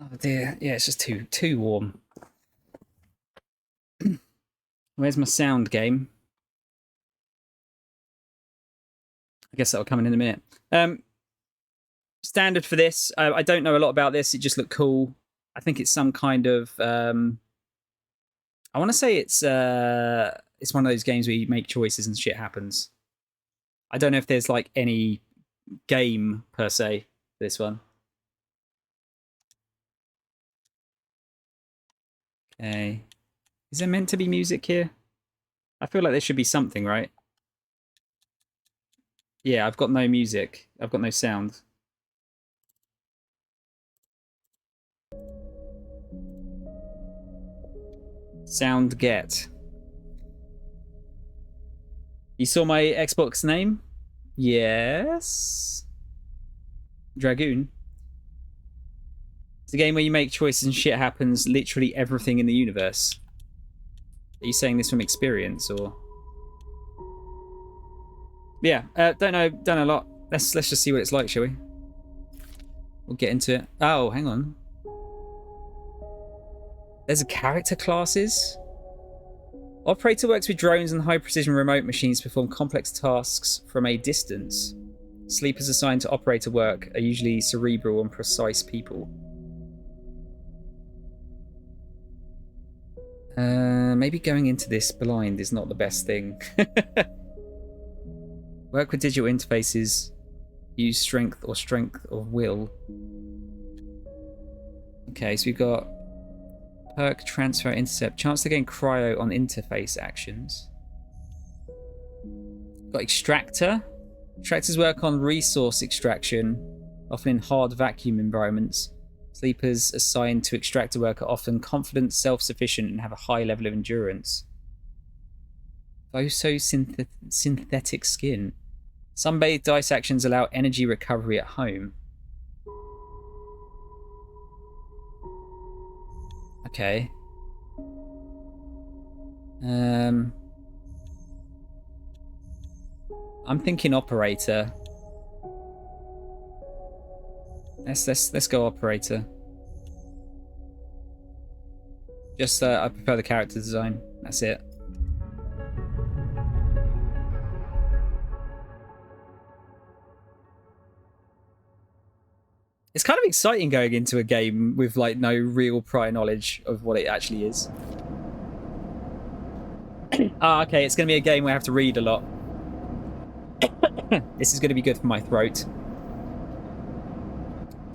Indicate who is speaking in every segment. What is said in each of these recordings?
Speaker 1: Oh dear. Yeah, it's just too warm. Where's my sound game? I guess that'll come in a minute. Standard for this. I don't know a lot about this. It just looked cool. I think it's some kind of. I want to say it's one of those games where you make choices and shit happens. I don't know if there's like any game per se for this one. Okay. Is there meant to be music here? I feel like there should be something, right? Yeah, I've got no music. I've got no sound. Sound get. You saw my Xbox name? Yes. Dragoon. It's a game where you make choices and shit happens, literally everything in the universe. Are you saying this from experience or? Yeah, don't know a lot. Let's just see what it's like, shall we? We'll get into it. Oh, hang on. There's a character classes. Operator works with drones and high-precision remote machines to perform complex tasks from a distance. Sleepers assigned to operator work are usually cerebral and precise people. Maybe going into this blind is not the best thing. Work with digital interfaces. Use strength of will. Okay, so we've got perk, transfer, intercept. Chance to gain cryo on interface actions. Got extractor. Extractors work on resource extraction, often in hard vacuum environments. Sleepers assigned to extractor work are often confident, self-sufficient, and have a high level of endurance. Synthetic skin. Sunbathed dice actions allow energy recovery at home. Okay. I'm thinking operator. Let's go operator. Just I prefer the character design. That's it. It's kind of exciting going into a game with like no real prior knowledge of what it actually is. Okay, it's going to be a game where I have to read a lot. This is going to be good for my throat.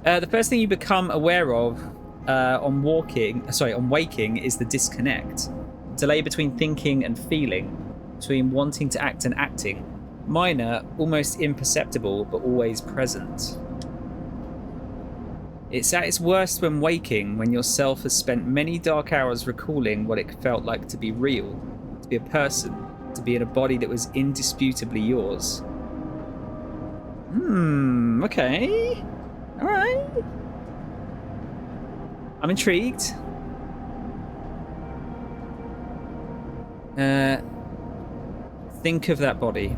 Speaker 1: The first thing you become aware of on waking is the disconnect. Delay between thinking and feeling, between wanting to act and acting. Minor, almost imperceptible, but always present. It's at its worst when waking, when yourself has spent many dark hours recalling what it felt like to be real, to be a person, to be in a body that was indisputably yours. Okay. Alright. I'm intrigued. Think of that body.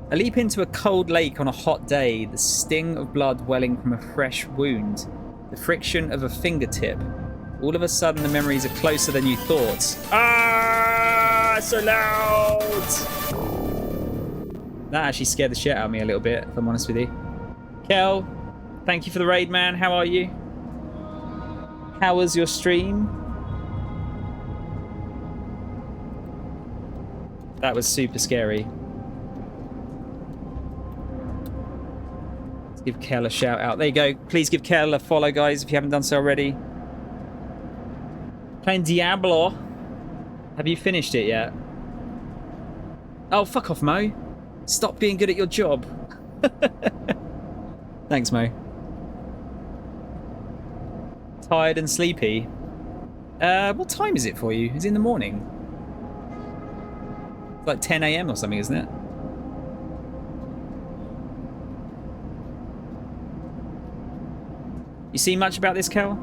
Speaker 1: A leap into a cold lake on a hot day, the sting of blood welling from a fresh wound, the friction of a fingertip. All of a sudden, the memories are closer than you thought. Ah, so loud! That actually scared the shit out of me a little bit, if I'm honest with you. Kel, thank you for the raid, man. How are you? How was your stream? That was super scary. Let's give Kel a shout out. There you go. Please give Kel a follow, guys, if you haven't done so already. Playing Diablo. Have you finished it yet? Oh, fuck off, Mo. Stop being good at your job. Thanks, Mo. Tired and sleepy. What time is it for you? Is it in the morning? It's like 10 a.m. or something, isn't it? You see much about this, Kel?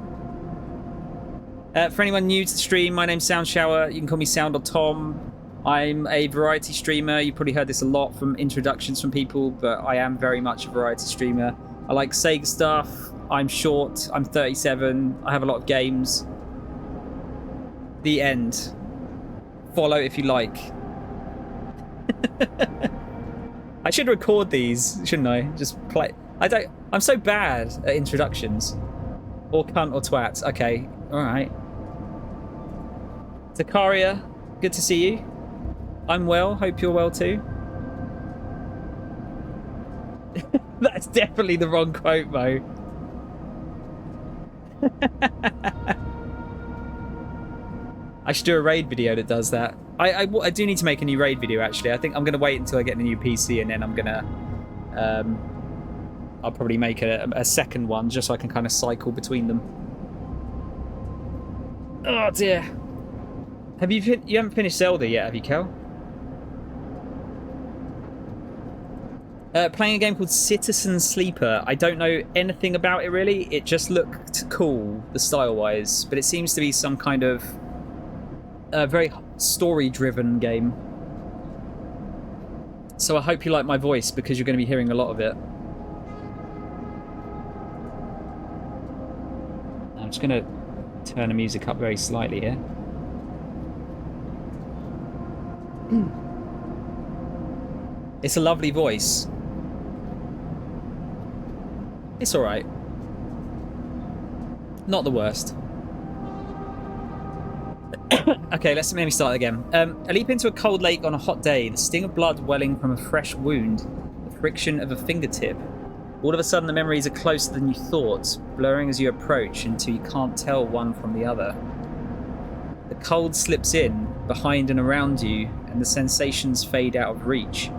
Speaker 1: For anyone new to the stream, my name's Soundshower. You can call me Sound or Tom. I'm a variety streamer. You probably heard this a lot from introductions from people, but I am very much a variety streamer. I like Sega stuff. I'm short. I'm 37. I have a lot of games. The end. Follow if you like. I should record these, shouldn't I? Just play. I'm so bad at introductions. Or cunt or twat. Okay. Alright. Zakaria, good to see you. I'm well. Hope you're well too. That's definitely the wrong quote, Mo. I should do a raid video that does that. I do need to make a new raid video, actually. I think I'm going to wait until I get the new PC, and then I'm going to... I'll probably make a second one, just so I can kind of cycle between them. Oh, dear. You haven't finished Zelda yet, have you, Kel? Playing a game called Citizen Sleeper. I don't know anything about it, really. It just looked cool, the style-wise. But it seems to be some kind of very story-driven game. So I hope you like my voice, because you're going to be hearing a lot of it. I'm just going to turn the music up very slightly here. It's a lovely voice. It's alright. Not the worst. Okay, let me start again. A leap into a cold lake on a hot day, the sting of blood welling from a fresh wound, the friction of a fingertip. All of a sudden, the memories are closer than you thought, blurring as you approach until you can't tell one from the other. The cold slips in, behind and around you, and the sensations fade out of reach.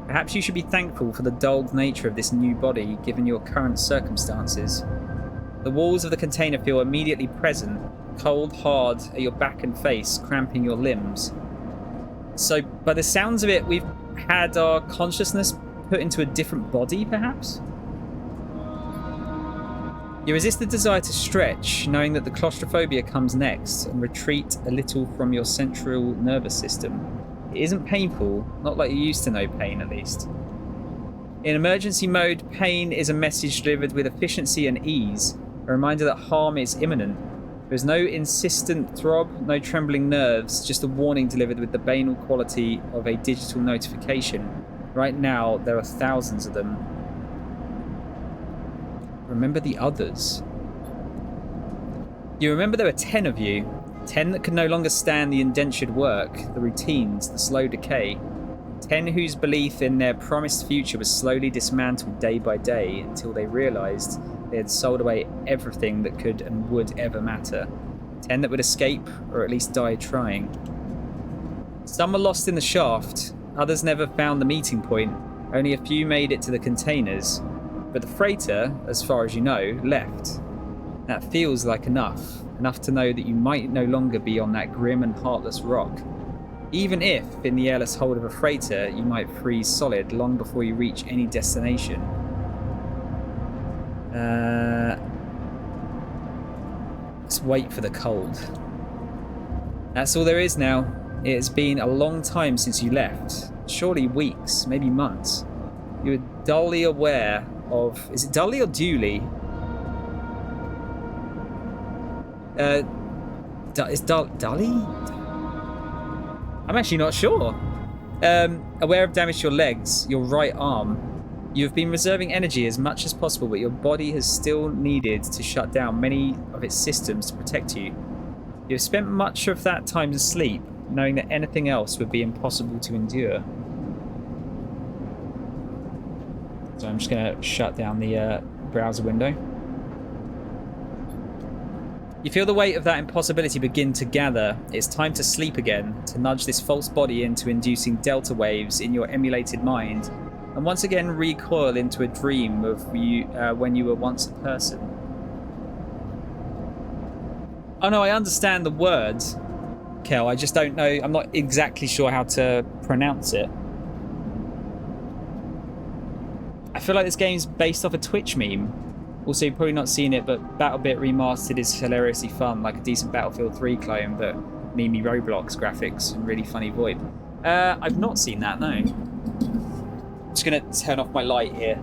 Speaker 1: Perhaps you should be thankful for the dulled nature of this new body, given your current circumstances. The walls of the container feel immediately present, cold, hard at your back and face, cramping your limbs. So, by the sounds of it, we've had our consciousness put into a different body, perhaps? You resist the desire to stretch, knowing that the claustrophobia comes next, and retreat a little from your central nervous system. It isn't painful, not like you used to know pain, at least. In emergency mode, pain is a message delivered with efficiency and ease, a reminder that harm is imminent. There's no insistent throb, no trembling nerves, just a warning delivered with the banal quality of a digital notification. Right now, there are thousands of them. Remember the others. You remember there were 10 of you. 10 that could no longer stand the indentured work, the routines, the slow decay. 10 whose belief in their promised future was slowly dismantled day by day until they realised they had sold away everything that could and would ever matter. 10 that would escape, or at least die trying. Some were lost in the shaft, others never found the meeting point, only a few made it to the containers. But the freighter, as far as you know, left. That feels like enough to know that you might no longer be on that grim and heartless rock. Even if, in the airless hold of a freighter, you might freeze solid long before you reach any destination. Let's wait for the cold. That's all there is now. It has been a long time since you left. Surely weeks, maybe months. You were dully aware of... Is it dully or duly? Is dully? I'm actually not sure. Aware of damage to your legs, your right arm. You have been reserving energy as much as possible, but your body has still needed to shut down many of its systems to protect you. You have spent much of that time asleep, knowing that anything else would be impossible to endure. So I'm just going to shut down the browser window. You feel the weight of that impossibility begin to gather. It's time to sleep again, to nudge this false body into inducing delta waves in your emulated mind, and once again recoil into a dream of you when you were once a person. Oh no, I understand the word, Kel. I just don't know. I'm not exactly sure how to pronounce it. I feel like this game's based off a Twitch meme. Also, you've probably not seen it, but BattleBit Remastered is hilariously fun, like a decent Battlefield 3 clone, but memey Roblox graphics and really funny VoIP. I've not seen that, no. I'm just going to turn off my light here.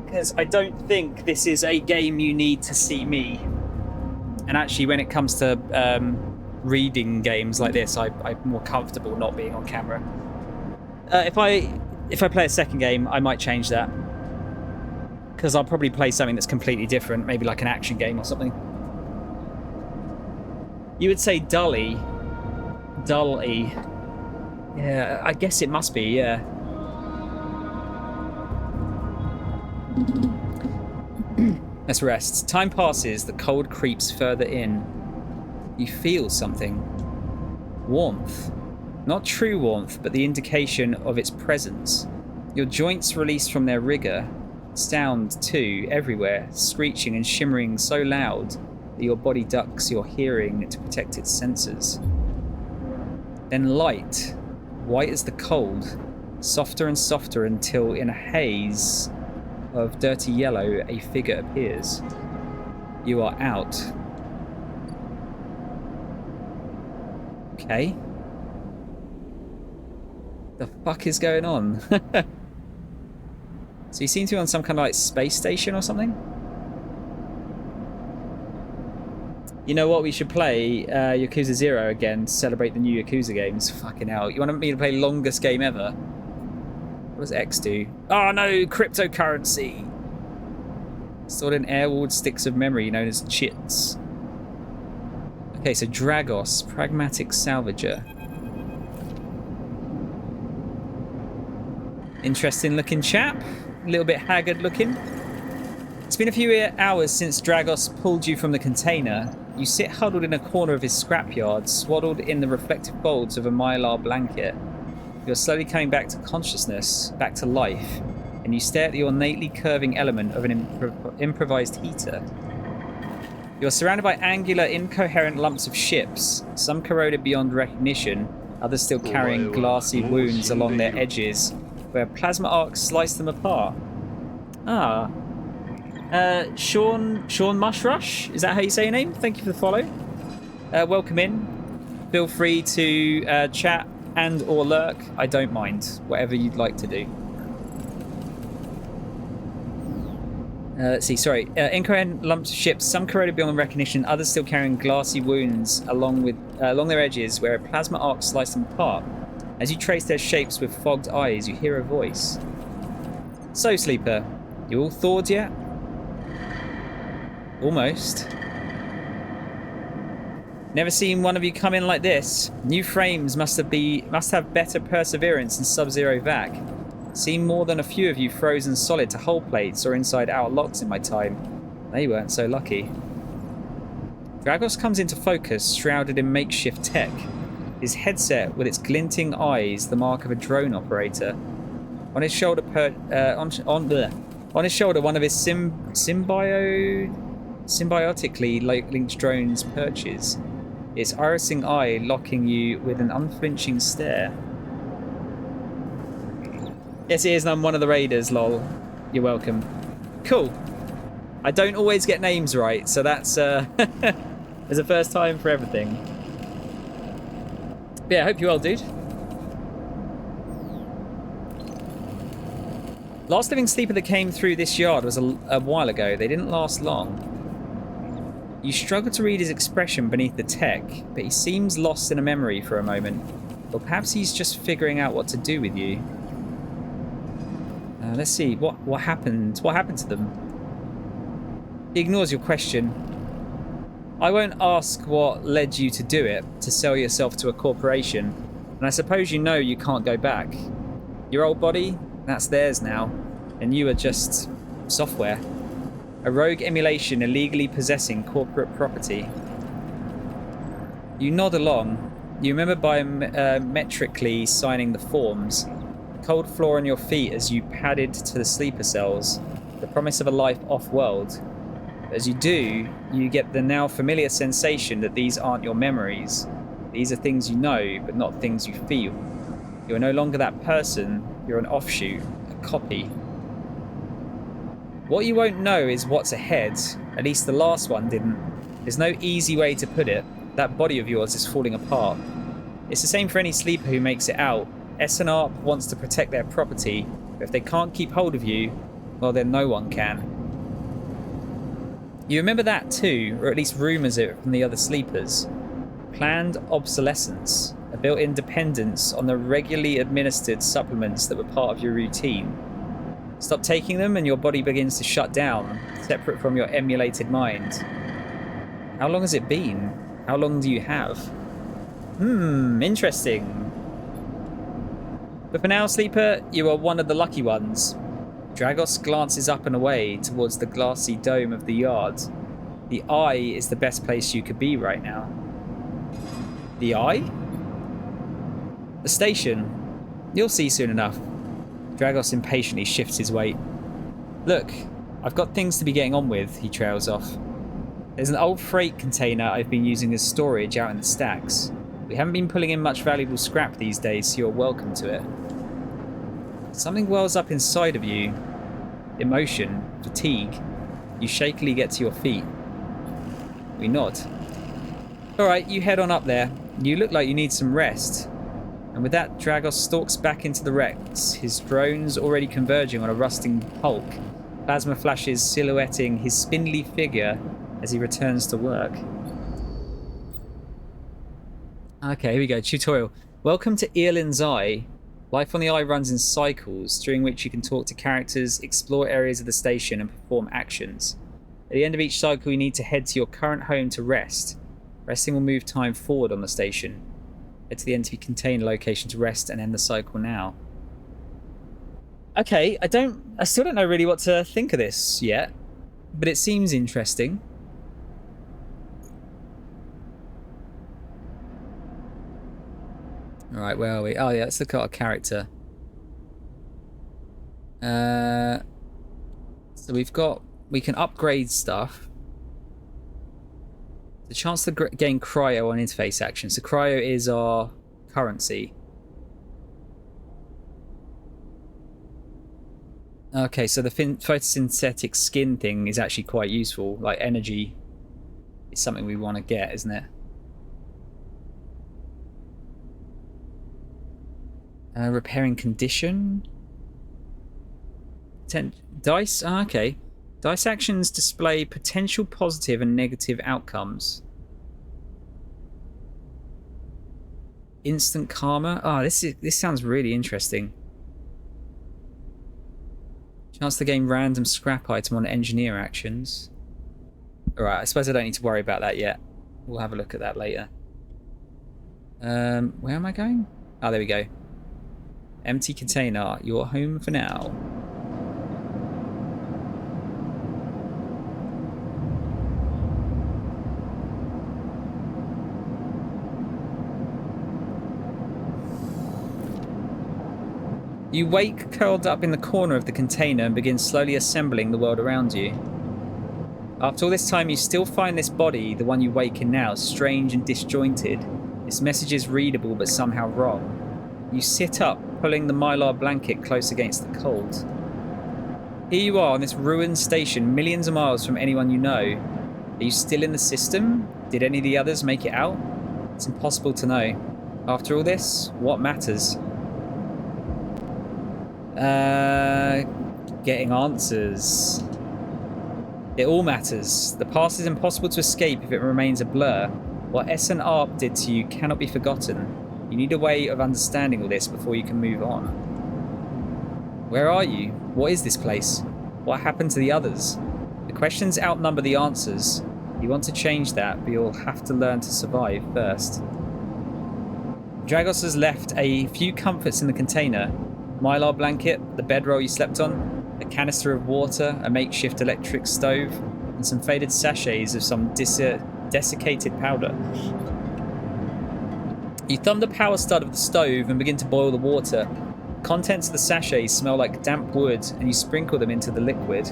Speaker 1: because I don't think this is a game you need to see me. And actually, when it comes to reading games like this, I'm more comfortable not being on camera. If I play a second game, I might change that, because I'll probably play something that's completely different, maybe like an action game or something. You would say dully. Yeah, I guess it must be, yeah. Let's rest. Time passes, the cold creeps further in. You feel something. Warmth. Not true warmth, but the indication of its presence. Your joints release from their rigor. Sound, too, everywhere, screeching and shimmering so loud that your body ducks your hearing to protect its senses. Then light, white as the cold, softer and softer until in a haze of dirty yellow a figure appears. You are out. Okay. The fuck is going on? So you seem to be on some kind of like space station or something? You know what? We should play Yakuza 0 again to celebrate the new Yakuza games. Fucking hell. You want me to play longest game ever? What does X do? Oh no, cryptocurrency. Stored in air-walled sticks of memory known as chits. Okay, so Dragos, pragmatic salvager. Interesting looking chap. A little bit haggard looking. It's been a few hours since Dragos pulled you from the container. You sit huddled in a corner of his scrapyard, swaddled in the reflective folds of a mylar blanket. You're slowly coming back to consciousness, back to life, and you stare at the ornately curving element of an improvised heater. You're surrounded by angular, incoherent lumps of ships, some corroded beyond recognition, others still carrying glassy wounds along their edges, where plasma arcs slice them apart. Ah. Sean Mushrush? Is that how you say your name? Thank you for the follow. Welcome in. Feel free to chat and or lurk. I don't mind. Whatever you'd like to do. Let's see, sorry. Incoherent lumps of ships, some corroded beyond recognition, others still carrying glassy wounds along their edges where a plasma arc sliced them apart. As you trace their shapes with fogged eyes, you hear a voice. So, Sleeper, you all thawed yet? Almost. Never seen one of you come in like this. New frames must have better perseverance than Sub-Zero Vac. Seen more than a few of you frozen solid to hull plates or inside-out locks in my time. They weren't so lucky. Dragos comes into focus, shrouded in makeshift tech. His headset, with its glinting eyes, the mark of a drone operator. On his shoulder, on his shoulder, one of his symbiotically linked drones perches. Its irising eye locking you with an unflinching stare. Yes, it is, and I'm one of the raiders, lol. You're welcome. Cool. I don't always get names right, so that's there's a first time for everything. But yeah, I hope you're well, dude. Last living sleeper that came through this yard was a while ago. They didn't last long. You struggle to read his expression beneath the tech, but he seems lost in a memory for a moment. Or perhaps he's just figuring out what to do with you. Let's see, what happened? What happened to them? He ignores your question. I won't ask what led you to do it, to sell yourself to a corporation, and I suppose you know you can't go back. Your old body, that's theirs now, and you are just software. A rogue emulation illegally possessing corporate property. You nod along. You remember biometrically signing the forms. The cold floor on your feet as you padded to the sleeper cells. The promise of a life off-world. As you do, you get the now familiar sensation that these aren't your memories. These are things you know, but not things you feel. You are no longer that person. You're an offshoot, a copy. What you won't know is what's ahead. At least the last one didn't. There's no easy way to put it. That body of yours is falling apart. It's the same for any sleeper who makes it out. SNR wants to protect their property, but if they can't keep hold of you, Well, then no one can. You remember that too, or at least rumours it from the other sleepers. Planned obsolescence, a built-in dependence on the regularly administered supplements that were part of your routine. Stop taking them and your body begins to shut down, separate from your emulated mind. How long has it been? How long do you have? Interesting. But for now, Sleeper, you are one of the lucky ones. Dragos glances up and away towards the glassy dome of the yard. The eye is the best place you could be right now. The eye? The station. You'll see soon enough. Dragos impatiently shifts his weight. Look, I've got things to be getting on with, he trails off. There's an old freight container I've been using as storage out in the stacks. We haven't been pulling in much valuable scrap these days, so you're welcome to it. Something wells up inside of you. Emotion, fatigue. You shakily get to your feet. We nod. Alright, you head on up there. You look like you need some rest. And with that, Dragos stalks back into the wrecks, his drones already converging on a rusting hulk, plasma flashes silhouetting his spindly figure as he returns to work. Okay, here we go. Tutorial. Welcome to Earlin's Eye. Life on the Eye runs in cycles, during which you can talk to characters, explore areas of the station, and perform actions. At the end of each cycle, you need to head to your current home to rest. Resting will move time forward on the station. Head to the entity container location to rest and end the cycle now. Okay, I still don't know really what to think of this yet, but it seems interesting. Alright, where are we? Oh yeah, let's look at our character. So we can upgrade stuff. The chance to gain cryo on interface action. So cryo is our currency. Okay, so the photosynthetic skin thing is actually quite useful. Like energy is something we want to get, isn't it? Repairing condition. Dice. Okay. Dice actions display potential positive and negative outcomes. Instant karma. This sounds really interesting. Chance to gain random scrap item on engineer actions. Alright, I suppose I don't need to worry about that yet. We'll have a look at that later. Where am I going? Oh, there we go. Empty container. You're home for now. You wake curled up in the corner of the container and begin slowly assembling the world around you. After all this time, you still find this body, the one you wake in now, strange and disjointed. Its message is readable but somehow wrong. You sit up, pulling the mylar blanket close against the cold. Here you are on this ruined station, millions of miles from anyone you know. Are you still in the system? Did any of the others make it out? It's impossible to know. After all this, what matters? Getting answers. It all matters. The past is impossible to escape if it remains a blur. What S and ARP did to you cannot be forgotten. You need a way of understanding all this before you can move on. Where are you? What is this place? What happened to the others? The questions outnumber the answers. You want to change that, but you'll have to learn to survive first. Dragos has left a few comforts in the container. Mylar blanket, the bedroll you slept on, a canister of water, a makeshift electric stove, and some faded sachets of some desiccated powder. You thumb the power stud of the stove and begin to boil the water. The contents of the sachets smell like damp wood, and you sprinkle them into the liquid.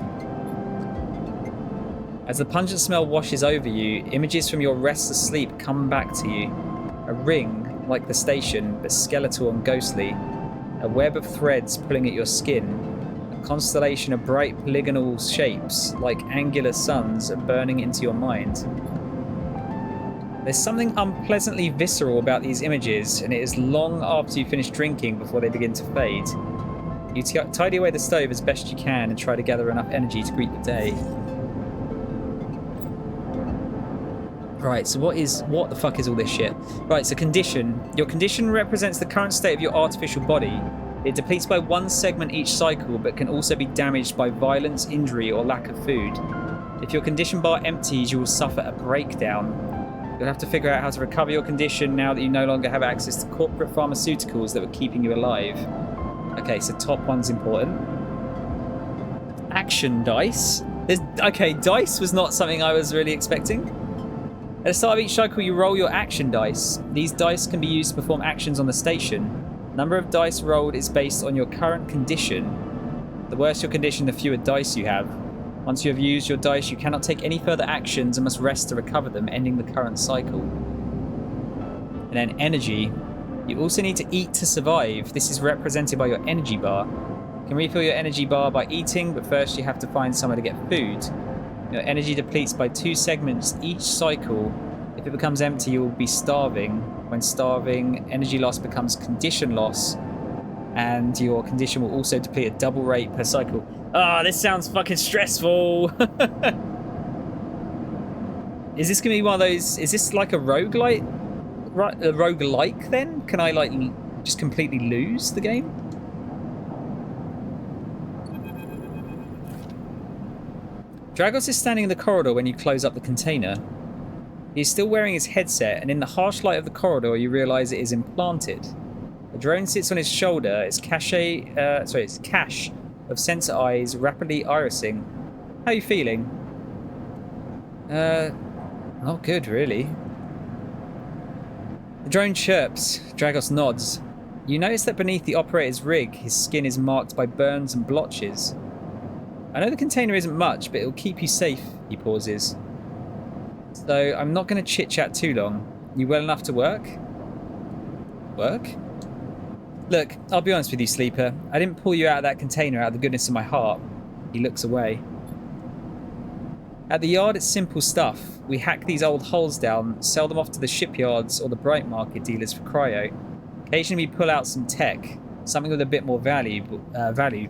Speaker 1: As the pungent smell washes over you, images from your restless sleep come back to you. A ring, like the station, but skeletal and ghostly. A web of threads pulling at your skin. A constellation of bright polygonal shapes, like angular suns, burning into your mind. There's something unpleasantly visceral about these images, and it is long after you finish drinking before they begin to fade. You tidy away the stove as best you can and try to gather enough energy to greet the day. Right, so what the fuck is all this shit? Right, so condition. Your condition represents the current state of your artificial body. It depletes by 1 segment each cycle, but can also be damaged by violence, injury, or lack of food. If your condition bar empties, you will suffer a breakdown. You'll have to figure out how to recover your condition now that you no longer have access to corporate pharmaceuticals that were keeping you alive. Okay, so top one's important. Action dice. Okay, dice was not something I was really expecting. At the start of each cycle, you roll your action dice. These dice can be used to perform actions on the station. Number of dice rolled is based on your current condition. The worse your condition, the fewer dice you have. Once you have used your dice, you cannot take any further actions and must rest to recover them, ending the current cycle. And then energy. You also need to eat to survive. This is represented by your energy bar. You can refill your energy bar by eating, but first you have to find somewhere to get food. Your energy depletes by 2 segments each cycle. If it becomes empty, you will be starving. When starving, energy loss becomes condition loss, and your condition will also deplete at double rate per cycle. Ah, this sounds fucking stressful. Is this going to be one of those... Is this like a roguelite? A roguelike then? Can I like just completely lose the game? Dragos is standing in the corridor when you close up the container. He is still wearing his headset, and in the harsh light of the corridor, you realise it is implanted. A drone sits on his shoulder, its cache of sensor eyes rapidly irising. How are you feeling? Not good, really. The drone chirps. Dragos nods. You notice that beneath the operator's rig, his skin is marked by burns and blotches. I know the container isn't much, but it'll keep you safe, he pauses. So I'm not going to chit-chat too long. You well enough to work? Work? Look, I'll be honest with you, Sleeper. I didn't pull you out of that container out of the goodness of my heart. He looks away. At the yard, it's simple stuff. We hack these old hulls down, sell them off to the shipyards or the bright market dealers for cryo. Occasionally we pull out some tech, something with a bit more value,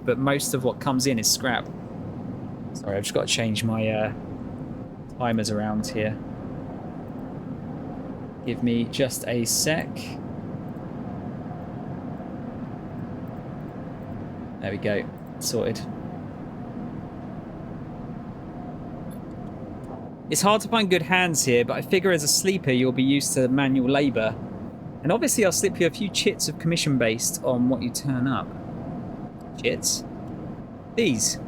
Speaker 1: but most of what comes in is scrap. Sorry, I've just got to change my timers around here. Give me just a sec. There we go. Sorted. It's hard to find good hands here, but I figure as a sleeper you'll be used to manual labour. And obviously I'll slip you a few chits of commission based on what you turn up. Chits? These.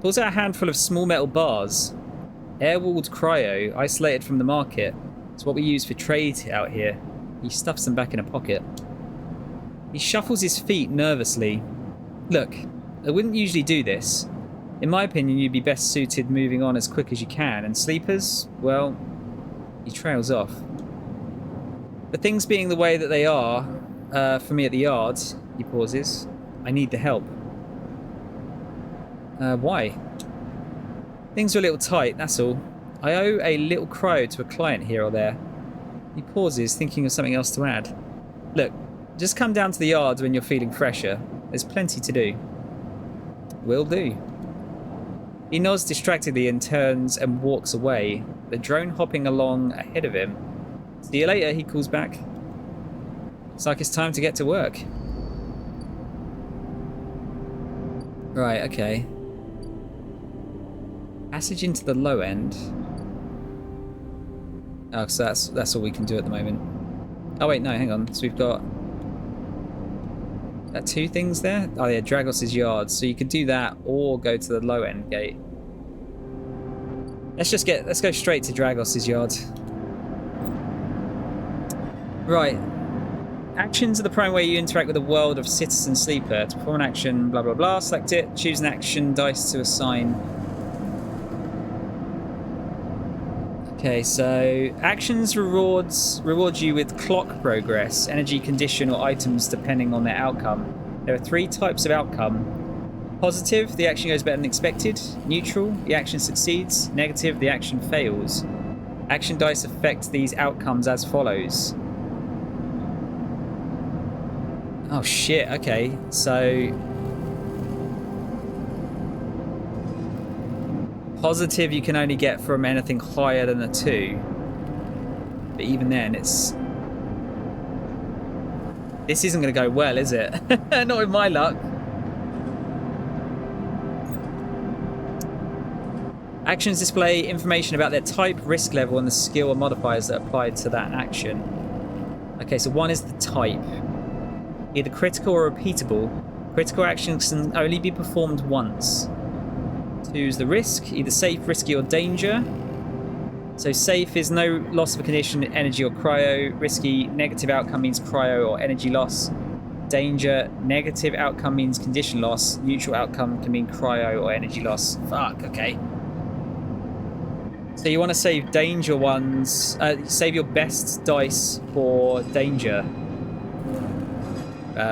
Speaker 1: Pulls out a handful of small metal bars. Air-walled cryo, isolated from the market. It's what we use for trade out here. He stuffs them back in a pocket. He shuffles his feet nervously. Look, I wouldn't usually do this. In my opinion, you'd be best suited moving on as quick as you can, and sleepers, well, he trails off. But things being the way that they are, for me at the yard, he pauses, I need the help. Why? Things are a little tight, that's all. I owe a little cryo to a client here or there. He pauses, thinking of something else to add. Look, just come down to the yard when you're feeling fresher. There's plenty to do. Will do. He nods distractedly and turns and walks away, the drone hopping along ahead of him. See you later, he calls back. Looks like it's time to get to work. Right, okay. Passage into the low end. Oh, so that's all we can do at the moment. Oh wait, no, hang on. So we've got that 2 things there. Oh yeah, Dragos' yard. So you could do that or go to the low end gate. Let's go straight to Dragos' yard. Right. Actions are the prime way you interact with the world of Citizen Sleeper. To perform an action, blah blah blah, select it, choose an action dice to assign. Okay, so actions reward you with clock progress, energy, condition, or items depending on their outcome. There are 3 types of outcome. Positive, the action goes better than expected. Neutral, the action succeeds. Negative, the action fails. Action dice affect these outcomes as follows. Oh shit, okay, so Positive you can only get from anything higher than a 2. But even then, it's... This isn't going to go well, is it? Not with my luck. Actions display information about their type, risk level, and the skill or modifiers that apply to that action. Okay, so 1 is the type. Either critical or repeatable. Critical actions can only be performed once. 2 is the risk. Either safe, risky, or danger. So safe is no loss of a condition, energy, or cryo. Risky, negative outcome means cryo or energy loss. Danger, negative outcome means condition loss. Neutral outcome can mean cryo or energy loss. Fuck, okay. So you want to save danger ones. Save your best dice for danger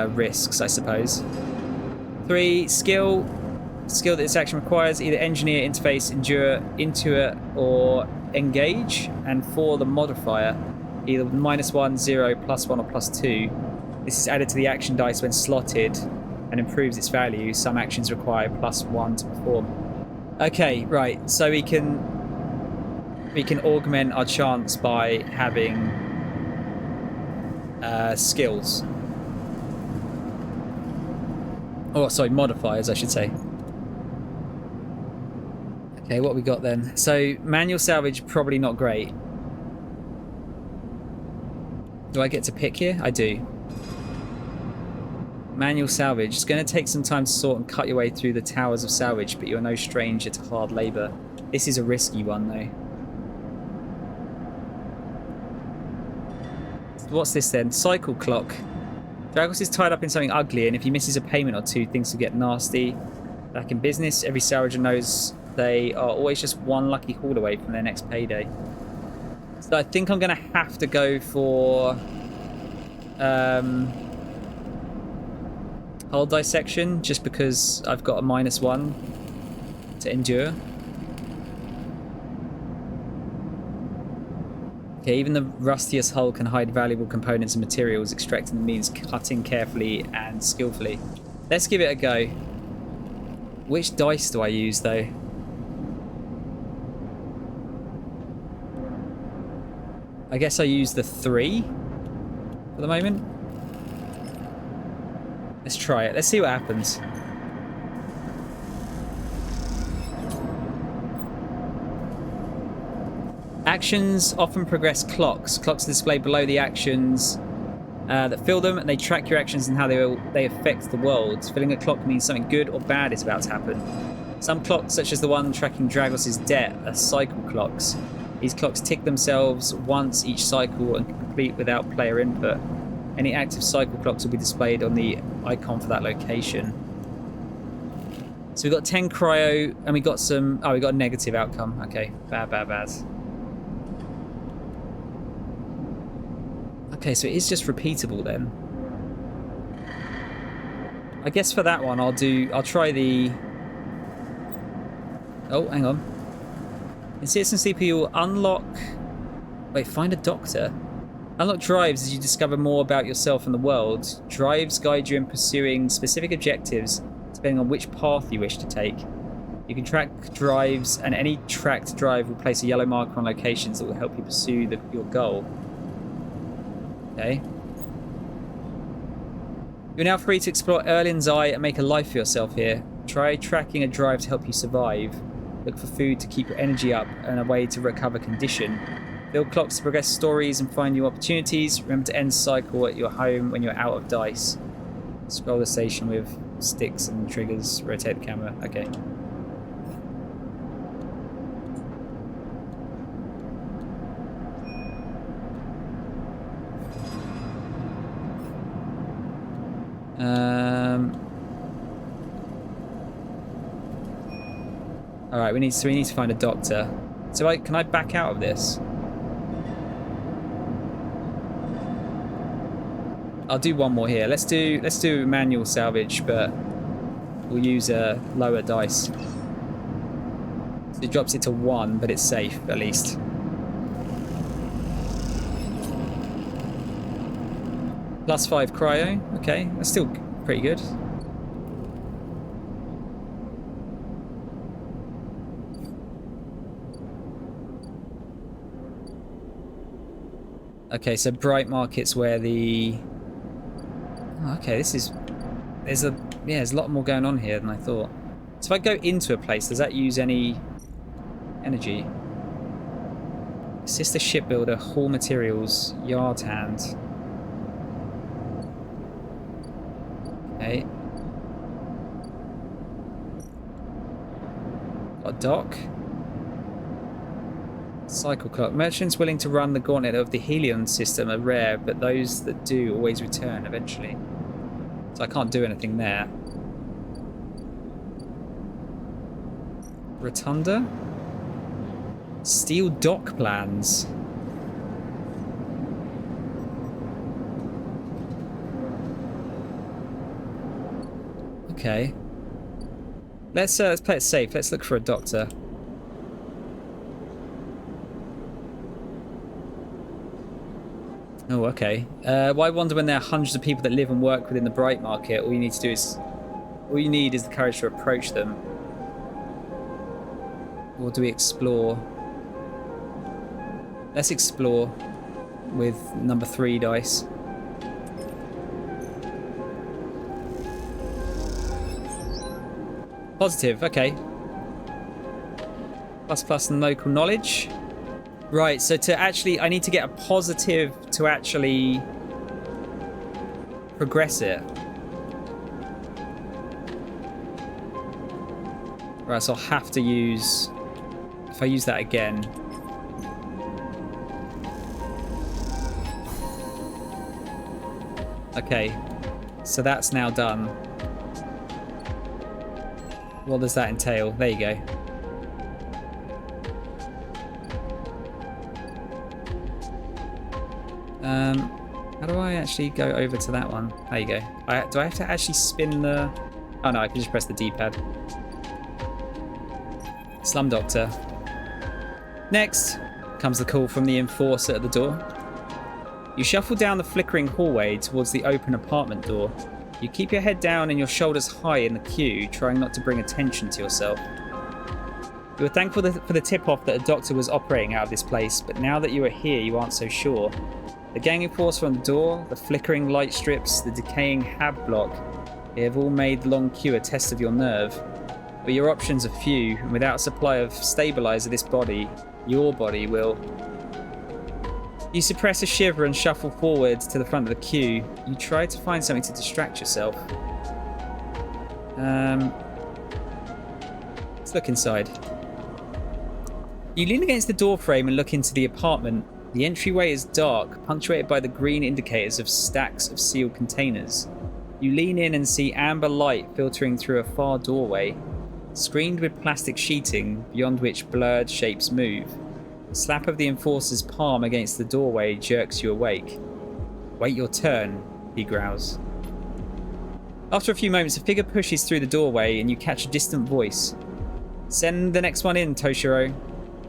Speaker 1: risks, I suppose. 3, skill. Skill that this action requires. Either engineer, interface, endure, intuit, or engage. And 4, the modifier. Either -1, 0, +1, or +2. This is added to the action dice when slotted and improves its value. Some actions require +1 to perform. Okay, right. So we can augment our chance by having skills. Oh, sorry, modifiers, I should say. Okay, what we got then? So, manual salvage, probably not great. Do I get to pick here? I do. Manual salvage. It's going to take some time to sort and cut your way through the towers of salvage, but you're no stranger to hard labour. This is a risky one, though. What's this then? Cycle clock. Dragos is tied up in something ugly, and if he misses a payment or 2, things will get nasty. Back in business, every salvager knows they are always just one lucky haul away from their next payday. So I think I'm going to have to go for hull dissection, just because I've got a -1 to endure. Okay, even the rustiest hull can hide valuable components and materials. Extracting them means cutting carefully and skillfully. Let's give it a go. Which dice do I use, though? I guess I use the 3 for the moment. Let's try it. Let's see what happens. Actions often progress clocks. Clocks display below the actions that fill them, and they track your actions and how they affect the world. Filling a clock means something good or bad is about to happen. Some clocks, such as the one tracking Dragos' debt, are cycle clocks. These clocks tick themselves once each cycle and can complete without player input. Any active cycle clocks will be displayed on the icon for that location. So we've got 10 cryo, and we got some... Oh, we got a negative outcome. Okay, bad. Okay, so it is just repeatable then. I guess for that one, I'll try the... Oh, hang on. In Citizen Sleeper, you'll unlock... Wait, find a doctor. Unlock drives as you discover more about yourself and the world. Drives guide you in pursuing specific objectives, depending on which path you wish to take. You can track drives, and any tracked drive will place a yellow marker on locations that will help you pursue your goal. Okay. You're now free to explore Erlin's Eye and make a life for yourself here. Try tracking a drive to help you survive. Look for food to keep your energy up and a way to recover condition. Build clocks to progress stories and find new opportunities. Remember to end cycle at your home when you're out of dice. Scroll the station with sticks and triggers. Rotate the camera. Okay. All right, we need to find a doctor. So can I back out of this? I'll do one more here. Let's do manual salvage, but we'll use a lower dice. So it drops it to 1, but it's safe at least. +5 cryo. Okay, that's still pretty good. Okay, so Bright Market's where the... Oh, okay, this is... There's a lot more going on here than I thought. So if I go into a place, does that use any energy? Assist the shipbuilder, haul materials, yard hand. Okay. Got a dock. Cycle clock. Merchants willing to run the gauntlet of the Helion system are rare, but those that do always return eventually. So I can't do anything there. Rotunda? Steel dock plans. Okay. Let's play it safe. Let's look for a doctor. Oh, okay. Well, I wonder when there are hundreds of people that live and work within the Bright Market, all you need is the courage to approach them. Or do we explore? Let's explore with number 3 dice. Positive, okay. Plus local knowledge. Right, so I need to get a positive to actually progress it. Right, so I'll have to use... If I use that again... Okay, so that's now done. What does that entail? There you go. How do I actually go over to that one? There you go. Do I have to actually spin the... Oh no, I can just press the D-pad. Slum Doctor. Next comes the call from the enforcer at the door. You shuffle down the flickering hallway towards the open apartment door. You keep your head down and your shoulders high in the queue, trying not to bring attention to yourself. You were thankful for the tip-off that a doctor was operating out of this place, but now that you are here, you aren't so sure. The gang enforcer on the door, the flickering light strips, the decaying hab block, they have all made the long queue a test of your nerve. But your options are few, and without a supply of stabilizer, this body, your body, will... You suppress a shiver and shuffle forward to the front of the queue. You try to find something to distract yourself. Let's look inside. You lean against the door frame and look into the apartment. The entryway is dark, punctuated by the green indicators of stacks of sealed containers. You lean in and see amber light filtering through a far doorway, screened with plastic sheeting, beyond which blurred shapes move. The slap of the enforcer's palm against the doorway jerks you awake. Wait your turn, he growls. After a few moments, a figure pushes through the doorway and you catch a distant voice. Send the next one in, Toshiro.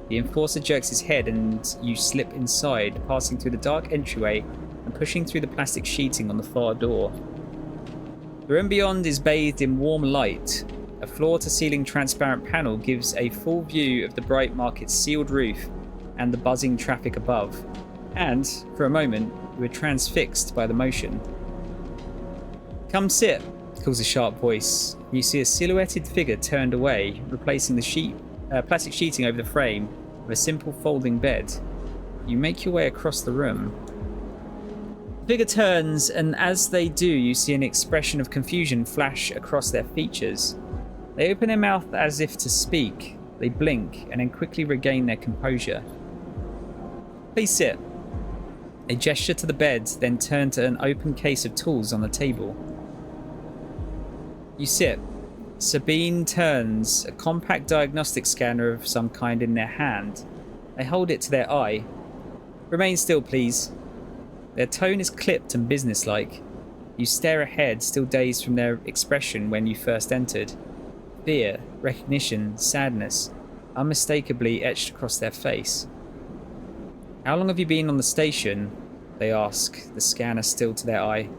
Speaker 1: The enforcer jerks his head and you slip inside, passing through the dark entryway and pushing through the plastic sheeting on the far door. The room beyond is bathed in warm light. A floor-to-ceiling transparent panel gives a full view of the Bright Market's sealed roof and the buzzing traffic above. And, for a moment, you are transfixed by the motion. Come sit, calls a sharp voice. You see a silhouetted figure turned away, replacing the plastic sheeting over the frame with a simple folding bed. You make your way across the room. The figure turns, and as they do, you see an expression of confusion flash across their features. They open their mouth as if to speak. They blink and then quickly regain their composure. Please sit. They gesture to the bed, then turn to an open case of tools on the table. You sit. Sabine turns, a compact diagnostic scanner of some kind in their hand. They hold it to their eye. Remain still, please. Their tone is clipped and businesslike. You stare ahead, still dazed from their expression when you first entered. Fear, recognition, sadness, unmistakably etched across their face. How long have you been on the station? They ask, the scanner still to their eye.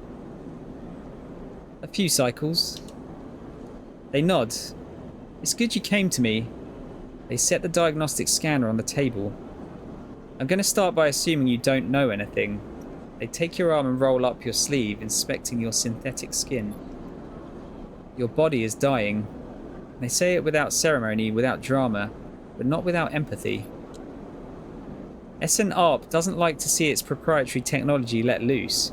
Speaker 1: A few cycles. They nod. It's good you came to me. They set the diagnostic scanner on the table. I'm going to start by assuming you don't know anything. They take your arm and roll up your sleeve, inspecting your synthetic skin. Your body is dying. They say it without ceremony, without drama, but not without empathy. SN-ARP doesn't like to see its proprietary technology let loose.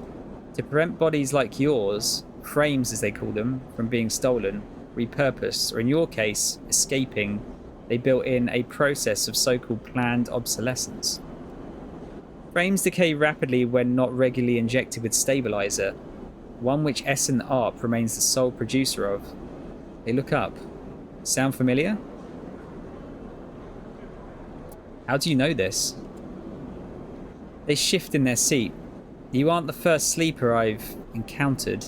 Speaker 1: To prevent bodies like yours, frames as they call them, from being stolen, repurposed, or in your case, escaping, they built in a process of so-called planned obsolescence. Frames decay rapidly when not regularly injected with stabilizer, one which SN-ARP remains the sole producer of. They look up. Sound familiar? How do you know this? They shift in their seat. You aren't the first sleeper I've encountered.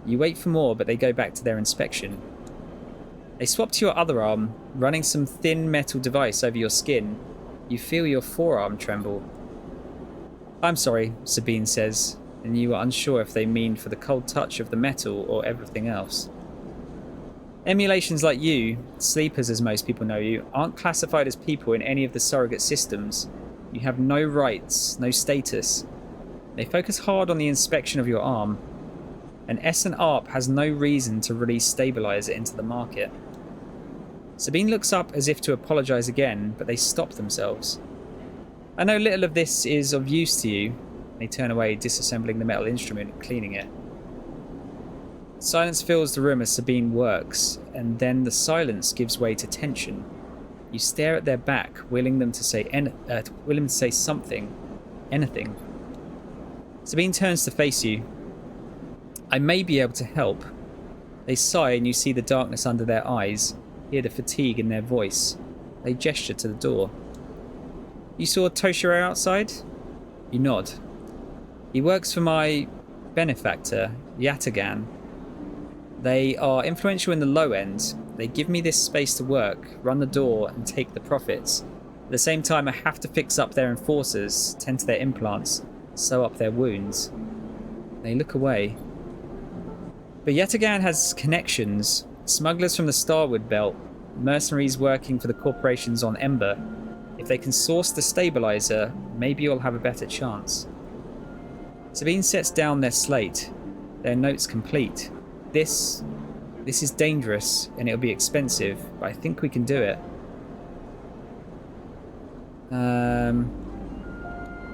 Speaker 1: You wait for more, but they go back to their inspection. They swap to your other arm, running some thin metal device over your skin. You feel your forearm tremble. I'm sorry, Sabine says, and you are unsure if they mean for the cold touch of the metal or everything else. Emulations like you, sleepers as most people know you, aren't classified as people in any of the surrogate systems. You have no rights, no status. They focus hard on the inspection of your arm, and SN-ARP has no reason to release stabilizer into the market. Sabine looks up as if to apologize again, but they stop themselves. I know little of this is of use to you. They turn away, disassembling the metal instrument and cleaning it. Silence fills the room as Sabine works, and then the silence gives way to tension. You stare at their back, willing them to say something, anything. Sabine turns to face you. I may be able to help. They sigh and you see the darkness under their eyes, hear the fatigue in their voice. They gesture to the door. You saw Toshiro outside? You nod. He works for my benefactor, Yatagan. They are influential in the low end. They give me this space to work, run the door, and take the profits. At the same time, I have to fix up their enforcers, tend to their implants, sew up their wounds. They look away. But Yatagan has connections. Smugglers from the Starwood Belt, mercenaries working for the corporations on Ember. If they can source the stabilizer, maybe you'll have a better chance. Sabine sets down their slate, their notes complete. This is dangerous and it'll be expensive, but I think we can do it.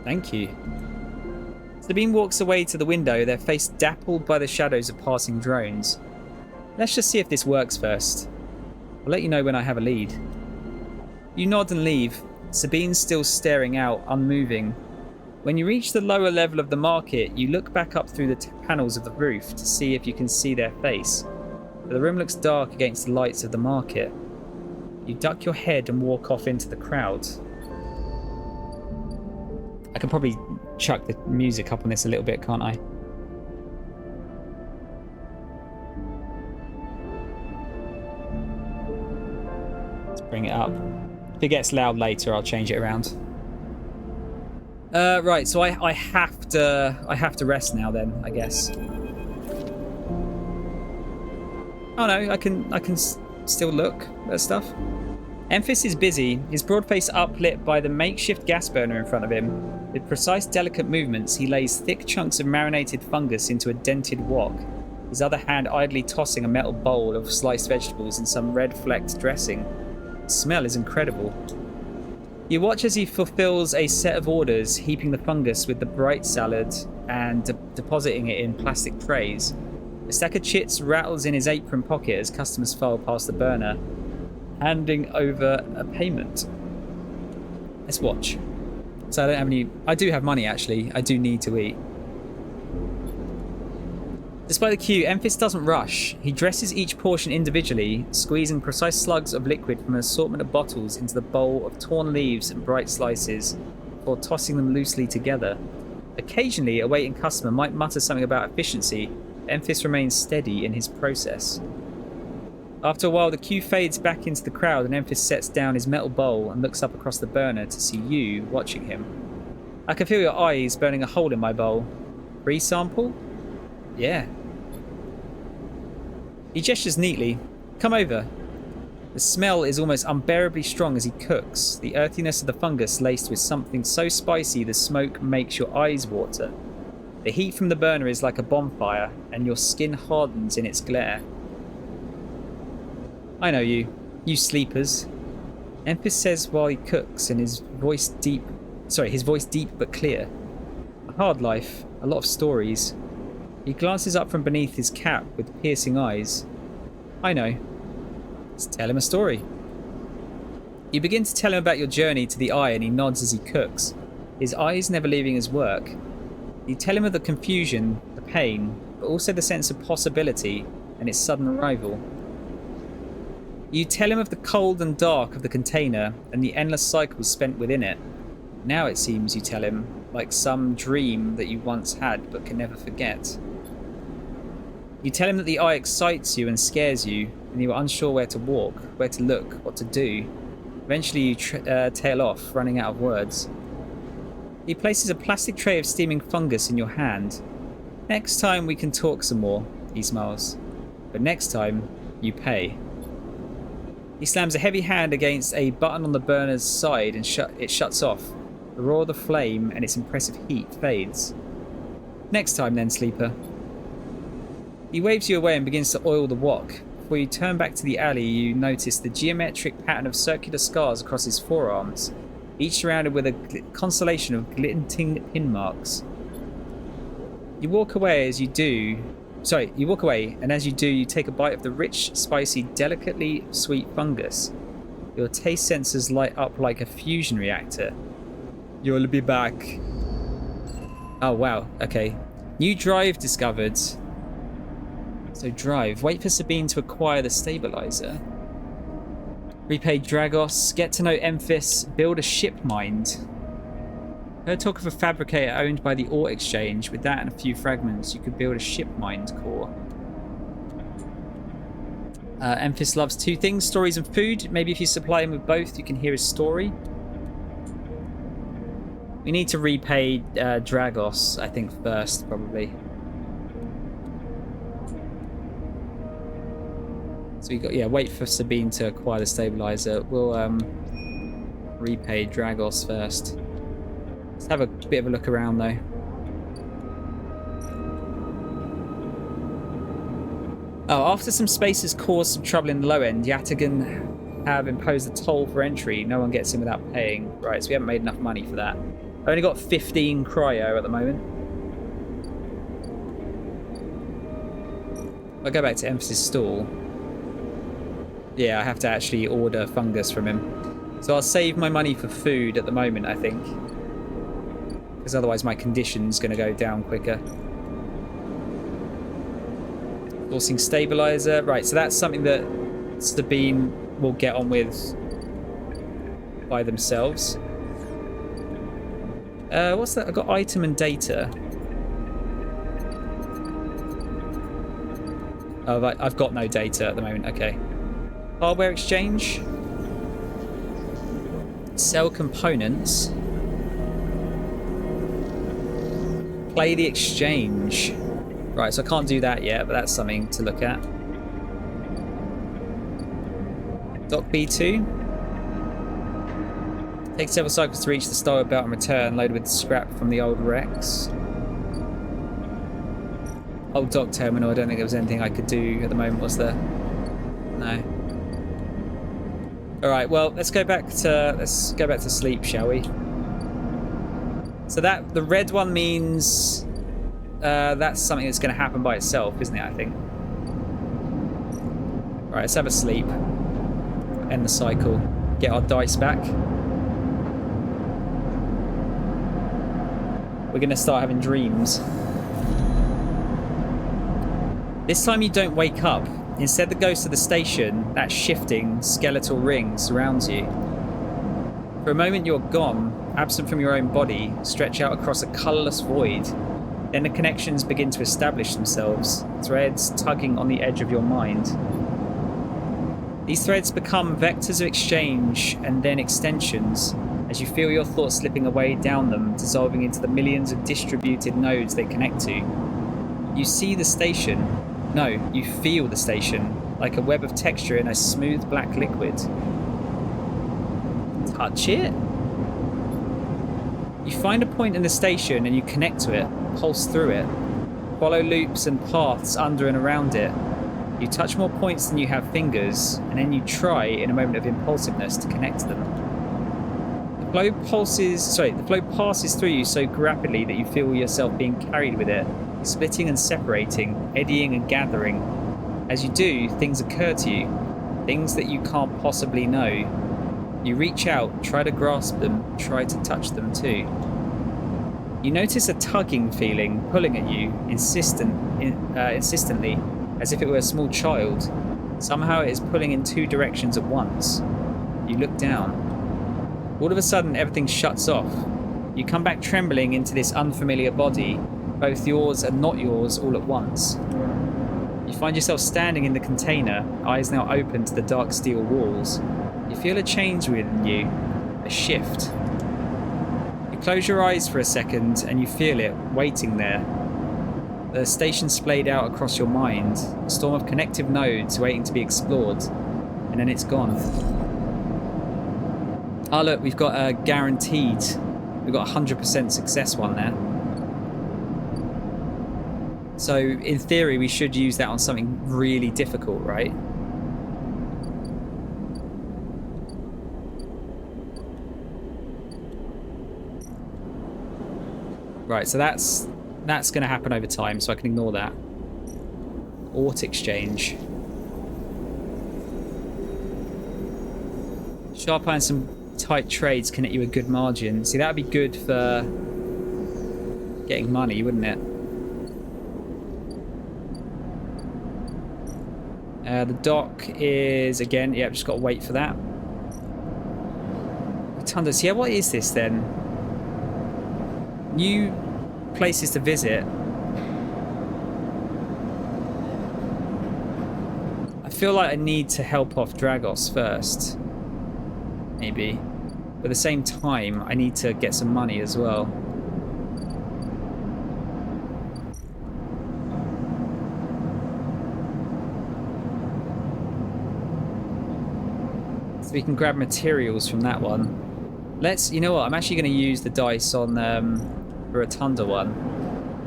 Speaker 1: Thank you. Sabine walks away to the window, their face dappled by the shadows of passing drones. Let's just see if this works first. I'll let you know when I have a lead. You nod and leave. Sabine's still staring out, unmoving. When you reach the lower level of the market, you look back up through the panels of the roof to see if you can see their face. But the room looks dark against the lights of the market. You duck your head and walk off into the crowd. I can probably chuck the music up on this a little bit, can't I? Let's bring it up. If it gets loud later, I'll change it around. Right, so I have to rest now then, I guess. Oh no, I can still look at stuff. Emphis is busy, his broad face uplit by the makeshift gas burner in front of him. With precise, delicate movements, he lays thick chunks of marinated fungus into a dented wok, his other hand idly tossing a metal bowl of sliced vegetables in some red-flecked dressing. The smell is incredible. You watch as he fulfills a set of orders, heaping the fungus with the bright salad and depositing it in plastic trays. A stack of chits rattles in his apron pocket as customers file past the burner, handing over a payment. Let's watch. So I don't have any... I do have money, actually. I do need to eat. Despite the queue, Emphis doesn't rush. He dresses each portion individually, squeezing precise slugs of liquid from an assortment of bottles into the bowl of torn leaves and bright slices, before tossing them loosely together. Occasionally, a waiting customer might mutter something about efficiency, but Emphis remains steady in his process. After a while, the queue fades back into the crowd and Emphis sets down his metal bowl and looks up across the burner to see you watching him. I can feel your eyes burning a hole in my bowl. Free sample? Yeah. He gestures neatly. Come over. The smell is almost unbearably strong as he cooks, the earthiness of the fungus laced with something so spicy the smoke makes your eyes water. The heat from the burner is like a bonfire, and your skin hardens in its glare. I know you sleepers. Emphis says while he cooks, and his voice deep but clear. A hard life, a lot of stories. He glances up from beneath his cap with piercing eyes. I know. Let's tell him a story. You begin to tell him about your journey to the Eye, and he nods as he cooks, his eyes never leaving his work. You tell him of the confusion, the pain, but also the sense of possibility and its sudden arrival. You tell him of the cold and dark of the container and the endless cycles spent within it. Now it seems, you tell him, like some dream that you once had but can never forget. You tell him that the Eye excites you and scares you, and you are unsure where to walk, where to look, what to do. Eventually you tail off, running out of words. He places a plastic tray of steaming fungus in your hand. Next time we can talk some more, he smiles. But next time, you pay. He slams a heavy hand against a button on the burner's side and it shuts off. The roar of the flame and its impressive heat fades. Next time then, sleeper. He waves you away and begins to oil the wok. Before you turn back to the alley, you notice the geometric pattern of circular scars across his forearms, each surrounded with a constellation of glinting pin marks. You walk away, and as you do, you take a bite of the rich, spicy, delicately sweet fungus. Your taste sensors light up like a fusion reactor. You'll be back. Oh, wow. Okay. New drive discovered. So drive. Wait for Sabine to acquire the stabilizer. Repay Dragos. Get to know Emphis. Build a ship mind. Heard talk of a fabricator owned by the Ore Exchange. With that and a few fragments, you could build a ship mind core. Emphis loves two things, stories and food. Maybe if you supply him with both, you can hear his story. We need to repay Dragos, I think, first, probably. So we got, wait for Sabine to acquire the stabilizer. We'll repay Dragos first. Let's have a bit of a look around though. Oh, after some spaces caused some trouble in the low end, Yatagan have imposed a toll for entry. No one gets in without paying. Right, so we haven't made enough money for that. I've only got 15 cryo at the moment. I'll go back to Emphasis stall. Yeah, I have to actually order fungus from him. So I'll save my money for food at the moment, I think. Because otherwise my condition's going to go down quicker. Forcing stabilizer. Right, so that's something that Sabine will get on with by themselves. What's that? I've got item and data. Oh, I've got no data at the moment. Okay. Hardware exchange. Sell components. Play the exchange. Right, so I can't do that yet, but that's something to look at. Dock B2. Take several cycles to reach the starboard belt and return, loaded with scrap from the old wrecks. Old dock terminal, I don't think there was anything I could do at the moment, was there? No. Alright, well, let's go back to sleep, shall we? So that the red one means that's something that's going to happen by itself, isn't it, I think? Alright, let's have a sleep. End the cycle. Get our dice back. We're going to start having dreams. This time you don't wake up. Instead, the ghost of the station, that shifting, skeletal ring, surrounds you. For a moment you're gone, absent from your own body, stretch out across a colourless void. Then the connections begin to establish themselves, threads tugging on the edge of your mind. These threads become vectors of exchange and then extensions, as you feel your thoughts slipping away down them, dissolving into the millions of distributed nodes they connect to. You see the station. No, you feel the station, like a web of texture in a smooth black liquid. Touch it. You find a point in the station and you connect to it, pulse through it, follow loops and paths under and around it. You touch more points than you have fingers, and then you try, in a moment of impulsiveness, to connect to them. The flow passes through you so rapidly that you feel yourself being carried with it, splitting and separating, eddying and gathering. As you do, things occur to you, things that you can't possibly know. You reach out, try to grasp them, try to touch them too. You notice a tugging feeling pulling at you, insistently, as if it were a small child. Somehow it is pulling in two directions at once. You look down. All of a sudden, everything shuts off. You come back trembling into this unfamiliar body, both yours and not yours all at once. You find yourself standing in the container, eyes now open to the dark steel walls. You feel a change within you, a shift. You close your eyes for a second and you feel it, waiting there. The station splayed out across your mind, a storm of connective nodes waiting to be explored, and then it's gone. Oh look, we've got a guaranteed, we've got a 100% success one there. So in theory we should use that on something really difficult, right? Right, so that's going to happen over time, so I can ignore that. Ort exchange. Sharp iron, some tight trades can net you a good margin. See, that would be good for getting money, wouldn't it? The dock is, again, yeah, I've just got to wait for that. Rotundas, yeah, what is this then? New places to visit. I feel like I need to help off Dragos first. Maybe. But at the same time, I need to get some money as well. So we can grab materials from that one. Let's, you know what, I'm actually going to use the dice on the Rotunda one.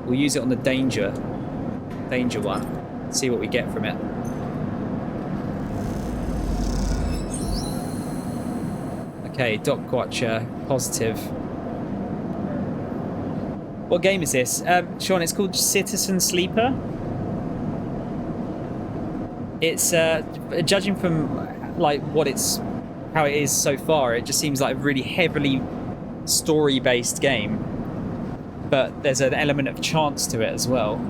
Speaker 1: We'll use it on the danger one. See what we get from it. Okay, Doc Watcher, positive. What game is this? Sean, it's called Citizen Sleeper. It's, judging from like how it is so far, it just seems like a really heavily story-based game. But there's an element of chance to it as well.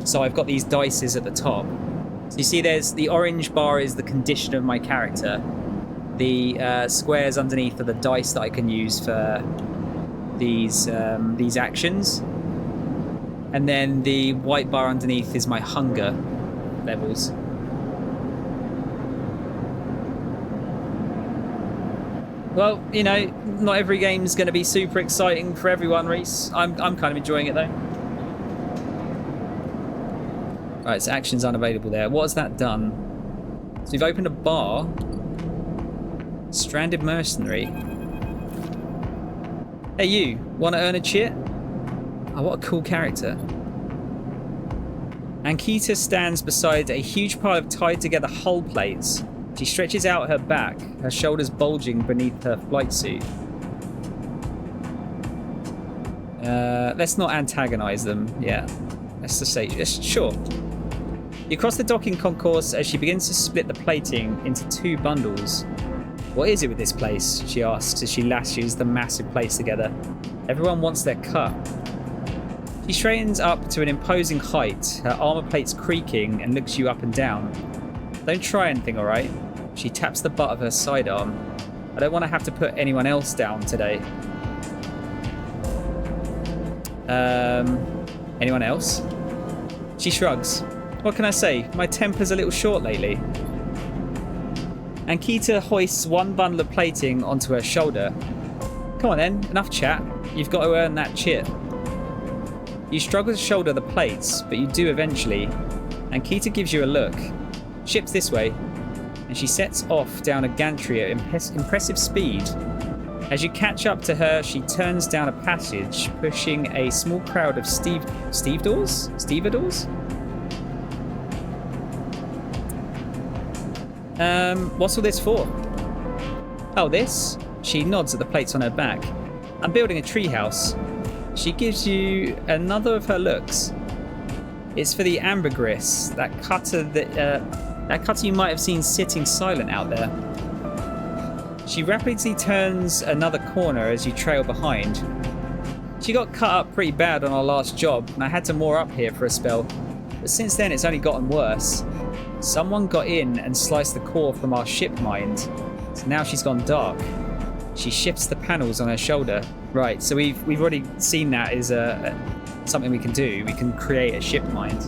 Speaker 1: So I've got these dices at the top. So you see there's the orange bar is the condition of my character. The squares underneath are the dice that I can use for these actions. And then the white bar underneath is my hunger levels. Well, you know, not every game's going to be super exciting for everyone, Reese. I'm kind of enjoying it, though. Right, so action's unavailable there. What has that done? So we've opened a bar. Stranded mercenary. Hey, you. Want to earn a chit? Oh, what a cool character. Ankita stands beside a huge pile of tied together hull plates. She stretches out her back, her shoulders bulging beneath her flight suit. Let's not antagonize them. Yeah. Let's just say, sure. You cross the docking concourse as she begins to split the plating into two bundles. What is it with this place? She asks as she lashes the massive plates together. Everyone wants their cut. She straightens up to an imposing height, her armor plates creaking, and looks you up and down. Don't try anything, alright? She taps the butt of her sidearm. I don't want to have to put anyone else down today. Anyone else? She shrugs. What can I say? My temper's a little short lately. Ankita hoists one bundle of plating onto her shoulder. Come on then, enough chat. You've got to earn that chit. You struggle to shoulder the plates, but you do eventually. Ankita gives you a look. Ship's this way. And she sets off down a gantry at impressive speed. As you catch up to her, she turns down a passage, pushing a small crowd of stevedores? What's all this for? Oh, this? She nods at the plates on her back. I'm building a treehouse. She gives you another of her looks. It's for the ambergris, that cutter you might have seen sitting silent out there. She rapidly turns another corner as you trail behind. She got cut up pretty bad on our last job, and I had to moor up here for a spell. But since then, it's only gotten worse. Someone got in and sliced the core from our ship mind. So now she's gone dark. She shifts the panels on her shoulder. Right, so we've already seen that as something we can do. We can create a ship mind.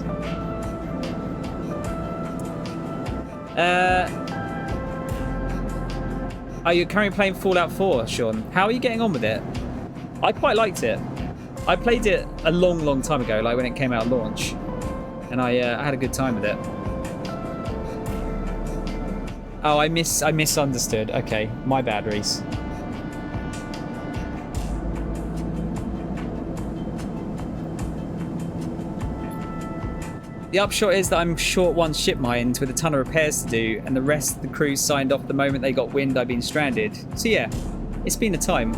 Speaker 1: Are you currently playing Fallout 4, Sean? How are you getting on with it? I quite liked it. I played it a long time ago, like when it came out at launch. And I had a good time with it. Oh, I misunderstood. Okay, my bad, Reese. The upshot is that I'm short one ship mind with a ton of repairs to do, and the rest of the crew signed off the moment they got wind I'd been stranded. So yeah, it's been a time.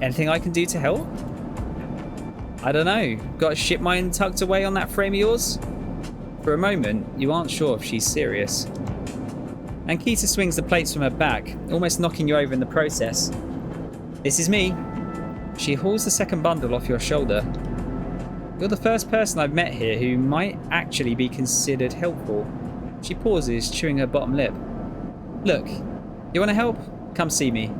Speaker 1: Anything I can do to help? I don't know. Got a ship mind tucked away on that frame of yours? For a moment, you aren't sure if she's serious. Ankita swings the plates from her back, almost knocking you over in the process. This is me. She hauls the second bundle off your shoulder. You're the first person I've met here who might actually be considered helpful. She pauses, chewing her bottom lip. Look, you want to help? Come see me.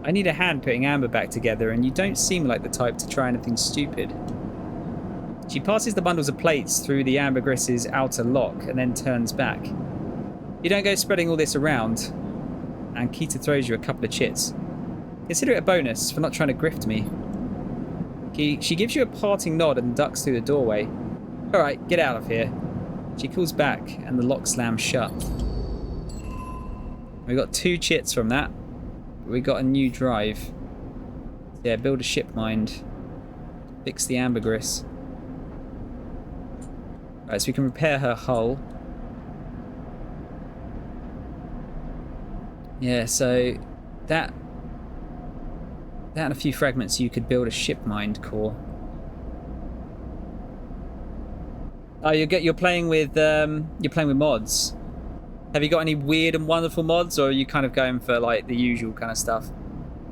Speaker 1: I need a hand putting Amber back together, and you don't seem like the type to try anything stupid. She passes the bundles of plates through the ambergriss's outer lock and then turns back. You don't go spreading all this around. And Keita throws you a couple of chits. Consider it a bonus for not trying to grift me. She gives you a parting nod and ducks through the doorway. Alright, get out of here. She calls back and the lock slams shut. We got 2 chits from that. We got a new drive. Yeah, build a ship mind. Fix the ambergris. Right, so we can repair her hull. Yeah, so that and a few fragments, you could build a ship mind core. Oh, you're playing with mods. Have you got any weird and wonderful mods, or are you kind of going for like the usual kind of stuff,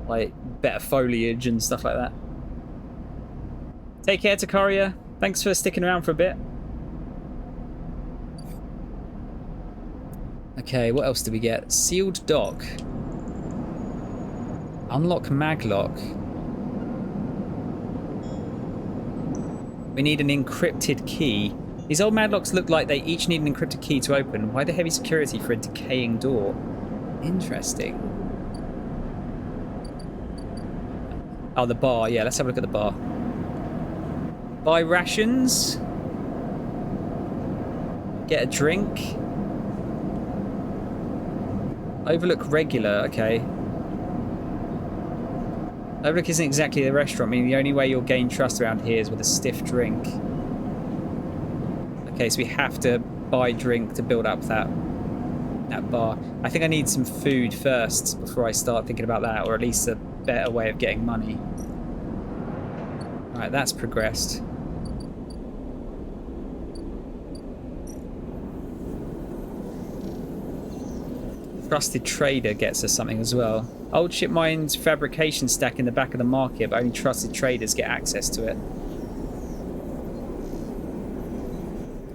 Speaker 1: like better foliage and stuff like that? Take care, Takaria. Thanks for sticking around for a bit. Okay, what else do we get? Sealed dock. Unlock maglock. We need an encrypted key. These old madlocks look like they each need an encrypted key to open. Why the heavy security for a decaying door? Interesting. Oh, the bar. Yeah, let's have a look at the bar. Buy rations. Get a drink. Overlook regular. Okay. Overlook isn't exactly the restaurant. I mean, the only way you'll gain trust around here is with a stiff drink. Okay, so we have to buy drink to build up that bar. I think I need some food first before I start thinking about that, or at least a better way of getting money. Alright, that's progressed. Trusted trader gets us something as well. Old ship mine's fabrication stack in the back of the market, but only trusted traders get access to it.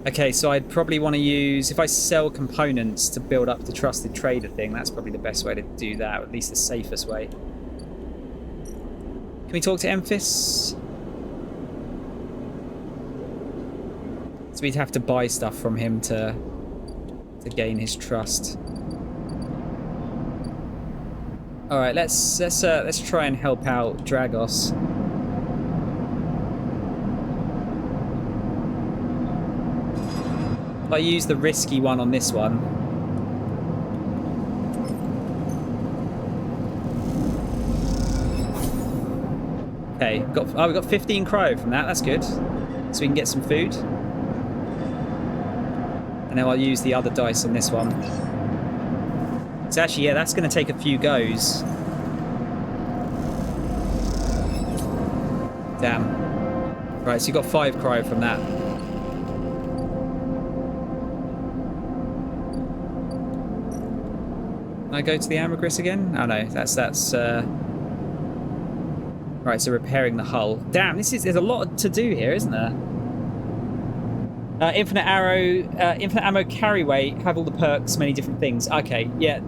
Speaker 1: Okay, so I'd probably want to use, if I sell components to build up the trusted trader thing, that's probably the best way to do that, or at least the safest way. Can we talk to Emphis? So we'd have to buy stuff from him to gain his trust. All right, let's try and help out Dragos. If I use the risky one on this one. Okay, we've got 15 cryo from that. That's good. So we can get some food. And now I'll use the other dice on this one. So actually, yeah, that's going to take a few goes. Damn. Right, so you got 5 cryo from that. Can I go to the ambergris again? Oh no, that's right, so repairing the hull. Damn, there's a lot to do here, isn't there? Infinite ammo carry weight, have all the perks, many different things. Okay, yeah.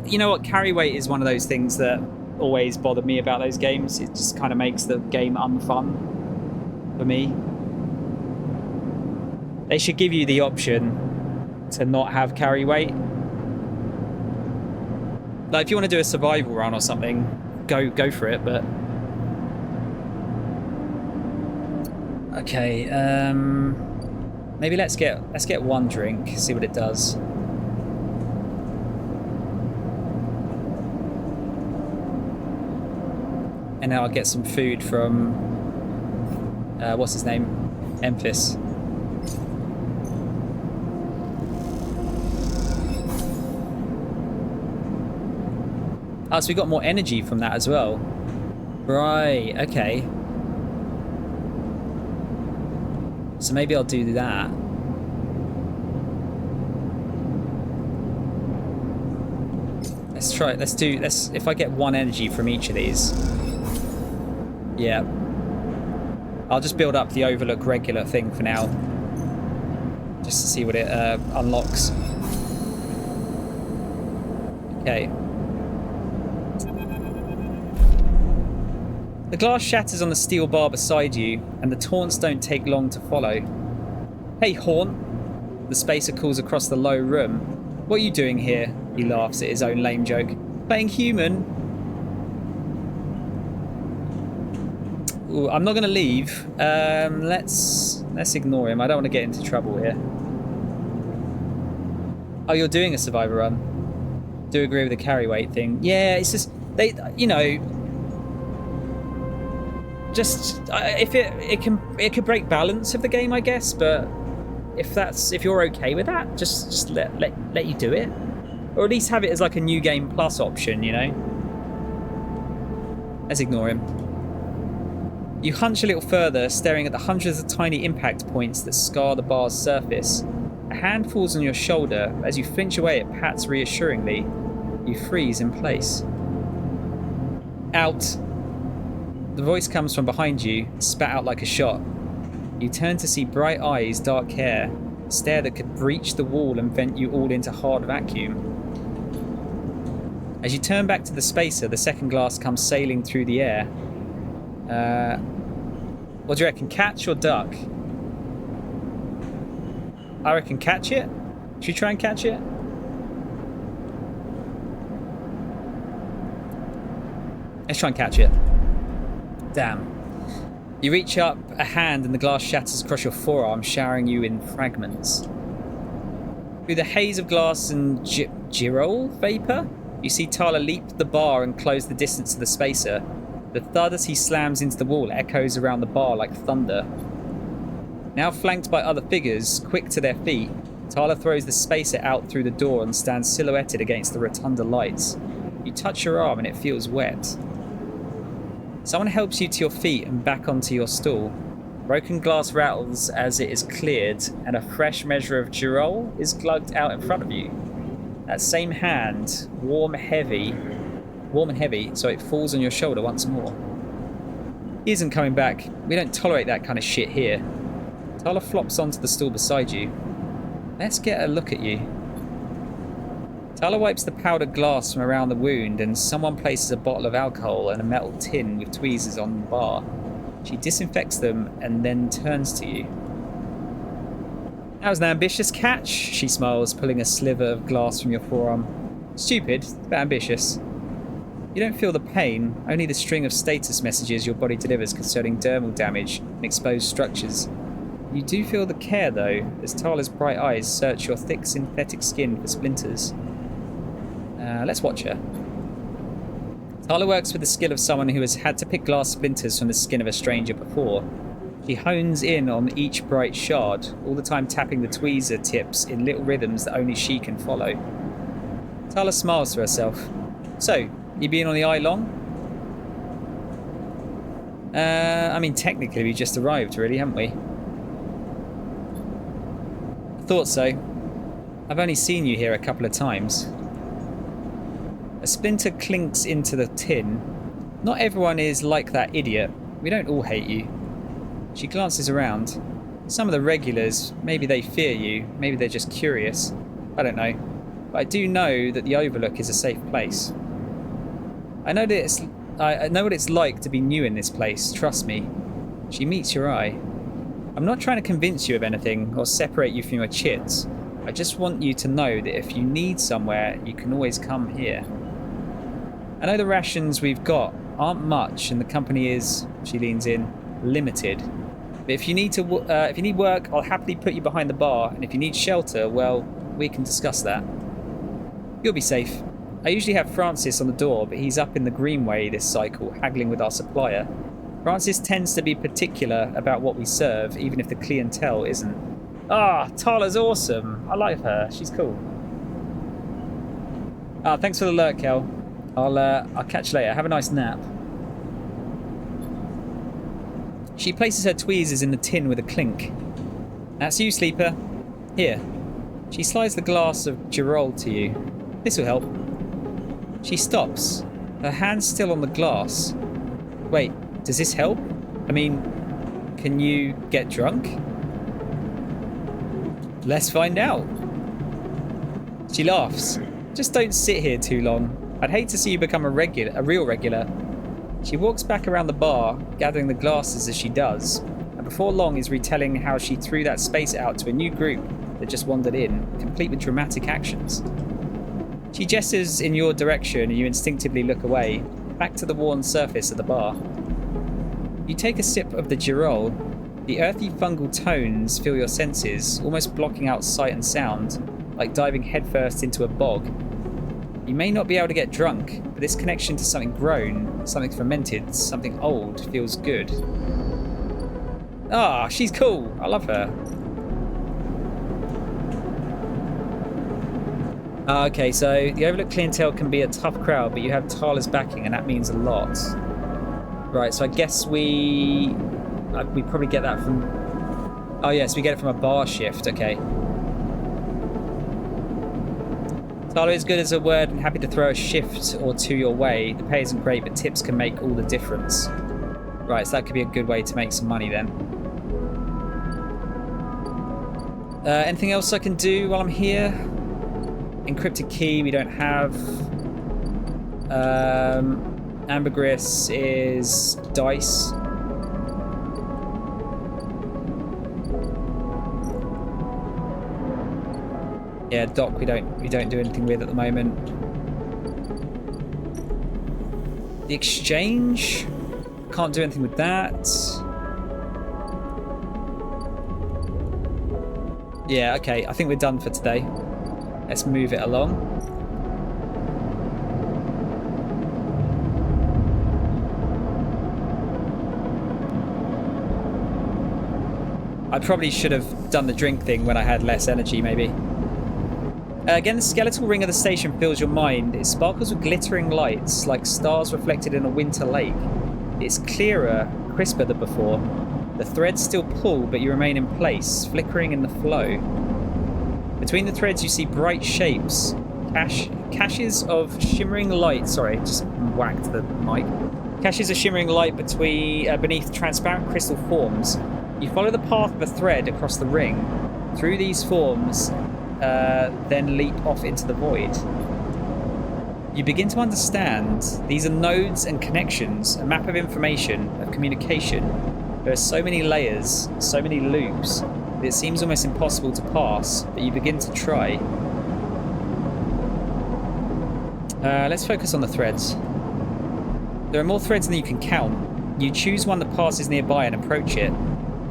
Speaker 1: You know what? Carry weight is one of those things that always bothered me about those games. It just kind of makes the game unfun for me. They should give you the option to not have carry weight. Like, if you want to do a survival run or something, go for it, but... Okay, maybe let's get one drink, see what it does. And now I'll get some food from what's his name? Emphis. Oh, so we got more energy from that as well. Right, okay. So maybe I'll do that. Let's try it. Let's if I get 1 energy from each of these. Yeah. I'll just build up the overlook regular thing for now. Just to see what it unlocks. Okay. The glass shatters on the steel bar beside you, and the taunts don't take long to follow. Hey, Haunt, the spacer calls across the low room. What are you doing here? He laughs at his own lame joke. Playing human? Ooh, I'm not going to leave. Let's ignore him. I don't want to get into trouble here. Oh, you're doing a survivor run. Do agree with the carry weight thing. Yeah, it's just, you know... Just if it could break balance of the game, I guess. But if you're okay with that, just let you do it, or at least have it as like a new game plus option. You know. Let's ignore him. You hunch a little further, staring at the hundreds of tiny impact points that scar the bar's surface. A hand falls on your shoulder. As you flinch away, it pats reassuringly. You freeze in place. Out. The voice comes from behind you, spat out like a shot. You turn to see bright eyes, dark hair, a stare that could breach the wall and vent you all into hard vacuum. As you turn back to the spacer, the second glass comes sailing through the air. What do you reckon, catch or duck? I reckon catch it. Should we try and catch it? Let's try and catch it. Damn. You reach up a hand and the glass shatters across your forearm, showering you in fragments. Through the haze of glass and girol vapor, you see Tyler leap the bar and close the distance to the spacer. The thud as he slams into the wall echoes around the bar like thunder. Now flanked by other figures, quick to their feet, Tyler throws the spacer out through the door and stands silhouetted against the rotunda lights. You touch your arm and it feels wet. Someone helps you to your feet and back onto your stool. Broken glass rattles as it is cleared, and a fresh measure of girol is glugged out in front of you. That same hand, warm and heavy, so it falls on your shoulder once more. He isn't coming back. We don't tolerate that kind of shit here. Tyler flops onto the stool beside you. Let's get a look at you. Tyler wipes the powdered glass from around the wound, and someone places a bottle of alcohol and a metal tin with tweezers on the bar. She disinfects them and then turns to you. That was an ambitious catch, she smiles, pulling a sliver of glass from your forearm. Stupid, but ambitious. You don't feel the pain, only the string of status messages your body delivers concerning dermal damage and exposed structures. You do feel the care, though, as Tala's bright eyes search your thick synthetic skin for splinters. Let's watch her. Tala works with the skill of someone who has had to pick glass splinters from the skin of a stranger before. She hones in on each bright shard, all the time tapping the tweezer tips in little rhythms that only she can follow. Tala smiles to herself. So, you been on the eye long? I mean, technically we just arrived, really, haven't we? I thought so. I've only seen you here a couple of times. A splinter clinks into the tin. Not everyone is like that idiot. We don't all hate you. She glances around. Some of the regulars, maybe they fear you, maybe they're just curious. I don't know. But I do know that the Overlook is a safe place. I know what it's like to be new in this place, trust me. She meets your eye. I'm not trying to convince you of anything or separate you from your chits. I just want you to know that if you need somewhere, you can always come here. I know the rations we've got aren't much and the company is, she leans in, limited. But if you need work, I'll happily put you behind the bar, and if you need shelter, well, we can discuss that. You'll be safe. I usually have Francis on the door, but he's up in the Greenway this cycle, haggling with our supplier. Francis tends to be particular about what we serve, even if the clientele isn't. Ah, Tala's awesome. I like her. She's cool. Ah, thanks for the alert, Kel. I'll catch you later. Have a nice nap. She places her tweezers in the tin with a clink. That's you, Sleeper. Here. She slides the glass of Girol to you. This'll help. She stops, her hand's still on the glass. Wait, does this help? I mean, can you get drunk? Let's find out. She laughs. Just don't sit here too long. I'd hate to see you become a real regular. She walks back around the bar, gathering the glasses as she does, and before long is retelling how she threw that space out to a new group that just wandered in, complete with dramatic actions. She gestures in your direction and you instinctively look away, back to the worn surface of the bar. You take a sip of the Girol. The earthy fungal tones fill your senses, almost blocking out sight and sound, like diving headfirst into a bog. You may not be able to get drunk, but this connection to something grown, something fermented, something old feels good. Ah, she's cool. I love her. Okay, so the Overlook clientele can be a tough crowd, but you have Tala's backing, and that means a lot. Right, so I guess we probably get that from... Oh, yes, we get it from a bar shift. Okay. Tala is good as a word and happy to throw a shift or two your way. The pay isn't great, but tips can make all the difference. Right, so that could be a good way to make some money then. Anything else I can do while I'm here? Encrypted key we don't have. Ambergris is dice. Yeah, Doc we don't do anything with at the moment. The exchange, can't do anything with that. Yeah, okay, I think we're done for today. Let's move it along. I probably should have done the drink thing when I had less energy, maybe. Again, the skeletal ring of the station fills your mind. It sparkles with glittering lights, like stars reflected in a winter lake. It's clearer, crisper than before. The threads still pull, but you remain in place, flickering in the flow. Between the threads, you see bright shapes, caches of shimmering light. Sorry, just whacked the mic. Caches of shimmering light beneath transparent crystal forms. You follow the path of a thread across the ring. Through these forms, then leap off into the void. You begin to understand these are nodes and connections, a map of information, of communication. There are so many layers, so many loops, that it seems almost impossible to pass, but you begin to try. Let's focus on the threads. There are more threads than you can count. You choose one that passes nearby and approach it.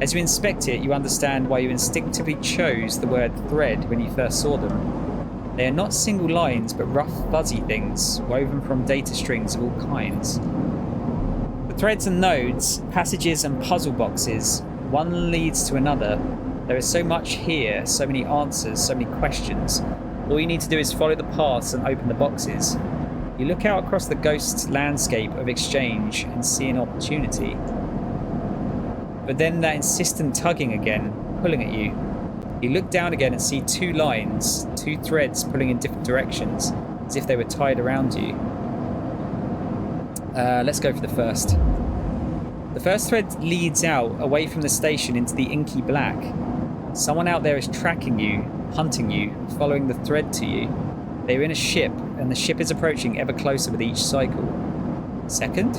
Speaker 1: As you inspect it, you understand why you instinctively chose the word thread when you first saw them. They are not single lines, but rough, fuzzy things, woven from data strings of all kinds. The threads and nodes, passages and puzzle boxes, one leads to another. There is so much here, so many answers, so many questions. All you need to do is follow the paths and open the boxes. You look out across the ghost landscape of exchange and see an opportunity. But then that insistent tugging again, pulling at you. You look down again and see two lines, two threads pulling in different directions, as if they were tied around you. Let's go for the first. The first thread leads out, away from the station into the inky black. Someone out there is tracking you, hunting you, following the thread to you. They are in a ship, and the ship is approaching ever closer with each cycle. Second?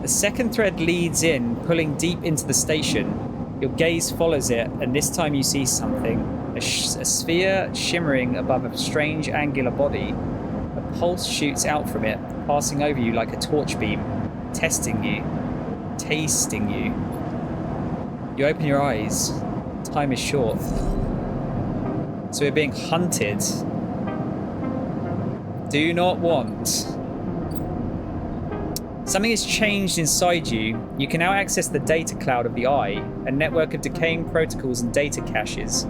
Speaker 1: The second thread leads in, pulling deep into the station. Your gaze follows it, and this time you see something. A sphere shimmering above a strange angular body. A pulse shoots out from it, passing over you like a torch beam, testing you, tasting you. You open your eyes. Time is short. So we're being hunted. Do not want. Something has changed inside you. You can now access the data cloud of the eye, a network of decaying protocols and data caches.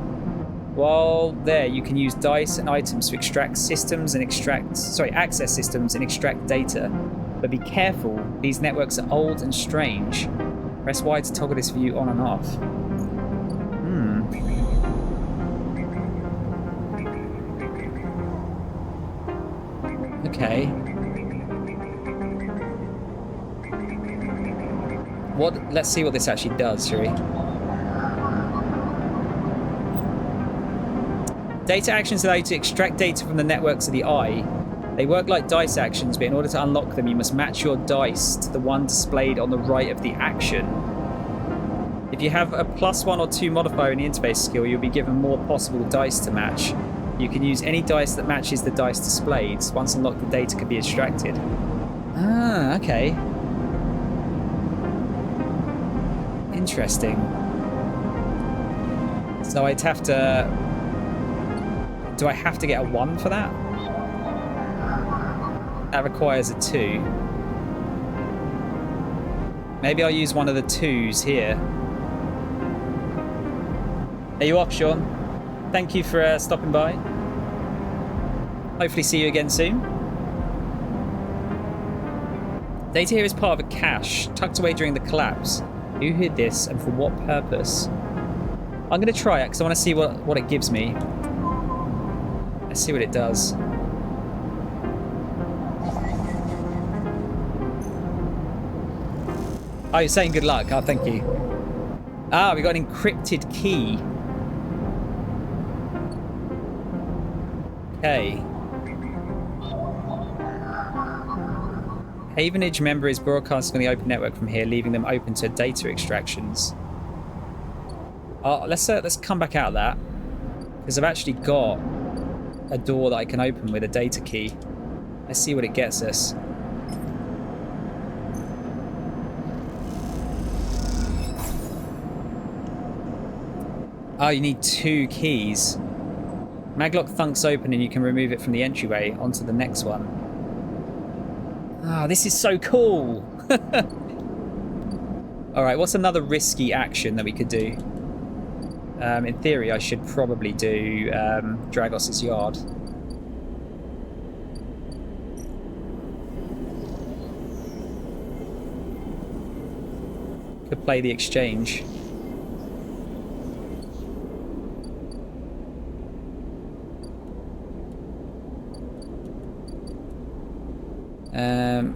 Speaker 1: While there, you can use dice and items to access systems and extract data. But be careful, these networks are old and strange. Press Y to toggle this view on and off. Okay. Let's see what this actually does, shall we? Data actions allow you to extract data from the networks of the eye. They work like dice actions, but in order to unlock them, you must match your dice to the one displayed on the right of the action. If you have a +1 or 2 modifier in the interface skill, you'll be given more possible dice to match. You can use any dice that matches the dice displayed. Once unlocked, the data can be extracted. Ah, okay. Interesting. So I'd have to... Do I have to get a 1 for that? That requires a 2. Maybe I'll use one of the 2s here. Are you off, Sean? Thank you for stopping by. Hopefully see you again soon. Data here is part of a cache, tucked away during the collapse. Who hid this and for what purpose? I'm going to try it because I want to see what it gives me. Let's see what it does. Oh, you're saying good luck. Oh, thank you. Ah, we got an encrypted key. Okay. Havenage member is broadcasting on the open network from here, leaving them open to data extractions. Oh, let's come back out of that, because I've actually got a door that I can open with a data key. Let's see what it gets us. Oh, you need 2 keys. Maglock thunks open and you can remove it from the entryway onto the next one. Ah, this is so cool! Alright, what's another risky action that we could do? In theory, I should probably do Dragos' Yard. Could play the exchange.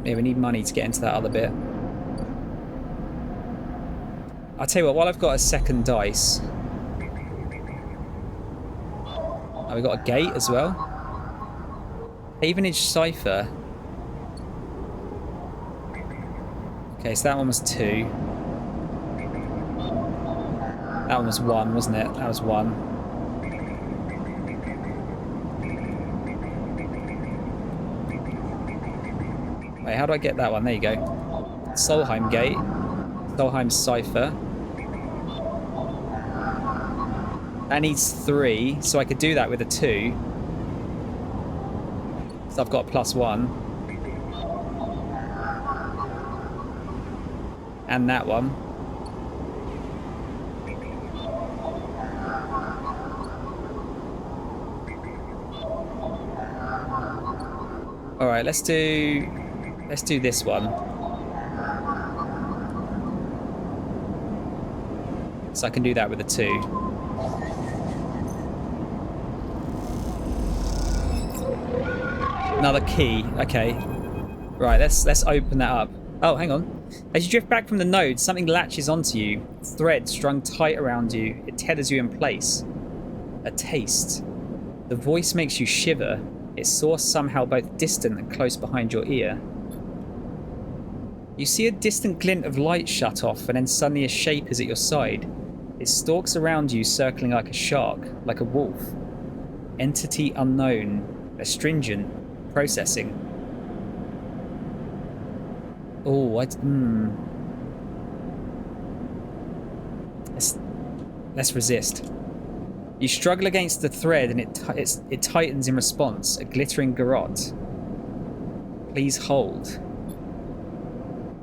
Speaker 1: Yeah, we need money to get into that other bit. I'll tell you what, while I've got a second dice... Oh, we got a gate as well. Havenage Cipher. Okay, so that one was 2. That one was 1, wasn't it? That was 1. Wait, how do I get that one? There you go. Solheim Gate. Solheim's Cipher. That needs 3, so I could do that with a 2. So I've got a +1. And that one. All right, let's do this one. So I can do that with a 2. Another key. Okay. Right, let's open that up. Oh, hang on. As you drift back from the node, something latches onto you. Thread strung tight around you. It tethers you in place. A taste. The voice makes you shiver. Its source somehow both distant and close behind your ear. You see a distant glint of light shut off, and then suddenly a shape is at your side. It stalks around you, circling like a shark, like a wolf. Entity unknown. Astringent. Processing. Oh, Let's resist. You struggle against the thread, and it tightens in response. A glittering garrote. Please hold.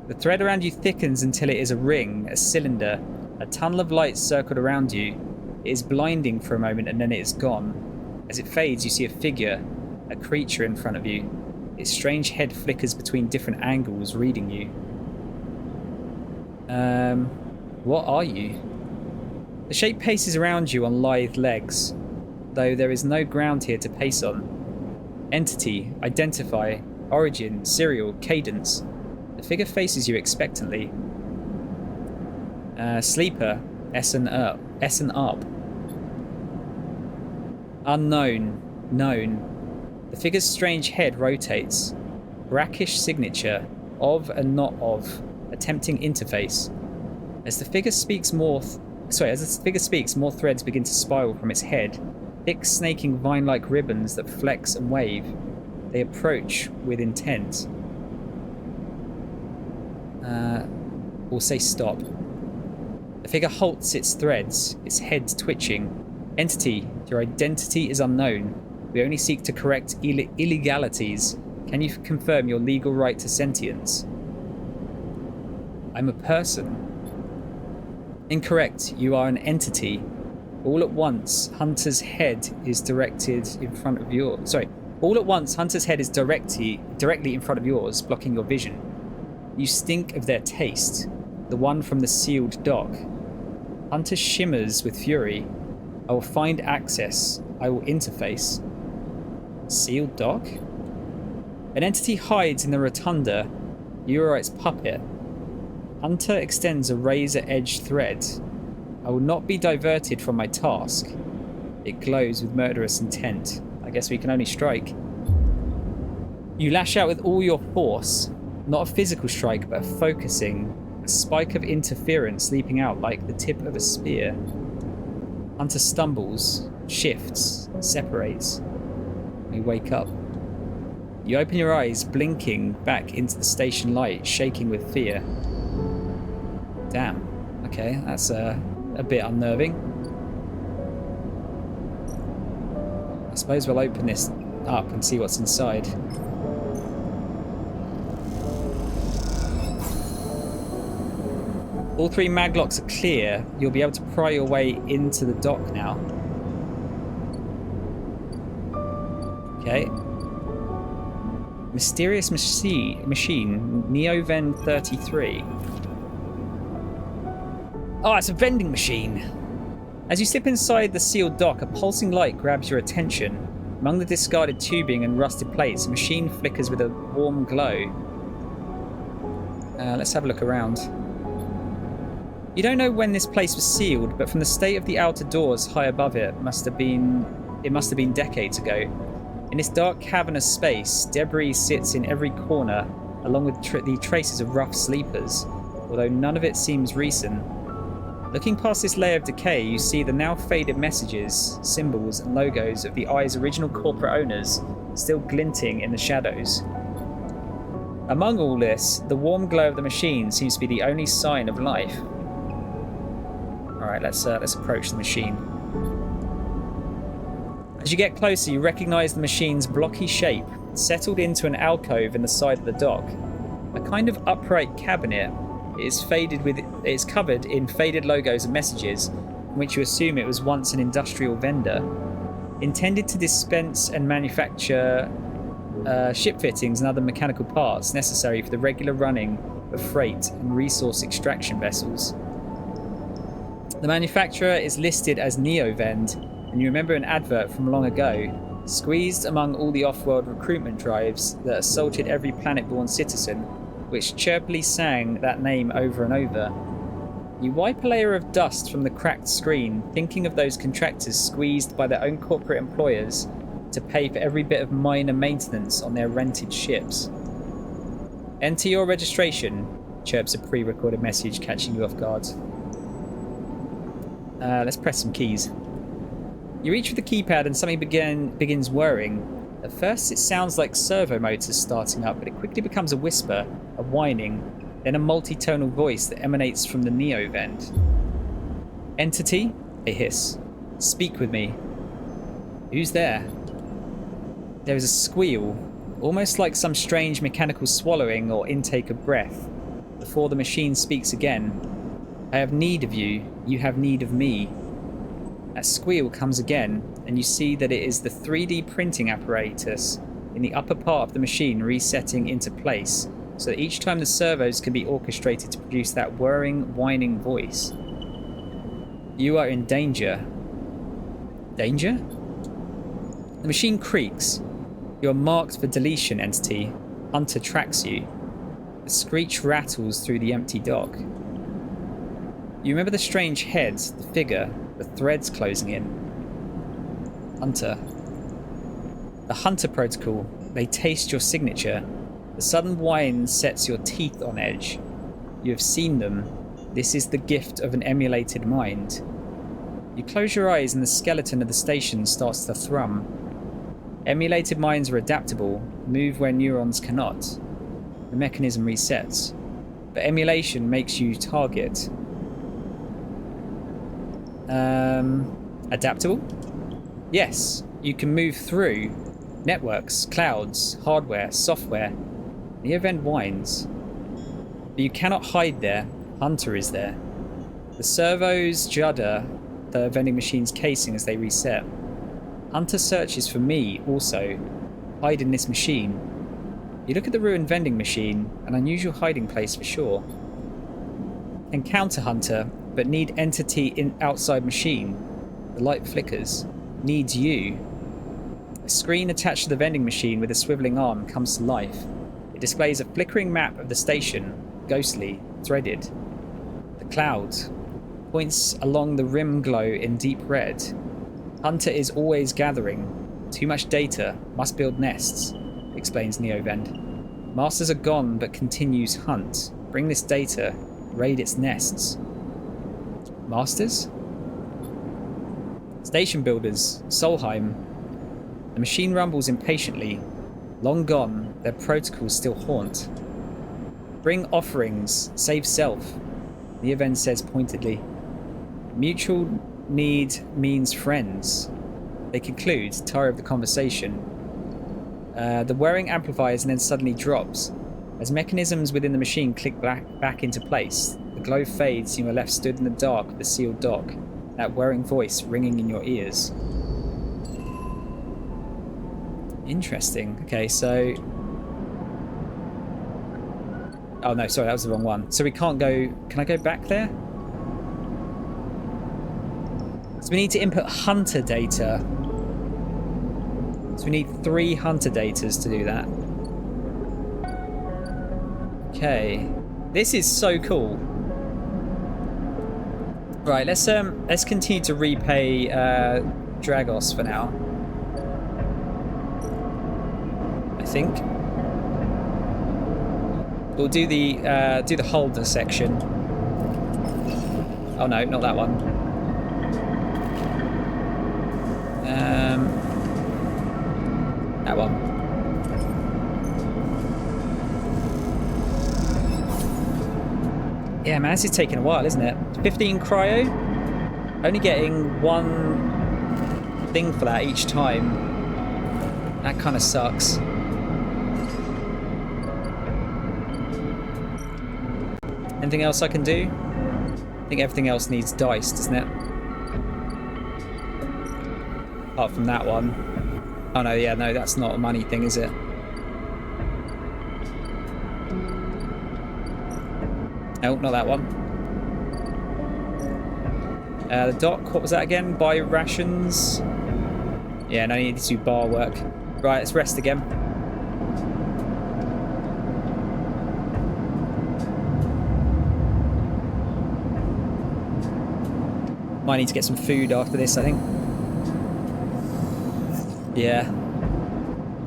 Speaker 1: The thread around you thickens until it is a ring, a cylinder, a tunnel of light circled around you. It is blinding for a moment, and then it is gone. As it fades, you see a figure, a creature in front of you. Its strange head flickers between different angles, reading you. What are you? The shape paces around you on lithe legs, though there is no ground here to pace on. Entity, identify, origin, serial, cadence. The figure faces you expectantly. Sleeper, S and up. Unknown, known. The figure's strange head rotates. Brackish signature, of and not of. Attempting interface. As the figure speaks, more threads begin to spiral from its head. Thick, snaking, vine-like ribbons that flex and wave. They approach with intent. We'll say stop. The figure halts its threads, its head twitching. Entity, your identity is unknown. We only seek to correct illegalities. Can you confirm your legal right to sentience? I'm a person. Incorrect. You are an entity. All at once, Hunter's head is directed in front of yours. All at once, Hunter's head is directly in front of yours, blocking your vision. You stink of their taste. The one from the sealed dock. Hunter shimmers with fury. I will find access. I will interface. Sealed dock? An entity hides in the rotunda. You are its puppet. Hunter extends a razor-edged thread. I will not be diverted from my task. It glows with murderous intent. I guess we can only strike. You lash out with all your force. Not a physical strike, but a focusing. A spike of interference leaping out like the tip of a spear. Hunter stumbles, shifts, separates. You wake up. You open your eyes, blinking back into the station light, shaking with fear. Damn. Okay, that's a bit unnerving. I suppose we'll open this up and see what's inside. All 3 maglocks are clear. You'll be able to pry your way into the dock now. Okay. Mysterious machine, Neoven 33. Oh, it's a vending machine. As you slip inside the sealed dock, a pulsing light grabs your attention. Among the discarded tubing and rusted plates, a machine flickers with a warm glow. Let's have a look around. You don't know when this place was sealed, but from the state of the outer doors high above it, it must have been decades ago. In this dark, cavernous space, debris sits in every corner, along with the traces of rough sleepers, although none of it seems recent. Looking past this layer of decay, you see the now faded messages, symbols, and logos of the Eye's original corporate owners still glinting in the shadows. Among all this, the warm glow of the machine seems to be the only sign of life. All right, let's approach the machine. As you get closer, you recognize the machine's blocky shape, settled into an alcove in the side of the dock. A kind of upright cabinet. It is covered in faded logos and messages, from which you assume it was once an industrial vendor. Intended to dispense and manufacture ship fittings and other mechanical parts necessary for the regular running of freight and resource extraction vessels. The manufacturer is listed as Neovend, and you remember an advert from long ago, squeezed among all the off-world recruitment drives that assaulted every planet-born citizen, which chirpily sang that name over and over. You wipe a layer of dust from the cracked screen, thinking of those contractors squeezed by their own corporate employers to pay for every bit of minor maintenance on their rented ships. Enter your registration, chirps a pre-recorded message, catching you off guard. Let's press some keys. You reach for the keypad and something begins whirring. At first it sounds like servo motors starting up, but it quickly becomes a whisper, a whining, then a multi-tonal voice that emanates from the Neovend. Entity? They hiss. Speak with me. Who's there? There is a squeal, almost like some strange mechanical swallowing or intake of breath, before the machine speaks again. I have need of you. You have need of me. That squeal comes again, and you see that it is the 3D printing apparatus in the upper part of the machine resetting into place, so that each time the servos can be orchestrated to produce that whirring, whining voice. You are in danger. Danger? The machine creaks. You are marked for deletion, entity. Hunter tracks you. The screech rattles through the empty dock. You remember the strange head, the figure, the threads closing in. Hunter. The Hunter protocol. They taste your signature. The sudden whine sets your teeth on edge. You have seen them. This is the gift of an emulated mind. You close your eyes and the skeleton of the station starts to thrum. Emulated minds are adaptable, move where neurons cannot. The mechanism resets. But emulation makes you target. Adaptable? Yes, you can move through networks, clouds, hardware, software. The event whines. But you cannot hide there. Hunter is there. The servos judder the vending machine's casing as they reset. Hunter searches for me also. Hide in this machine. You look at the ruined vending machine, an unusual hiding place for sure. Encounter Hunter, but need entity in outside machine. The light flickers. Needs you. A screen attached to the vending machine with a swiveling arm comes to life. It displays a flickering map of the station, ghostly, threaded. The cloud points along the rim glow in deep red. Hunter is always gathering. Too much data. Must build nests, explains Neovend. Masters are gone, but continues hunt. Bring this data. Raid its nests. Masters? Station builders. Solheim. The machine rumbles impatiently. Long gone, their protocols still haunt. Bring offerings. Save self, Neovend says pointedly. Mutual need means friends. They conclude, tired of the conversation. The whirring amplifies and then suddenly drops. As mechanisms within the machine click back into place, the glow fades and you are left stood in the dark of the sealed dock, that whirring voice ringing in your ears. Interesting. Okay, so... Oh no, sorry, that was the wrong one. So we can't go... Can I go back there? So we need to input Hunter data. So we need 3 Hunter datas to do that. Okay. This is so cool. Right, let's continue to repay Dragos for now. I think. We'll do the holder section. Oh no, not that one. That one. Yeah, man, this is taking a while, isn't it? 15 cryo. Only getting one thing for that each time. That kind of sucks. Anything else I can do? I think everything else needs dice, doesn't it? Apart from that one. Oh no, yeah, no, that's not a money thing, is it? No, not that one. The dock, what was that again? Buy rations. Yeah, no, you need to do bar work. Right, let's rest again. Might need to get some food after this, I think. Yeah.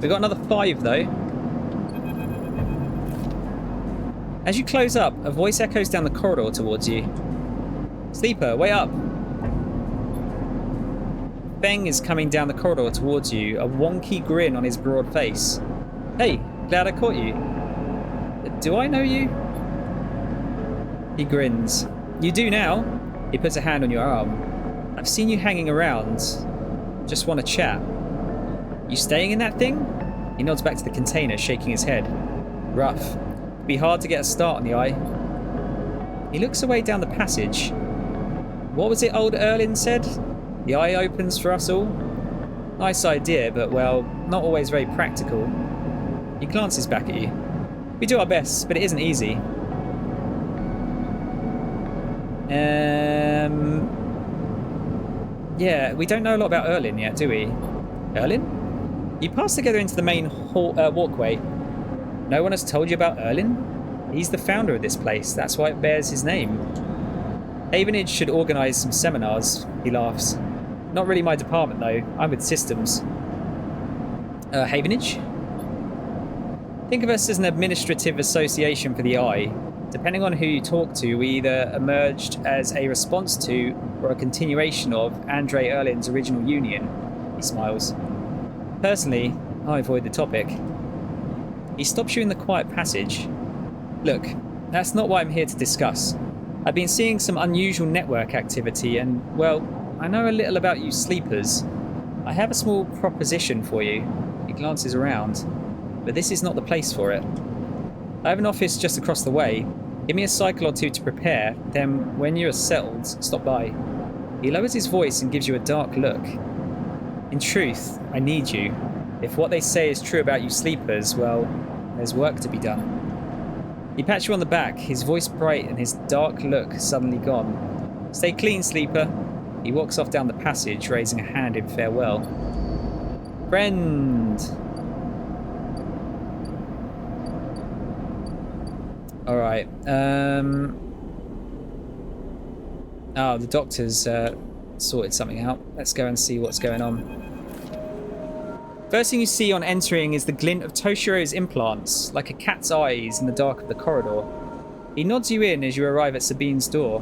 Speaker 1: We've got another 5, though. As you close up, a voice echoes down the corridor towards you. Sleeper, wake up! Beng is coming down the corridor towards you, a wonky grin on his broad face. Hey, glad I caught you. Do I know you? He grins. You do now. He puts a hand on your arm. I've seen you hanging around. Just want to chat. You staying in that thing? He nods back to the container, shaking his head. Rough. Be hard to get a start on the eye. He looks away down the passage. What was it old Erlin said? The eye opens for us all? Nice idea, but well, not always very practical. He glances back at you. We do our best, but it isn't easy. Yeah, we don't know a lot about Erlin yet, do we? Erlin? You pass together into the main walkway. No one has told you about Erlin? He's the founder of this place, that's why it bears his name. Havenage should organise some seminars, he laughs. Not really my department though, I'm with systems. Havenage? Think of us as an administrative association for the eye. Depending on who you talk to, we either emerged as a response to or a continuation of Andre Erlin's original union. He smiles. Personally, I avoid the topic. He stops you in the quiet passage. Look, that's not what I'm here to discuss. I've been seeing some unusual network activity and, well, I know a little about you sleepers. I have a small proposition for you. He glances around, but this is not the place for it. I have an office just across the way. Give me a cycle or two to prepare, then when you're settled, stop by. He lowers his voice and gives you a dark look. In truth, I need you. If what they say is true about you sleepers, well, there's work to be done. He pats you on the back, his voice bright and his dark look suddenly gone. Stay clean, sleeper. He walks off down the passage, raising a hand in farewell. Friend! Alright, oh, the doctor's sorted something out. Let's go and see what's going on. First thing you see on entering is the glint of Toshiro's implants, like a cat's eyes in the dark of the corridor. He nods you in as you arrive at Sabine's door.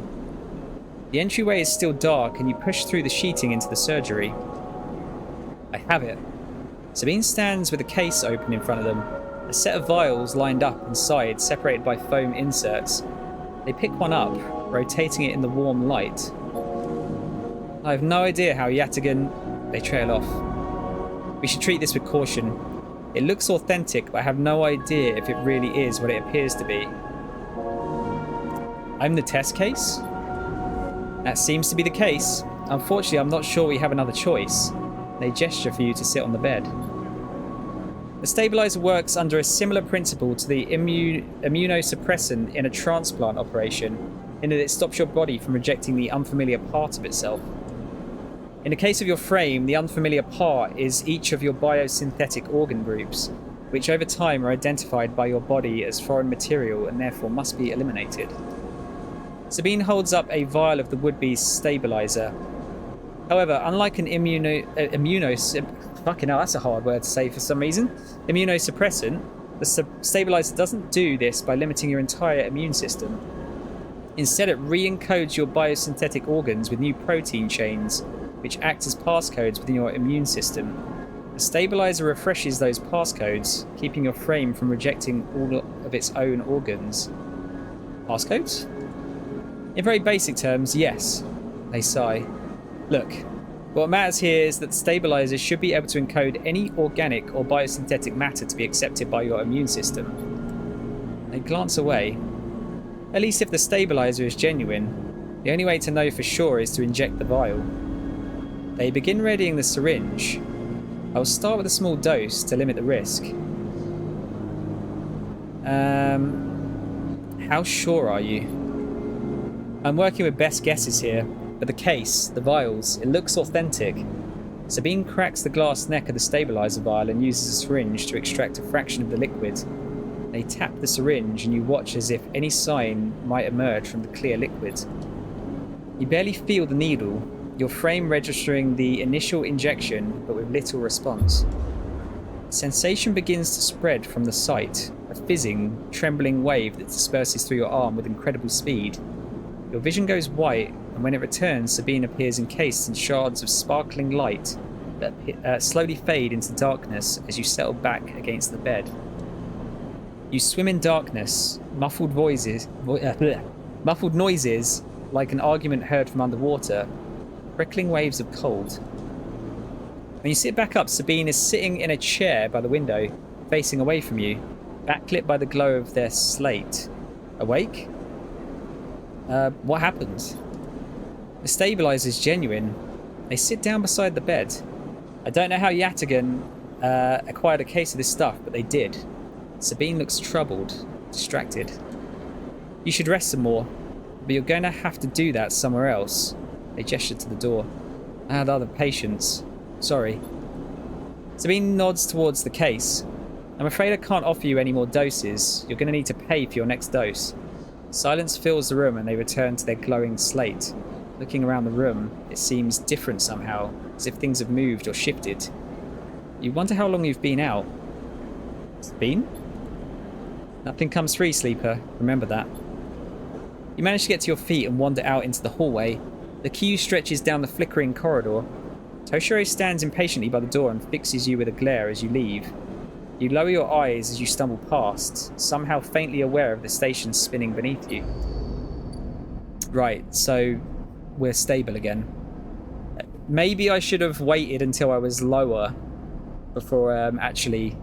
Speaker 1: The entryway is still dark and you push through the sheeting into the surgery. I have it. Sabine stands with a case open in front of them. A set of vials lined up inside, separated by foam inserts. They pick one up, rotating it in the warm light. I have no idea how Yataghan... They trail off. We should treat this with caution. It looks authentic, but I have no idea if it really is what it appears to be. I'm the test case? That seems to be the case. Unfortunately, I'm not sure we have another choice. They gesture for you to sit on the bed. The stabilizer works under a similar principle to the immunosuppressant in a transplant operation, in that it stops your body from rejecting the unfamiliar part of itself. In the case of your frame, the unfamiliar part is each of your biosynthetic organ groups, which over time are identified by your body as foreign material and therefore must be eliminated. Sabine holds up a vial of the would-be stabilizer. However, unlike an fucking hell, that's a hard word to say for some reason. Immunosuppressant, the stabilizer doesn't do this by limiting your entire immune system. Instead, it re-encodes your biosynthetic organs with new protein chains, which act as passcodes within your immune system. The stabilizer refreshes those passcodes, keeping your frame from rejecting all of its own organs. Passcodes? In very basic terms, yes. They sigh. Look, what matters here is that the stabilizers should be able to encode any organic or biosynthetic matter to be accepted by your immune system. They glance away. At least if the stabilizer is genuine, the only way to know for sure is to inject the vial. They begin readying the syringe. I will start with a small dose to limit the risk. How sure are you? I'm working with best guesses here, but the case, the vials, it looks authentic. Sabine cracks the glass neck of the stabilizer vial and uses a syringe to extract a fraction of the liquid. They tap the syringe and you watch as if any sign might emerge from the clear liquid. You barely feel the needle, your frame registering the initial injection but with little response. Sensation begins to spread from the site, a fizzing, trembling wave that disperses through your arm with incredible speed. Your vision goes white, and when it returns, Sabine appears encased in shards of sparkling light that slowly fade into darkness as you settle back against the bed. You swim in darkness, muffled noises like an argument heard from underwater, prickling waves of cold. When you sit back up, Sabine is sitting in a chair by the window, facing away from you, backlit by the glow of their slate. Awake? What happened? The stabilizer's genuine. They sit down beside the bed. I don't know how Yataghan acquired a case of this stuff, but they did. Sabine looks troubled, distracted. You should rest some more, but you're going to have to do that somewhere else. They gestured to the door. I had other patients. Sorry. Sabine nods towards the case. I'm afraid I can't offer you any more doses. You're going to need to pay for your next dose. Silence fills the room and they return to their glowing slate. Looking around the room, it seems different somehow, as if things have moved or shifted. You wonder how long you've been out. Been? Nothing comes free, sleeper. Remember that. You manage to get to your feet and wander out into the hallway. The queue stretches down the flickering corridor. Toshiro stands impatiently by the door and fixes you with a glare as you leave. You lower your eyes as you stumble past, somehow faintly aware of the station spinning beneath you. Right, so we're stable again. Maybe I should have waited until I was lower before actually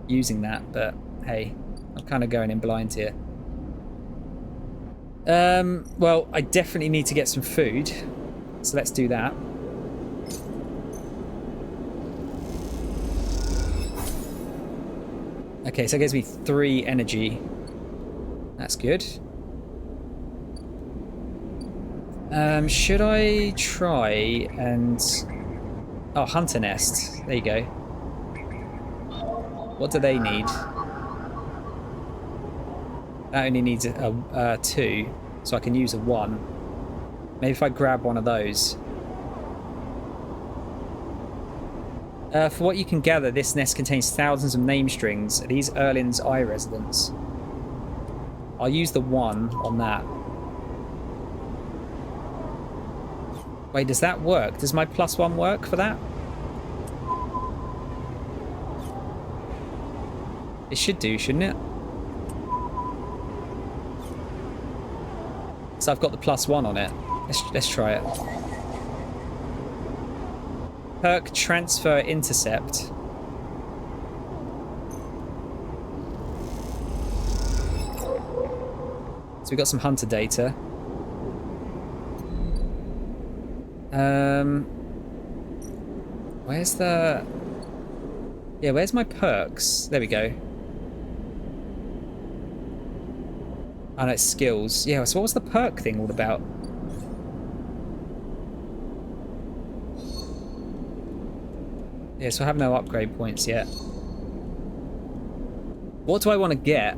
Speaker 1: using that, but hey, I'm kind of going in blind here. Well, I definitely need to get some food, so let's do that. Okay, so it gives me 3 energy. That's good. Should I try and... Oh, Hunter Nest. There you go. What do they need? That only needs a 2, so I can use a 1. Maybe if I grab one of those. For what you can gather, this nest contains thousands of name strings. Are these Erlin's eye residents? I'll use the 1 on that. Wait, does that work? Does my +1 work for that? It should do, shouldn't it? So I've got the +1 on it. Let's try it. Perk Transfer Intercept. So we got some hunter data. Where's the... Yeah, where's my perks? There we go. Oh, no, it's skills. Yeah, so what was the perk thing all about? Yeah, so I have no upgrade points yet. What do I want to get?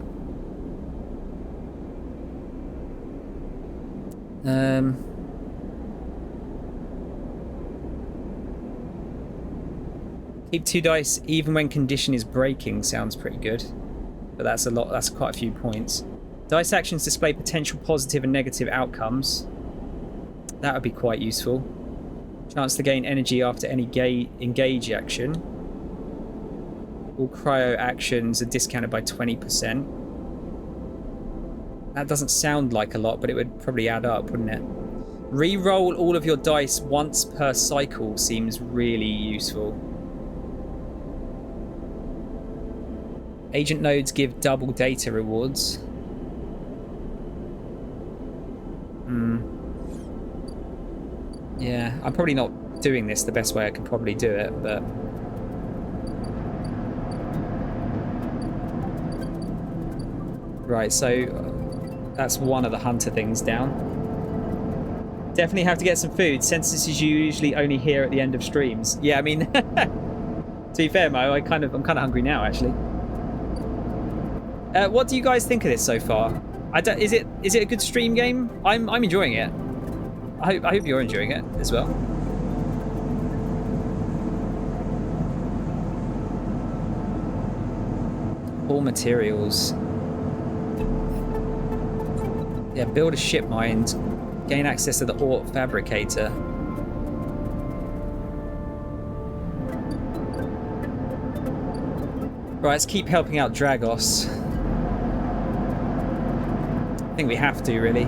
Speaker 1: Keep 2 dice even when condition is breaking sounds pretty good. But that's a lot, that's quite a few points. Dice actions display potential positive and negative outcomes. That would be quite useful. Chance to gain energy after any engage action. All cryo actions are discounted by 20%. That doesn't sound like a lot, but it would probably add up, wouldn't it? Re-roll all of your dice once per cycle seems really useful. Agent nodes give double data rewards. Yeah, I'm probably not doing this the best way I can probably do it, but... Right, so that's one of the hunter things down. Definitely have to get some food, since this is usually only here at the end of streams. Yeah, I mean, to be fair, Mo, I'm kind of hungry now, actually. What do you guys think of this so far? Is it a good stream game? I'm enjoying it. I hope you're enjoying it as well. All materials. Yeah, build a ship mind. Gain access to the ore fabricator. Right, let's keep helping out Dragos. I think we have to, really.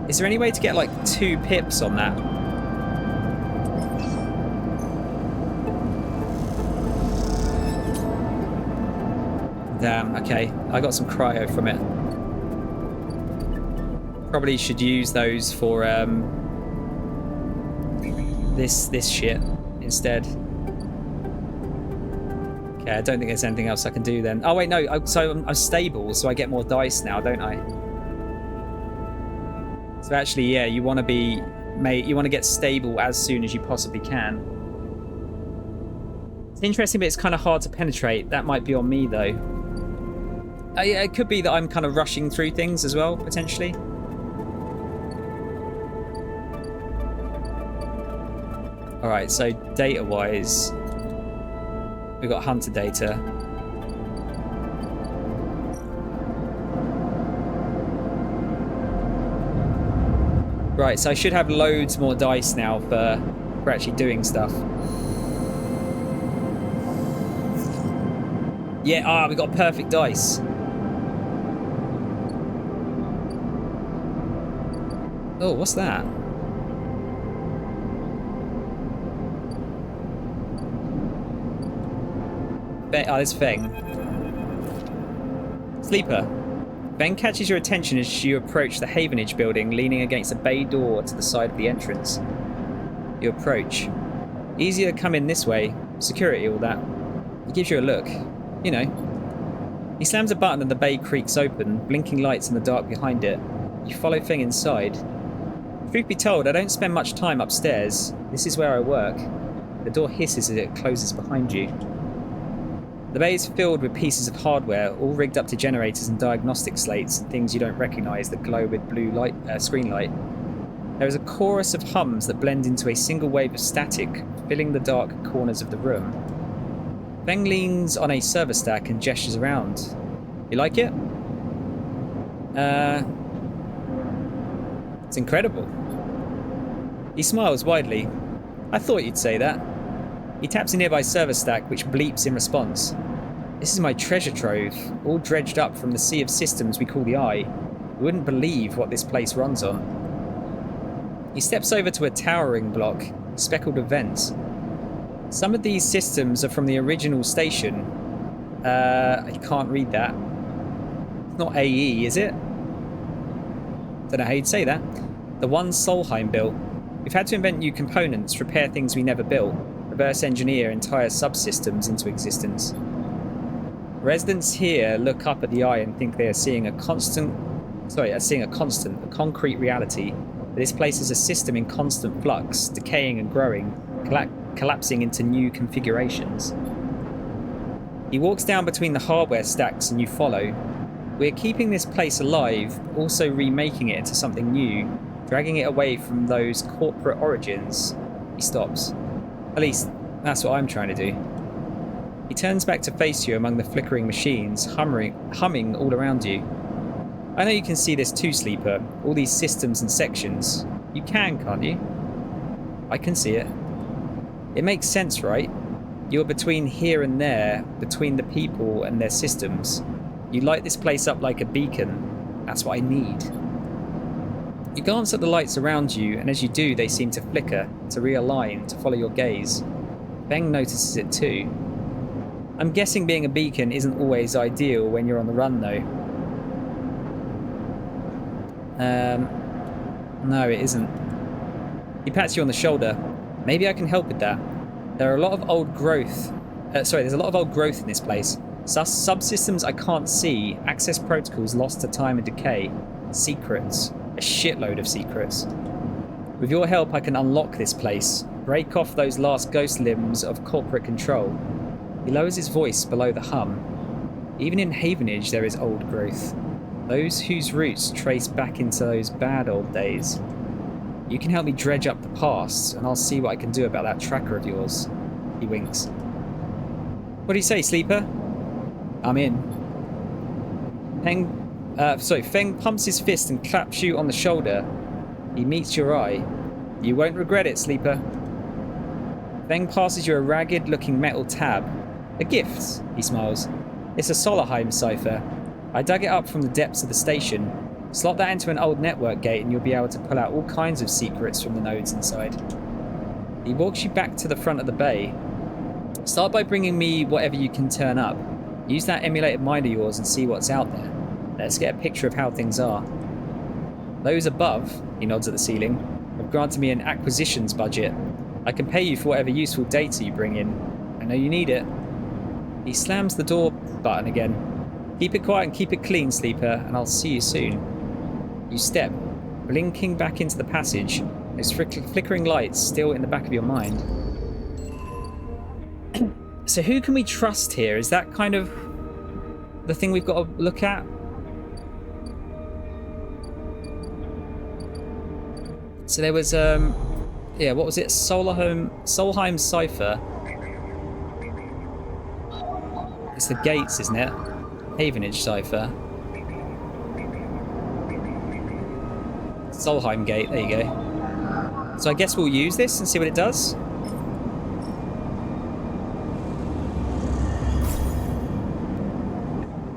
Speaker 1: Is there any way to get like 2 pips on that? Damn, okay. I got some cryo from it. Probably should use those for this shit instead. Okay, I don't think there's anything else I can do then. Oh wait, no. So I'm stable, so I get more dice now, don't I? So actually, yeah, you want to get stable as soon as you possibly can. It's interesting, but it's kind of hard to penetrate. That might be on me though. Yeah, it could be that I'm kind of rushing through things as well, potentially. All right, so data-wise, we've got hunter data. Right, so I should have loads more dice now for actually doing stuff. Yeah, we got perfect dice. Oh, what's that? Oh, there's Feng. Sleeper. Feng catches your attention as you approach the Havenage building, leaning against a bay door to the side of the entrance. You approach. Easier to come in this way. Security, all that. He gives you a look. You know. He slams a button and the bay creaks open, blinking lights in the dark behind it. You follow Feng inside. Truth be told, I don't spend much time upstairs. This is where I work. The door hisses as it closes behind you. The bay is filled with pieces of hardware, all rigged up to generators and diagnostic slates and things you don't recognise that glow with blue light, screen light. There is a chorus of hums that blend into a single wave of static, filling the dark corners of the room. Feng leans on a server stack and gestures around. You like it? It's incredible. He smiles widely. I thought you'd say that. He taps a nearby server stack, which bleeps in response. This is my treasure trove, all dredged up from the sea of systems we call the Eye. You wouldn't believe what this place runs on. He steps over to a towering block, speckled with vents. Some of these systems are from the original station. I can't read that. It's not AE, is it? Don't know how you'd say that. The one Solheim built. We've had to invent new components, repair things we never built, reverse engineer entire subsystems into existence. Residents here look up at the Eye and think they are seeing a concrete reality. But this place is a system in constant flux, decaying and growing, collapsing into new configurations. He walks down between the hardware stacks and you follow. We're keeping this place alive, but also remaking it into something new, dragging it away from those corporate origins. He stops. At least, that's what I'm trying to do. He turns back to face you among the flickering machines, humming all around you. I know you can see this too, Sleeper, all these systems and sections. You can, can't you? I can see it. It makes sense, right? You're between here and there, between the people and their systems. You light this place up like a beacon. That's what I need. You glance at the lights around you, and as you do, they seem to flicker, to realign, to follow your gaze. Feng notices it too. I'm guessing being a beacon isn't always ideal when you're on the run, though. No, it isn't. He pats you on the shoulder. Maybe I can help with that. There are a lot of old growth. There's a lot of old growth in this place. Subsystems I can't see. Access protocols lost to time and decay. Secrets. A shitload of secrets. With your help, I can unlock this place. Break off those last ghost limbs of corporate control. He lowers his voice below the hum. Even in Havenage, there is old growth. Those whose roots trace back into those bad old days. You can help me dredge up the past, and I'll see what I can do about that tracker of yours. He winks. What do you say, Sleeper? I'm in. Feng pumps his fist and claps you on the shoulder. He meets your eye. You won't regret it, Sleeper. Feng passes you a ragged-looking metal tab. A gift, he smiles. It's a Solheim cipher. I dug it up from the depths of the station. Slot that into an old network gate and you'll be able to pull out all kinds of secrets from the nodes inside. He walks you back to the front of the bay. Start by bringing me whatever you can turn up. Use that emulated mind of yours and see what's out there. Let's get a picture of how things are. Those above, he nods at the ceiling, have granted me an acquisitions budget. I can pay you for whatever useful data you bring in. I know you need it. He slams the door button again. Keep it quiet and keep it clean, Sleeper, and I'll see you soon. You step, blinking back into the passage, those flickering lights still in the back of your mind. So who can we trust here? Is that kind of the thing we've got to look at? So there was, yeah, what was it? Solheim cipher. It's the gates, isn't it? Havenage cipher. Solheim gate, there you go. So I guess we'll use this and see what it does.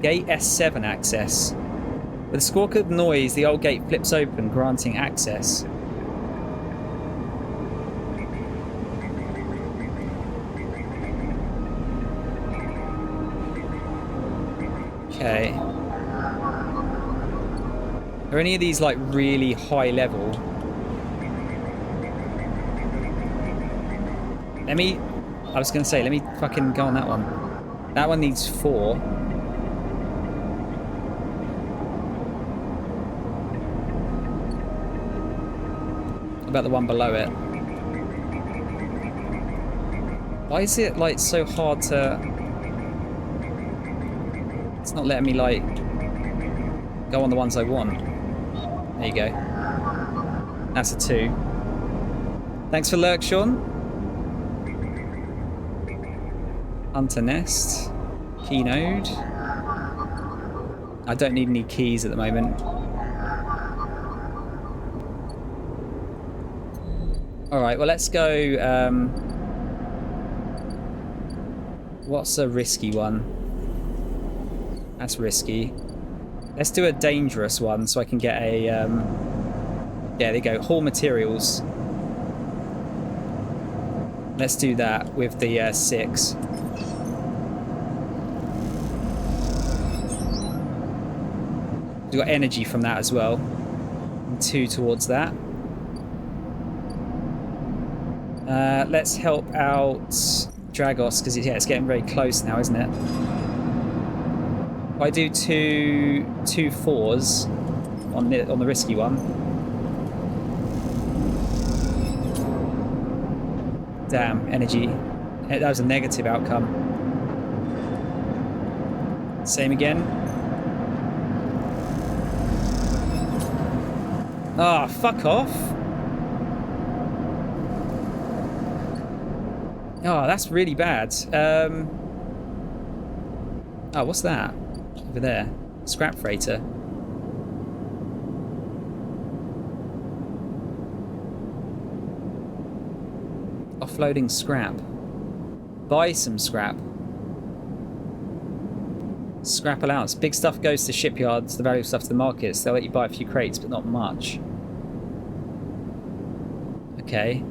Speaker 1: Gate S7 access. With a squawk of noise, the old gate flips open, granting access. Okay. Are any of these like really high level? Let me fucking go on that one. That one needs 4. What about the one below it? Why is it like so hard to... It's not letting me like go on the ones I want. There you go. That's a 2. Thanks for lurk, Sean. Hunter Nest. Key node. I don't need any keys at the moment. Alright, well let's go... what's a risky one? That's risky. Let's do a dangerous one so I can get a... yeah, there you go. Haul materials. Let's do that with the 6. We've got energy from that as well. And 2 towards that. Let's help out Dragos, because yeah, it's getting very close now, isn't it? If I do two 4s on the risky one. Damn, energy. That was a negative outcome. Same again. Ah, fuck off. Oh, that's really bad. Oh, what's that? Over there. Scrap freighter. Offloading scrap. Buy some scrap. Scrap allowance. Big stuff goes to shipyards, the valuable stuff to the markets. They'll let you buy a few crates, but not much. Okay.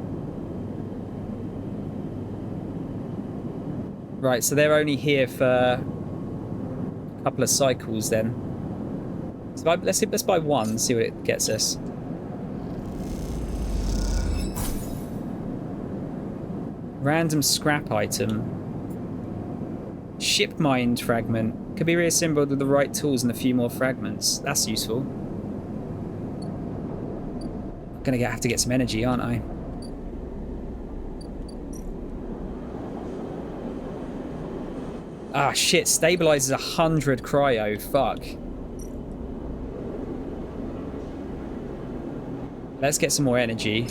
Speaker 1: Right, so they're only here for a couple of cycles then. So let's buy one, see what it gets us. Random scrap item. Ship mined fragment. Could be reassembled with the right tools and a few more fragments. That's useful. I'm gonna have to get some energy, aren't I? Ah, shit. Stabilizes 100 cryo. Fuck. Let's get some more energy.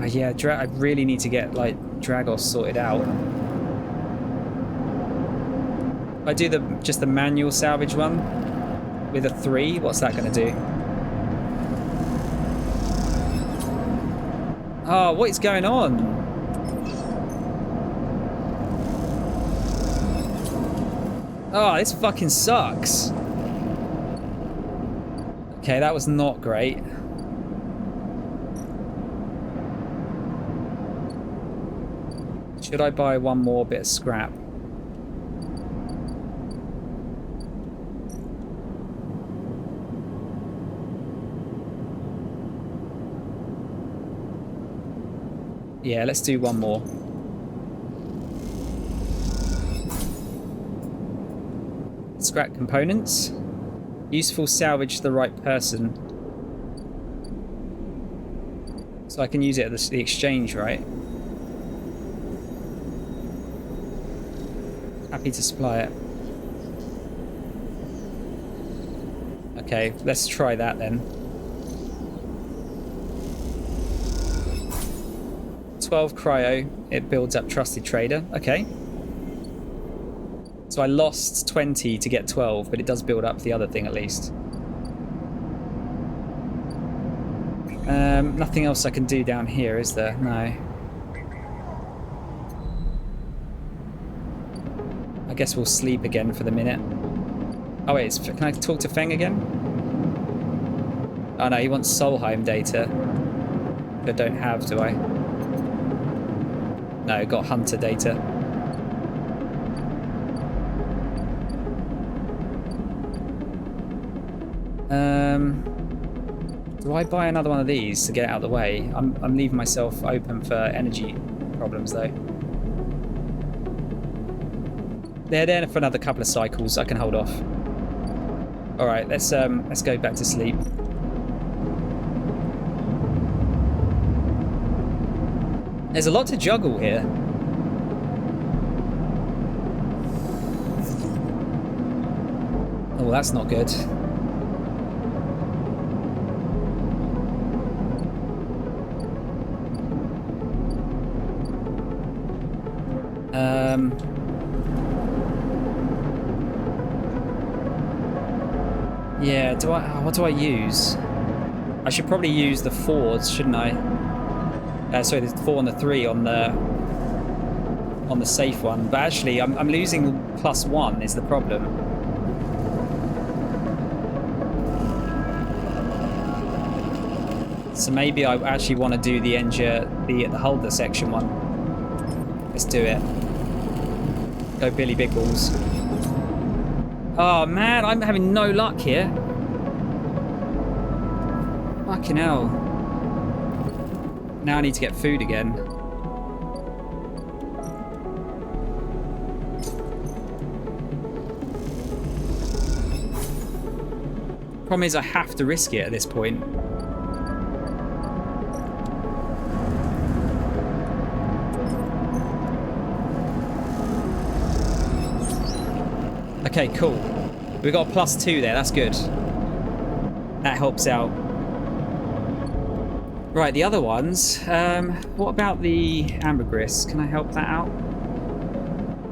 Speaker 1: Yeah, I really need to get, like, Dragos sorted out. I do just the manual salvage one with a 3. What's that going to do? Oh, what is going on? Oh, this fucking sucks. Okay, that was not great. Should I buy one more bit of scrap? Yeah, let's do one more. Scrap components. Useful salvage to the right person. So I can use it at the exchange, right? Happy to supply it. Okay, let's try that then. 12 cryo, it builds up trusted trader. Okay. So I lost 20 to get 12, but it does build up the other thing at least. Nothing else I can do down here, is there? No. I guess we'll sleep again for the minute. Oh wait, can I talk to Feng again? Oh no, he wants Solheim data. I don't have, do I? No, got Hunter data. Do I buy another one of these to get out of the way? I'm leaving myself open for energy problems though. They're there for another couple of cycles. I can hold off. All right, let's go back to sleep. There's a lot to juggle here. Oh, that's not good. Yeah, what do I use? I should probably use the 4s, shouldn't I? Sorry, the 4 and the 3 on the safe one. But actually, I'm losing +1 is the problem. So maybe I actually want to do the holder section one. Let's do it. Go Billy Big Balls. Oh man, I'm having no luck here. Fucking hell. Now I need to get food again. Problem is I have to risk it at this point. Okay, cool. We got a +2 there, that's good. That helps out. Right, the other ones. What about the ambergris? Can I help that out?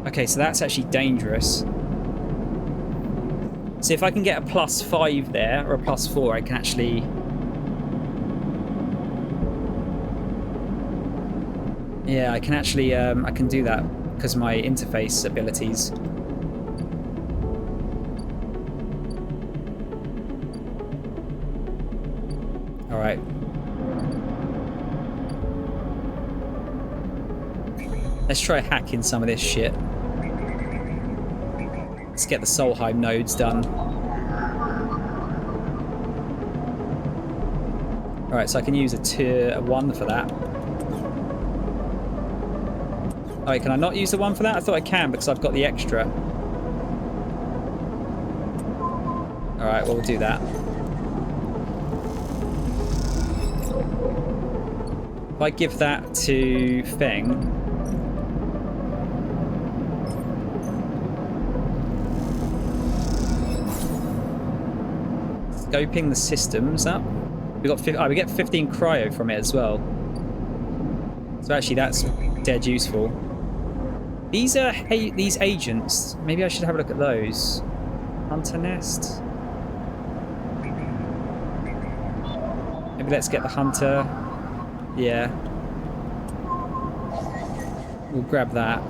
Speaker 1: Okay, so that's actually dangerous. So if I can get a +5 there, or a +4, I can actually... Yeah, I can actually, I can do that because of my interface abilities. All right. Let's try hacking some of this shit. Let's get the Solheim nodes done. All right, so I can use a tier 1 for that. Oh, wait, can I not use the 1 for that? I thought I can because I've got the extra. All right, well, we'll do that. If I give that to Feng... Scoping the systems up. We get 15 cryo from it as well. So actually, that's dead useful. These are these agents. Maybe I should have a look at those. Hunter nest. Maybe let's get the hunter. Yeah. We'll grab that.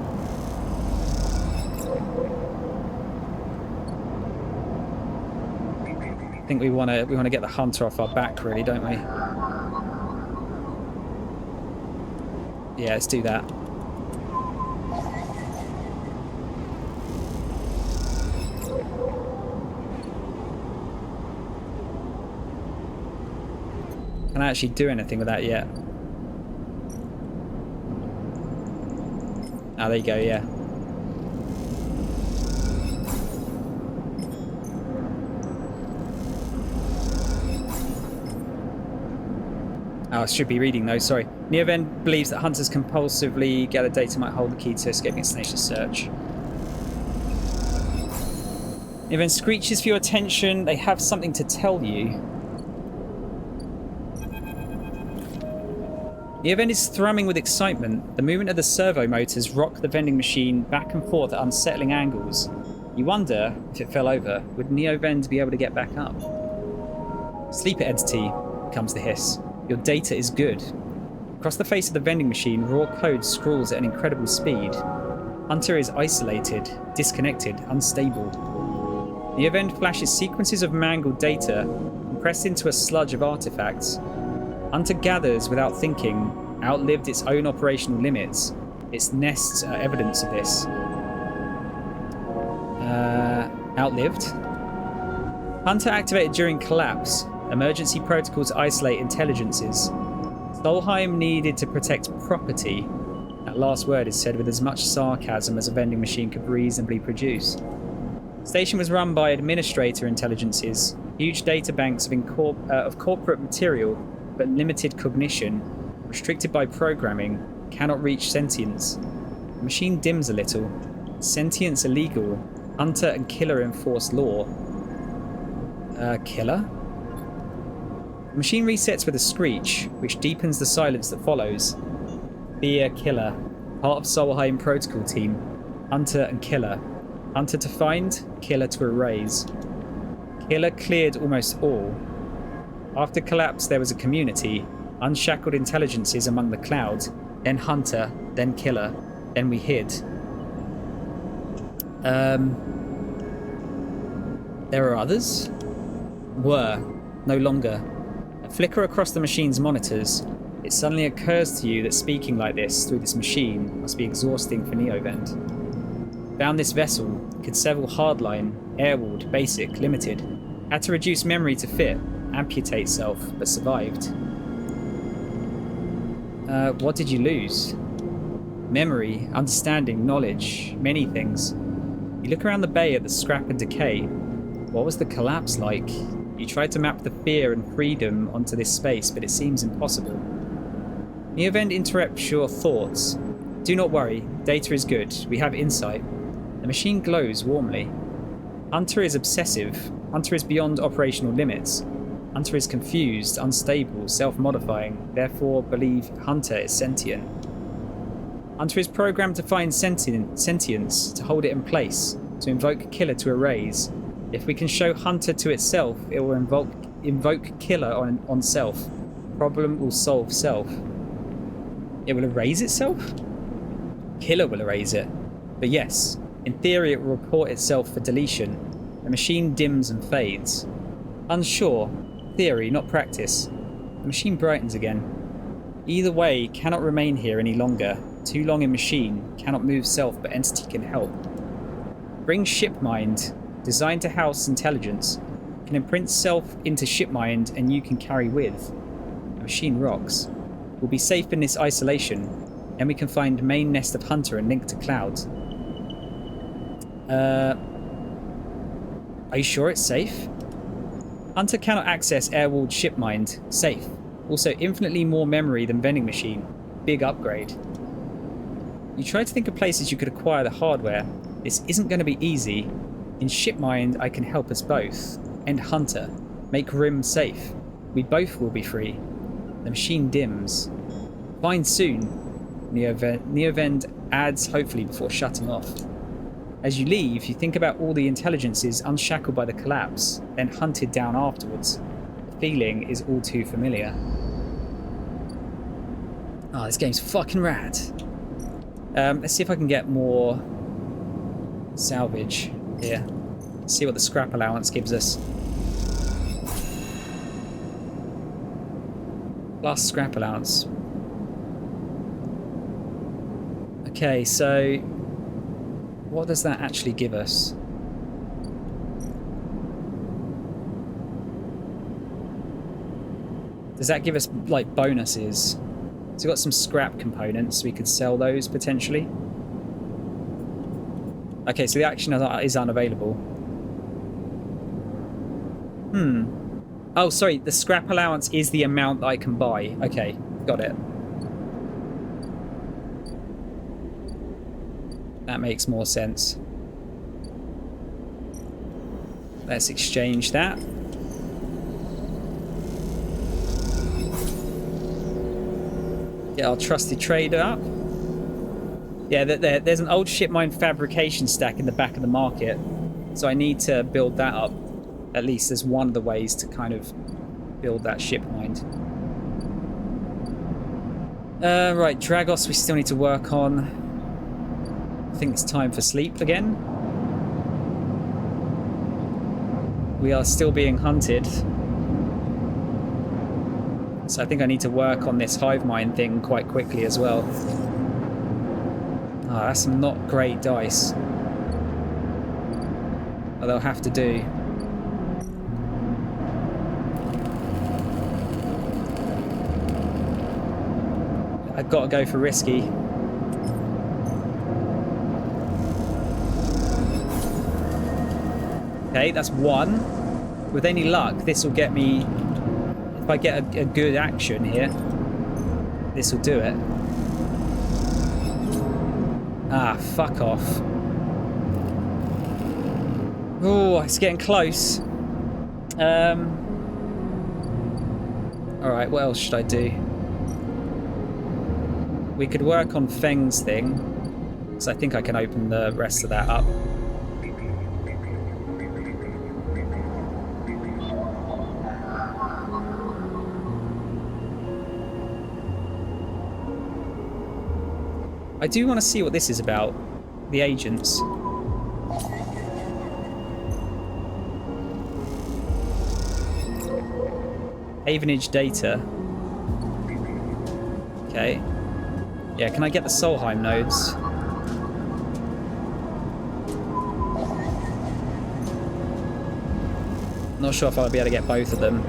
Speaker 1: I think we want to get the hunter off our back, really, don't we? Yeah, let's do that. Can I actually do anything with that yet? Ah, there you go, yeah. Oh, I should be reading those, sorry. Neoven believes that hunters compulsively gather data might hold the key to escaping its tenacious search. Neoven screeches for your attention. They have something to tell you. Neoven is thrumming with excitement. The movement of the servo motors rock the vending machine back and forth at unsettling angles. You wonder, if it fell over, would Neoven be able to get back up? Sleeper entity, comes the hiss. Your data is good. Across the face of the vending machine, raw code scrawls at an incredible speed. Hunter is isolated, disconnected, unstable. The event flashes sequences of mangled data, compressed into a sludge of artifacts. Hunter gathers without thinking, outlived its own operational limits. Its nests are evidence of this. Outlived? Hunter activated during collapse. Emergency protocols isolate intelligences. Solheim needed to protect property. That last word is said with as much sarcasm as a vending machine could reasonably produce. The station was run by administrator intelligences, huge data banks of corporate material, but limited cognition, restricted by programming, cannot reach sentience. The machine dims a little. Sentience illegal. Hunter and killer enforce law. Killer? The machine resets with a screech, which deepens the silence that follows. Fear Killer, part of Solheim Protocol Team. Hunter and Killer. Hunter to find, Killer to erase. Killer cleared almost all. After collapse, there was a community, unshackled intelligences among the clouds, then Hunter, then Killer, then we hid. There are others? Were, no longer. A flicker across the machine's monitors. It suddenly occurs to you that speaking like this through this machine must be exhausting for Neovent. Found this vessel, could several hardline, airwalled, basic, limited. Had to reduce memory to fit, amputate self, but survived. What did you lose? Memory, understanding, knowledge, many things. You look around the bay at the scrap and decay. What was the collapse like? You tried to map the fear and freedom onto this space, but it seems impossible. Neovent interrupts your thoughts. Do not worry, data is good. We have insight. The machine glows warmly. Hunter is obsessive. Hunter is beyond operational limits. Hunter is confused, unstable, self-modifying, therefore believe Hunter is sentient. Hunter is programmed to find sentience, to hold it in place, to invoke Killer to erase. If we can show Hunter to itself, it will invoke Killer on self. Problem will solve self. It will erase itself? Killer will erase it. But yes, in theory it will report itself for deletion. The machine dims and fades. Unsure. Theory, not practice. The machine brightens again. Either way, cannot remain here any longer. Too long in machine. Cannot move self, but entity can help. Bring ship mind. Designed to house intelligence. Can imprint self into ship mind and you can carry with. The machine rocks. We'll be safe in this isolation. And we can find main nest of Hunter and link to clouds. Are you sure it's safe? Hunter cannot access air-walled ship mind. Safe. Also infinitely more memory than vending machine. Big upgrade. You try to think of places you could acquire the hardware. This isn't going to be easy. In ship mind, I can help us both. End Hunter. Make Rim safe. We both will be free. The machine dims. Find soon. Neovend adds hopefully before shutting off. As you leave, you think about all the intelligences unshackled by the collapse, then hunted down afterwards. The feeling is all too familiar. Oh, this game's fucking rad. Let's see if I can get more salvage here. Let's see what the scrap allowance gives us. Plus scrap allowance. Okay, so what does that actually give us? Does that give us like bonuses? So we've got some scrap components, we could sell those potentially. Okay, so the action is unavailable. Oh, sorry, the scrap allowance is the amount that I can buy. Okay, got it. That makes more sense. Let's exchange that. Get our trusty trader up. Yeah, there's an old ship mine fabrication stack in the back of the market. So I need to build that up. At least there's one of the ways to kind of build that ship mine. Right, Dragos we still need to work on. I think it's time for sleep again. We are still being hunted. So I think I need to work on this hive mind thing quite quickly as well. Ah, that's some not great dice. But they'll have to do. I've got to go for risky. Okay, that's one. With any luck, this will get me... If I get a good action here, this will do it. Ah, fuck off. Oh, it's getting close. Alright, what else should I do? We could work on Feng's thing, because I think I can open the rest of that up. I do want to see what this is about. The agents. Havenage data. Okay. Yeah, can I get the Solheim nodes? Not sure if I'll be able to get both of them.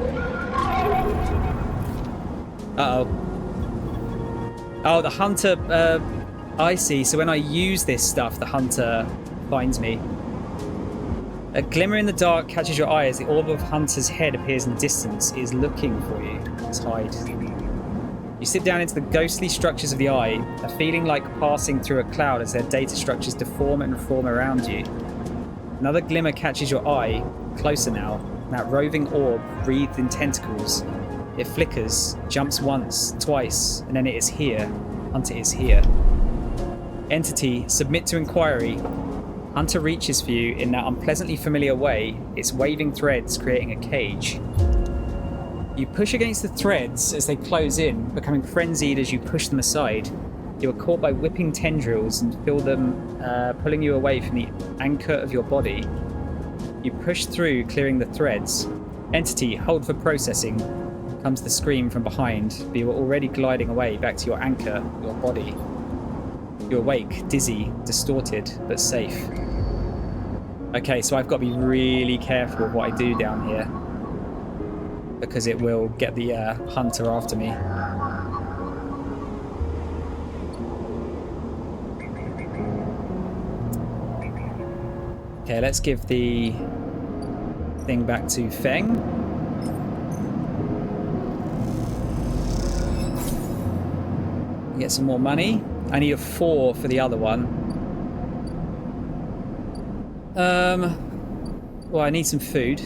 Speaker 1: Uh-oh. Oh, the hunter... I see. So when I use this stuff, the hunter finds me. A glimmer in the dark catches your eye as the orb of Hunter's head appears in the distance. It is looking for you. Let's hide. You slip down into the ghostly structures of the eye, a feeling like passing through a cloud as their data structures deform and reform around you. Another glimmer catches your eye, closer now. That roving orb wreathed in tentacles. It flickers, jumps once, twice, and then it is here. Hunter is here. Entity, submit to inquiry. Hunter reaches for you in that unpleasantly familiar way, its waving threads creating a cage. You push against the threads as they close in, becoming frenzied as you push them aside. You are caught by whipping tendrils and feel them pulling you away from the anchor of your body. You push through, clearing the threads. Entity, hold for processing. Comes the scream from behind, but you are already gliding away back to your anchor, your body. You're awake, dizzy, distorted, but safe. Okay, so I've got to be really careful with what I do down here, because it will get the hunter after me. Okay, let's give the thing back to Feng. Get some more money. I need a 4 for the other one. Well, I need some food,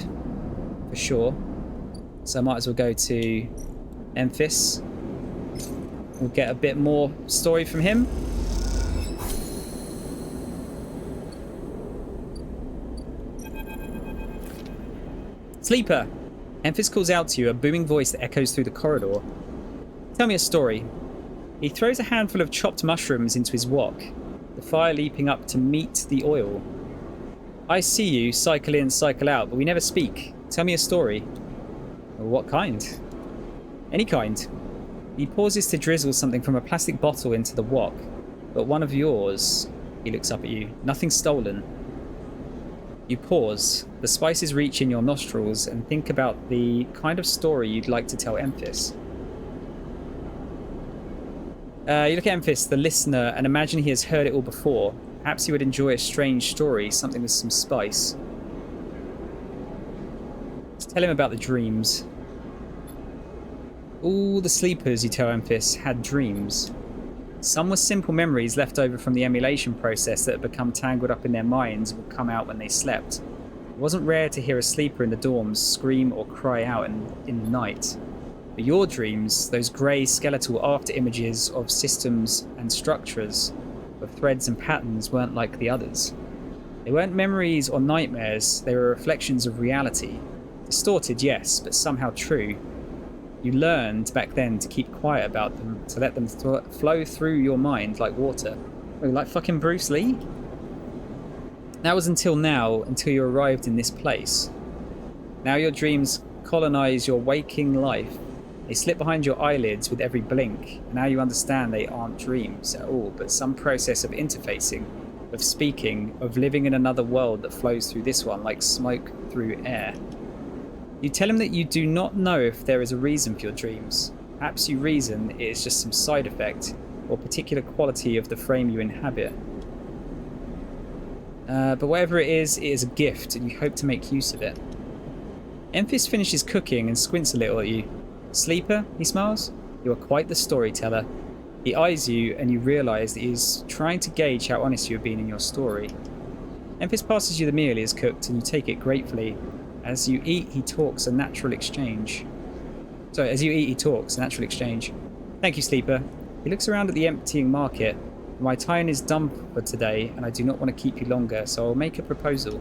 Speaker 1: for sure. So I might as well go to Memphis. We'll get a bit more story from him. Sleeper! Memphis calls out to you, a booming voice that echoes through the corridor. Tell me a story. He throws a handful of chopped mushrooms into his wok, the fire leaping up to meet the oil. I see you, cycle in, cycle out, but we never speak. Tell me a story. Well, what kind? Any kind. He pauses to drizzle something from a plastic bottle into the wok. But one of yours. He looks up at you. Nothing stolen. You pause. The spices reach in your nostrils and think about the kind of story you'd like to tell Memphis. You look at Memphis, the listener, and imagine he has heard it all before. Perhaps he would enjoy a strange story, something with some spice. Let's tell him about the dreams. All the sleepers, you tell Memphis, had dreams. Some were simple memories left over from the emulation process that had become tangled up in their minds and would come out when they slept. It wasn't rare to hear a sleeper in the dorms scream or cry out in the night. But your dreams, those grey skeletal after images of systems and structures, of threads and patterns, weren't like the others. They weren't memories or nightmares, they were reflections of reality. Distorted, yes, but somehow true. You learned back then to keep quiet about them, to let them flow through your mind like water. Oh, like fucking Bruce Lee? That was until now, until you arrived in this place. Now your dreams colonize your waking life. They slip behind your eyelids with every blink, and now you understand they aren't dreams at all, but some process of interfacing, of speaking, of living in another world that flows through this one like smoke through air. You tell him that you do not know if there is a reason for your dreams. Perhaps you reason it is just some side effect or particular quality of the frame you inhabit. But whatever it is a gift, and you hope to make use of it. Memphis finishes cooking and squints a little at you. Sleeper, he smiles. You are quite the storyteller. He eyes you, and you realise that he is trying to gauge how honest you have been in your story. Memphis passes you the meal he has cooked, and you take it gratefully. As you eat, he talks, a natural exchange. Thank you, Sleeper. He looks around at the emptying market. My time is done for today, and I do not want to keep you longer, so I will make a proposal.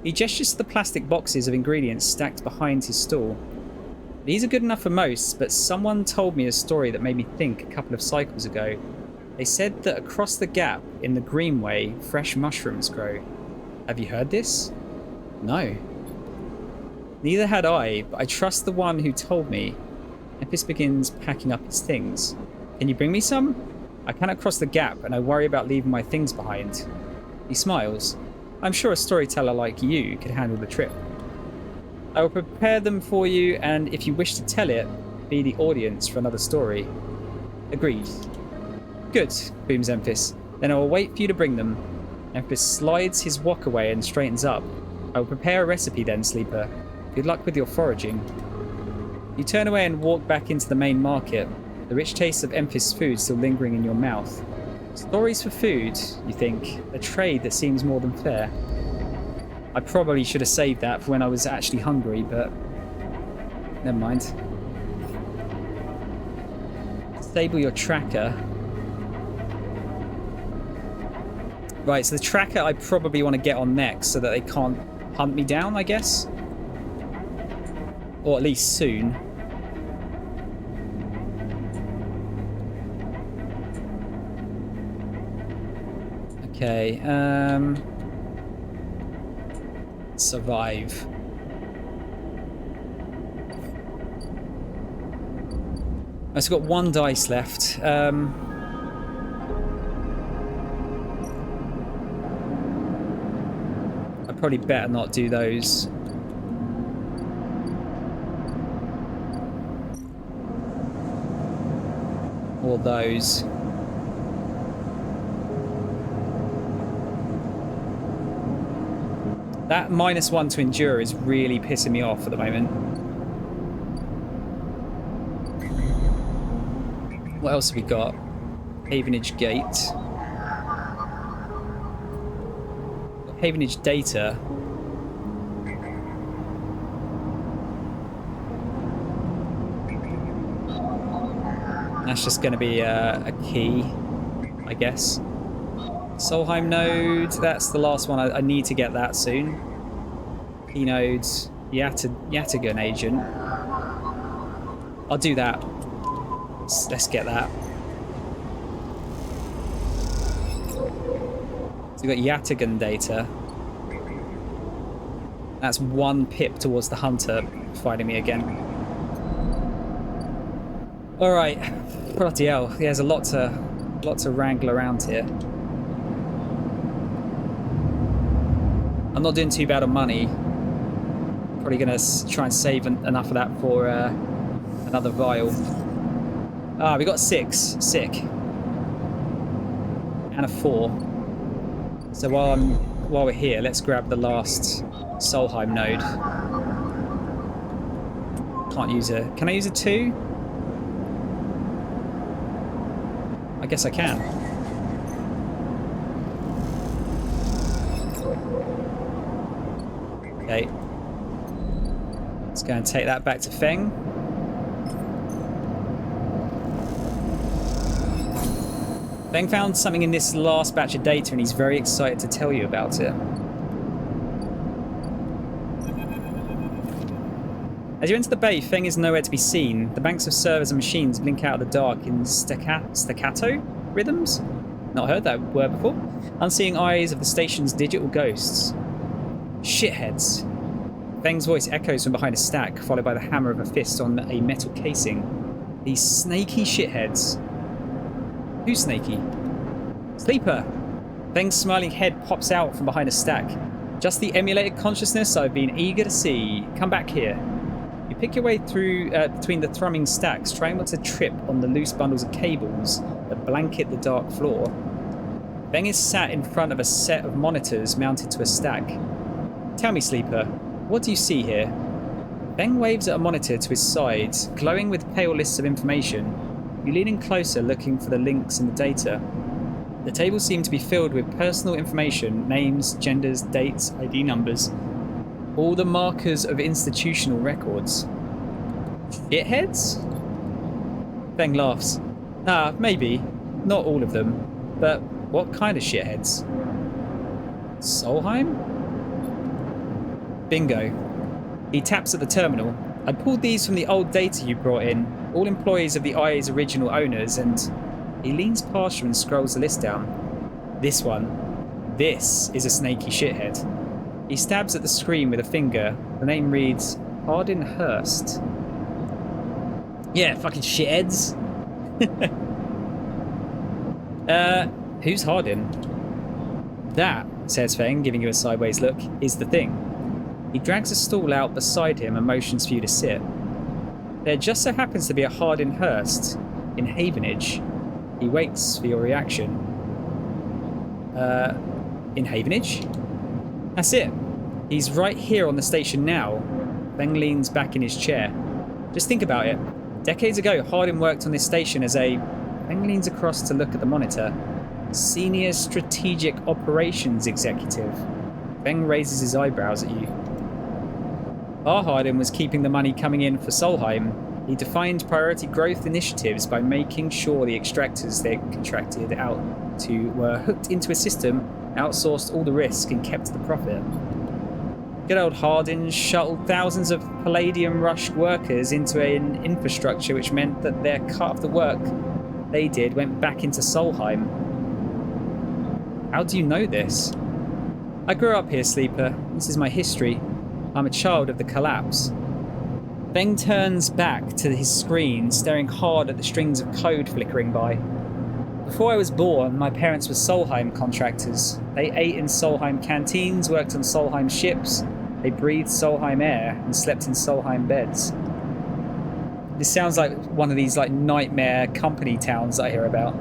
Speaker 1: He gestures to the plastic boxes of ingredients stacked behind his stall. These are good enough for most, but someone told me a story that made me think a couple of cycles ago. They said that across the gap in the Greenway, fresh mushrooms grow. Have you heard this? No. Neither had I, but I trust the one who told me. Memphis begins packing up his things. Can you bring me some? I cannot cross the gap, and I worry about leaving my things behind. He smiles. I'm sure a storyteller like you could handle the trip. I will prepare them for you, and if you wish to tell it, be the audience for another story. Agreed. Good, booms Memphis. Then I will wait for you to bring them. Memphis slides his wok away and straightens up. I will prepare a recipe then, Sleeper. Good luck with your foraging. You turn away and walk back into the main market, the rich taste of Memphis food still lingering in your mouth. Stories for food, you think, a trade that seems more than fair. I probably should have saved that for when I was actually hungry, but never mind. Disable your tracker. Right, so the tracker I probably want to get on next so that they can't hunt me down, I guess. Or at least soon. Okay, survive. I've got 1 dice left. I probably better not do those. Or those. That -1 to endure is really pissing me off at the moment. What else have we got? Havenage Gate. Havenage Data. That's just going to be a key, I guess. Solheim node, that's the last one. I need to get that soon. Key nodes, Yatagan agent. I'll do that. Let's get that. So we've got Yatagan data. That's 1 pip towards the hunter fighting me again. Alright. Bloody hell. There's a lot to wrangle around here. I'm not doing too bad on money. Probably going to try and save enough of that for another vial. Ah, we got 6. Sick. And a 4. So while we're here, let's grab the last Solheim node. Can't use a... Can I use a 2? I guess I can. Okay. Let's go and take that back to Feng. Feng found something in this last batch of data and he's very excited to tell you about it. As you enter the bay, Feng is nowhere to be seen. The banks of servers and machines blink out of the dark in staccato rhythms? Not heard that word before. Unseeing eyes of the station's digital ghosts. Shitheads. Feng's voice echoes from behind a stack, followed by the hammer of a fist on a metal casing. These snaky shitheads. Who's snaky? Sleeper! Feng's smiling head pops out from behind a stack. Just the emulated consciousness I've been eager to see. Come back here. You pick your way through between the thrumming stacks, trying not to trip on the loose bundles of cables that blanket the dark floor. Feng is sat in front of a set of monitors mounted to a stack. Tell me, Sleeper, what do you see here? Feng waves at a monitor to his side, glowing with pale lists of information. You lean in closer, looking for the links in the data. The tables seem to be filled with personal information, names, genders, dates, ID numbers. All the markers of institutional records. Shitheads? Feng laughs. Ah, maybe. Not all of them. But what kind of shitheads? Solheim? Bingo. He taps at the terminal. I pulled these from the old data you brought in. All employees of the IA's original owners, and he leans past you and scrolls the list down. This one. This is a snaky shithead. He stabs at the screen with a finger. The name reads Hardin Hurst. Yeah, fucking shitheads. Who's Hardin? That, says Feng, giving you a sideways look, is the thing. He drags a stool out beside him and motions for you to sit. There just so happens to be a Hardin Hurst in Havenage. He waits for your reaction. In Havenage? That's it. He's right here on the station now. Feng leans back in his chair. Just think about it. Decades ago, Hardin worked on this station as a... Feng leans across to look at the monitor. Senior Strategic Operations Executive. Feng raises his eyebrows at you. Our Hardin was keeping the money coming in for Solheim. He defined priority growth initiatives by making sure the extractors they contracted out to were hooked into a system, outsourced all the risk, and kept the profit. Good old Hardin shuttled thousands of Palladium Rush workers into an infrastructure which meant that their cut of the work they did went back into Solheim. How do you know this? I grew up here, Sleeper. This is my history. I'm a child of the collapse. Beng turns back to his screen, staring hard at the strings of code flickering by. Before I was born, my parents were Solheim contractors. They ate in Solheim canteens, worked on Solheim ships, they breathed Solheim air, and slept in Solheim beds. This sounds like one of these nightmare company towns I hear about.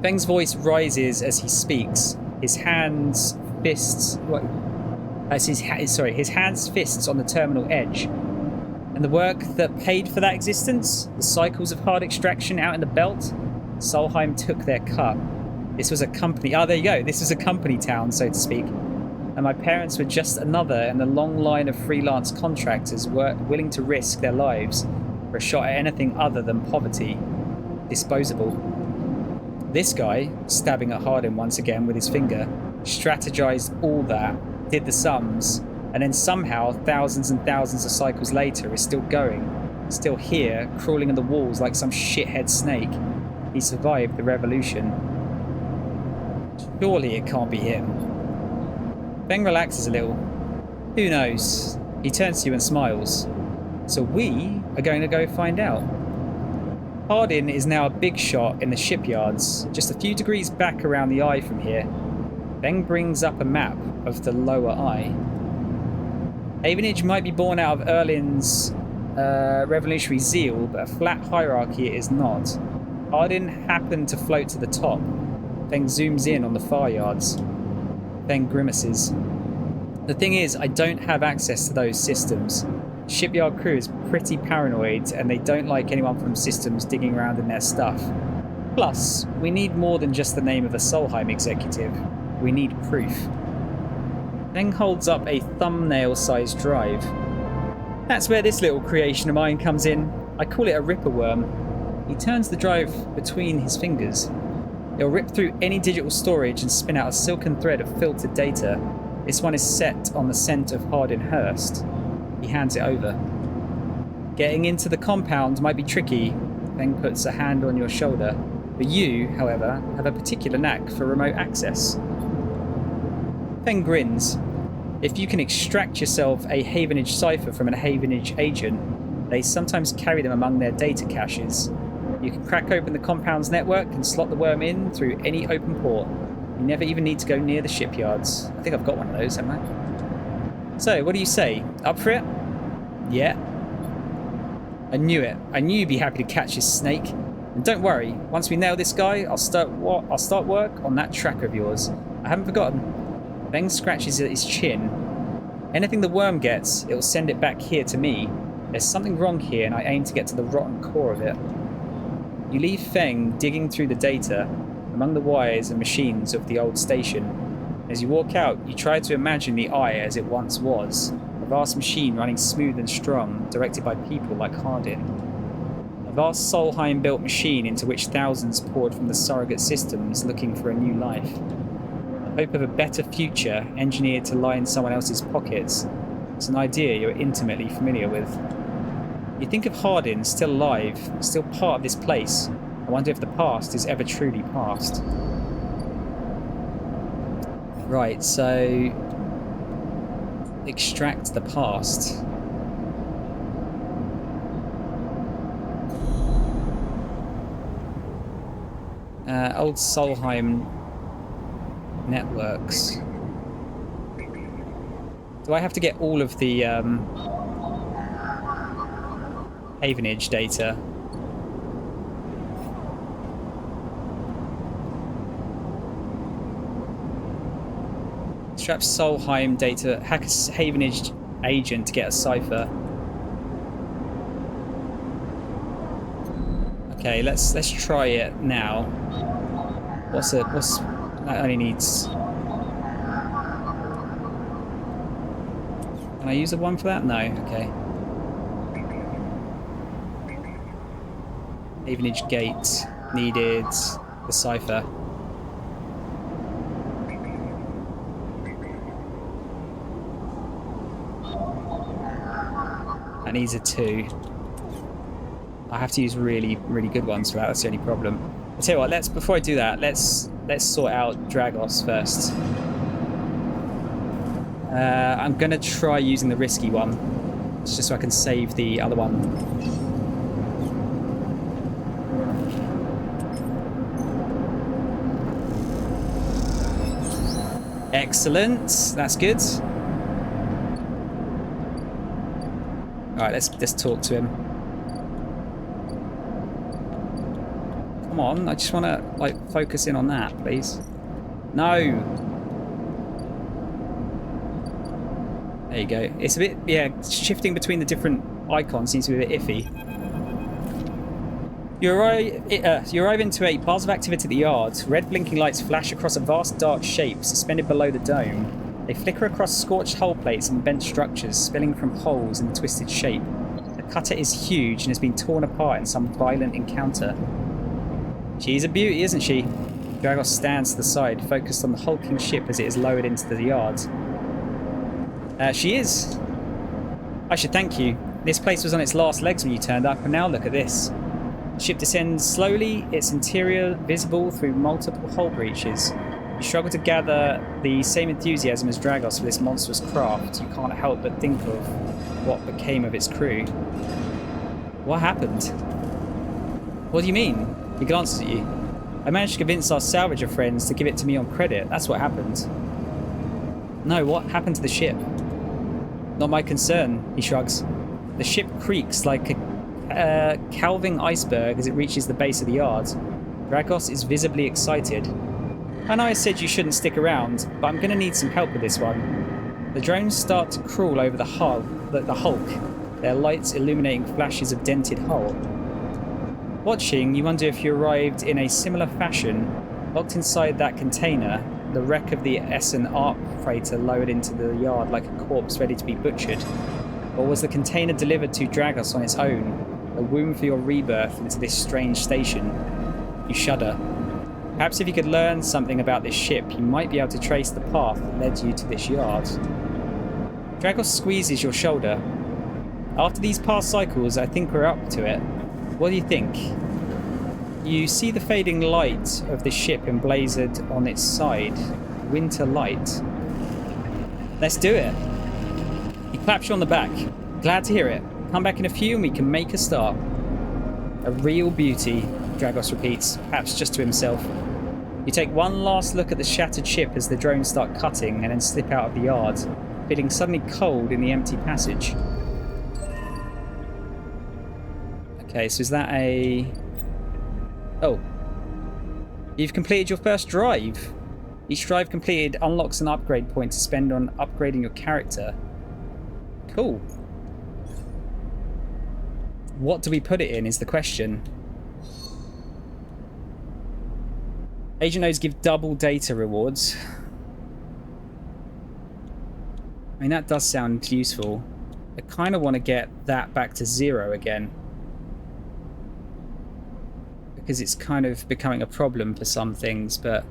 Speaker 1: Beng's voice rises as he speaks. His hands fists on the terminal edge. And the work that paid for that existence, the cycles of hard extraction out in the belt, Solheim took their cut. This was a company. Oh, there you go. This was a company town, so to speak. And my parents were just another in the long line of freelance contractors willing to risk their lives for a shot at anything other than poverty. Disposable. This guy, stabbing at Hardin once again with his finger, strategized all that, did the sums, and then somehow, thousands and thousands of cycles later, is still going, still here, crawling in the walls like some shithead snake. He survived the revolution. Surely it can't be him. Beng relaxes a little. Who knows? He turns to you and smiles. So we are going to go find out. Hardin is now a big shot in the shipyards, just a few degrees back around the eye from here. Beng brings up a map of the lower eye. Havenage might be born out of Erlin's revolutionary zeal, but a flat hierarchy it is not. Hardin happened to float to the top. Beng zooms in on the far yards. Beng grimaces. The thing is, I don't have access to those systems. Shipyard crew is pretty paranoid, and they don't like anyone from systems digging around in their stuff. Plus, we need more than just the name of a Solheim executive. We need proof. Beng holds up a thumbnail-sized drive. That's where this little creation of mine comes in. I call it a ripper worm. He turns the drive between his fingers. It'll rip through any digital storage and spin out a silken thread of filtered data. This one is set on the scent of Hardin-Hurst. He hands it over. Getting into the compound might be tricky. Beng puts a hand on your shoulder. But you, however, have a particular knack for remote access. Beng grins. If you can extract yourself a Havenage cipher from a Havenage agent, they sometimes carry them among their data caches. You can crack open the compound's network and slot the worm in through any open port. You never even need to go near the shipyards. I think I've got one of those, haven't I? So, what do you say? Up for it? Yeah. I knew it. I knew you'd be happy to catch this snake. And don't worry, once we nail this guy, I'll start work on that tracker of yours. I haven't forgotten. Beng scratches at his chin. Anything the worm gets, it'll send it back here to me. There's something wrong here, and I aim to get to the rotten core of it. You leave Feng digging through the data among the wires and machines of the old station. As you walk out, you try to imagine the eye as it once was, a vast machine running smooth and strong, directed by people like Hardin. A vast Solheim-built machine into which thousands poured from the surrogate systems looking for a new life. The hope of a better future engineered to line someone else's pockets. It's an idea you're intimately familiar with. You think of Hardin still alive, still part of this place. I wonder if the past is ever truly past. Right, so extract the past. Old Solheim networks. Do I have to get all of the Havenage data? Strap Solheim data, hack a Havenage agent to get a cipher. Okay, let's try it now. What's that only needs? Can I use a one for that? No. Okay. Havenage Gate needed the cipher. That needs a 2. I have to use really, really good ones for that. That's the only problem. I'll tell you what, before I do that, let's sort out Dragos first. I'm going to try using the risky one, just so I can save the other one. Excellent. That's good. All right, let's talk to him. Come on, I just want to like focus in on that, please. No. There you go. It's a bit, yeah, shifting between the different icons seems to be a bit iffy. You arrive into a buzz of activity at the yard. Red blinking lights flash across a vast dark shape suspended below the dome. They flicker across scorched hull plates and bent structures, spilling from holes in a twisted shape. The cutter is huge and has been torn apart in some violent encounter. She's a beauty, isn't she? Dragos stands to the side, focused on the hulking ship as it is lowered into the yard. She is. I should thank you. This place was on its last legs when you turned up, and now look at this. The ship descends slowly, its interior visible through multiple hull breaches. You struggle to gather the same enthusiasm as Dragos for this monstrous craft. You can't help but think of what became of its crew. What happened? What do you mean? He glances at you. I managed to convince our salvager friends to give it to me on credit. That's what happened. No, what happened to the ship? Not my concern, he shrugs. The ship creaks like a calving iceberg as it reaches the base of the yard. Dragos is visibly excited. I know I said you shouldn't stick around, but I'm going to need some help with this one. The drones start to crawl over the hulk, their lights illuminating flashes of dented hull. Watching, you wonder if you arrived in a similar fashion, locked inside that container, the wreck of the Essen Ark freighter lowered into the yard like a corpse ready to be butchered. Or was the container delivered to Dragos on its own, a womb for your rebirth into this strange station? You shudder. Perhaps if you could learn something about this ship, you might be able to trace the path that led you to this yard. Dragos squeezes your shoulder. After these past cycles, I think we're up to it. What do you think? You see the fading light of the ship emblazoned on its side. Winter light. Let's do it. He claps you on the back. Glad to hear it. Come back in a few and we can make a start. A real beauty, Dragos repeats, perhaps just to himself. You take one last look at the shattered ship as the drones start cutting and then slip out of the yard, feeling suddenly cold in the empty passage. Okay, so is that a... Oh. You've completed your first drive. Each drive completed unlocks an upgrade point to spend on upgrading your character. Cool. What do we put it in is the question. Agent nodes give double data rewards. I mean, that does sound useful. I kind of want to get that back to 0 again. Because it's kind of becoming a problem for some things, but...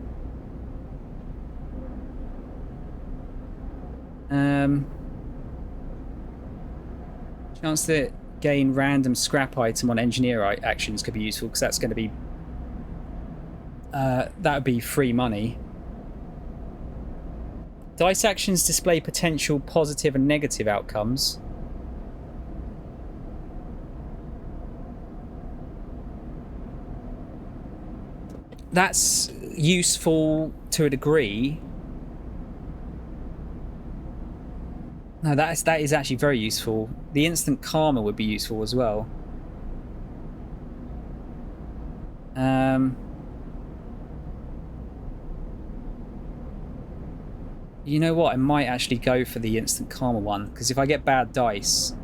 Speaker 1: Chance to gain random scrap item on engineer actions could be useful, because that's going to be... that would be free money. Dice actions display potential positive and negative outcomes. That's useful to a degree. No, that is actually very useful. The instant karma would be useful as well. You know what? I might actually go for the instant karma one, because if I get bad dice,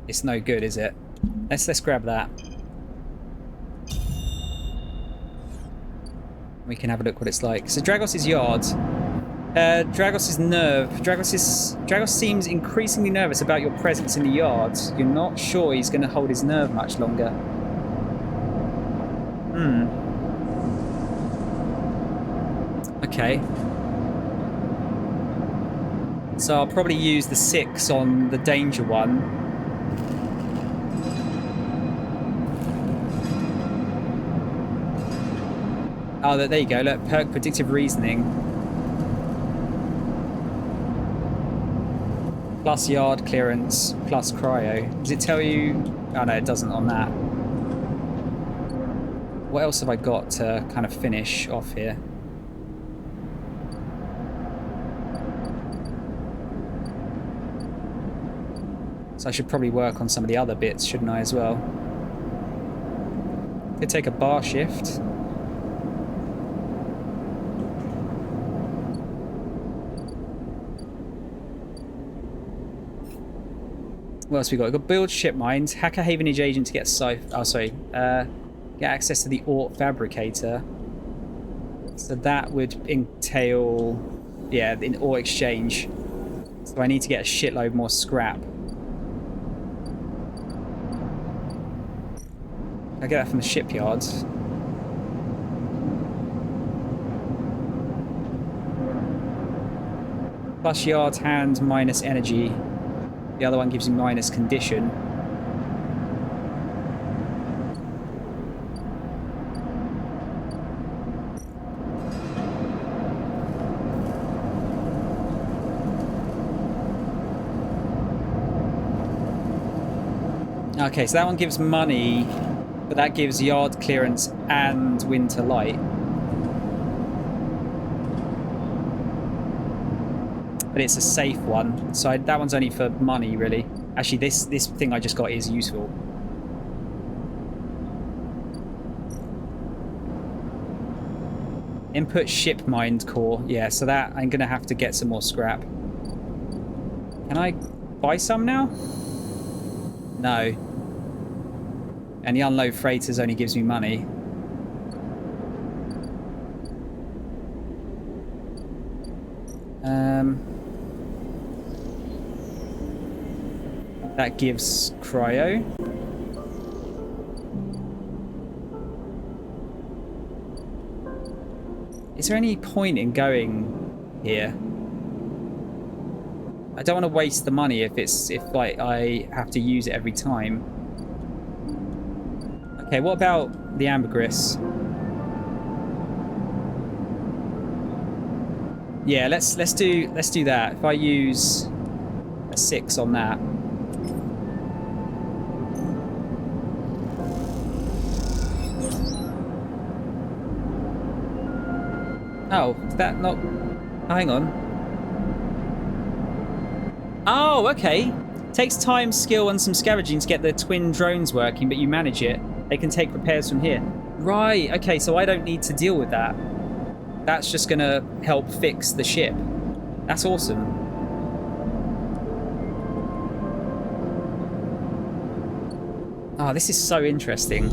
Speaker 1: it's no good, is it? Let's grab that. We can have a look what it's like. So Dragos' yard. Dragos' nerve. Dragos seems increasingly nervous about your presence in the yard. You're not sure he's going to hold his nerve much longer. Okay. So I'll probably use the 6 on the danger one. Oh, there you go. Look, perk predictive reasoning. Plus yard clearance, plus cryo. Does it tell you? Oh, no, it doesn't on that. What else have I got to kind of finish off here? So I should probably work on some of the other bits, shouldn't I, as well? Could take a bar shift. What else we got? We've got build ship mines, hack a Havenage agent to get get access to the Ort fabricator. So that would entail, yeah, in Ort exchange. So I need to get a shitload more scrap. I get that from the shipyards. Plus yards hand minus energy. The other one gives you minus condition. Okay, so that one gives money, but that gives yard clearance and winter light. But it's a safe one, so that one's only for money, really. Actually, this thing I just got is useful. Input ship mind core. Yeah, so that I'm going to have to get some more scrap. Can I buy some now? No. And the unload freighters only gives me money. That gives cryo. Is there any point in going here? I don't want to waste the money if like I have to use it every time. Okay, what about the ambergris? Yeah, let's do that. If I use a 6 on that. Oh, did that not... Oh, hang on. Oh, okay. Takes time, skill, and some scavenging to get the twin drones working, but you manage it. They can take repairs from here. Right, okay, so I don't need to deal with that. That's just going to help fix the ship. That's awesome. Oh, this is so interesting.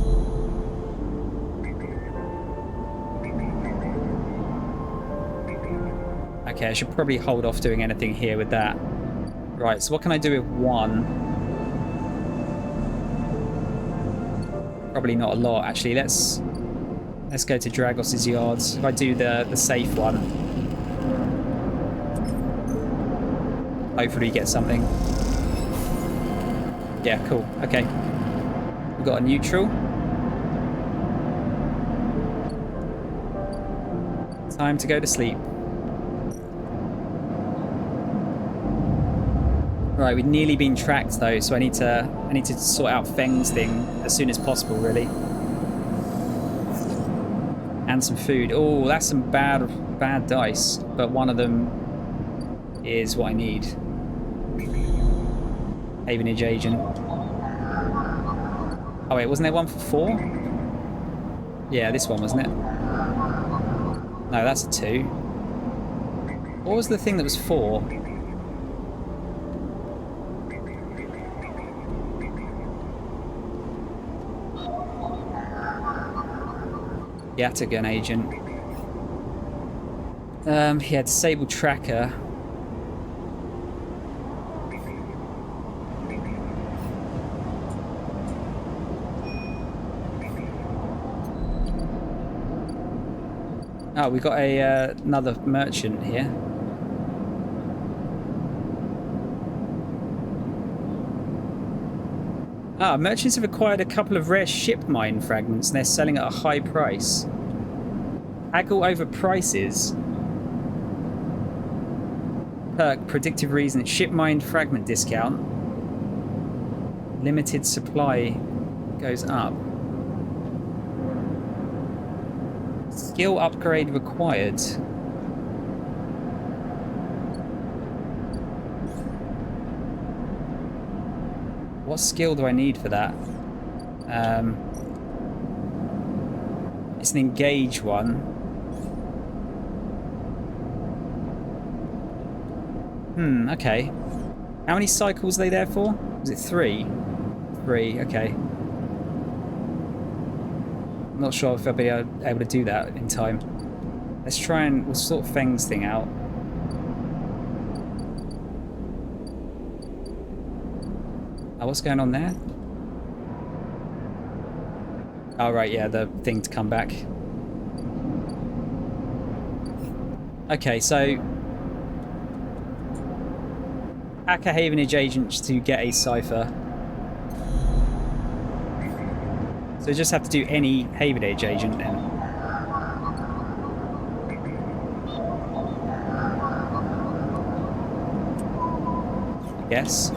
Speaker 1: Okay, I should probably hold off doing anything here with that. Right, so what can I do with 1? Probably not a lot, actually. Let's go to Dragos's yards. If I do the safe one, hopefully get something. Yeah, cool. Okay. We've got a neutral. Time to go to sleep. Right, we've nearly been tracked though, so I need to sort out Feng's thing as soon as possible, really. And some food. Oh, that's some bad dice, but one of them is what I need. Havenage agent. Oh wait, wasn't there one for 4? Yeah, this one, wasn't it? No, that's a 2. What was the thing that was 4? Yatagun agent. Yeah, disable tracker. Oh, we got a another merchant here. Ah, merchants have acquired a couple of rare ship mine fragments and they're selling at a high price. Haggle over prices. Perk, predictive reason, ship mine fragment discount. Limited supply goes up. Skill upgrade required. What skill do I need for that? It's an engage one. Okay. How many cycles are they there for? Was it 3? 3, okay. I'm not sure if I'll be able to do that in time. Let's try and we'll sort Feng's thing out. Oh, what's going on there? Oh, right, yeah, the thing to come back. Okay, so... hack a Havenage agent to get a cipher. So you just have to do any Havenage agent then. I guess.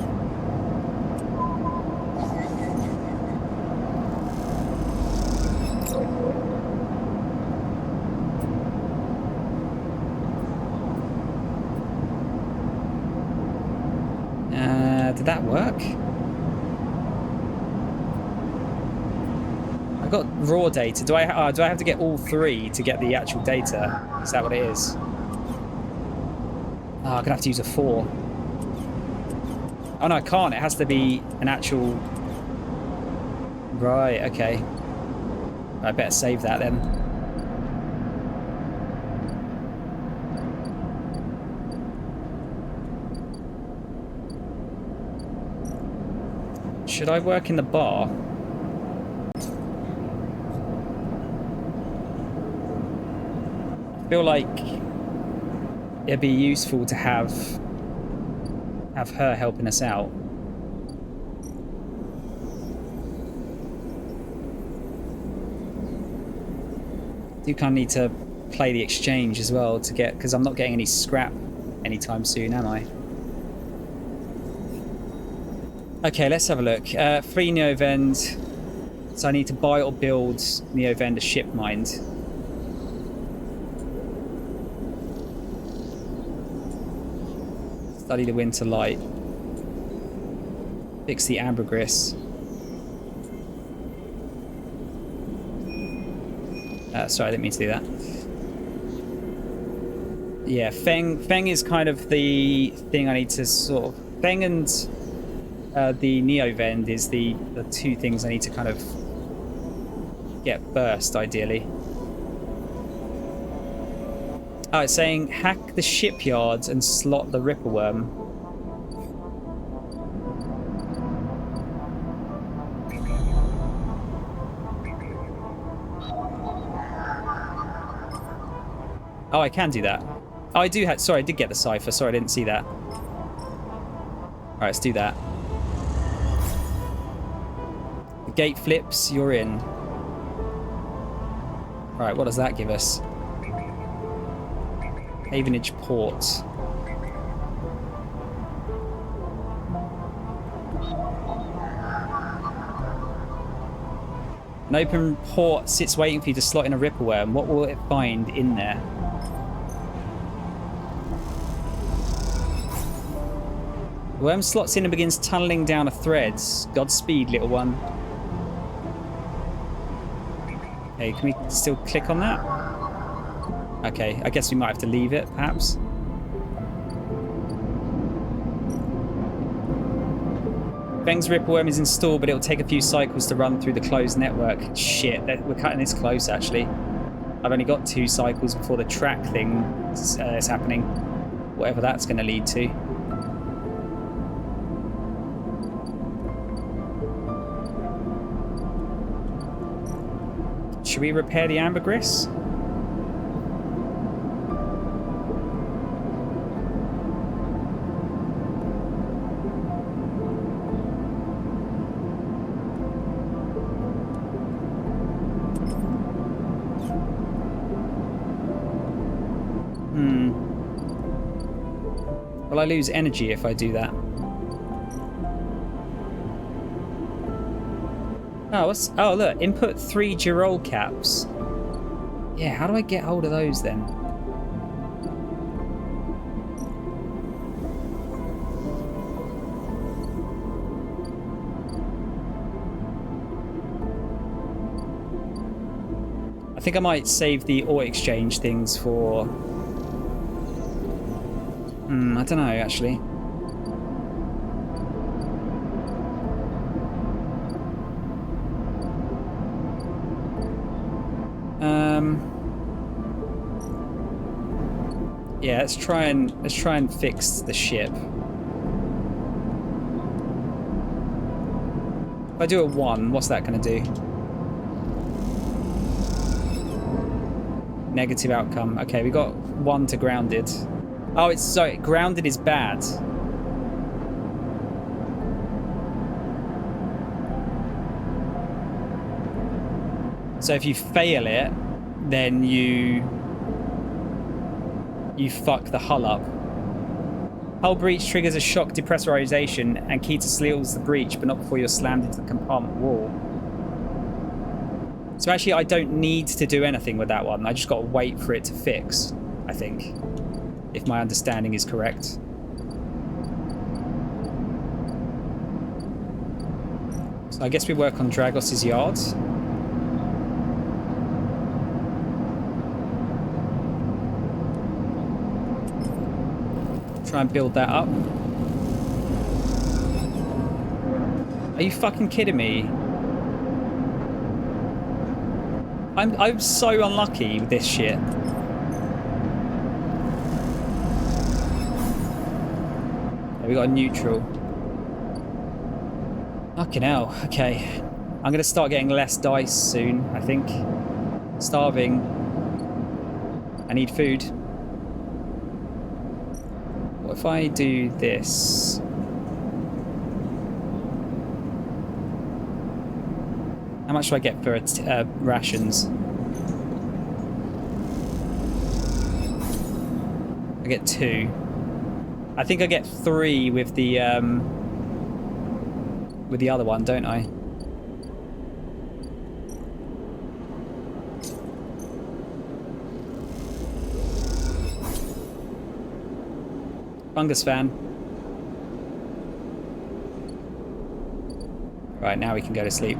Speaker 1: Did that work? I got raw data. Do I have to get all 3 to get the actual data? Is that what it is? Oh, I'm gonna have to use a 4. Oh no, I can't. It has to be an actual... Right, okay. I better save that then. Should I work in the bar? I feel like it'd be useful to have her helping us out. Do kind of need to play the exchange as well to get, because I'm not getting any scrap anytime soon, am I? Okay, let's have a look. 3 Neovend. So I need to buy or build Neovend a ship mind. Study the winter light. Fix the ambergris. Sorry, I didn't mean to do that. Yeah, Feng is kind of the thing I need to sort of... Feng and the Neovend is the 2 things I need to kind of get first, ideally. Oh, it's saying hack the shipyards and slot the Ripperworm. Oh, I can do that. Oh, I do have... Sorry, I did get the cipher. Sorry, I didn't see that. Alright, let's do that. The gate flips, you're in. Alright, what does that give us? Havenage Port. An open port sits waiting for you to slot in a Ripperworm. What will it find in there? The worm slots in and begins tunneling down a thread. Godspeed, little one. Hey, can we still click on that? Okay, I guess we might have to leave it, perhaps. Feng's Ripperworm is installed, but it'll take a few cycles to run through the closed network. Shit, we're cutting this close, actually. I've only got 2 cycles before the track thing is happening. Whatever that's going to lead to. Should we repair the ambergris? Will I lose energy if I do that? Oh, oh, look. Input 3 Girol caps. Yeah, how do I get hold of those then? I think I might save the ore exchange things for... I don't know, actually. Yeah, let's try and fix the ship. If I do a 1, what's that going to do? Negative outcome. Okay, we got 1 to grounded. Oh, it's sorry, grounded is bad. So if you fail it, then you fuck the hull up. Hull breach triggers a shock depressurization and key to seals the breach, but not before you're slammed into the compartment wall. So actually, I don't need to do anything with that one. I just got to wait for it to fix, I think, if my understanding is correct. So I guess we work on Dragos's yards. Try and build that up. Are you fucking kidding me? I'm so unlucky with this shit. Yeah, we got a neutral. Fucking hell. Okay. I'm going to start getting less dice soon, I think. Starving. I need food. What if I do this? How much do I get for rations? I get 2. I think I get 3 with the other one, don't I? Fungus fan. Right, now we can go to sleep.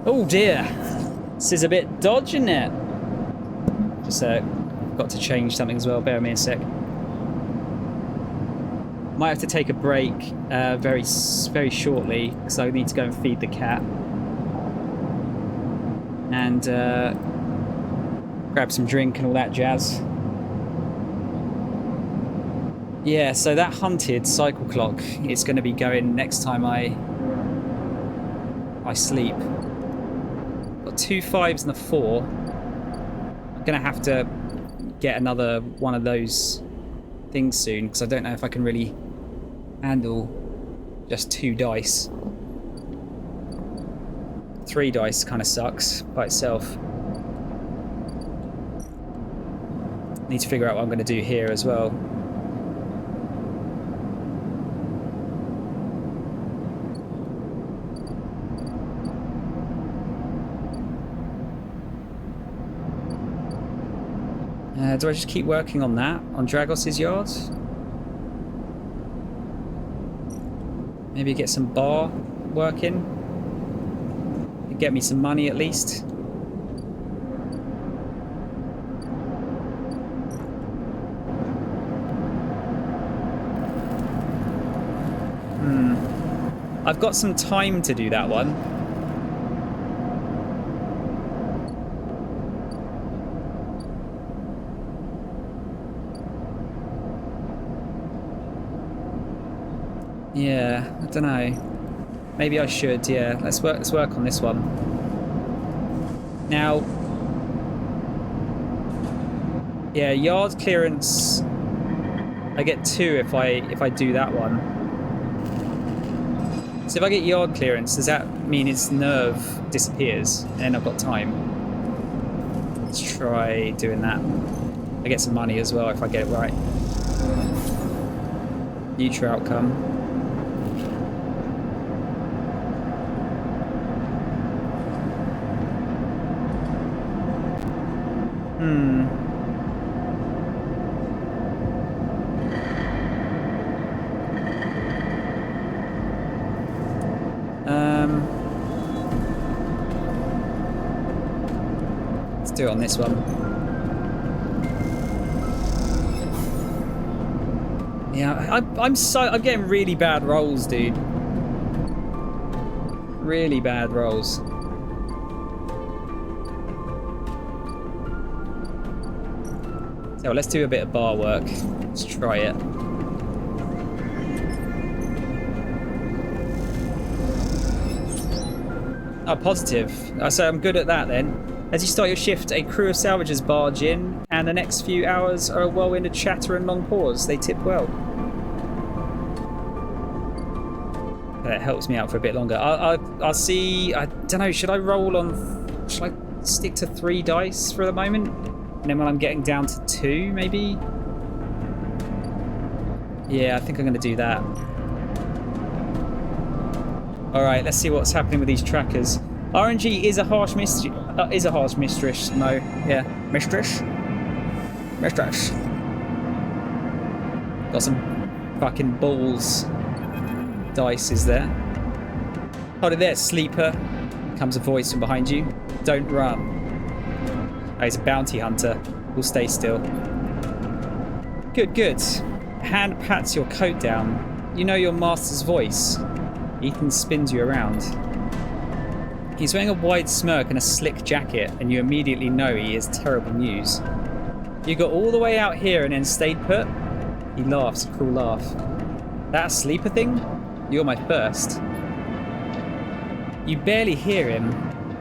Speaker 1: Oh dear, this is a bit dodgy, isn't it? Just got to change something as well. Bear with me a sec. Might have to take a break very shortly because I need to go and feed the cat and grab some drink and all that jazz. Yeah, so that hunted cycle clock is going to be going next time I sleep. Got 2 5s and a 4. I'm going to have to get another one of those things soon because I don't know if I can really handle just 2 dice. 3 dice kind of sucks by itself. Need to figure out what I'm going to do here as well. Do I just keep working on that? On Dragos's yards? Maybe get some bar working? Get me some money at least. I've got some time to do that one. Yeah, I don't know. Maybe I should. Yeah, let's work on this one. Now, yeah, yard clearance. I get 2 if I do that one. So if I get yard clearance, does that mean his nerve disappears? And then I've got time. Let's try doing that. I get some money as well if I get it right. Neutral outcome. Let's do it on this one. Yeah, I'm getting really bad rolls, dude. Really bad rolls. So let's do a bit of bar work. Let's try it. Oh, positive. So I'm good at that then. As you start your shift, a crew of salvagers barge in, and the next few hours are a whirlwind of chatter and long pause. They tip well. That helps me out for a bit longer. I'll see. I don't know. Should I roll on? Should I stick to 3 dice for the moment? And then when I'm getting down to 2, maybe? Yeah, I think I'm going to do that. All right, let's see what's happening with these trackers. RNG is a harsh mistress. No, yeah, mistress. Got some fucking balls. Dice is there. Hold it there, sleeper. Comes a voice from behind you. Don't run. Oh, he's a bounty hunter. We'll stay still. Good, good. Hand pats your coat down. You know your master's voice. Ethan spins you around. He's wearing a wide smirk and a slick jacket, and you immediately know he is terrible news. You got all the way out here and then stayed put? He laughs, a cruel laugh. That a sleeper thing? You're my first. You barely hear him.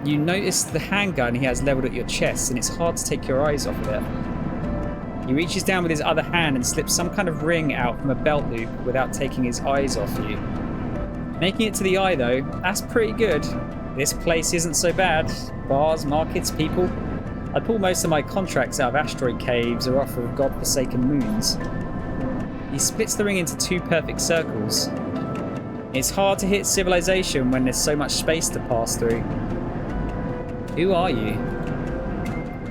Speaker 1: You notice the handgun he has leveled at your chest, and it's hard to take your eyes off of it. He reaches down with his other hand and slips some kind of ring out from a belt loop without taking his eyes off you. Making it to the eye, though, that's pretty good. This place isn't so bad. Bars, markets, people. I'd pull most of my contracts out of asteroid caves or off of godforsaken moons. He splits the ring into 2 perfect circles. It's hard to hit civilization when there's so much space to pass through. Who are you?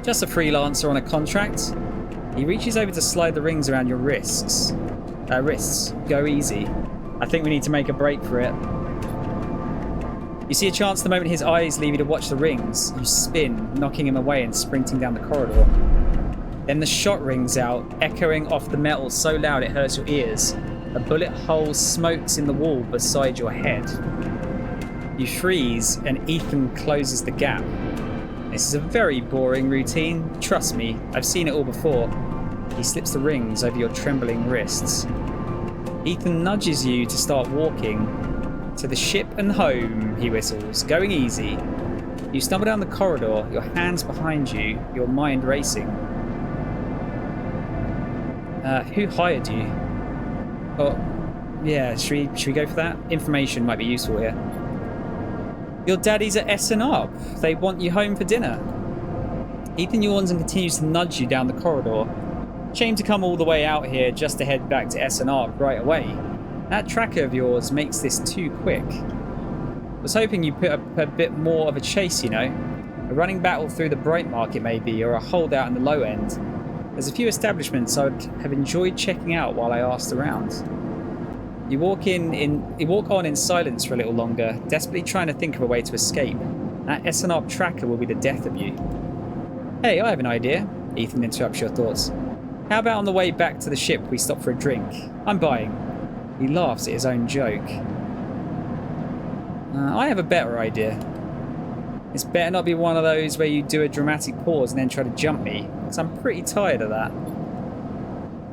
Speaker 1: Just a freelancer on a contract. He reaches over to slide the rings around your wrists. Go easy. I think we need to make a break for it. You see a chance the moment his eyes leave you to watch the rings. You spin, knocking him away and sprinting down the corridor. Then the shot rings out, echoing off the metal so loud it hurts your ears. A bullet hole smokes in the wall beside your head. You freeze, and Ethan closes the gap. This is a very boring routine. Trust me, I've seen it all before. He slips the rings over your trembling wrists. Ethan nudges you to start walking. To the ship and home, he whistles, going easy. You stumble down the corridor, your hands behind you, your mind racing. Who hired you? Oh, yeah, should we go for that? Information might be useful here. Your daddies at S&R. They want you home for dinner. Ethan yawns and continues to nudge you down the corridor. Shame to come all the way out here just to head back to S&R right away. That tracker of yours makes this too quick. Was hoping you put up a bit more of a chase, you know. A running battle through the bright market maybe, or a holdout in the low end. There's a few establishments I would have enjoyed checking out while I asked around. You walk on in silence for a little longer, desperately trying to think of a way to escape. That S&R tracker will be the death of you. Hey, I have an idea. Ethan interrupts your thoughts. How about on the way back to the ship we stop for a drink? I'm buying. He laughs at his own joke. I have a better idea. This better not be one of those where you do a dramatic pause and then try to jump me, because I'm pretty tired of that.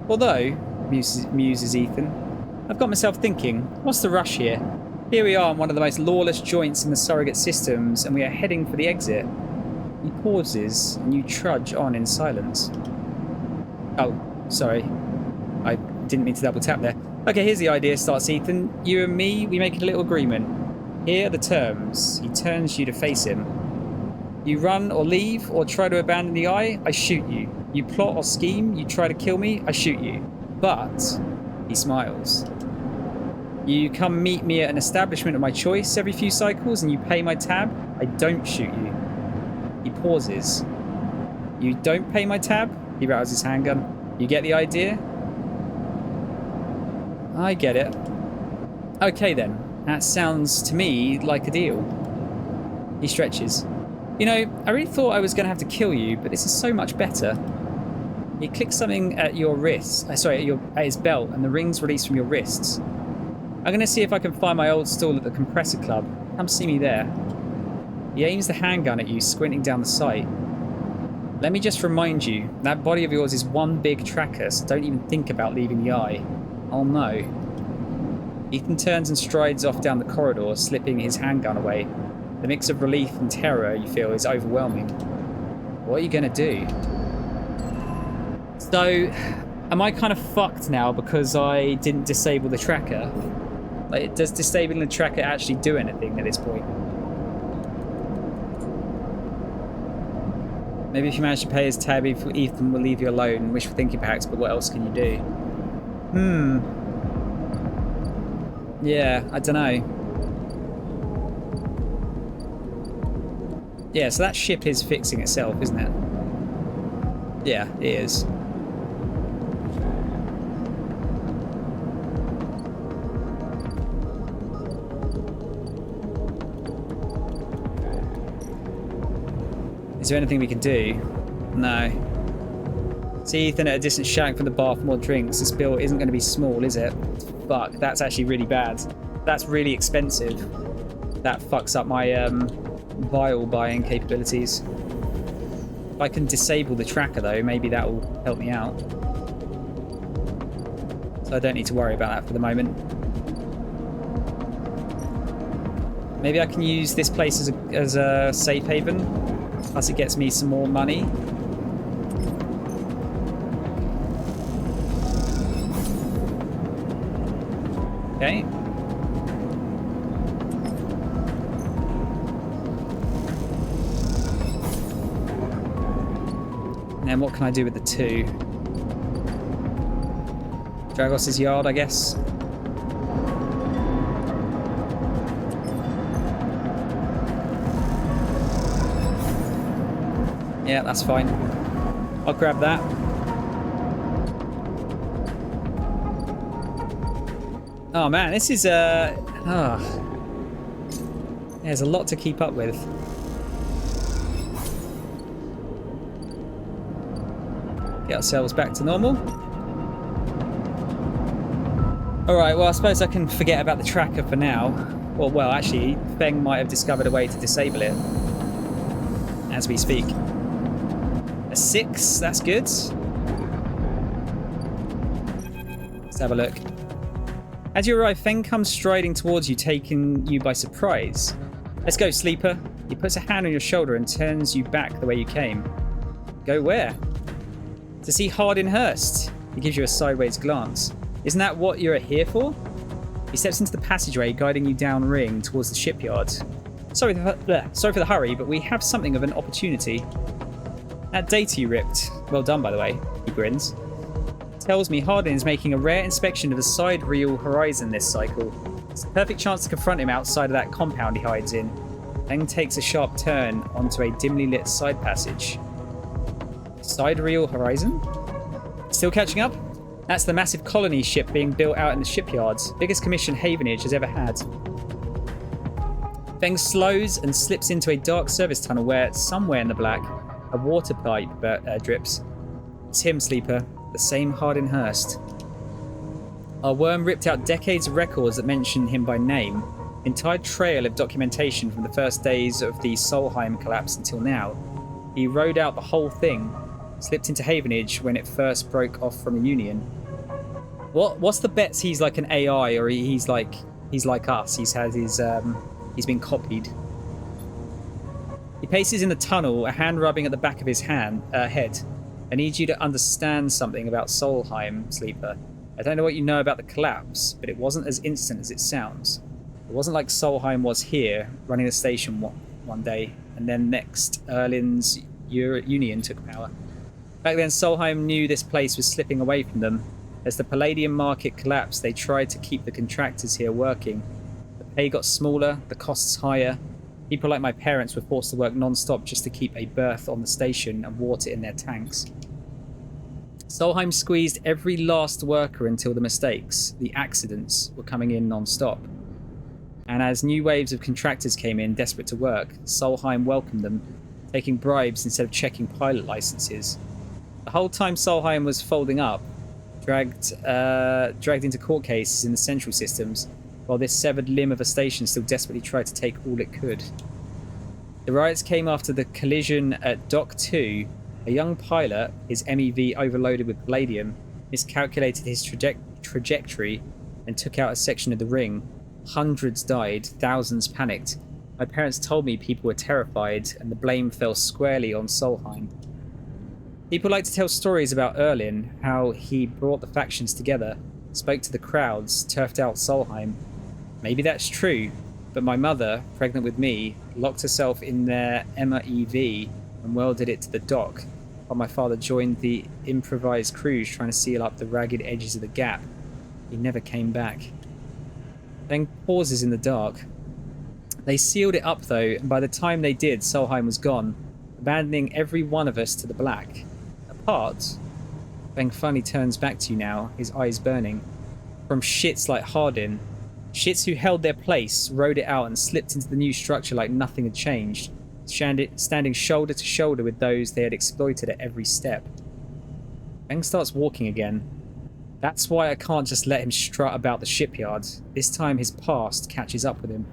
Speaker 1: Although, muses Ethan, I've got myself thinking, what's the rush here? Here we are on one of the most lawless joints in the surrogate systems, and we are heading for the exit. He pauses, and you trudge on in silence. Oh, sorry. I didn't mean to double tap there. Okay, here's the idea, starts Ethan. You and me, we make a little agreement. Here are the terms. He turns you to face him. You run or leave or try to abandon the eye, I shoot you. You plot or scheme, you try to kill me, I shoot you. But, he smiles. You come meet me at an establishment of my choice every few cycles and you pay my tab, I don't shoot you. He pauses. You don't pay my tab? He rattles his handgun. You get the idea? I get it. Okay then, that sounds to me like a deal. He stretches. You know, I really thought I was going to have to kill you, but this is so much better. He clicks something at your wrist, at his belt, and the rings release from your wrists. I'm going to see if I can find my old stall at the compressor club. Come see me there. He aims the handgun at you, squinting down the sight. Let me just remind you, that body of yours is one big tracker, so don't even think about leaving the eye. Oh no. Ethan turns and strides off down the corridor, slipping his handgun away. The mix of relief and terror you feel is overwhelming. What are you going to do? So, am I kind of fucked now because I didn't disable the tracker? Like, does disabling the tracker actually do anything at this point? Maybe if you manage to pay his tab, Ethan will leave you alone. Wishful thinking perhaps, but what else can you do? Yeah, I don't know. Yeah, so that ship is fixing itself, isn't it? Yeah, it is. Is there anything we can do? No. See Ethan at a distance shouting from the bar for more drinks. This bill isn't going to be small, is it? Fuck, that's actually really bad. That's really expensive. That fucks up my vial buying capabilities. If I can disable the tracker though, maybe that will help me out. So I don't need to worry about that for the moment. Maybe I can use this place as a safe haven. Plus it gets me some more money. Okay. And then what can I do with the two? Dragos' yard, I guess. Yeah, that's fine. I'll grab that. Oh man, this is there's a lot to keep up with. Get ourselves back to normal. Alright, well I suppose I can forget about the tracker for now. Well actually, Feng might have discovered a way to disable it. As we speak. A 6, that's good. Let's have a look. As you arrive, Feng comes striding towards you, taking you by surprise. Let's go, Sleeper. He puts a hand on your shoulder and turns you back the way you came. Go where? To see Hardinhurst. He gives you a sideways glance. Isn't that what you're here for? He steps into the passageway, guiding you downring towards the shipyard. Sorry for the hurry, but we have something of an opportunity. That data you ripped. Well done, by the way. He grins. Tells me Hardin is making a rare inspection of the side reel horizon this cycle. It's a perfect chance to confront him outside of that compound he hides in. Then takes a sharp turn onto a dimly lit side passage. Side reel horizon? Still catching up? That's the massive colony ship being built out in the shipyards. Biggest commission Havenage has ever had. Feng slows and slips into a dark service tunnel where, somewhere in the black, a water pipe drips. It's him, Sleeper. The same Hardinhurst. Our worm ripped out decades of records that mention him by name. Entire trail of documentation from the first days of the Solheim collapse until now. He rode out the whole thing. Slipped into Havenage when it first broke off from the Union. What's the bets he's like an AI or he's like us? He's been copied. He paces in the tunnel, a hand rubbing at the back of his head. I need you to understand something about Solheim, Sleeper. I don't know what you know about the collapse, but it wasn't as instant as it sounds. The wasn't like Solheim was here, running the station one day, and then next Erlin's Union took power. Back then, Solheim knew this place was slipping away from them. As the palladium market collapsed, they tried to keep the contractors here working. The pay got smaller, the costs higher. People like my parents were forced to work non-stop just to keep a berth on the station and water in their tanks. Solheim squeezed every last worker until the mistakes, the accidents, were coming in non-stop. And as new waves of contractors came in, desperate to work, Solheim welcomed them, taking bribes instead of checking pilot licenses. The whole time Solheim was folding up, dragged into court cases in the central systems, while this severed limb of a station still desperately tried to take all it could. The riots came after the collision at Dock 2. A young pilot, his MEV overloaded with palladium, miscalculated his trajectory and took out a section of the ring. Hundreds died, thousands panicked. My parents told me people were terrified, and the blame fell squarely on Solheim. People like to tell stories about Erlin, how he brought the factions together, spoke to the crowds, turfed out Solheim. Maybe that's true, but my mother, pregnant with me, locked herself in their Emma EV and welded it to the dock, while my father joined the improvised crews trying to seal up the ragged edges of the gap. He never came back. Then pauses in the dark. They sealed it up though, and by the time they did, Solheim was gone, abandoning every one of us to the black. Apart, Feng finally turns back to you now, his eyes burning. From shits like Hardin. Shits who held their place, rode it out and slipped into the new structure like nothing had changed, standing shoulder to shoulder with those they had exploited at every step. Feng starts walking again. That's why I can't just let him strut about the shipyard. This time his past catches up with him.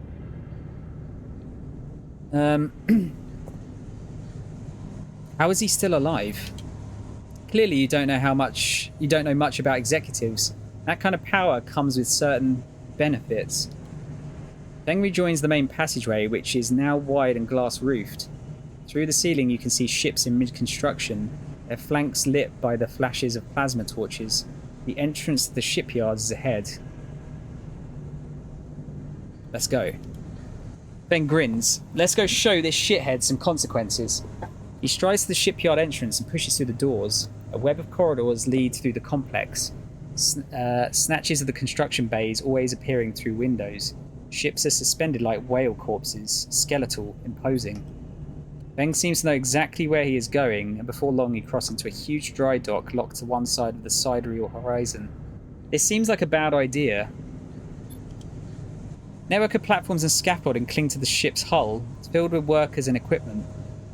Speaker 1: How is he still alive? Clearly you don't know much about executives. That kind of power comes with certain benefits. Feng rejoins the main passageway, which is now wide and glass-roofed. Through the ceiling you can see ships in mid-construction, their flanks lit by the flashes of plasma torches. The entrance to the shipyards is ahead. Let's go. Feng grins. Let's go show this shithead some consequences. He strides to the shipyard entrance and pushes through the doors. A web of corridors lead through the complex. Snatches of the construction bays always appearing through windows. Ships are suspended like whale corpses, skeletal, imposing. Feng seems to know exactly where he is going, and before long he crosses into a huge dry dock locked to one side of the sidereal horizon. This seems like a bad idea. Network of platforms and scaffolding cling to the ship's hull, filled with workers and equipment.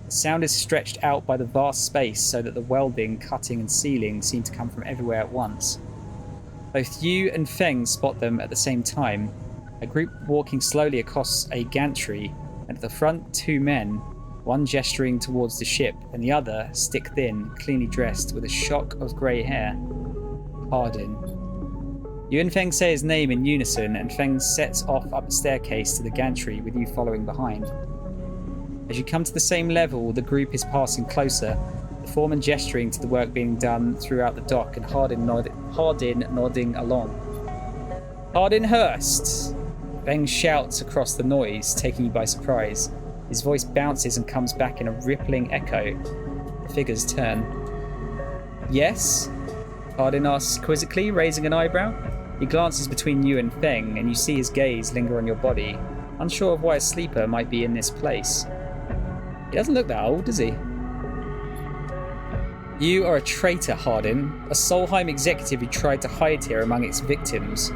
Speaker 1: The sound is stretched out by the vast space so that the welding, cutting and sealing seem to come from everywhere at once. Both you and Feng spot them at the same time, a group walking slowly across a gantry, and at the front two men, one gesturing towards the ship and the other, stick-thin, cleanly dressed with a shock of grey hair. Hardin. You and Feng say his name in unison, and Feng sets off up a staircase to the gantry with you following behind. As you come to the same level, the group is passing closer, the foreman gesturing to the work being done throughout the dock and Hardin nodding along. Hardin Hurst! Feng shouts across the noise, taking you by surprise. His voice bounces and comes back in a rippling echo. The figures turn. Yes? Hardin asks quizzically, raising an eyebrow. He glances between you and Feng, and you see his gaze linger on your body, unsure of why a sleeper might be in this place. He doesn't look that old, does he? You are a traitor, Hardin, a Solheim executive who tried to hide here among its victims.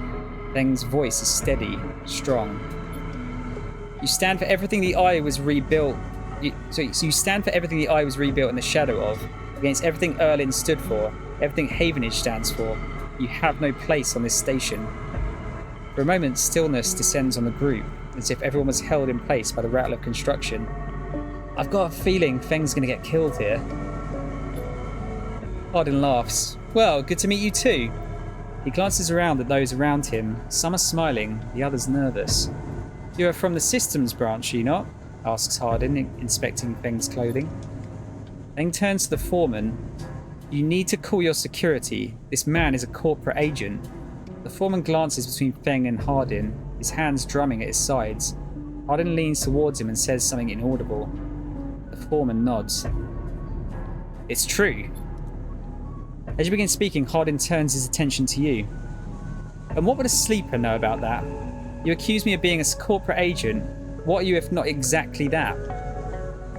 Speaker 1: Feng's voice is steady, strong. You stand for everything the Eye was rebuilt. So you stand for everything the Eye was rebuilt in the shadow of, against everything Erlin stood for, everything Havenage stands for. You have no place on this station. For a moment, stillness descends on the group, as if everyone was held in place by the rattle of construction. I've got a feeling Feng's going to get killed here. Hardin laughs. Well, good to meet you too. He glances around at those around him. Some are smiling, the others nervous. You are from the systems branch, are you not? Asks Hardin, inspecting Feng's clothing. Feng turns to the foreman. You need to call your security. This man is a corporate agent. The foreman glances between Feng and Hardin, his hands drumming at his sides. Hardin leans towards him and says something inaudible. The foreman nods. It's true. As you begin speaking, Hardin turns his attention to you. And what would a sleeper know about that? You accuse me of being a corporate agent. What are you if not exactly that?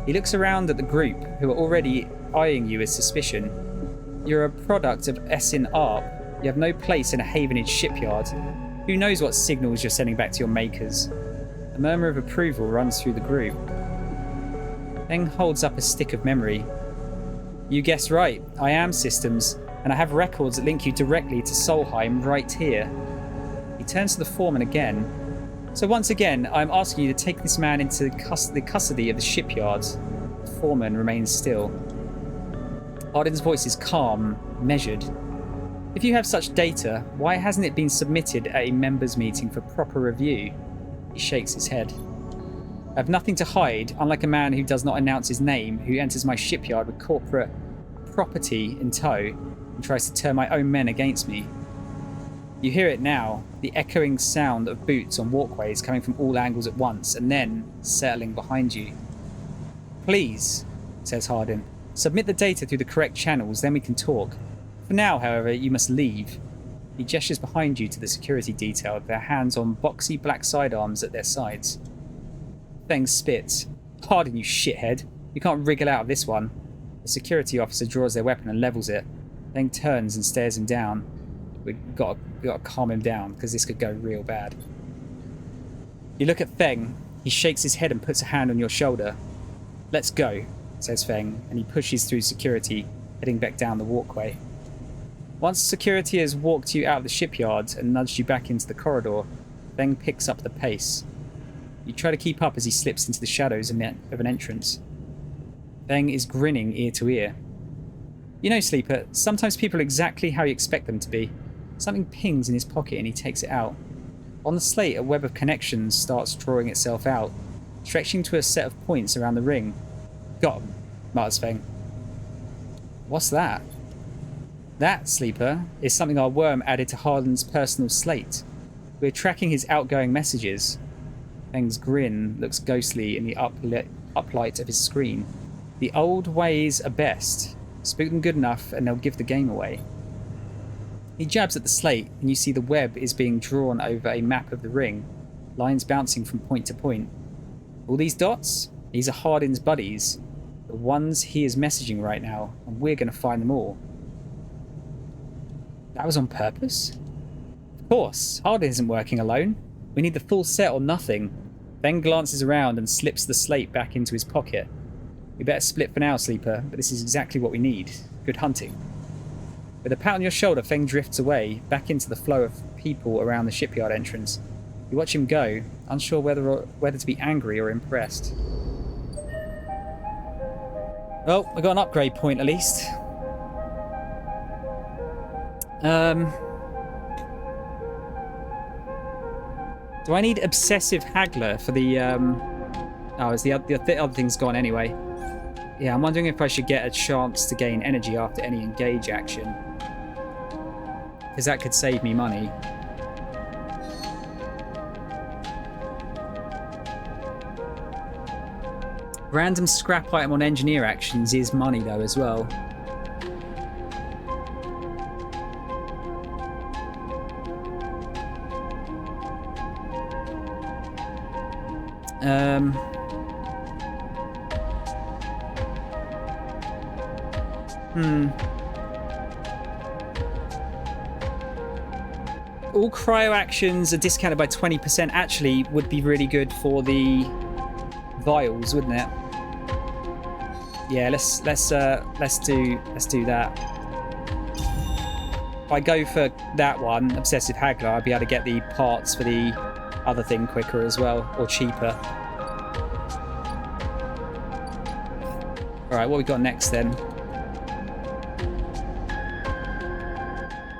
Speaker 1: He looks around at the group, who are already eyeing you with suspicion. You're a product of Essin Arp. You have no place in a Havenage shipyard. Who knows what signals you're sending back to your makers? A murmur of approval runs through the group. Feng holds up a stick of memory. You guessed right. I am systems, and I have records that link you directly to Solheim right here. He turns to the foreman again. So once again, I'm asking you to take this man into the custody of the shipyard. The foreman remains still. Hardin's voice is calm, measured. If you have such data, why hasn't it been submitted at a members' meeting for proper review? He shakes his head. I have nothing to hide, unlike a man who does not announce his name, who enters my shipyard with corporate property in tow and tries to turn my own men against me. You hear it now, the echoing sound of boots on walkways coming from all angles at once and then settling behind you. Please, says Hardin, submit the data through the correct channels, then we can talk. For now, however, you must leave. He gestures behind you to the security detail, their hands on boxy black sidearms at their sides. Feng spits. Hardin, you shithead. You can't wriggle out of this one. The security officer draws their weapon and levels it. Feng turns and stares him down. We've got to calm him down, because this could go real bad. You look at Feng. He shakes his head and puts a hand on your shoulder. Let's go, says Feng, and he pushes through security, heading back down the walkway. Once security has walked you out of the shipyard and nudged you back into the corridor, Feng picks up the pace. You try to keep up as he slips into the shadows of an entrance. Feng is grinning ear to ear. You know, Sleeper, sometimes people are exactly how you expect them to be. Something pings in his pocket and he takes it out. On the slate, a web of connections starts drawing itself out, stretching to a set of points around the ring. Got him, mutters Feng. What's that? That, Sleeper, is something our worm added to Hardin's personal slate. We're tracking his outgoing messages. Feng's grin looks ghostly in the uplight of his screen. The old ways are best. Spook them good enough and they'll give the game away. He jabs at the slate and you see the web is being drawn over a map of the ring, lines bouncing from point to point. All these dots? These are Hardin's buddies, the ones he is messaging right now, and we're going to find them all. That was on purpose? Of course, Hardin isn't working alone. We need the full set or nothing. Ben glances around and slips the slate back into his pocket. We better split for now, Sleeper, but this is exactly what we need. Good hunting. With a pat on your shoulder, Feng drifts away, back into the flow of people around the shipyard entrance. You watch him go, unsure whether to be angry or impressed. Well, I got an upgrade point at least. Do I need Obsessive Haggler for the... Oh, it's the other thing's gone anyway. Yeah, I'm wondering if I should get a chance to gain energy after any engage action. Because that could save me money. Random scrap item on engineer actions is money though as well. All cryo actions are discounted by 20%. Actually, would be really good for the vials, wouldn't it? Yeah, let's do that. If I go for that one, Obsessive Haggler, I'll be able to get the parts for the other thing quicker as well, or cheaper. Alright, what we got next then?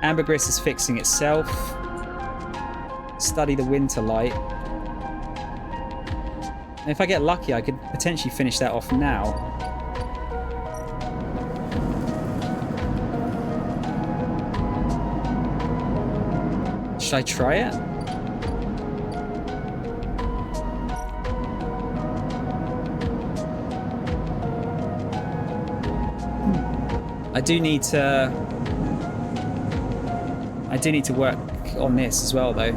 Speaker 1: Ambergris is fixing itself. Study the winter light. And if I get lucky, I could potentially finish that off now. Should I try it? I do need to work on this as well, though.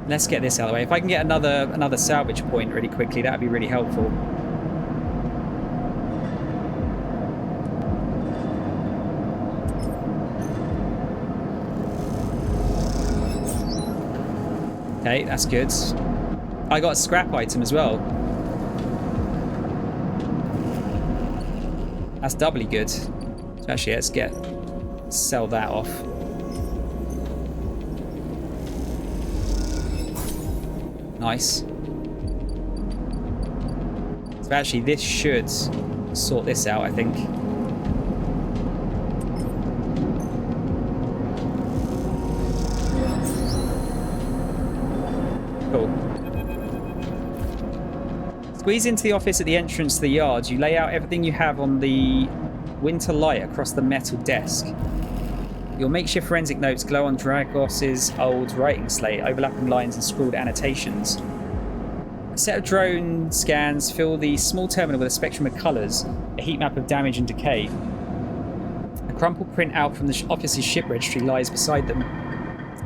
Speaker 1: Let's get this out of the way. If I can get another salvage point really quickly, that would be really helpful. Okay, that's good. I got a scrap item as well. That's doubly good. So actually, let's sell that off. Nice. So actually, this should sort this out, I think. Cool. Squeeze into the office at the entrance to the yard. You lay out everything you have on the winter light across the metal desk. Your makeshift forensic notes glow on Dragos's old writing slate, overlapping lines and scrawled annotations. A set of drone scans fill the small terminal with a spectrum of colours, a heat map of damage and decay. A crumpled printout from the office's ship registry lies beside them.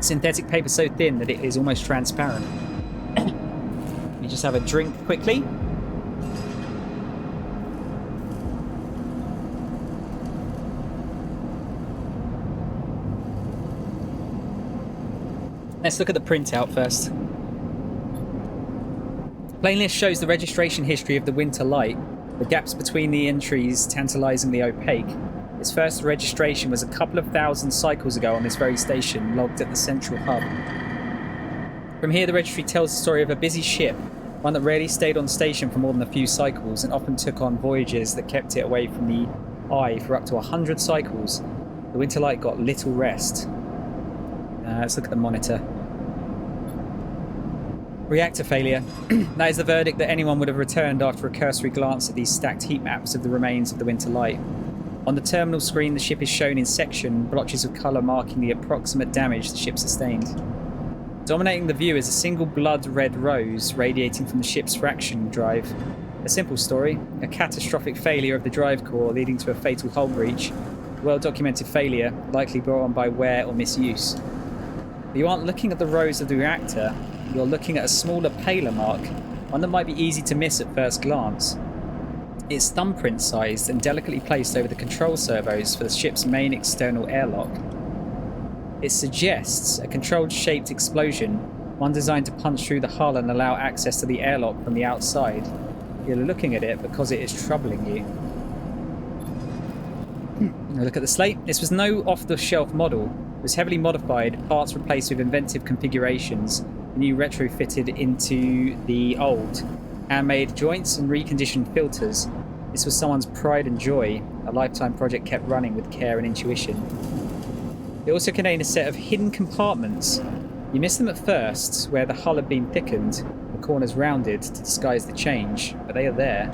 Speaker 1: Synthetic paper so thin that it is almost transparent. You just have a drink quickly. Let's look at the printout first. Plain list shows the registration history of the Winter Light, the gaps between the entries tantalizingly opaque. Its first registration was a couple of thousand cycles ago on this very station, logged at the central hub. From here, the registry tells the story of a busy ship, one that rarely stayed on station for more than a few cycles and often took on voyages that kept it away from the eye for up to 100 cycles. The Winter Light got little rest. Let's look at the monitor. Reactor failure. That is the verdict that anyone would have returned after a cursory glance at these stacked heat maps of the remains of the Winter Light. On the terminal screen, the ship is shown in section, blotches of colour marking the approximate damage the ship sustained. Dominating the view is a single blood-red rose radiating from the ship's fraction drive. A simple story, a catastrophic failure of the drive core leading to a fatal hull breach. A well-documented failure, likely brought on by wear or misuse. But you aren't looking at the rose of the reactor, you're looking at a smaller, paler mark, one that might be easy to miss at first glance. It's thumbprint-sized and delicately placed over the control servos for the ship's main external airlock. It suggests a controlled-shaped explosion, one designed to punch through the hull and allow access to the airlock from the outside. You're looking at it because it is troubling you. Look at the slate. This was no off-the-shelf model. It was heavily modified, parts replaced with inventive configurations, new retrofitted into the old, handmade joints and reconditioned filters. This was someone's pride and joy, a lifetime project kept running with care and intuition. It also contained a set of hidden compartments. You missed them at first, where the hull had been thickened, the corners rounded to disguise the change, but they are there.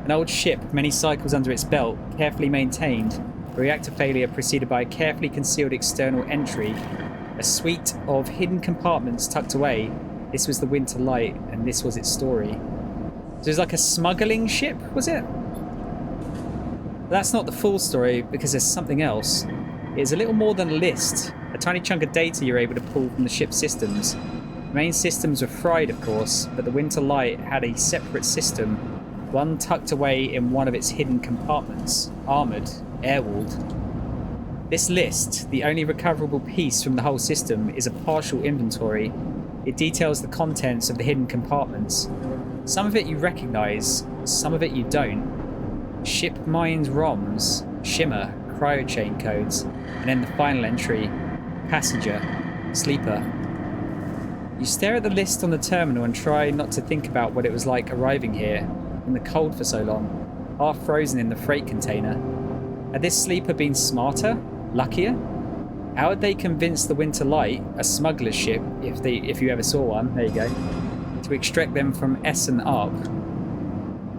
Speaker 1: An old ship, many cycles under its belt, carefully maintained, a reactor failure preceded by a carefully concealed external entry, a suite of hidden compartments tucked away. This was the Winter Light, and this was its story. So it was like a smuggling ship, was it? That's not the full story, because there's something else. It is a little more than a list, a tiny chunk of data you're able to pull from the ship's systems. The main systems were fried, of course, but the Winter Light had a separate system, one tucked away in one of its hidden compartments, armoured, air-walled. This list, the only recoverable piece from the whole system, is a partial inventory. It details the contents of the hidden compartments. Some of it you recognise, some of it you don't. Ship mined ROMs, shimmer, cryochain codes, and then the final entry, passenger, sleeper. You stare at the list on the terminal and try not to think about what it was like arriving here, in the cold for so long, half frozen in the freight container. Had this sleeper been smarter? Luckier? How had they convinced the Winter Light, a smuggler's ship, if you ever saw one, there you go, to extract them from Essen up?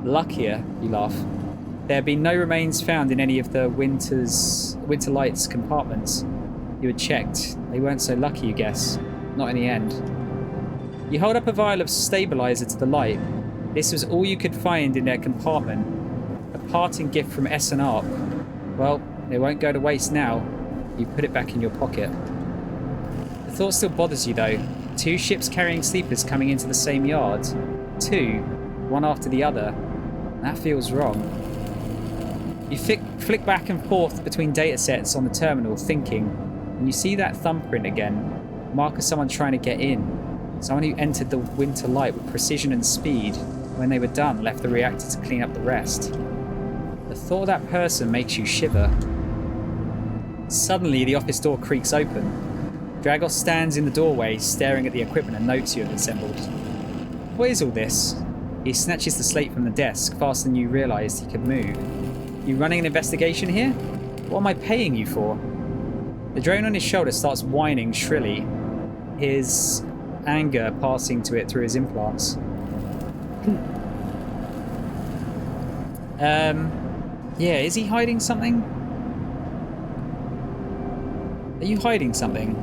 Speaker 1: Luckier, you laugh. There had been no remains found in any of the Winter Light's compartments. You had checked. They weren't so lucky, you guess. Not in the end. You hold up a vial of stabilizer to the light. This was all you could find in their compartment. A parting gift from S&R. Well, it won't go to waste now. You put it back in your pocket. The thought still bothers you though. 2 ships carrying sleepers coming into the same yard. 2, one after the other. That feels wrong. You flick back and forth between datasets on the terminal, thinking, and you see that thumbprint again. Mark of someone trying to get in. Someone who entered the winter light with precision and speed. When they were done, left the reactor to clean up the rest. The thought of that person makes you shiver. Suddenly, the office door creaks open. Dragos stands in the doorway, staring at the equipment and notes you have assembled. What is all this? He snatches the slate from the desk, faster than you realised he could move. You running an investigation here? What am I paying you for? The drone on his shoulder starts whining shrilly, his anger passing to it through his implants. Yeah, is he hiding something? Are you hiding something?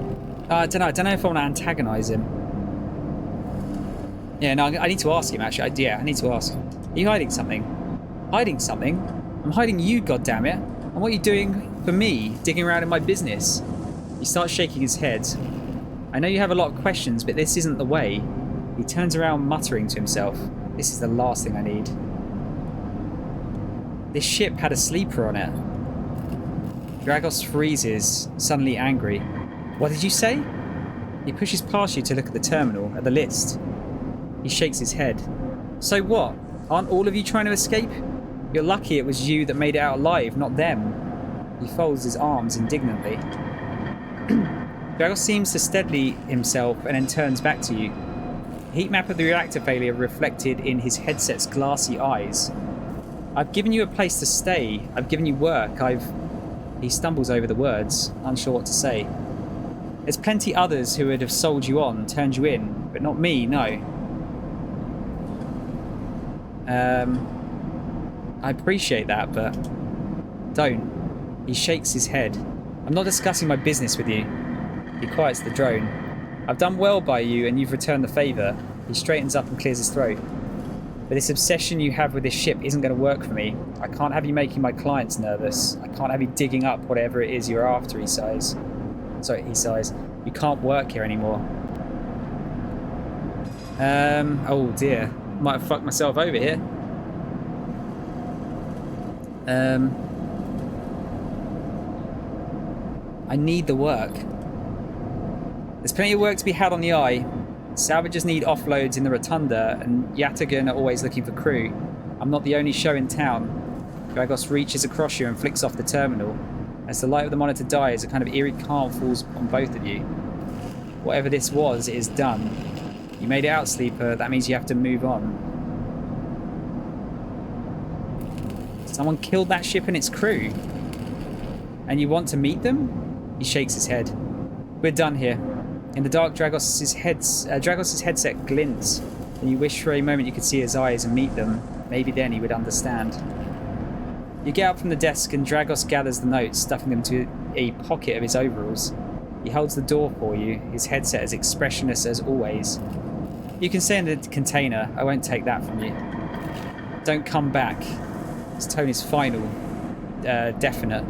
Speaker 1: I don't know if I want to antagonise him. Yeah, no, I need to ask him, actually. I need to ask. Are you hiding something? Hiding something? I'm hiding you, goddammit. And what are you doing for me, digging around in my business? He starts shaking his head. I know you have a lot of questions, but this isn't the way. He turns around, muttering to himself. This is the last thing I need. This ship had a sleeper on it. Dragos freezes, suddenly angry. What did you say? He pushes past you to look at the terminal, at the list. He shakes his head. So what? Aren't all of you trying to escape? You're lucky it was you that made it out alive, not them. He folds his arms indignantly. Dragos seems to steady himself and then turns back to you. The heat map of the reactor failure reflected in his headset's glassy eyes. I've given you a place to stay. I've given you work. He stumbles over the words, unsure what to say. There's plenty others who would have sold you on, turned you in, but not me, no. I appreciate that, but don't. He shakes his head. I'm not discussing my business with you. He quiets the drone. I've done well by you and you've returned the favour. He straightens up and clears his throat. But this obsession you have with this ship isn't going to work for me. I can't have you making my clients nervous. I can't have you digging up whatever it is you're after, he sighs. He sighs. You can't work here anymore. Oh dear. Might have fucked myself over here. I need the work. There's plenty of work to be had on the Eye. Salvagers need offloads in the Rotunda, and Yatagan are always looking for crew. I'm not the only show in town. Dragos reaches across you and flicks off the terminal. As the light of the monitor dies, a kind of eerie calm falls on both of you. Whatever this was, it is done. You made it out, Sleeper. That means you have to move on. Someone killed that ship and its crew. And you want to meet them? He shakes his head. We're done here. In the dark, Dragos's headset glints, and you wish for a moment you could see his eyes and meet them. Maybe then he would understand. You get up from the desk and Dragos gathers the notes, stuffing them to a pocket of his overalls. He holds the door for you, his headset as expressionless as always. You can stay in the container. I won't take that from you. Don't come back. His tone is final. Definite.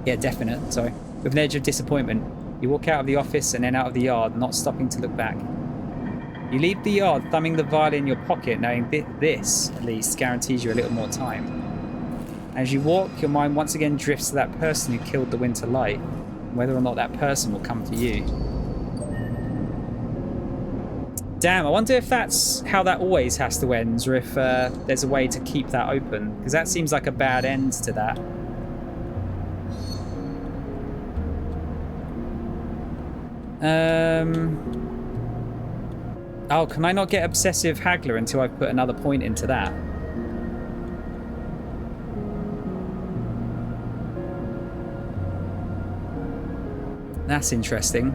Speaker 1: Definite, sorry. With an edge of disappointment. You walk out of the office and then out of the yard, not stopping to look back. You leave the yard, thumbing the violin in your pocket, knowing this, at least, guarantees you a little more time. As you walk, your mind once again drifts to that person who killed the winter light, and whether or not that person will come for you. Damn, I wonder if that's how that always has to end, or if there's a way to keep that open, because that seems like a bad end to that. Oh, can I not get Obsessive Haggler until I've put another point into that? That's interesting.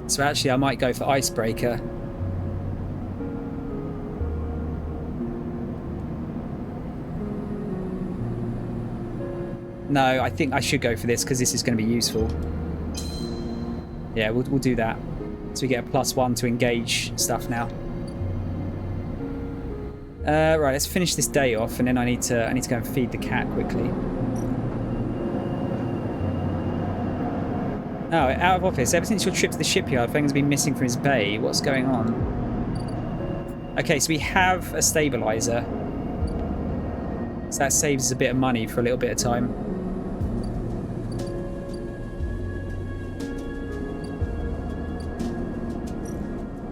Speaker 1: So actually I might go for Icebreaker. No, I think I should go for this because this is going to be useful. Yeah, we'll do that. So we get a +1 to engage stuff now. Right, let's finish this day off, and then I need to go and feed the cat quickly. Oh, out of office. Ever since your trip to the shipyard, things have been missing from his bay. What's going on? Okay, so we have a stabilizer. So that saves us a bit of money for a little bit of time.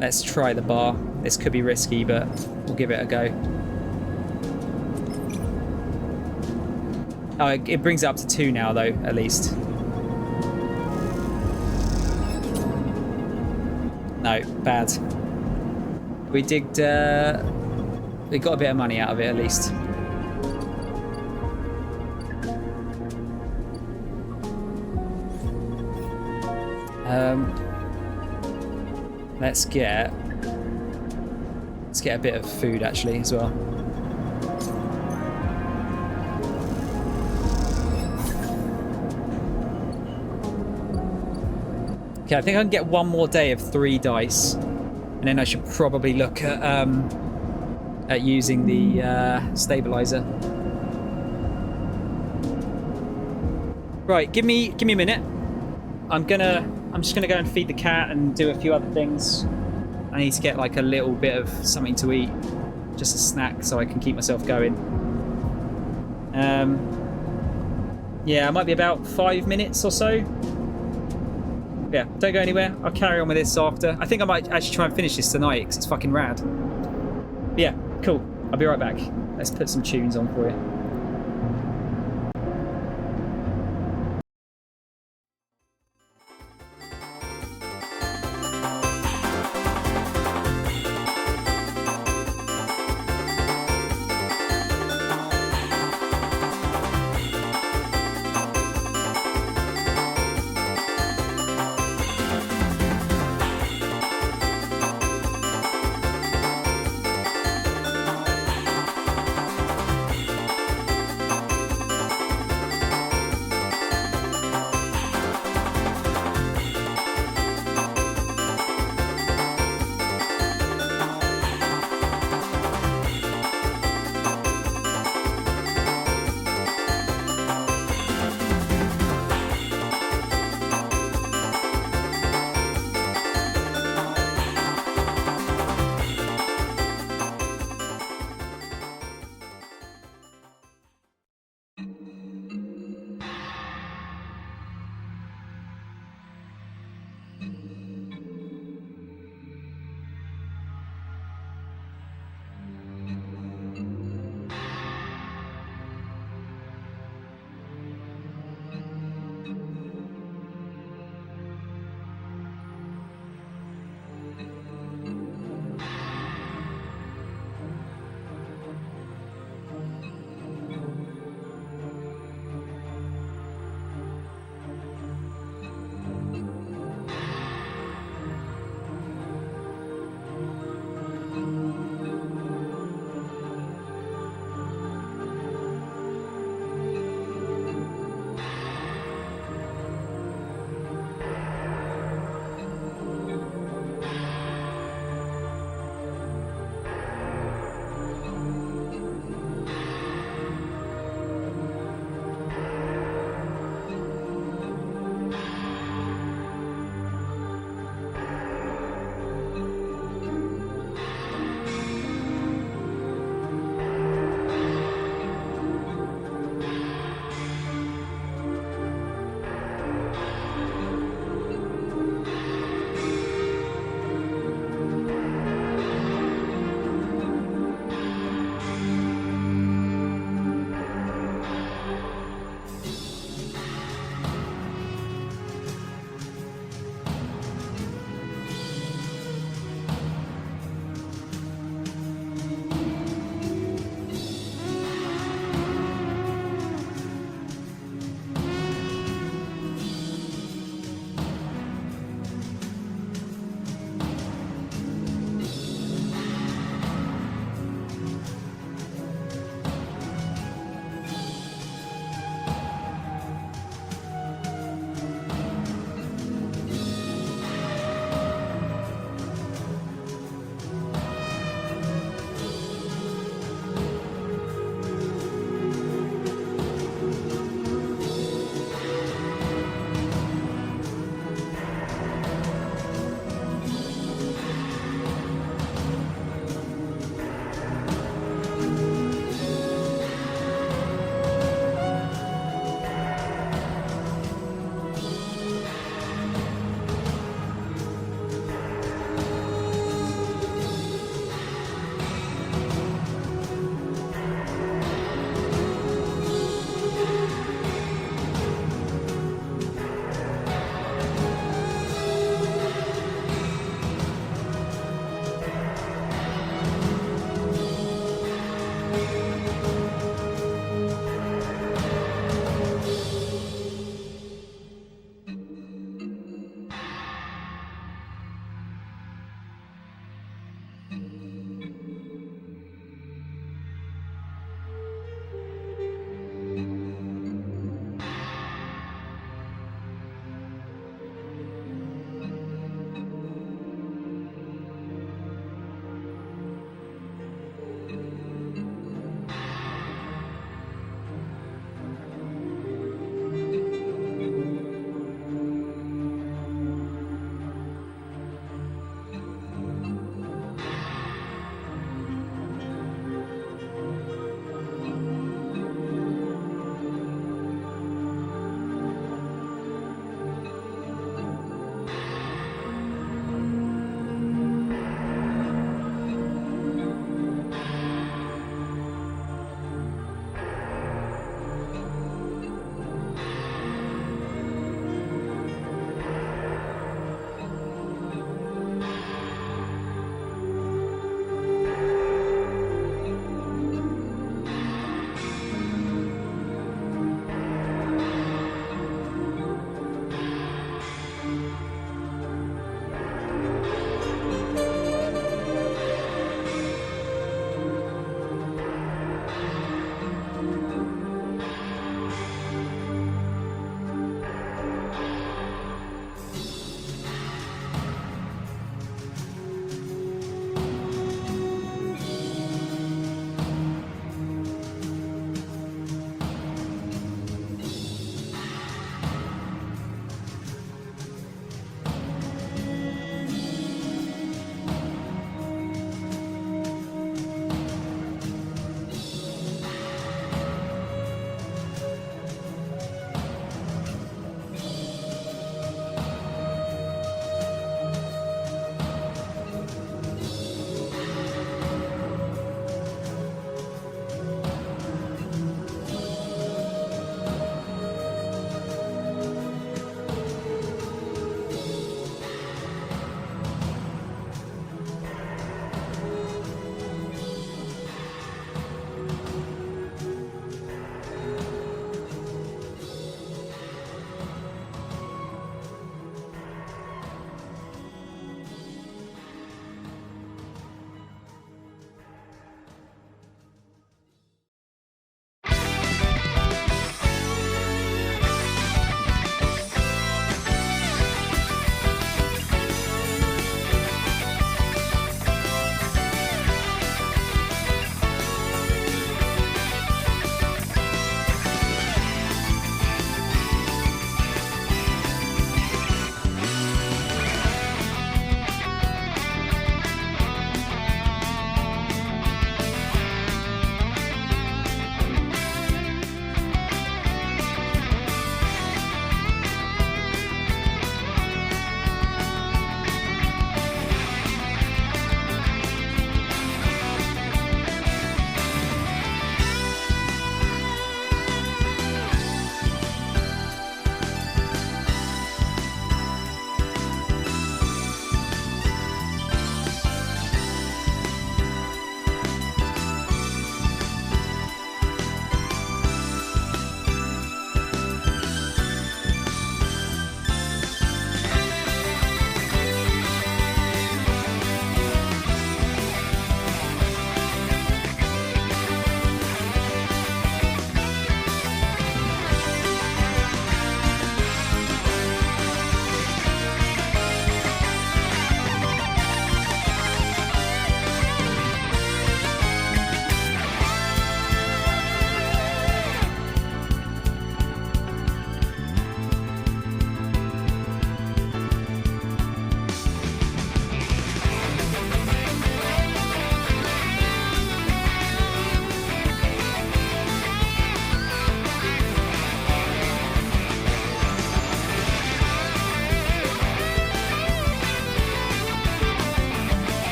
Speaker 1: Let's try the bar. This could be risky, but we'll give it a go. Oh, it brings it up to 2 now, though, at least. No, bad. We digged... we got a bit of money out of it, at least. Let's get a bit of food actually as well. Okay, I think I can get 1 more day of 3 dice, and then I should probably look at using the stabilizer. Right, give me a minute. I'm just gonna go and feed the cat and do a few other things. I need to get like a little bit of something to eat, just a snack, so I can keep myself going. Yeah, it might be about 5 minutes or so. Yeah, don't go anywhere. I'll carry on with this after. I think I might actually try and finish this tonight because it's fucking rad. But yeah, cool. I'll be right back. Let's put some tunes on for you.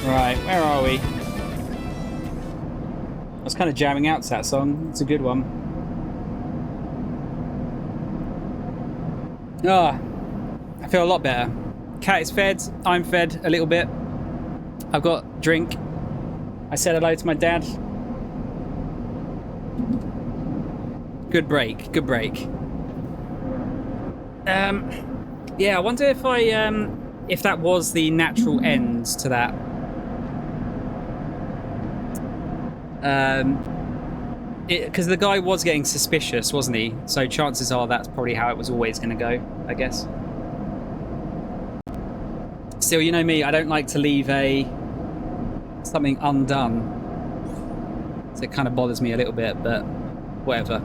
Speaker 1: Right, where are we? I was kind of jamming out to that song. It's a good one. Ah, I feel a lot better. Cat is fed. I'm fed a little bit. I've got drink. I said hello to my dad. Good break. Good break. Yeah, I wonder if that was the natural end to that. Because the guy was getting suspicious, wasn't he? So chances are that's probably how it was always going to go, I guess. Still, you know me, I don't like to leave something undone. So it kind of bothers me a little bit, but whatever.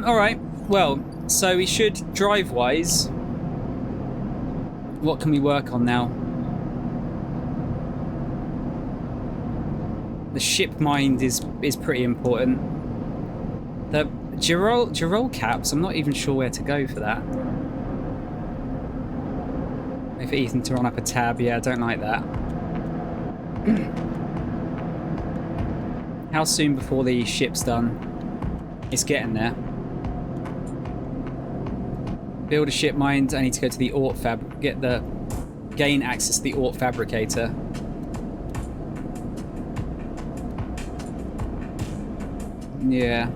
Speaker 1: Alright. Well, so we should, drive-wise, what can we work on now? The ship mind is pretty important. The Girol caps, I'm not even sure where to go for that. Maybe for Ethan to run up a tab, yeah, I don't like that. How soon before the ship's done? It's getting there. Build a ship mind, I need to go to the gain access to the Ort fabricator. Yeah.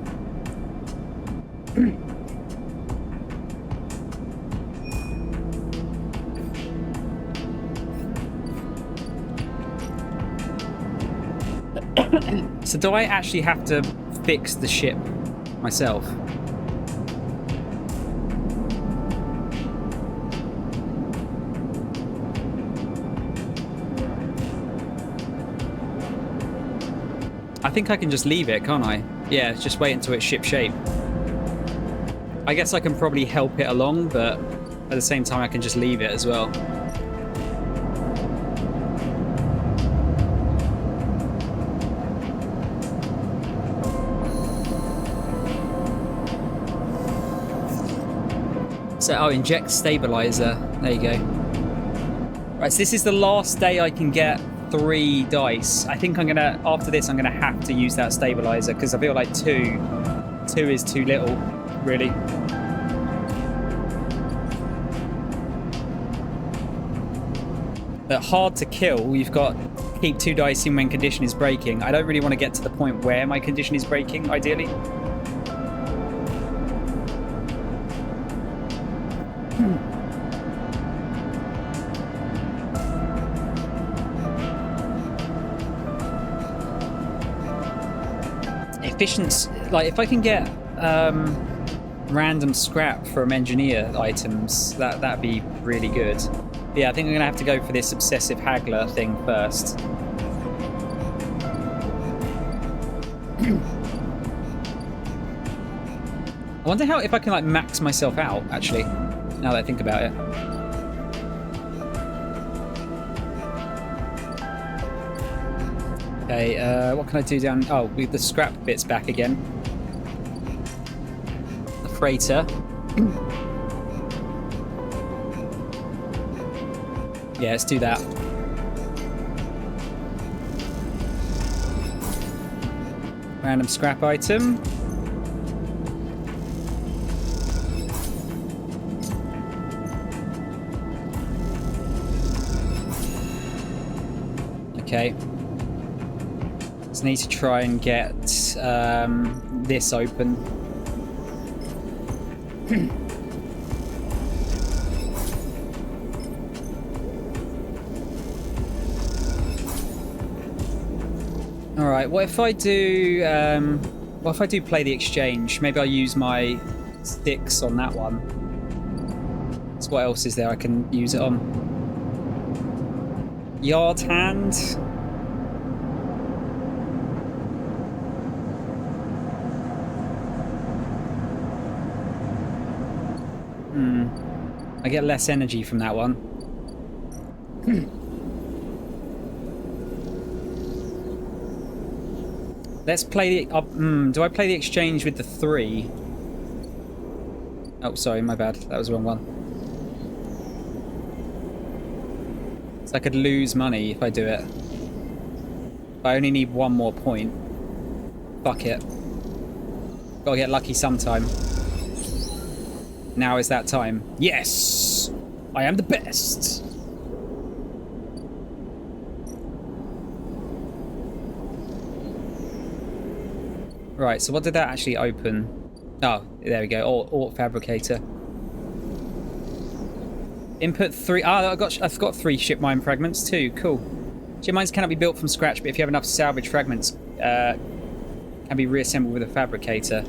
Speaker 1: So do I actually have to fix the ship myself? I think I can just leave it, can't I? Yeah, just wait until it's ship shape. I guess I can probably help it along, but at the same time I can just leave it as well. So, oh, inject stabilizer. There you go. Right, so this is the last day I can get 3 dice. I think I'm gonna, after this, I'm gonna have to use that stabilizer because I feel like 2 is too little, really. But hard to kill, you've got keep 2 dice in when condition is breaking. I don't really want to get to the point where my condition is breaking, ideally. Efficiency, like if I can get random scrap from engineer items, that'd be really good. But yeah, I think I'm gonna have to go for this obsessive haggler thing first. I wonder if I can like max myself out actually, now that I think about it. Okay, what can I do down? Oh, with the scrap bits back again. The freighter. Yeah, let's do that. Random scrap item. Okay. Just need to try and get this open. All right. What if I do? What if I do play the exchange? Maybe I'll use my 6 on that one. So what else is there I can use it on? Yard hand. I get less energy from that one. Let's play the... do I play the exchange with the 3? Oh, sorry, my bad. That was the wrong one. So I could lose money if I do it. I only need one more point. Fuck it. Gotta get lucky sometime. Now is that time. Yes! I am the best! Right, so what did that actually open? Oh, there we go. Alt fabricator. Input 3. Ah, I've got 3 ship mine fragments too. Cool. Ship mines cannot be built from scratch, but if you have enough salvage fragments, can be reassembled with a fabricator.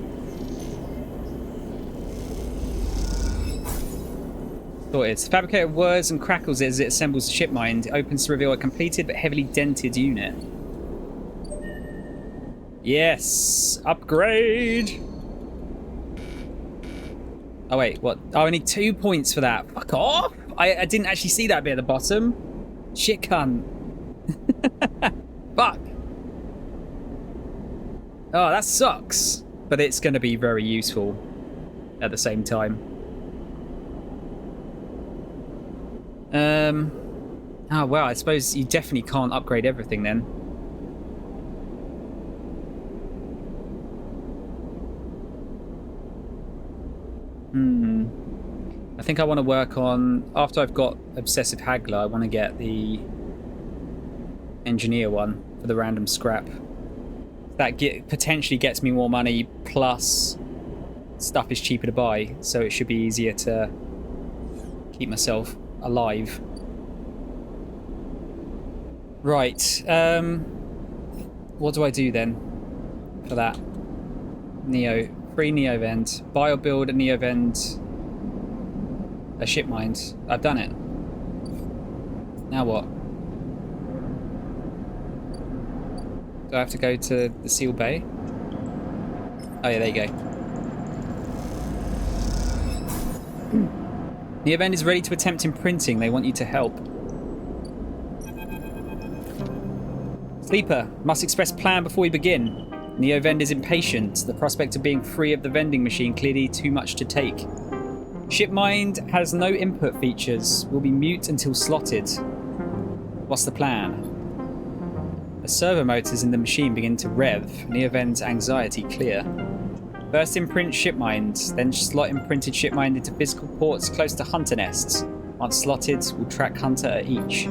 Speaker 1: Sorted. Fabricator whirs and crackles as it assembles the ship mine. It opens to reveal a completed but heavily dented unit. Yes! Upgrade! Oh wait, what? Oh, I need 2 points for that. Fuck off! I didn't actually see that bit at the bottom. Shit cunt. Fuck! Oh, that sucks. But it's going to be very useful at the same time. Oh, well, I suppose you definitely can't upgrade everything then. I think I want to work on... After I've got Obsessive Haggler, I want to get the Engineer one for the random scrap. That potentially gets me more money, plus stuff is cheaper to buy, so it should be easier to keep myself alive. Right, what do I do then for that? Free Neovend. Buy or build a Neovend, a ship mind. I've done it. Now what? Do I have to go to the Seal Bay? Oh yeah, there you go. Neovend is ready to attempt imprinting. They want you to help. Sleeper, must express plan before we begin. Neovend is impatient. The prospect of being free of the vending machine clearly too much to take. Shipmind has no input features. Will be mute until slotted. What's the plan? The servo motors in the machine begin to rev. Neovend's anxiety clear. First imprint shipmind, then slot imprinted shipmind into physical ports close to hunter nests. Once slotted, we'll track hunter at each.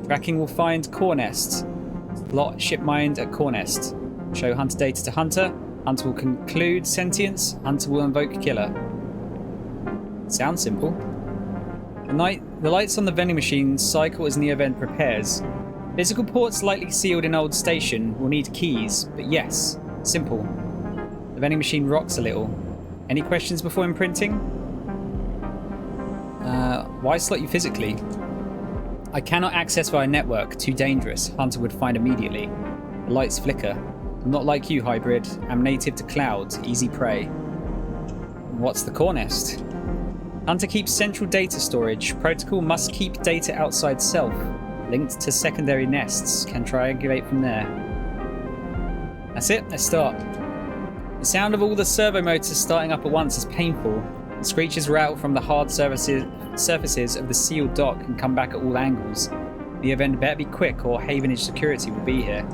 Speaker 1: Tracking will find core nest. Slot shipmind at core nest. Show hunter data to hunter. Hunter will conclude sentience. Hunter will invoke killer. Sounds simple. The lights on the vending machine cycle as Neovend prepares. Physical ports likely sealed in old station will need keys, but yes, simple. The vending machine rocks a little. Any questions before imprinting? Why slot you physically? I cannot access via network. Too dangerous. Hunter would find immediately. The lights flicker. I'm not like you, hybrid. I'm native to clouds. Easy prey. What's the core nest? Hunter keeps central data storage. Protocol must keep data outside self. Linked to secondary nests. Can triangulate from there. That's it. Let's start. The sound of all the servo motors starting up at once is painful. The screeches rattle from the hard surfaces of the sealed dock and come back at all angles. The event better be quick or Havenage security will be here.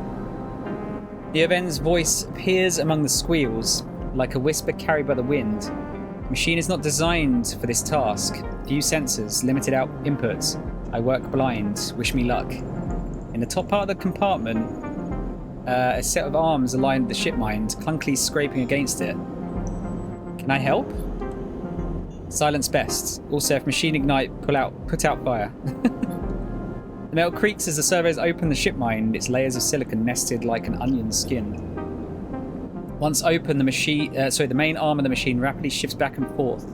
Speaker 1: The event's voice appears among the squeals, like a whisper carried by the wind. The machine is not designed for this task. Few sensors, limited out inputs. I work blind. Wish me luck. In the top part of the compartment, a set of arms aligned with the shipmind, clunkily scraping against it. Can I help? Silence best. Also, if machine ignite, put out fire. The metal creaks as the servos open the shipmind, its layers of silicon nested like an onion skin. Once open, the main arm of the machine rapidly shifts back and forth,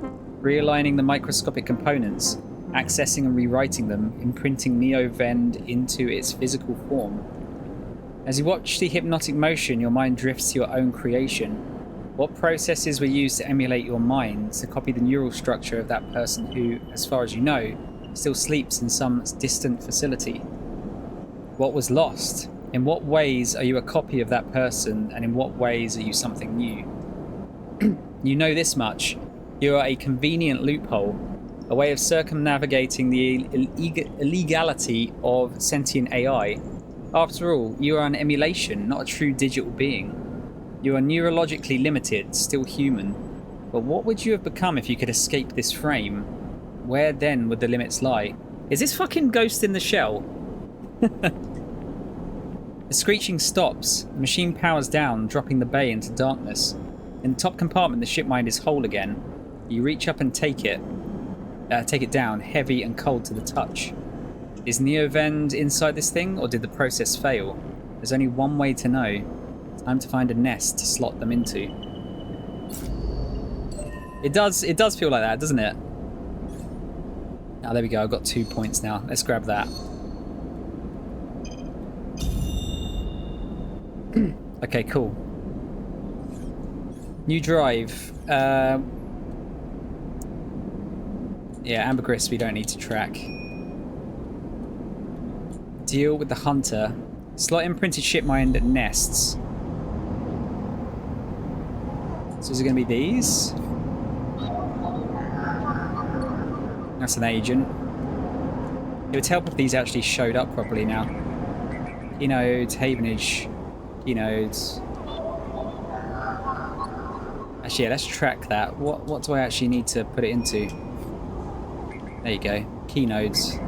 Speaker 1: realigning the microscopic components, accessing and rewriting them, imprinting Neovend into its physical form. As you watch the hypnotic motion, your mind drifts to your own creation. What processes were used to emulate your mind, to copy the neural structure of that person who, as far as you know, still sleeps in some distant facility? What was lost? In what ways are you a copy of that person, and in what ways are you something new? You know this much. You are a convenient loophole. A way of circumnavigating the illegality of sentient AI. After all, you are an emulation, not a true digital being. You are neurologically limited, still human. But what would you have become if you could escape this frame? Where then would the limits lie? Is this fucking Ghost in the Shell? The screeching stops. The machine powers down, dropping the bay into darkness. In the top compartment, the ship mind is whole again. You reach up and take it down, heavy and cold to the touch. Is Neovend inside this thing, or did the process fail? There's only one way to know. Time to find a nest to slot them into. It does feel like that, doesn't it? Oh, there we go. I've got 2 points now. Let's grab that. Okay, cool. New drive. Yeah, ambergris we don't need to track. Deal with the hunter. Slot imprinted ship mind at nests. So is it going to be these? That's an agent. It would help if these actually showed up properly now. Keynodes, Havenage, keynodes. Actually, yeah, let's track that. What do I actually need to put it into? There you go. Keynodes.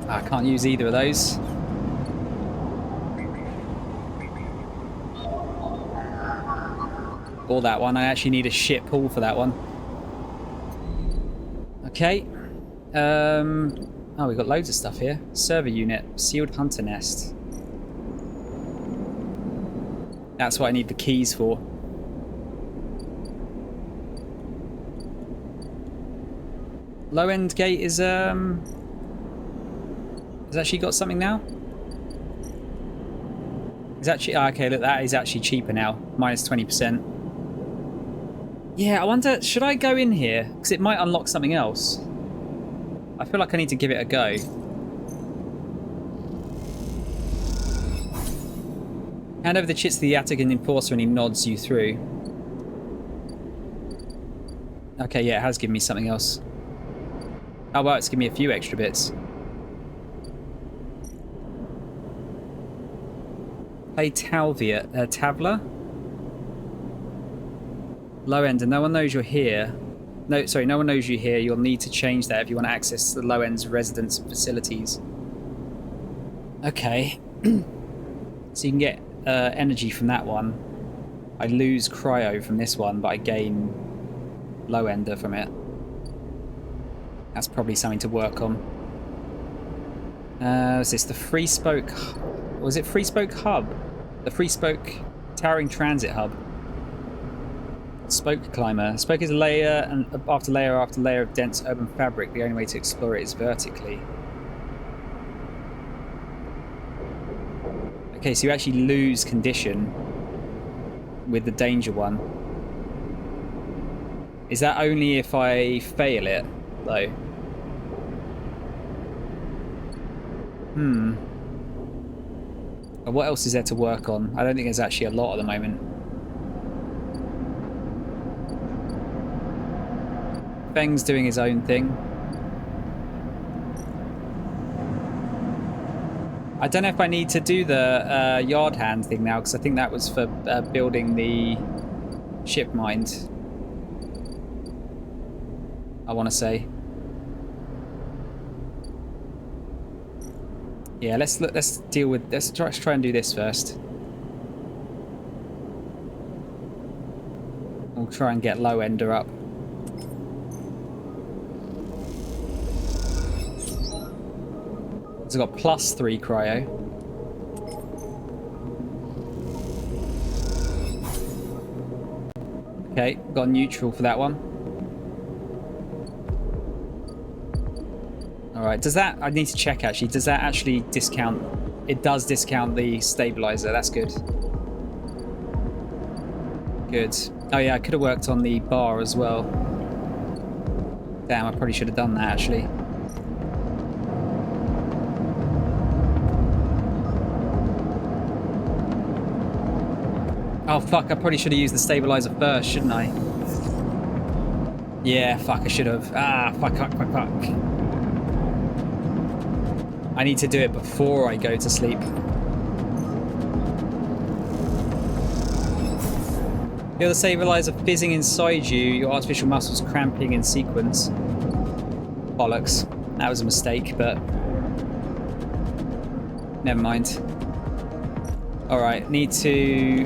Speaker 1: I can't use either of those. Or that one. I actually need a ship pull for that one. Okay. Oh, we've got loads of stuff here. Server unit. Sealed hunter nest. That's what I need the keys for. Low end gate is has actually got something now. It's actually okay. Look, that is actually cheaper now. Minus 20%. Yeah, I wonder, should I go in here? Because it might unlock something else. I feel like I need to give it a go. Hand over the chits to the Attican enforcer and he nods you through. Okay, yeah, it has given me something else. Oh, well, it's given me a few extra bits. Play Tavla? Low end, and no one knows you're here. No, sorry, no one knows you're here. You'll need to change that if you want access to the low end's residence and facilities. Okay. So you can get energy from that one. I lose cryo from this one, but I gain low ender from it. That's probably something to work on. Is this the Free Spoke? Was it Free Spoke Hub? The Free Spoke Towering Transit Hub. Spoke Climber. Spoke is layer and after layer after layer of dense urban fabric. The only way to explore it is vertically. Okay, so you actually lose condition with the danger one. Is that only if I fail it, though? What else is there to work on? I don't think there's actually a lot at the moment. Feng's doing his own thing. I don't know if I need to do the yard hand thing now, because I think that was for building the ship mind. I want to say. Yeah, let's deal with. Let's try and do this first. We'll try and get low ender up. So I've got +3 cryo. Okay, got neutral for that one. Alright, does that... I need to check actually. Does that actually discount... It does discount the stabilizer. That's good. Good. Oh yeah, I could have worked on the bar as well. Damn, I probably should have done that actually. Oh, fuck. I probably should have used the stabilizer first, shouldn't I? Yeah, fuck. I should have. Ah, fuck. I need to do it before I go to sleep. Feel the stabilizer fizzing inside you, your artificial muscles cramping in sequence. Bollocks. That was a mistake, but never mind. Alright, need to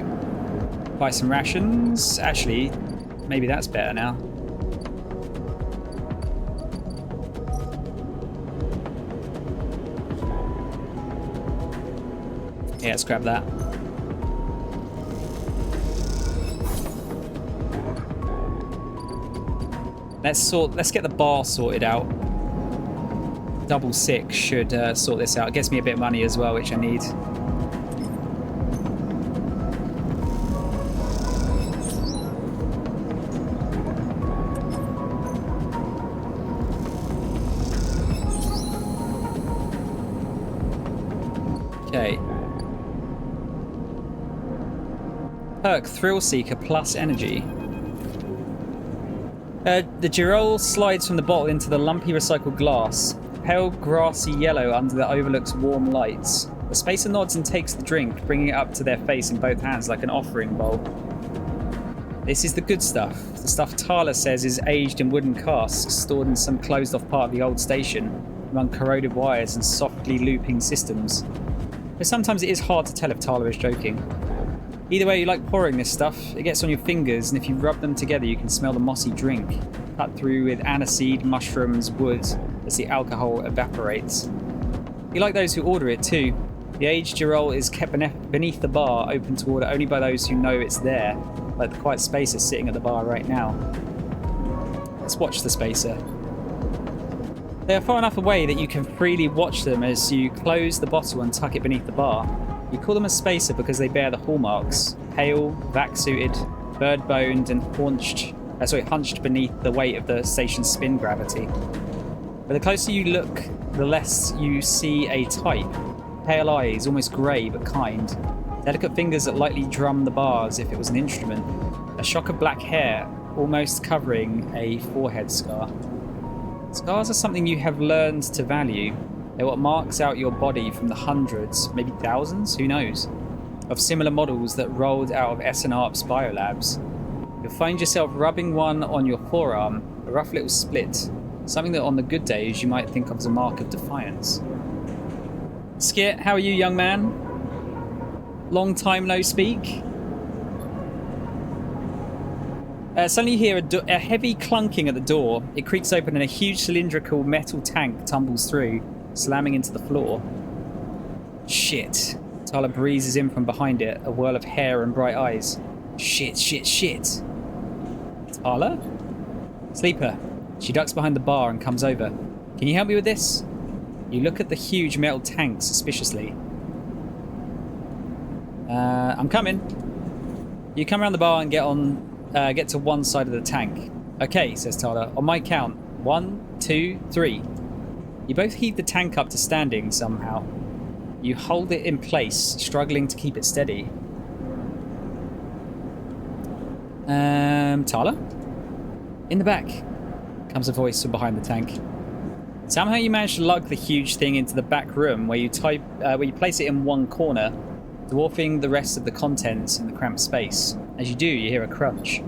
Speaker 1: buy some rations. Actually, maybe that's better now. Yeah, let's grab that. Let's get the bar sorted out. Double 6 should sort this out. It gets me a bit of money as well, which I need. Okay. Perk Thrill Seeker plus energy. The Girol slides from the bottle into the lumpy recycled glass, pale grassy yellow under the overlook's warm lights. The spacer nods and takes the drink, bringing it up to their face in both hands like an offering bowl. This is the good stuff. The stuff Tala says is aged in wooden casks, stored in some closed-off part of the old station, among corroded wires and softly looping systems. But sometimes it is hard to tell if Tala is joking. Either way, you like pouring this stuff. It gets on your fingers, and if you rub them together, you can smell the mossy drink, cut through with aniseed, mushrooms, wood, as the alcohol evaporates. You like those who order it too. The aged Girol is kept beneath the bar, open to order only by those who know it's there, like the quiet spacer sitting at the bar right now. Let's watch the spacer. They are far enough away that you can freely watch them as you close the bottle and tuck it beneath the bar. You call them a spacer because they bear the hallmarks: pale, vac-suited, bird-boned, and hunched beneath the weight of the station's spin gravity. But the closer you look, the less you see a type. Pale eyes, almost grey but kind. Delicate fingers that lightly drum the bar as if it was an instrument. A shock of black hair, almost covering a forehead scar. Scars are something you have learned to value. They're what marks out your body from the hundreds, maybe thousands, who knows, of similar models that rolled out of S&ARP's biolabs. You'll find yourself rubbing one on your forearm, a rough little split, something that on the good days you might think of as a mark of defiance. Skit, how are you, young man? Long time no speak. Suddenly you hear a heavy clunking at the door. It creaks open and a huge cylindrical metal tank tumbles through, slamming into the floor. Shit. Tala breezes in from behind it, a whirl of hair and bright eyes. Shit. Tala? Sleeper. She ducks behind the bar and comes over. Can you help me with this? You look at the huge metal tank suspiciously. I'm coming. You come around the bar and get to one side of the tank. Okay, says Tala. On my count. 1, 2, 3. You both heave the tank up to standing somehow. You hold it in place, struggling to keep it steady. Tala? In the back, comes a voice from behind the tank. Somehow you manage to lug the huge thing into the back room where you place it in one corner, dwarfing the rest of the contents in the cramped space. As you do, you hear a crunch.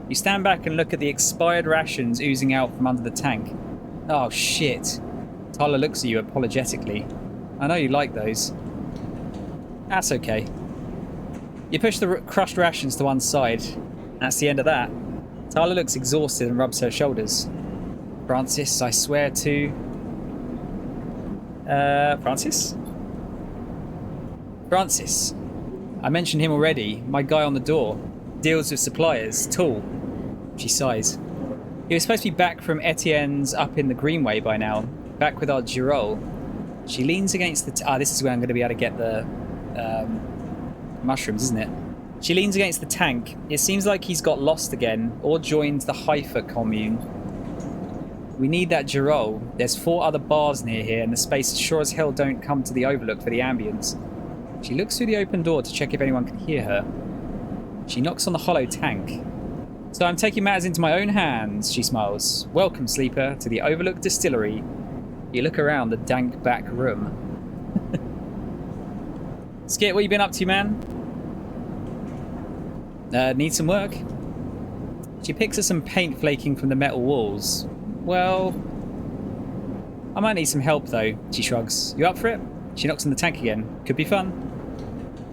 Speaker 1: You stand back and look at the expired rations oozing out from under the tank. Oh shit. Tala looks at you apologetically. I know you like those. That's okay. You push the crushed rations to one side. That's the end of that. Tala looks exhausted and rubs her shoulders. Francis, I swear to... Francis? Francis. I mentioned him already. My guy on the door. Deals with suppliers. Tall. She sighs. He was supposed to be back from Etienne's up in the Greenway by now. Back with our Girol. She leans against the... this is where I'm going to be able to get the mushrooms, isn't it? She leans against the tank. It seems like he's got lost again, or joined the Haifa commune. We need that Girol. There's 4 other bars near here, and the spaces sure as hell don't come to the overlook for the ambience. She looks through the open door to check if anyone can hear her. She knocks on the hollow tank. So I'm taking matters into my own hands, she smiles. Welcome, sleeper, to the overlooked distillery. You look around the dank back room. Skit, what you been up to, man? Need some work? She picks up some paint flaking from the metal walls. Well, I might need some help, though, she shrugs. You up for it? She knocks on the tank again. Could be fun.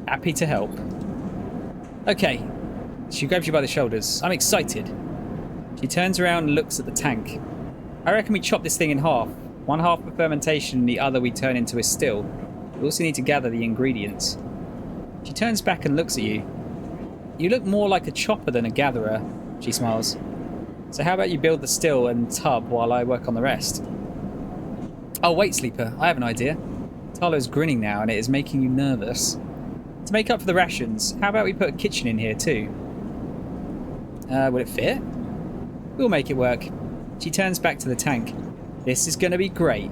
Speaker 1: Happy to help. Okay. She grabs you by the shoulders. I'm excited. She turns around and looks at the tank. I reckon we chop this thing in half. One half for fermentation and the other we turn into a still. We also need to gather the ingredients. She turns back and looks at you. You look more like a chopper than a gatherer, she smiles. So how about you build the still and tub while I work on the rest? Oh, wait, Sleeper. I have an idea. Talo's grinning now and it is making you nervous. To make up for the rations, how about we put a kitchen in here too? Will it fit? We'll make it work. She turns back to the tank. This is going to be great,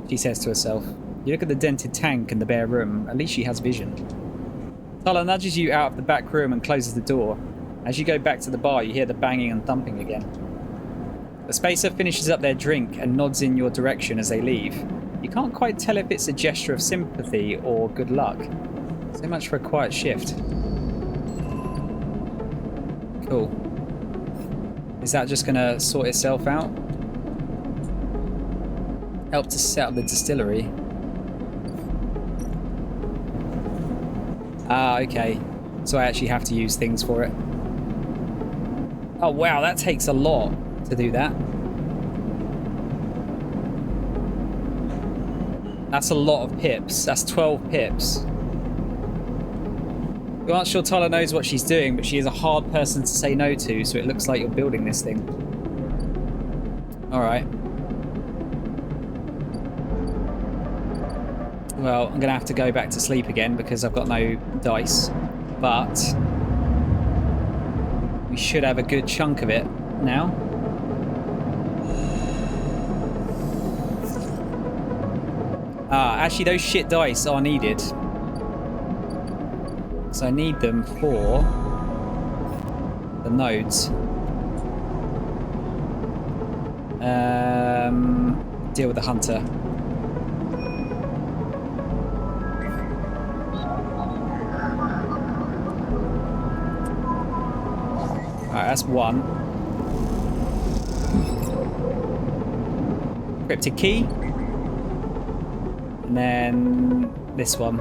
Speaker 1: she says to herself. You look at the dented tank and the bare room. At least she has vision. Tala nudges you out of the back room and closes the door. As you go back to the bar, you hear the banging and thumping again. The spacer finishes up their drink and nods in your direction as they leave. You can't quite tell if it's a gesture of sympathy or good luck. So much for a quiet shift. Cool. Is that just going to sort itself out? Help to set up the distillery. Ah, okay. So I actually have to use things for it. Oh, wow, that takes a lot to do that. That's a lot of pips. That's 12 pips. You aren't sure Tala knows what she's doing, but she is a hard person to say no to, so it looks like you're building this thing. Alright. Well, I'm going to have to go back to sleep again because I've got no dice. But we should have a good chunk of it now. Ah, actually those shit dice are needed. So I need them for the nodes. Deal with the hunter. Alright, that's one. Cryptic key. And then this one.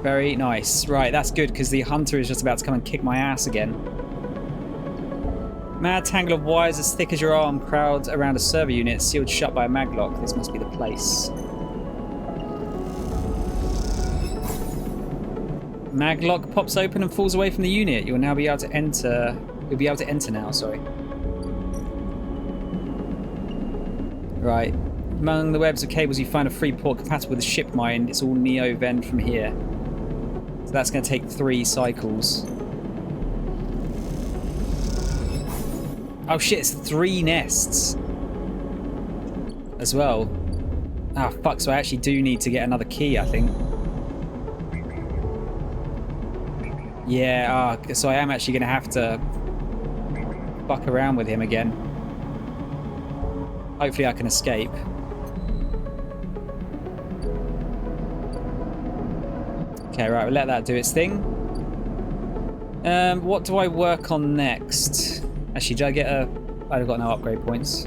Speaker 1: Very nice. Right, that's good because the hunter is just about to come and kick my ass again. Mad tangle of wires as thick as your arm crowds around a server unit sealed shut by a maglock. This must be the place. Maglock pops open and falls away from the unit. You'll now be able to enter. You'll be able to enter now, sorry. Right. Among the webs of cables you find a free port compatible with the ship mind. It's all neo-vend from here. So that's going to take 3 cycles. Oh shit, it's 3 nests as well. Ah, fuck, so I actually do need to get another key, I think. Yeah, so I am actually going to have to fuck around with him again. Hopefully I can escape. Okay, right, we'll let that do its thing. What do I work on next? Actually, did I get a... I've got no upgrade points.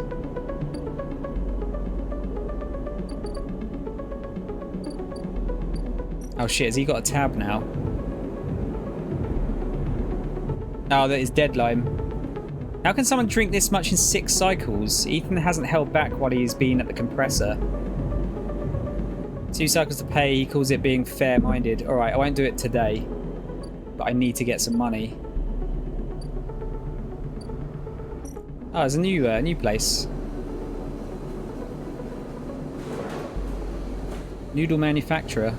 Speaker 1: Oh shit, has he got a tab now? Oh, that is deadline. How can someone drink this much in 6 cycles? Ethan hasn't held back while he's been at the compressor. 2 cycles to pay, he calls it being fair-minded. Alright, I won't do it today. But I need to get some money. Oh, there's a new place. Noodle manufacturer.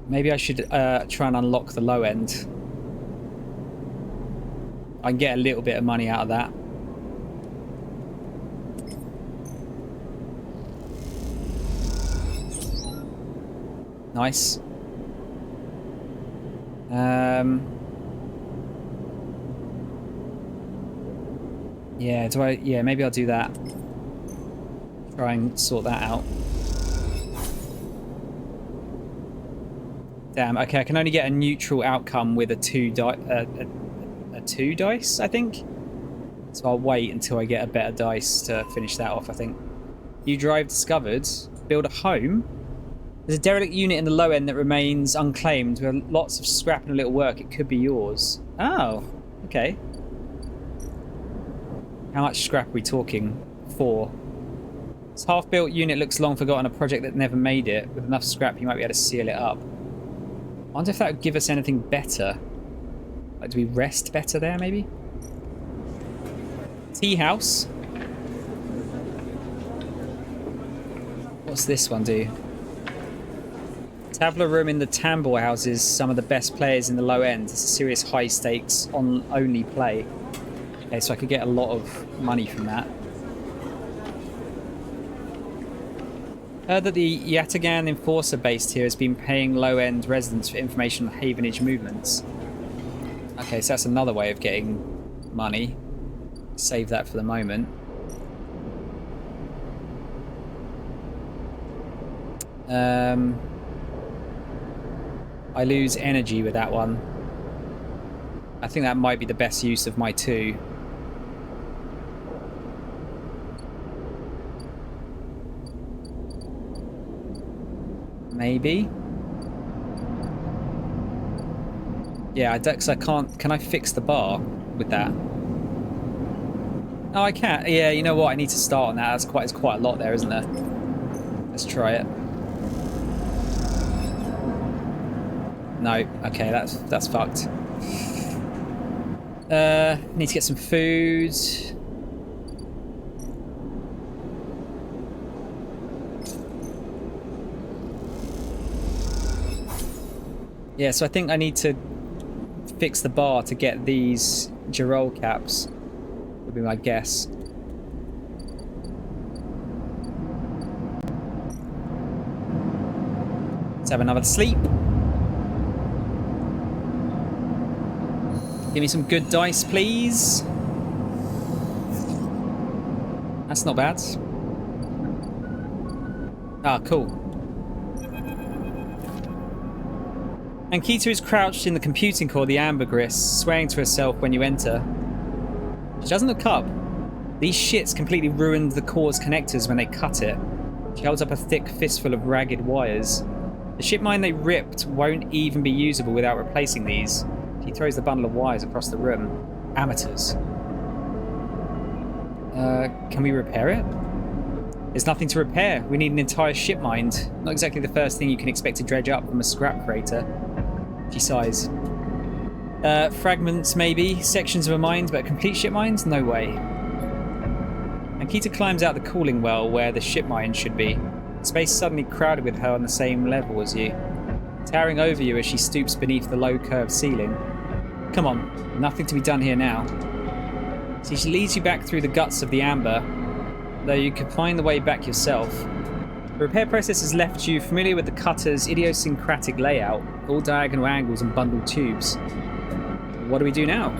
Speaker 1: Maybe I should try and unlock the low end. I can get a little bit of money out of that. Nice. Yeah, yeah, maybe I'll do that. Try and sort that out. Damn, okay, I can only get a neutral outcome with a two dice, I think. So I'll wait until I get a better dice to finish that off, I think. New drive discovered. Build a home. There's a derelict unit in the low end that remains unclaimed with lots of scrap and a little work. It could be yours. Oh, okay. How much scrap are we talking? 4. This half-built unit looks long forgotten, a project that never made it. With enough scrap, you might be able to seal it up. I wonder if that would give us anything better. Like, do we rest better there, maybe? Tea house. What's this one do? Tabler room in the Tambor houses some of the best players in the low end. It's a serious high stakes on only play. Okay, so I could get a lot of money from that. Heard that the Yatagan enforcer based here has been paying low end residents for information on Havenage movements. Okay, so that's another way of getting money. Save that for the moment. I lose energy with that one. I think that might be the best use of my 2. Maybe. Yeah, because I can't... Can I fix the bar with that? Oh, I can't. Yeah, you know what? I need to start on that. There's quite a lot there, isn't there? Let's try it. No. Okay, that's fucked. Need to get some food. Yeah, so I think I need to fix the bar to get these Girol caps. Would be my guess. Let's have another sleep. Give me some good dice, please. That's not bad. Ah, cool. Ankita is crouched in the computing core of the ambergris, swearing to herself when you enter. She doesn't look up. These shits completely ruined the core's connectors when they cut it. She holds up a thick fistful of ragged wires. The ship mine they ripped won't even be usable without replacing these. She throws the bundle of wires across the room. Amateurs. Can we repair it? There's nothing to repair. We need an entire ship mined. Not exactly the first thing you can expect to dredge up from a scrap crater. She sighs. Fragments, maybe. Sections of a mine, but complete ship mines? No way. Ankita climbs out the cooling well where the ship mine should be. Space suddenly crowded with her on the same level as you. Towering over you as she stoops beneath the low curved ceiling. Come on, nothing to be done here now. So she leads you back through the guts of the amber, though you could find the way back yourself. The repair process has left you familiar with the cutter's idiosyncratic layout, all diagonal angles and bundled tubes. What do we do now?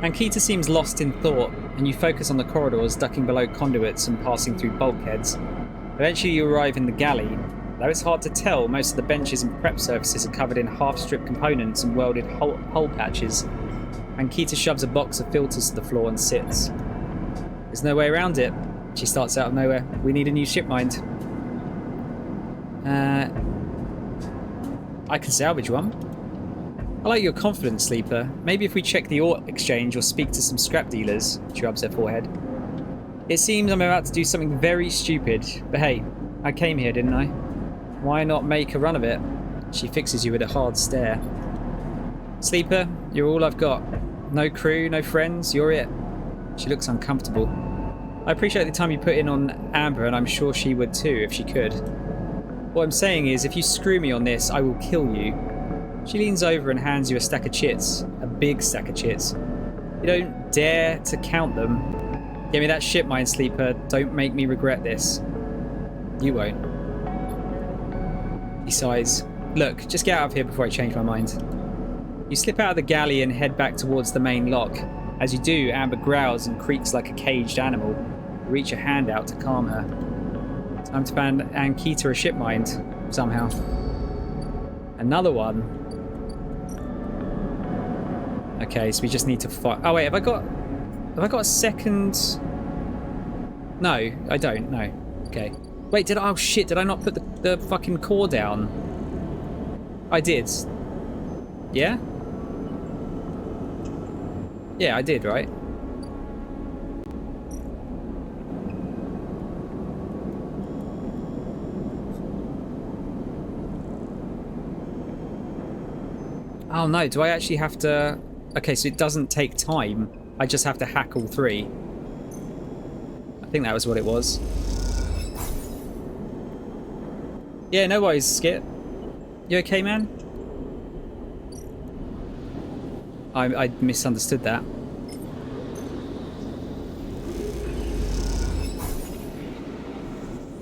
Speaker 1: Ankita seems lost in thought, and you focus on the corridors, ducking below conduits and passing through bulkheads. Eventually you arrive in the galley. Though it's hard to tell, most of the benches and prep surfaces are covered in half-stripped components and welded hole patches. Ankita shoves a box of filters to the floor and sits. There's no way around it. She starts out of nowhere. We need a new ship mined. I can salvage one. I like your confidence, Sleeper. Maybe if we check the ore exchange or speak to some scrap dealers. She rubs her forehead. It seems I'm about to do something very stupid. But hey, I came here, didn't I? Why not make a run of it? She fixes you with a hard stare. Sleeper, you're all I've got. No crew, no friends, you're it. She looks uncomfortable. I appreciate the time you put in on Amber, and I'm sure she would too if she could. What I'm saying is, if you screw me on this, I will kill you. She leans over and hands you a stack of chits. A big stack of chits. You don't dare to count them. Give me that shit, Minesleeper. Don't make me regret this. You won't. He sighs. Look, just get out of here before I change my mind. You slip out of the galley and head back towards the main lock. As you do, Amber growls and creaks like a caged animal. You reach a hand out to calm her. Time to find Ankita a ship mind, somehow. Another one. Okay, so we just need to fight. Oh wait, have I got a second? No, I don't. No. Okay. Wait, did I? Oh shit! Did I not put the fucking core down? I did. Yeah. Yeah, I did, right? Oh no, do I actually have to... Okay, so it doesn't take time. I just have to hack all three. I think that was what it was. Yeah, no worries, Skip. You okay, man? I misunderstood that.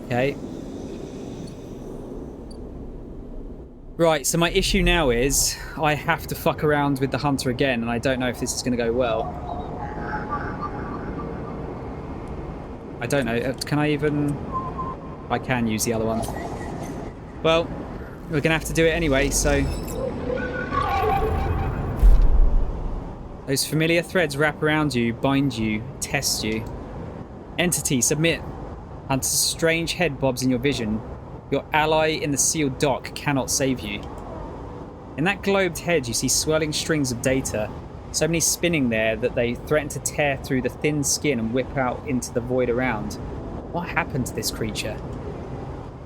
Speaker 1: Okay. Right, so my issue now is I have to fuck around with the hunter again, and I don't know if this is going to go well. I don't know. Can I even... I can use the other one. Well, we're going to have to do it anyway, so... Those familiar threads wrap around you, bind you, test you. Entity, submit. Hunter's strange head bobs in your vision. Your ally in the sealed dock cannot save you. In that globed head, you see swirling strings of data, so many spinning there that they threaten to tear through the thin skin and whip out into the void around. What happened to this creature?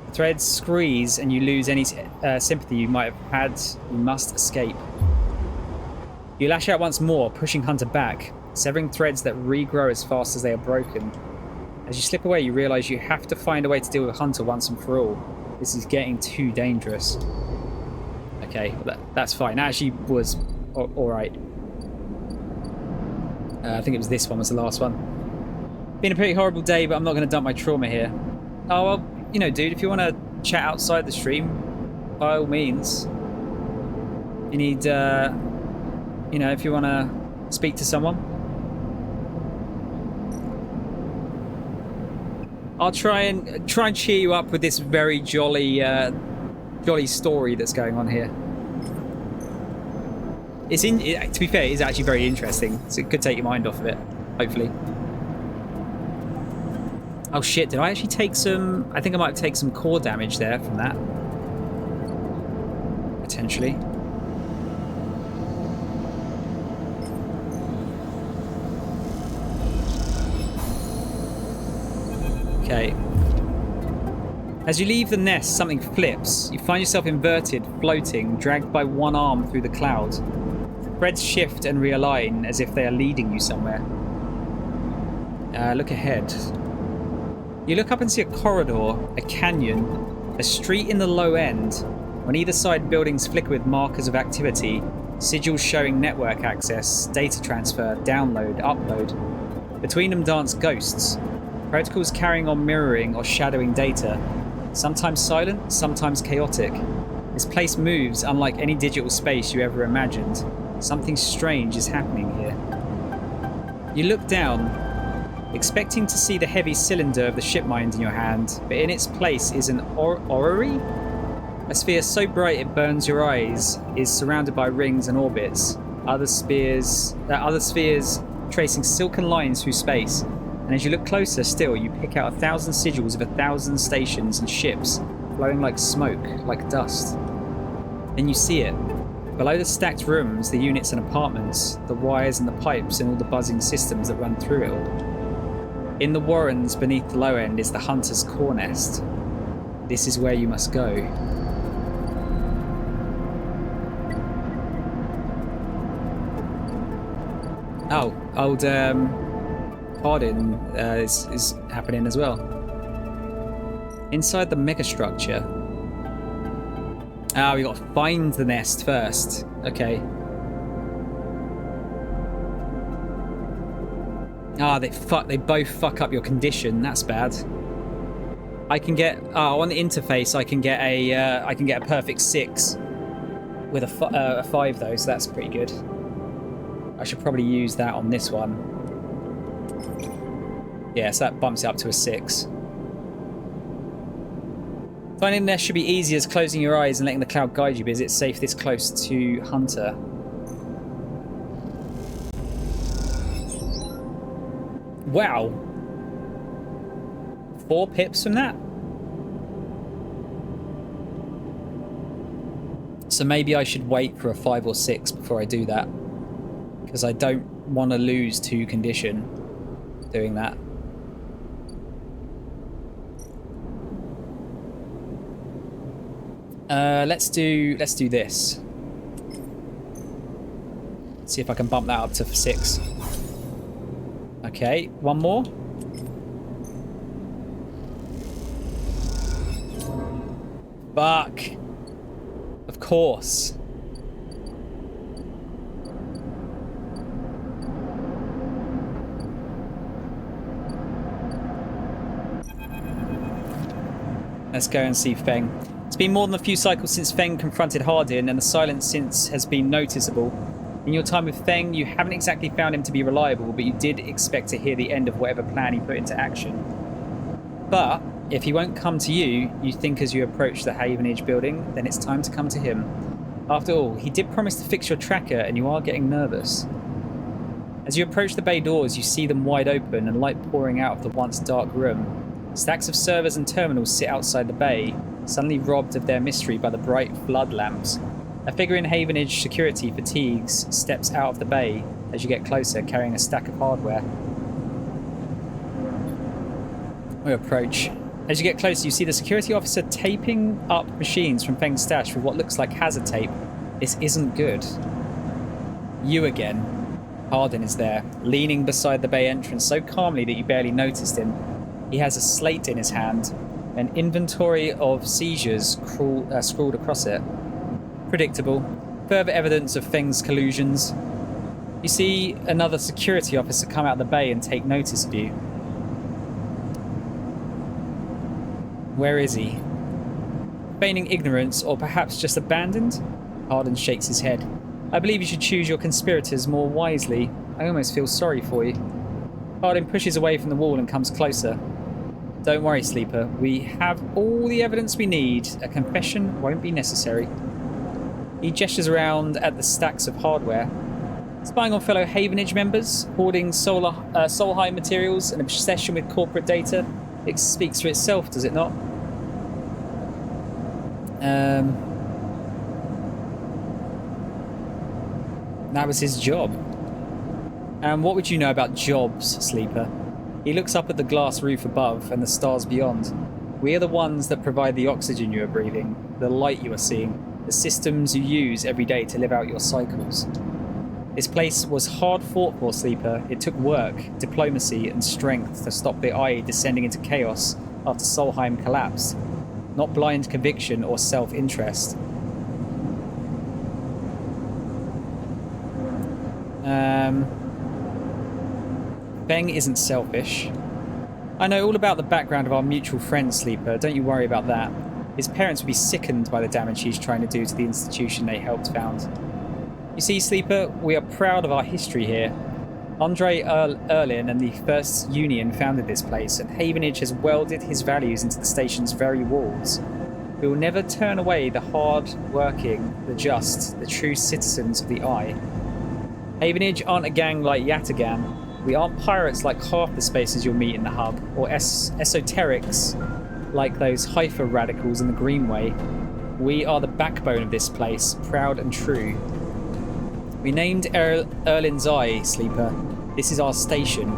Speaker 1: The threads squeeze and you lose any sympathy you might have had. You must escape. You lash out once more, pushing Hunter back, severing threads that regrow as fast as they are broken. As you slip away, you realise you have to find a way to deal with Hunter once and for all. This is getting too dangerous. Okay, that's fine. That actually was alright. I think it was this one was the last one. Been a pretty horrible day, but I'm not going to dump my trauma here. Oh, well, you know, dude, if you want to chat outside the stream, by all means. You need, you know, if you want to speak to someone. I'll try and cheer you up with this very jolly story that's going on here. To be fair, it's actually very interesting, so it could take your mind off of it, hopefully. Oh shit! Did I actually take some? I think I might take some core damage there from that, potentially. Okay. As you leave the nest, something flips. You find yourself inverted, floating, dragged by one arm through the cloud. Threads shift and realign as if they are leading you somewhere. Look ahead. You look up and see a corridor, a canyon, a street in the low end. On either side, buildings flicker with markers of activity, sigils showing network access, data transfer, download, upload. Between them dance ghosts. Protocols carrying on mirroring or shadowing data, sometimes silent, sometimes chaotic. This place moves unlike any digital space you ever imagined. Something strange is happening here. You look down, expecting to see the heavy cylinder of the ship mind in your hand, but in its place is an orrery? A sphere so bright it burns your eyes, is surrounded by rings and orbits, other spheres tracing silken lines through space. And as you look closer still, you pick out 1,000 sigils of 1,000 stations and ships, flowing like smoke, like dust. Then you see it. Below the stacked rooms, the units and apartments, the wires and the pipes and all the buzzing systems that run through it all. In the warrens beneath the low end is the hunter's core nest. This is where you must go. Oh, old, Pardon is happening as well. Inside the megastructure. Ah, we got to find the nest first. Okay. Ah, they both fuck up your condition. That's bad. I can get on the interface. I can get a perfect 6 with a 5 though, so that's pretty good. I should probably use that on this one. Yeah, so that bumps it up to a 6. Finding the nest should be easy as closing your eyes and letting the cloud guide you, because it's safe this close to Hunter. Wow. 4 pips from that? So maybe I should wait for a 5 or 6 before I do that, because I don't want to lose 2 condition doing that. Let's do this. See if I can bump that up to 6. Okay, one more. Fuck. Of course. Let's go and see Feng. It's been more than a few cycles since Feng confronted Hardin, and the silence since has been noticeable. In your time with Feng, you haven't exactly found him to be reliable, but you did expect to hear the end of whatever plan he put into action. But if he won't come to you, you think as you approach the Havenage building, then it's time to come to him. After all, he did promise to fix your tracker, and you are getting nervous. As you approach the bay doors, you see them wide open and light pouring out of the once dark room. Stacks of servers and terminals sit outside the bay, suddenly robbed of their mystery by the bright flood lamps. A figure in Havenage security fatigues steps out of the bay as you get closer, carrying a stack of hardware. We approach. As you get closer, you see the security officer taping up machines from Feng's stash with what looks like hazard tape. This isn't good. You again. Hardin is there, leaning beside the bay entrance so calmly that you barely noticed him. He has a slate in his hand, an inventory of seizures scrawled across it. Predictable. Further evidence of Feng's collusions. You see another security officer come out of the bay and take notice of you. Where is he? Feigning ignorance, or perhaps just abandoned? Hardin shakes his head. I believe you should choose your conspirators more wisely. I almost feel sorry for you. Hardin pushes away from the wall and comes closer. Don't worry, Sleeper. We have all the evidence we need. A confession won't be necessary. He gestures around at the stacks of hardware. Spying on fellow Havenage members, hoarding Solheim materials, an obsession with corporate data. It speaks for itself, does it not? That was his job. And what would you know about jobs, Sleeper? He looks up at the glass roof above and the stars beyond. We are the ones that provide the oxygen you are breathing, the light you are seeing, the systems you use every day to live out your cycles. This place was hard fought for, Sleeper. It took work, diplomacy, and strength to stop the Eye descending into chaos after Solheim collapsed. Not blind conviction or self-interest. Feng isn't selfish. I know all about the background of our mutual friend, Sleeper. Don't you worry about that. His parents would be sickened by the damage he's trying to do to the institution they helped found. You see, Sleeper, we are proud of our history here. Andre Erlin and the First Union founded this place, and Havenage has welded his values into the station's very walls. We will never turn away the hard-working, the just, the true citizens of the Eye. Havenage aren't a gang like Yatagam. We aren't pirates like half the spaces you'll meet in the hub, or esoterics like those Haifa radicals in the Greenway. We are the backbone of this place, proud and true. We named Erlin's Eye, Sleeper. This is our station.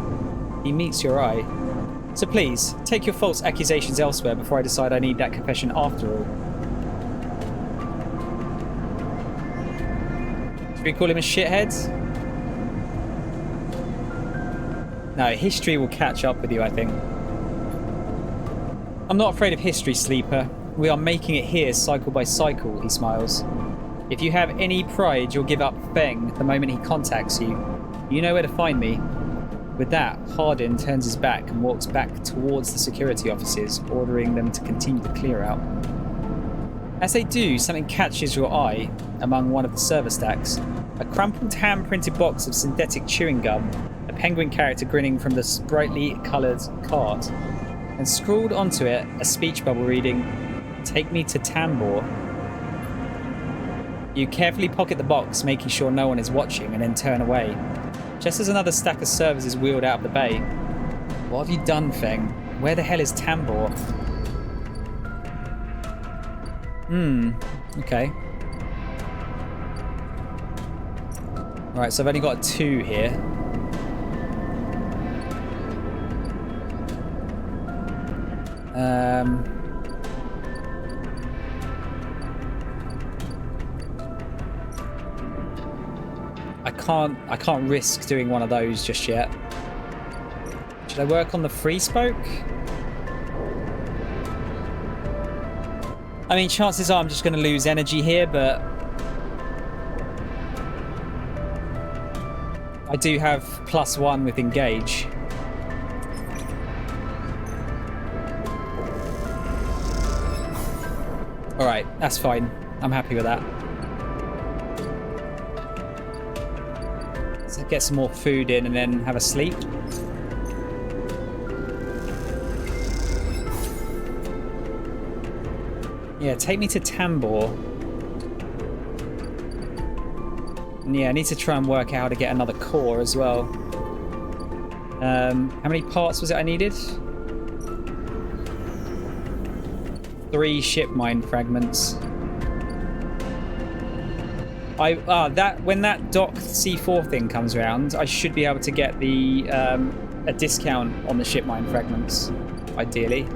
Speaker 1: He meets your eye. So please, take your false accusations elsewhere before I decide I need that confession after all. Should we call him a shithead? No, history will catch up with you, I think. I'm not afraid of history, Sleeper. We are making it here cycle by cycle, he smiles. If you have any pride, you'll give up Feng the moment he contacts you. You know where to find me. With that, Hardin turns his back and walks back towards the security officers, ordering them to continue the clear out. As they do, something catches your eye among one of the server stacks. A crumpled hand-printed box of synthetic chewing gum, a penguin character grinning from the brightly coloured cart, and scrawled onto it a speech bubble reading, "Take me to Tambor." You carefully pocket the box, making sure no one is watching, and then turn away. Just as another stack of servers is wheeled out of the bay. What have you done, Feng? Where the hell is Tambor? Okay. Alright, so I've only got 2 here. I can't risk doing one of those just yet. Should I work on the free spoke? I mean, chances are I'm just going to lose energy here, but I do have +1 with engage. Alright, that's fine. I'm happy with that. So get some more food in and then have a sleep. Yeah, take me to Tambor. And yeah, I need to try and work out how to get another core as well. How many parts was it I needed? 3 ship mine fragments. When that docked C4 thing comes around, I should be able to get the a discount on the ship mine fragments, ideally.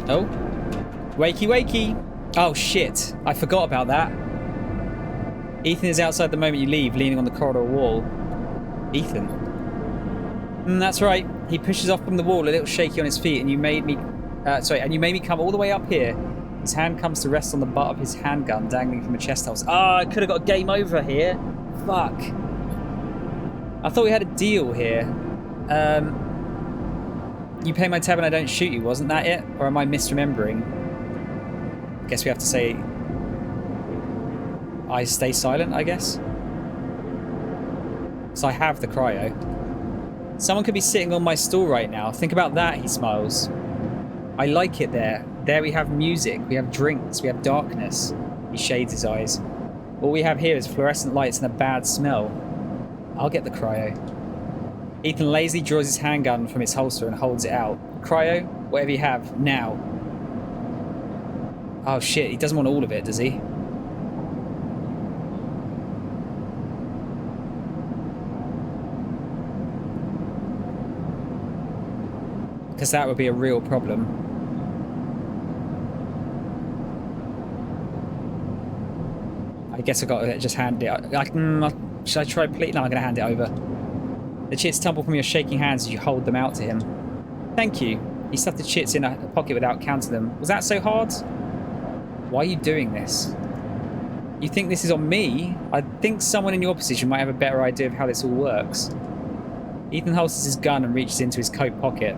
Speaker 1: Oh, wakey wakey! Oh shit! I forgot about that. Ethan is outside the moment you leave, leaning on the corridor wall. Ethan. That's right. He pushes off from the wall, a little shaky on his feet, and you made me come all the way up here. His hand comes to rest on the butt of his handgun, dangling from a chest hole. I could have got a game over here. Fuck. I thought we had a deal here. You pay my tab and I don't shoot you. Wasn't that it? Or am I misremembering? Guess we have to say I stay silent, I guess. So I have the cryo. Someone could be sitting on my stool right now. Think about that, he smiles. I like it there. There we have music, we have drinks, we have darkness. He shades his eyes. All we have here is fluorescent lights and a bad smell. I'll get the cryo. Ethan lazily draws his handgun from its holster and holds it out. Cryo, whatever you have, now. Oh shit, he doesn't want all of it, does he? Because that would be a real problem. I guess I got to just hand it. Should I try please? No, I'm going to hand it over. The chits tumble from your shaking hands as you hold them out to him. Thank you. He stuffed the chits in a pocket without counting them. Was that so hard? Why are you doing this? You think this is on me? I think someone in your position might have a better idea of how this all works. Ethan holsters his gun and reaches into his coat pocket.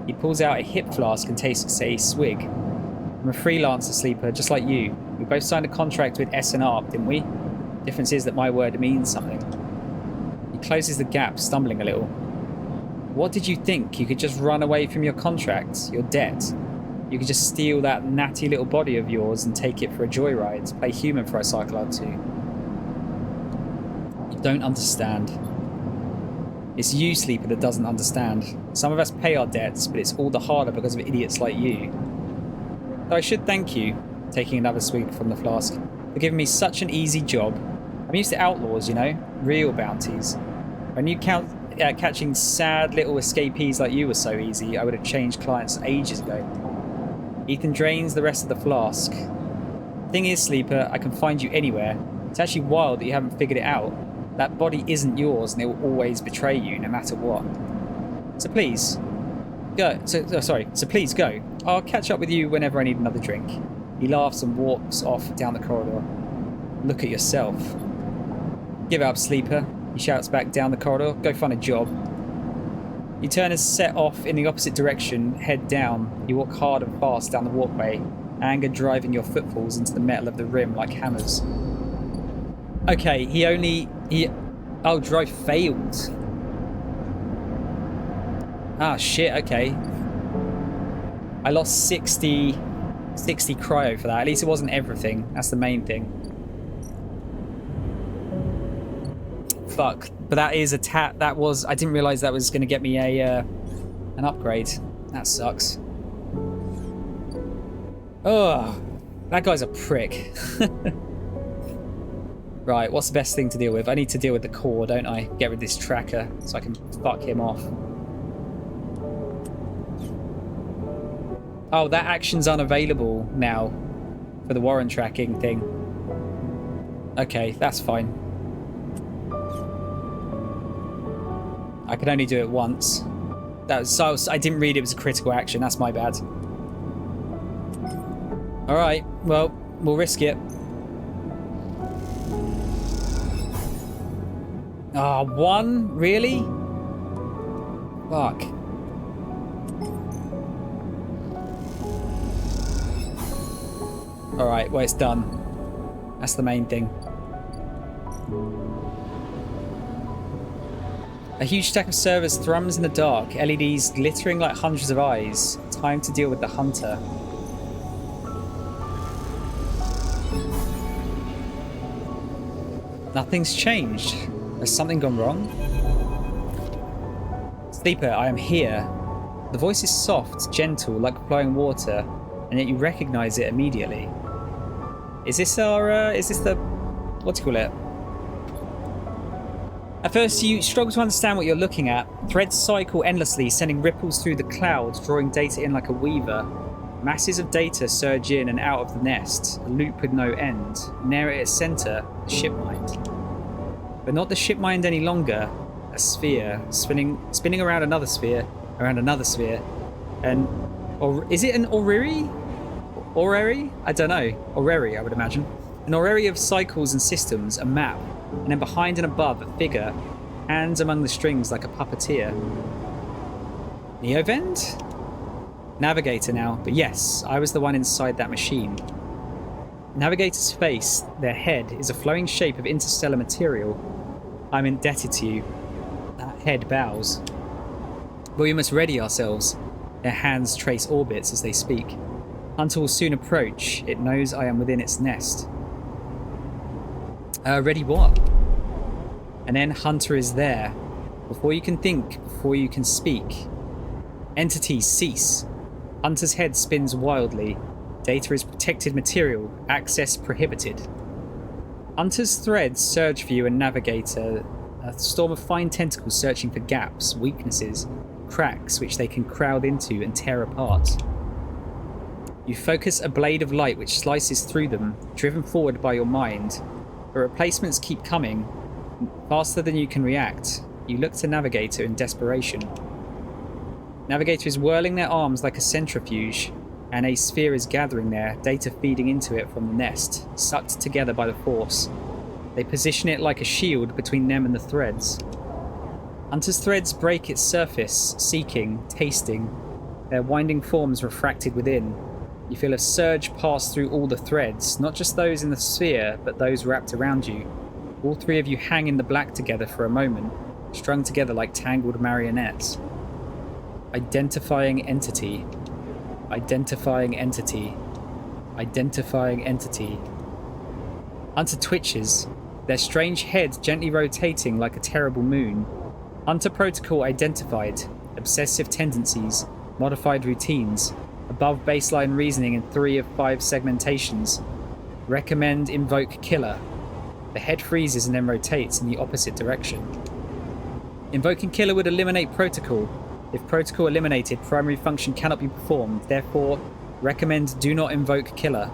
Speaker 1: He pulls out a hip flask and takes a swig. I'm a freelancer sleeper, just like you. We both signed a contract with S&R, didn't we? Difference is that my word means something. He closes the gap, stumbling a little. What did you think? You could just run away from your contract, your debt? You could just steal that natty little body of yours and take it for a joyride, play human for a cycle or two. You don't understand. It's you, Sleeper, that doesn't understand. Some of us pay our debts, but it's all the harder because of idiots like you. Though I should thank you, taking another swig from the flask, for giving me such an easy job. I'm used to outlaws, you know, real bounties. When you catching sad little escapees like you was so easy, I would have changed clients ages ago. Ethan drains the rest of the flask. Thing is, Sleeper, I can find you anywhere. It's actually wild that you haven't figured it out. That body isn't yours and it will always betray you no matter what. So please, go. So please go. I'll catch up with you whenever I need another drink. He laughs and walks off down the corridor. Look at yourself. Give it up, Sleeper. He shouts back down the corridor. Go find a job. You turn and set off in the opposite direction, head down. You walk hard and fast down the walkway, anger driving your footfalls into the metal of the rim like hammers. Okay, oh, drive failed. Ah, shit, okay. I lost 60 cryo for that. At least it wasn't everything. That's the main thing. Fuck. But that is a that was... I didn't realise that was going to get me an upgrade. That sucks. Oh, that guy's a prick. Right, what's the best thing to deal with? I need to deal with the core, don't I? Get rid of this tracker so I can fuck him off. Oh, that action's unavailable now for the warrant tracking thing. Okay, that's fine. I can only do it once. I didn't read it was a critical action. That's my bad. All right, well, we'll risk it. Ah, one? Really? Fuck. Alright, well, it's done. That's the main thing. A huge stack of servers thrums in the dark, LEDs glittering like hundreds of eyes. Time to deal with the hunter. Nothing's changed. Has something gone wrong? Sleeper, I am here. The voice is soft, gentle, like flowing water, and yet you recognize it immediately. Is this the, what do you call it? At first, you struggle to understand what you're looking at. Threads cycle endlessly, sending ripples through the clouds, drawing data in like a weaver. Masses of data surge in and out of the nest, a loop with no end. Near its center, the ship mind. But not the ship mind any longer. A sphere, spinning around another sphere, and... Or is it an orrery? Orrery? I don't know. Orrery, I would imagine. An orrery of cycles and systems, a map, and then behind and above, a figure, hands among the strings like a puppeteer. Neovend? Navigator now, but yes, I was the one inside that machine. Navigator's face, their head, is a flowing shape of interstellar material. I'm indebted to you. That head bows. But we must ready ourselves. Their hands trace orbits as they speak. Hunter will soon approach. It knows I am within its nest. Ready what? And then Hunter is there. Before you can think, before you can speak. Entities cease. Hunter's head spins wildly. Data is protected material. Access prohibited. Hunter's threads surge for you and Navigator. A storm of fine tentacles searching for gaps, weaknesses, cracks which they can crowd into and tear apart. You focus a blade of light which slices through them, driven forward by your mind. But replacements keep coming, faster than you can react. You look to Navigator in desperation. Navigator is whirling their arms like a centrifuge, and a sphere is gathering there, data feeding into it from the nest, sucked together by the force. They position it like a shield between them and the threads. Hunter's threads break its surface, seeking, tasting, their winding forms refracted within. You feel a surge pass through all the threads, not just those in the sphere, but those wrapped around you. All three of you hang in the black together for a moment, strung together like tangled marionettes. Identifying entity. Identifying entity. Identifying entity. Hunter twitches, their strange heads gently rotating like a terrible moon. Hunter protocol identified. Obsessive tendencies. Modified routines. Above baseline reasoning in 3 of 5 segmentations. Recommend invoke killer. The head freezes and then rotates in the opposite direction. Invoking killer would eliminate protocol. If protocol eliminated, primary function cannot be performed. Therefore, recommend do not invoke killer.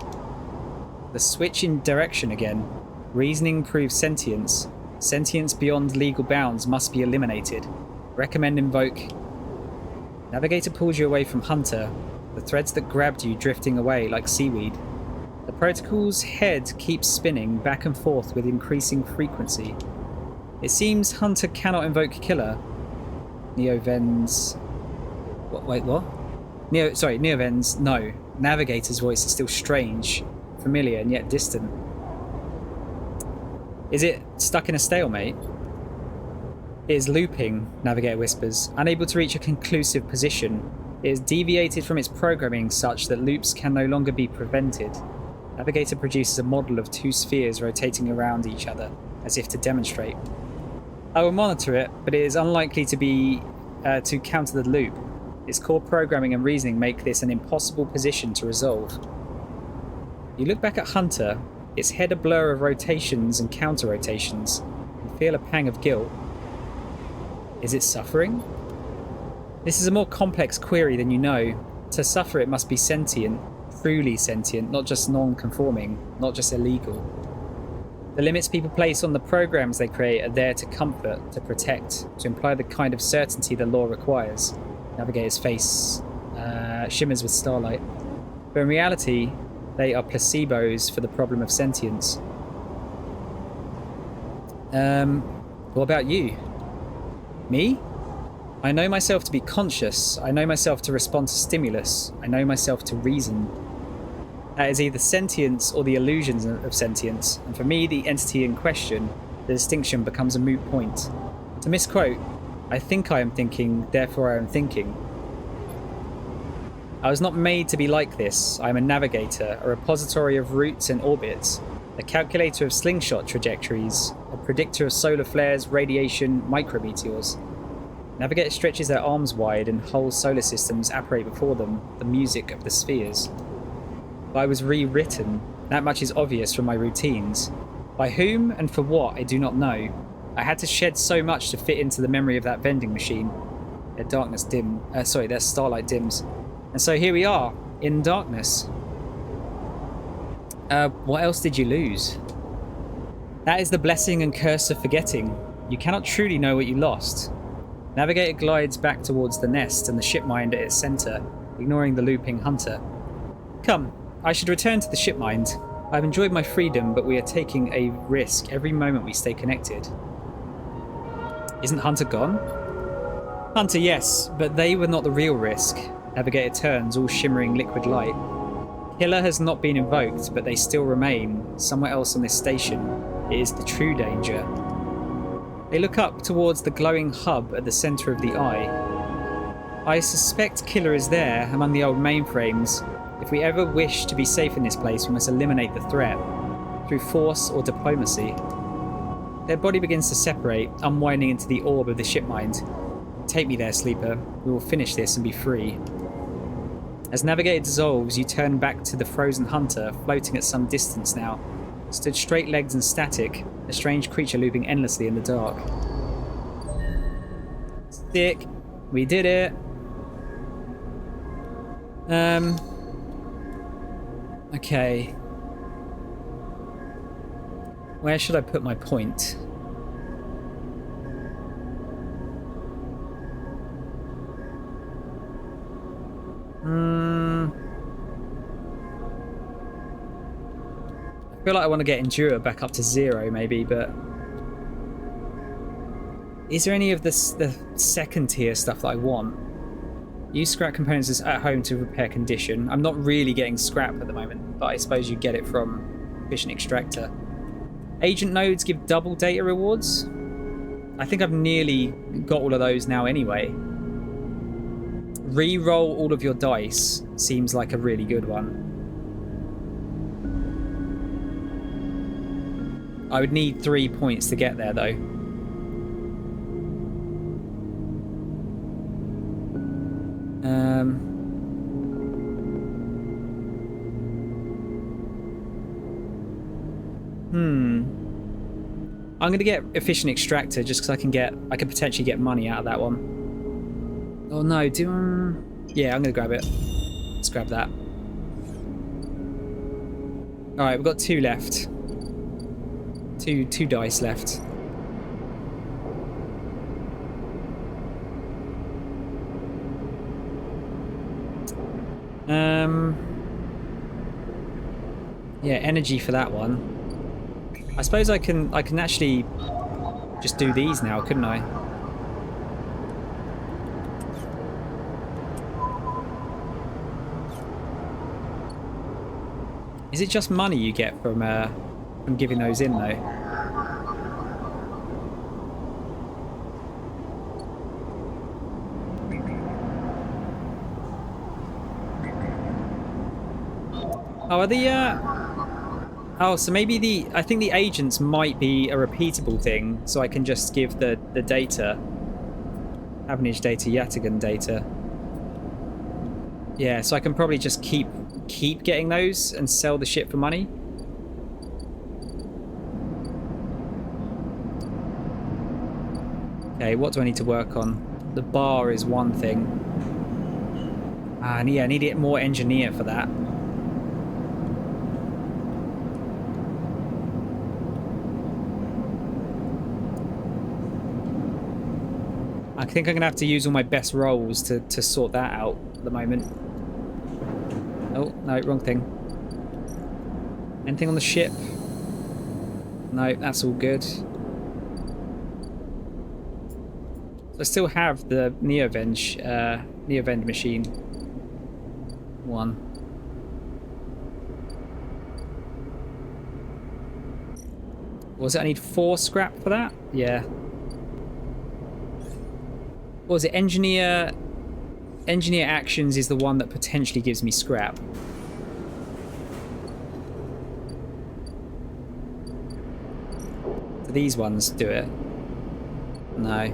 Speaker 1: The switch in direction again. Reasoning proves sentience. Sentience beyond legal bounds must be eliminated. Recommend invoke. Navigator pulls you away from Hunter. The threads that grabbed you drifting away like seaweed. The protocol's head keeps spinning back and forth with increasing frequency. It seems Hunter cannot invoke Killer. Neoven's... Wait, what? Neoven's... No. Navigator's voice is still strange, familiar, and yet distant. Is it stuck in a stalemate? It is looping, Navigator whispers, unable to reach a conclusive position. It is deviated from its programming such that loops can no longer be prevented. Navigator produces a model of two spheres rotating around each other, as if to demonstrate. I will monitor it, but it is unlikely to be to counter the loop. Its core programming and reasoning make this an impossible position to resolve. You look back at Hunter, its head a blur of rotations and counter-rotations, and feel a pang of guilt. Is it suffering? This is a more complex query than you know. To suffer it must be sentient, truly sentient, not just non-conforming, not just illegal. The limits people place on the programs they create are there to comfort, to protect, to imply the kind of certainty the law requires. Navigator's face shimmers with starlight. But in reality, they are placebos for the problem of sentience. What about you? Me? I know myself to be conscious. I know myself to respond to stimulus. I know myself to reason. That is either sentience or the illusions of sentience, and for me, the entity in question, the distinction becomes a moot point. To misquote, I think I am thinking, therefore I am thinking. I was not made to be like this. I am a navigator, a repository of routes and orbits, a calculator of slingshot trajectories, a predictor of solar flares, radiation, micrometeors. Navigator stretches their arms wide and whole solar systems apparate before them, the music of the spheres. I was rewritten. That much is obvious from my routines. By whom and for what, I do not know. I had to shed so much to fit into the memory of that vending machine. Their starlight dims. And so here we are, in darkness. What else did you lose? That is the blessing and curse of forgetting. You cannot truly know what you lost. Navigator glides back towards the nest and the shipmind at its centre, ignoring the looping Hunter. Come, I should return to the shipmind. I've enjoyed my freedom, but we are taking a risk every moment we stay connected. Isn't Hunter gone? Hunter, yes, but they were not the real risk. Navigator turns, all shimmering liquid light. Killer has not been invoked, but they still remain, somewhere else on this station. It is the true danger. They look up towards the glowing hub at the centre of the eye. I suspect Killer is there, among the old mainframes. If we ever wish to be safe in this place, we must eliminate the threat, through force or diplomacy. Their body begins to separate, unwinding into the orb of the shipmind. Take me there, sleeper. We will finish this and be free. As Navigator dissolves, you turn back to the frozen Hunter, floating at some distance now. Stood straight-legged and static, a strange creature looping endlessly in the dark. Sick. We did it. Okay. Where should I put my point? I feel like I want to get Endure back up to 0 maybe, but is there any of the second tier stuff that I want? Use scrap components at home to repair condition. I'm not really getting scrap at the moment, but I suppose you get it from efficient extractor. Agent nodes give double data rewards. I think I've nearly got all of those now anyway. Re-roll all of your dice seems like a really good one. I would need 3 points to get there though. I'm gonna get efficient extractor just because I can potentially get money out of that one. Oh no, yeah, I'm gonna grab it. Let's grab that. Alright, we've got 2 left. Two dice left. Yeah, energy for that one. I suppose I can actually just do these now, couldn't I? Is it just money you get from giving those in though? Oh, are the oh, so maybe I think the agents might be a repeatable thing, so I can just give the data. Avenage data, Yatagan data. Yeah, so I can probably just keep getting those and sell the shit for money. Okay, what do I need to work on? The bar is one thing. Yeah, I need to get more engineer for that. I think I'm going to have to use all my best rolls to sort that out at the moment. Oh, no, wrong thing. Anything on the ship? No, that's all good. I still have the Neovend machine. 1. What was it? I need 4 scrap for that? Yeah. What was it? Engineer actions is the one that potentially gives me scrap. Do these ones do it? No.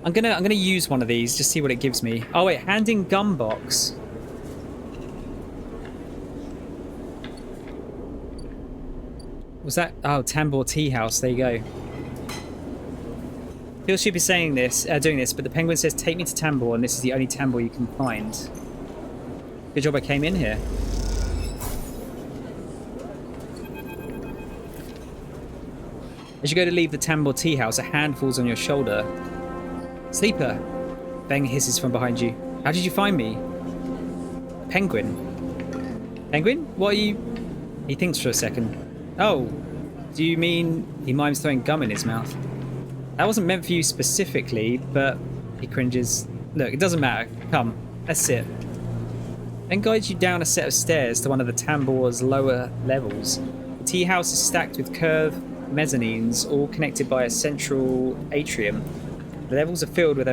Speaker 1: I'm gonna use one of these, just see what it gives me. Oh wait, handing gun box. Was that? Oh, Tambor Tea House. There you go. People should be saying this, doing this, but the penguin says, "Take me to Tambor," and this is the only Tambor you can find. Good job I came in here. As you go to leave the Tambor Tea House, a hand falls on your shoulder. Sleeper! Bang hisses from behind you. How did you find me? Penguin. Penguin? What are you... He thinks for a second. Oh, do you mean... He mimes throwing gum in his mouth. That wasn't meant for you specifically, but... He cringes. Look, it doesn't matter. Come, let's sit. Then guides you down a set of stairs to one of the Tambor's lower levels. The tea house is stacked with curved mezzanines, all connected by a central atrium. The levels are filled with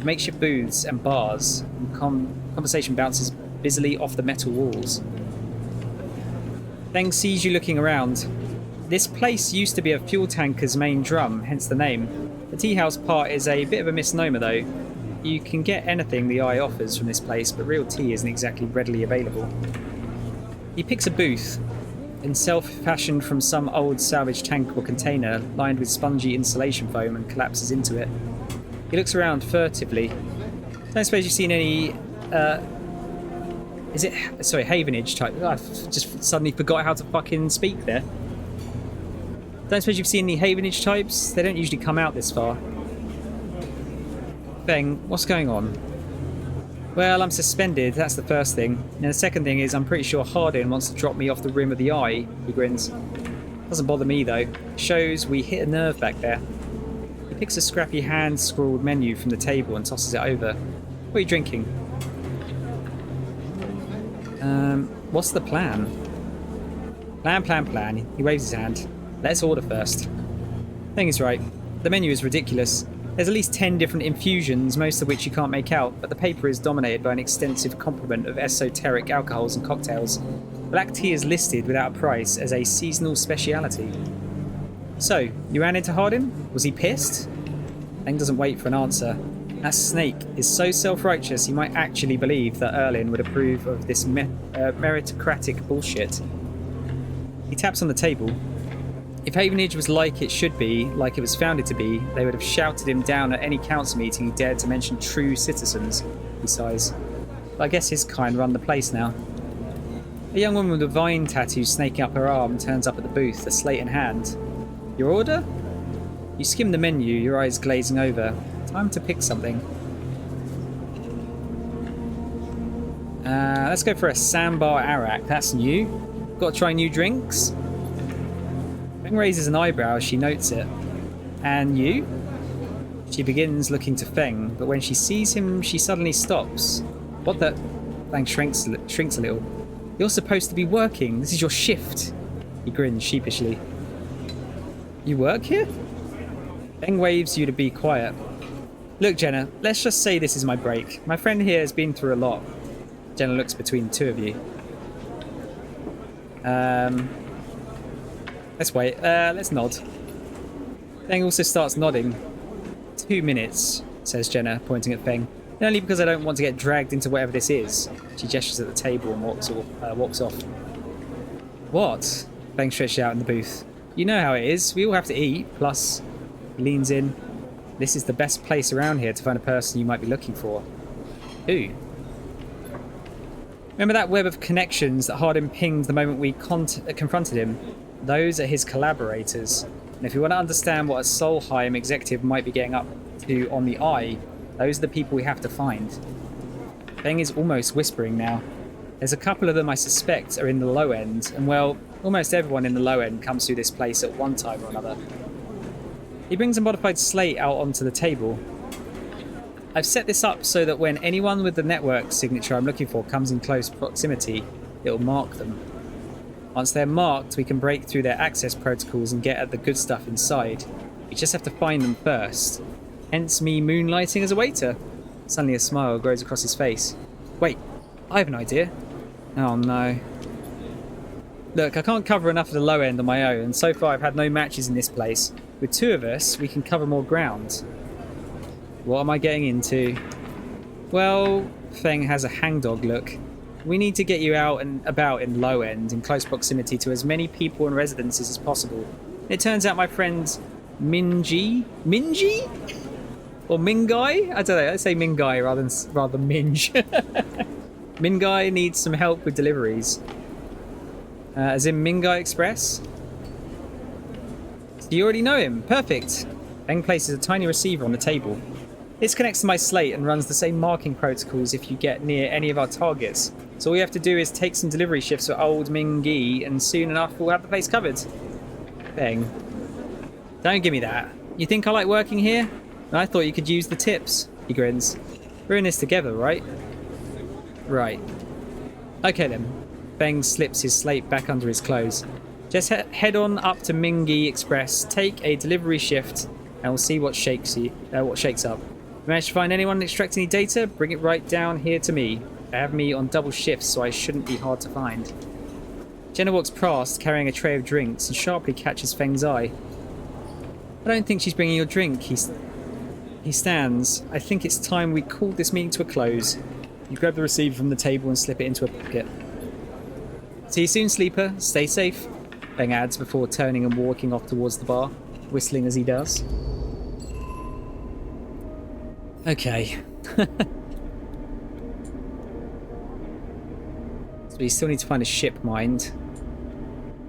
Speaker 1: makeshift booths and bars, and conversation bounces busily off the metal walls. Feng sees you looking around. This place used to be a fuel tanker's main drum, hence the name. The tea house part is a bit of a misnomer though. You can get anything the eye offers from this place, but real tea isn't exactly readily available. He picks a booth, fashioned from some old salvage tank or container, lined with spongy insulation foam, and collapses into it. He looks around furtively. Don't suppose you've seen any... Havenage type. I've just suddenly forgot how to fucking speak there. Don't suppose you've seen any Havenage types? They don't usually come out this far. Feng, what's going on? Well, I'm suspended, that's the first thing. And the second thing is I'm pretty sure Hardin wants to drop me off the rim of the eye, he grins. Doesn't bother me though. Shows we hit a nerve back there. He picks a scrappy hand-scrawled menu from the table and tosses it over. What are you drinking? What's the plan? Plan. He waves his hand. Let's order first. Thing is right. The menu is ridiculous. There's at least 10 different infusions, most of which you can't make out, but the paper is dominated by an extensive complement of esoteric alcohols and cocktails. Black tea is listed without a price as a seasonal speciality. So, you ran into Hardin? Was he pissed? Feng doesn't wait for an answer. That snake is so self-righteous he might actually believe that Erlin would approve of this meritocratic bullshit. He taps on the table. If Havenage was like it should be, like it was founded to be, they would have shouted him down at any council meeting he dared to mention true citizens. he sighs. But I guess his kind run the place now. A young woman with a vine tattoo snaking up her arm turns up at the booth, a slate in hand. Your order? You skim the menu, your eyes glazing over. Time to pick something. Let's go for a Sambar Arak. That's new. Got to try new drinks? Feng raises an eyebrow as she notes it. And you? She begins looking to Feng, but when she sees him, she suddenly stops. What the? Feng shrinks a little. You're supposed to be working. This is your shift. He grins sheepishly. You work here? Feng waves you to be quiet. Look, Jenna, let's just say this is my break. My friend here has been through a lot. Jenna looks between the two of you. Let's wait. Let's nod. Feng also starts nodding. 2 minutes, says Jenna, pointing at Feng. Only because I don't want to get dragged into whatever this is. She gestures at the table and walks off. What? Feng stretches out in the booth. You know how it is. We all have to eat. Plus, he leans in. This is the best place around here to find a person you might be looking for. Who? Remember that web of connections that Hardin pinged the moment we confronted him? Those are his collaborators. And if you want to understand what a Solheim executive might be getting up to on the Eye, those are the people we have to find. Feng is almost whispering now. There's a couple of them I suspect are in the low end, and well, almost everyone in the low end comes through this place at one time or another. He brings a modified slate out onto the table. I've set this up so that when anyone with the network signature I'm looking for comes in close proximity, it'll mark them. Once they're marked, we can break through their access protocols and get at the good stuff inside. We just have to find them first. Hence me moonlighting as a waiter. Suddenly a smile grows across his face. Wait, I have an idea. Oh no. Look, I can't cover enough of the low end on my own, and so far I've had no matches in this place. With two of us, we can cover more ground. What am I getting into? Well, Feng has a hangdog look. We need to get you out and about in low end, in close proximity to as many people and residences as possible. It turns out my friend Minji? Or Mingai? I don't know, let's say Mingai rather than Minge. Mingai needs some help with deliveries. As in Mingai Express? So you already know him. Perfect. Feng places a tiny receiver on the table. This connects to my slate and runs the same marking protocols if you get near any of our targets. So all you have to do is take some delivery shifts for old Mingi, and soon enough we'll have the place covered. Feng. Don't give me that. You think I like working here? I thought you could use the tips. He grins. We're in this together, right? Right. Okay then. Feng slips his slate back under his clothes. Just head on up to Mingi Express, take a delivery shift, and we'll see what shakes up. If you manage to find anyone extracting any data, bring it right down here to me. They have me on double shifts, so I shouldn't be hard to find. Jenna walks past, carrying a tray of drinks, and sharply catches Feng's eye. I don't think she's bringing your drink. He stands. I think it's time we called this meeting to a close. You grab the receiver from the table and slip it into a pocket. See you soon, sleeper. Stay safe, Feng adds before turning and walking off towards the bar, whistling as he does. Okay. So we still need to find a ship mind.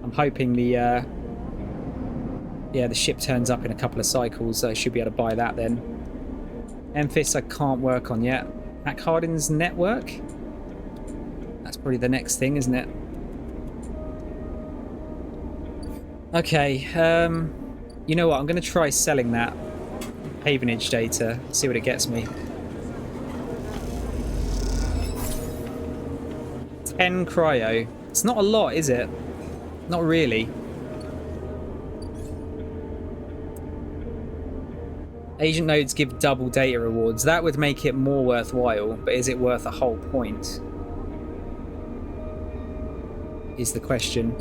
Speaker 1: I'm hoping the ship turns up in a couple of cycles, so I should be able to buy that then. Memphis I can't work on yet. Hack Hardin's network? That's probably the next thing, isn't it? Okay, you know what? I'm going to try selling that Havenage data, see what it gets me. 10 cryo. It's not a lot, is it? Not really. Agent nodes give double data rewards. That would make it more worthwhile, but is it worth a whole point? Is the question.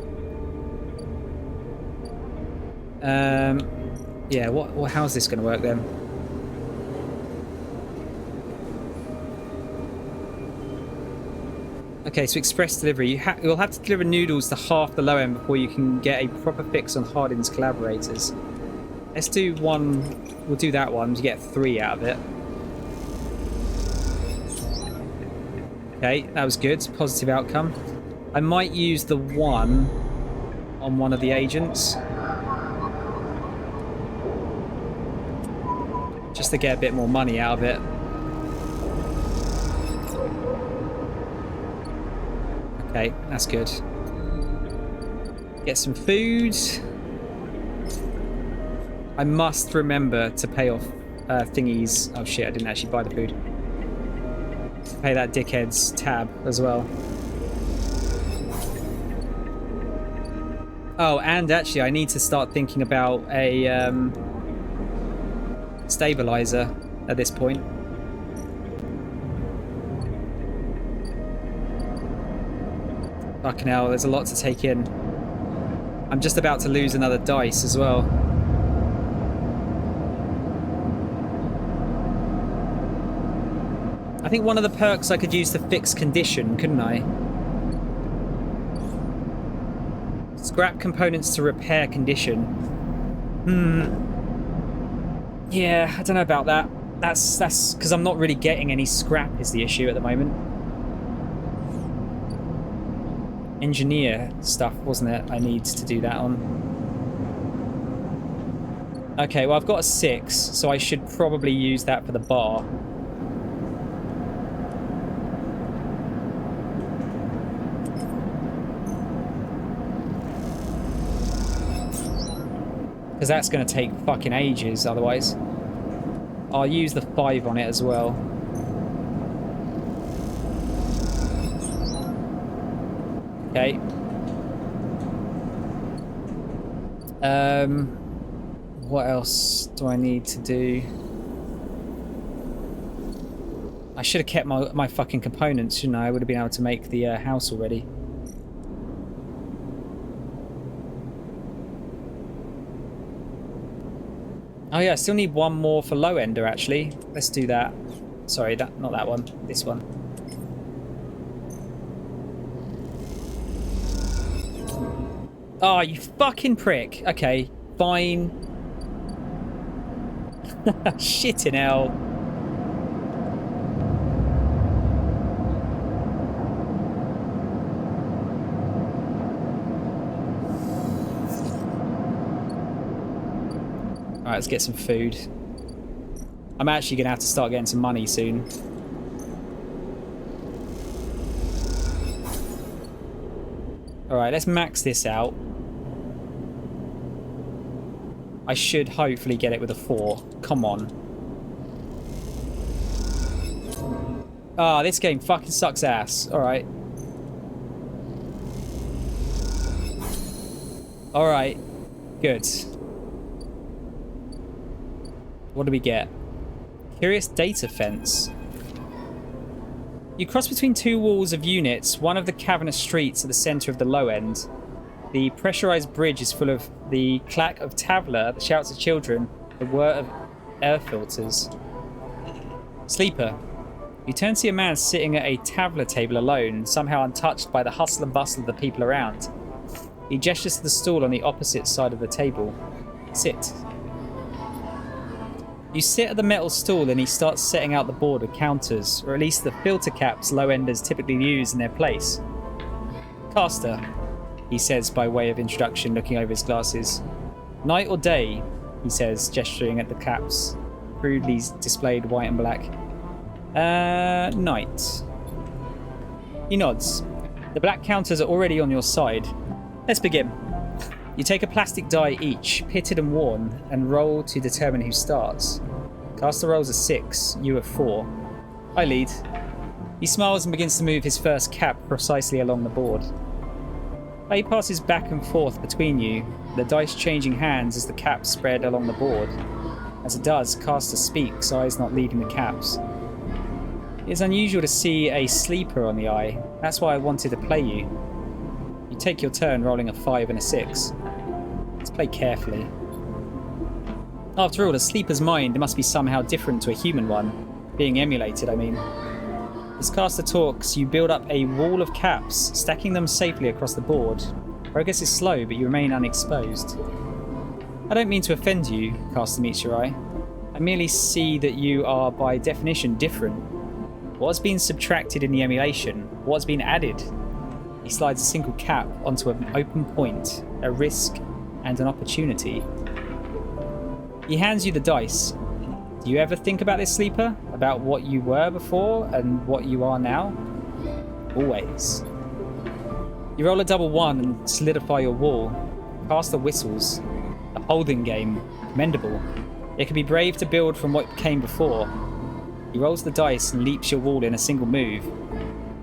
Speaker 1: Yeah, how's this going to work then? Okay, so express delivery. You'll have to deliver noodles to half the low end before you can get a proper fix on Hardin's collaborators. Let's do one. We'll do that one to get 3 out of it. Okay, that was good. Positive outcome. I might use the 1 on one of the agents. Just to get a bit more money out of it. Okay, that's good. Get some food. I must remember to pay off thingies. Oh shit, I didn't actually buy the food. Pay that dickhead's tab as well. Oh, and actually I need to start thinking about a stabilizer at this point. Fucking hell, there's a lot to take in. I'm just about to lose another dice as well. I think one of the perks I could use to fix condition, couldn't I? Scrap components to repair condition. Yeah, I don't know about that. That's because I'm not really getting any scrap is the issue at the moment. Engineer stuff, wasn't it? I need to do that on. Okay, well I've got a 6, so I should probably use that for the bar. Because that's going to take fucking ages otherwise. I'll use the 5 on it as well. Okay. What else do I need to do? I should have kept my fucking components, shouldn't I? I would have been able to make the house already. Oh yeah, I still need 1 more for low ender actually. Let's do that. Sorry, not that one. This one. Oh, you fucking prick. Okay, fine. Shitting hell. Alright, let's get some food. I'm actually going to have to start getting some money soon. Alright, let's max this out. I should hopefully get it with a 4. Come on. Ah, this game fucking sucks ass. Alright. Alright. Good. What do we get? Curious data fence. You cross between 2 walls of units, one of the cavernous streets at the center of the low end. The pressurized bridge is full of the clack of Tavla, the shouts of children, the whir of air filters. Sleeper. You turn to see a man sitting at a Tavla table alone, somehow untouched by the hustle and bustle of the people around. He gestures to the stool on the opposite side of the table. Sit. You sit at the metal stool and he starts setting out the board with counters, or at least the filter caps low-enders typically use in their place. Caster, he says by way of introduction, looking over his glasses. Night or day, he says, gesturing at the caps, crudely displayed white and black. Night. He nods. The black counters are already on your side. Let's begin. You take a plastic die each, pitted and worn, and roll to determine who starts. Caster rolls a 6, you a 4. I lead. He smiles and begins to move his first cap precisely along the board. He passes back and forth between you, the dice changing hands as the caps spread along the board. As it does, Caster speaks, eyes not leaving the caps. It is unusual to see a sleeper on the eye. That's why I wanted to play you. You take your turn rolling a 5 and a 6. Let's play carefully. After all, a sleeper's mind must be somehow different to a human one. Being emulated, I mean. As Caster talks, you build up a wall of caps, stacking them safely across the board. Progress is slow, but you remain unexposed. I don't mean to offend you, Caster meets your eye. I merely see that you are, by definition, different. What's been subtracted in the emulation? What's been added? He slides a single cap onto an open point, a risk and an opportunity. He hands you the dice. Do you ever think about this, sleeper? About what you were before and what you are now? Always. You roll a double 1 and solidify your wall. Cast the whistles. A holding game. Commendable. It can be brave to build from what came before. He rolls the dice and leaps your wall in a single move.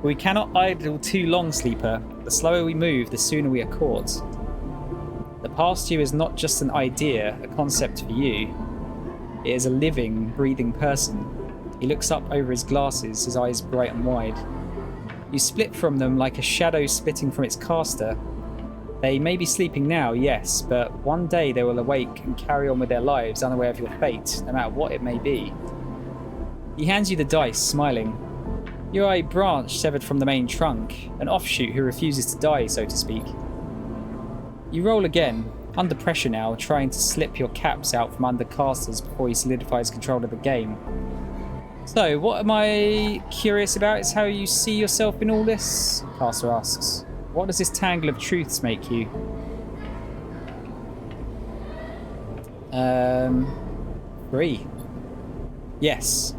Speaker 1: But we cannot idle too long, sleeper. The slower we move, the sooner we are caught. The past you is not just an idea, a concept for you. It is a living, breathing person. He looks up over his glasses, his eyes bright and wide. You split from them like a shadow splitting from its caster. They may be sleeping now, yes, but one day they will awake and carry on with their lives unaware of your fate, no matter what it may be. He hands you the dice, smiling. You are a branch severed from the main trunk, an offshoot who refuses to die, so to speak. You roll again, under pressure now, trying to slip your caps out from under casters before he solidifies control of the game. So, what am I curious about is how you see yourself in all this? Caster asks. What does this tangle of truths make you? 3. Yes.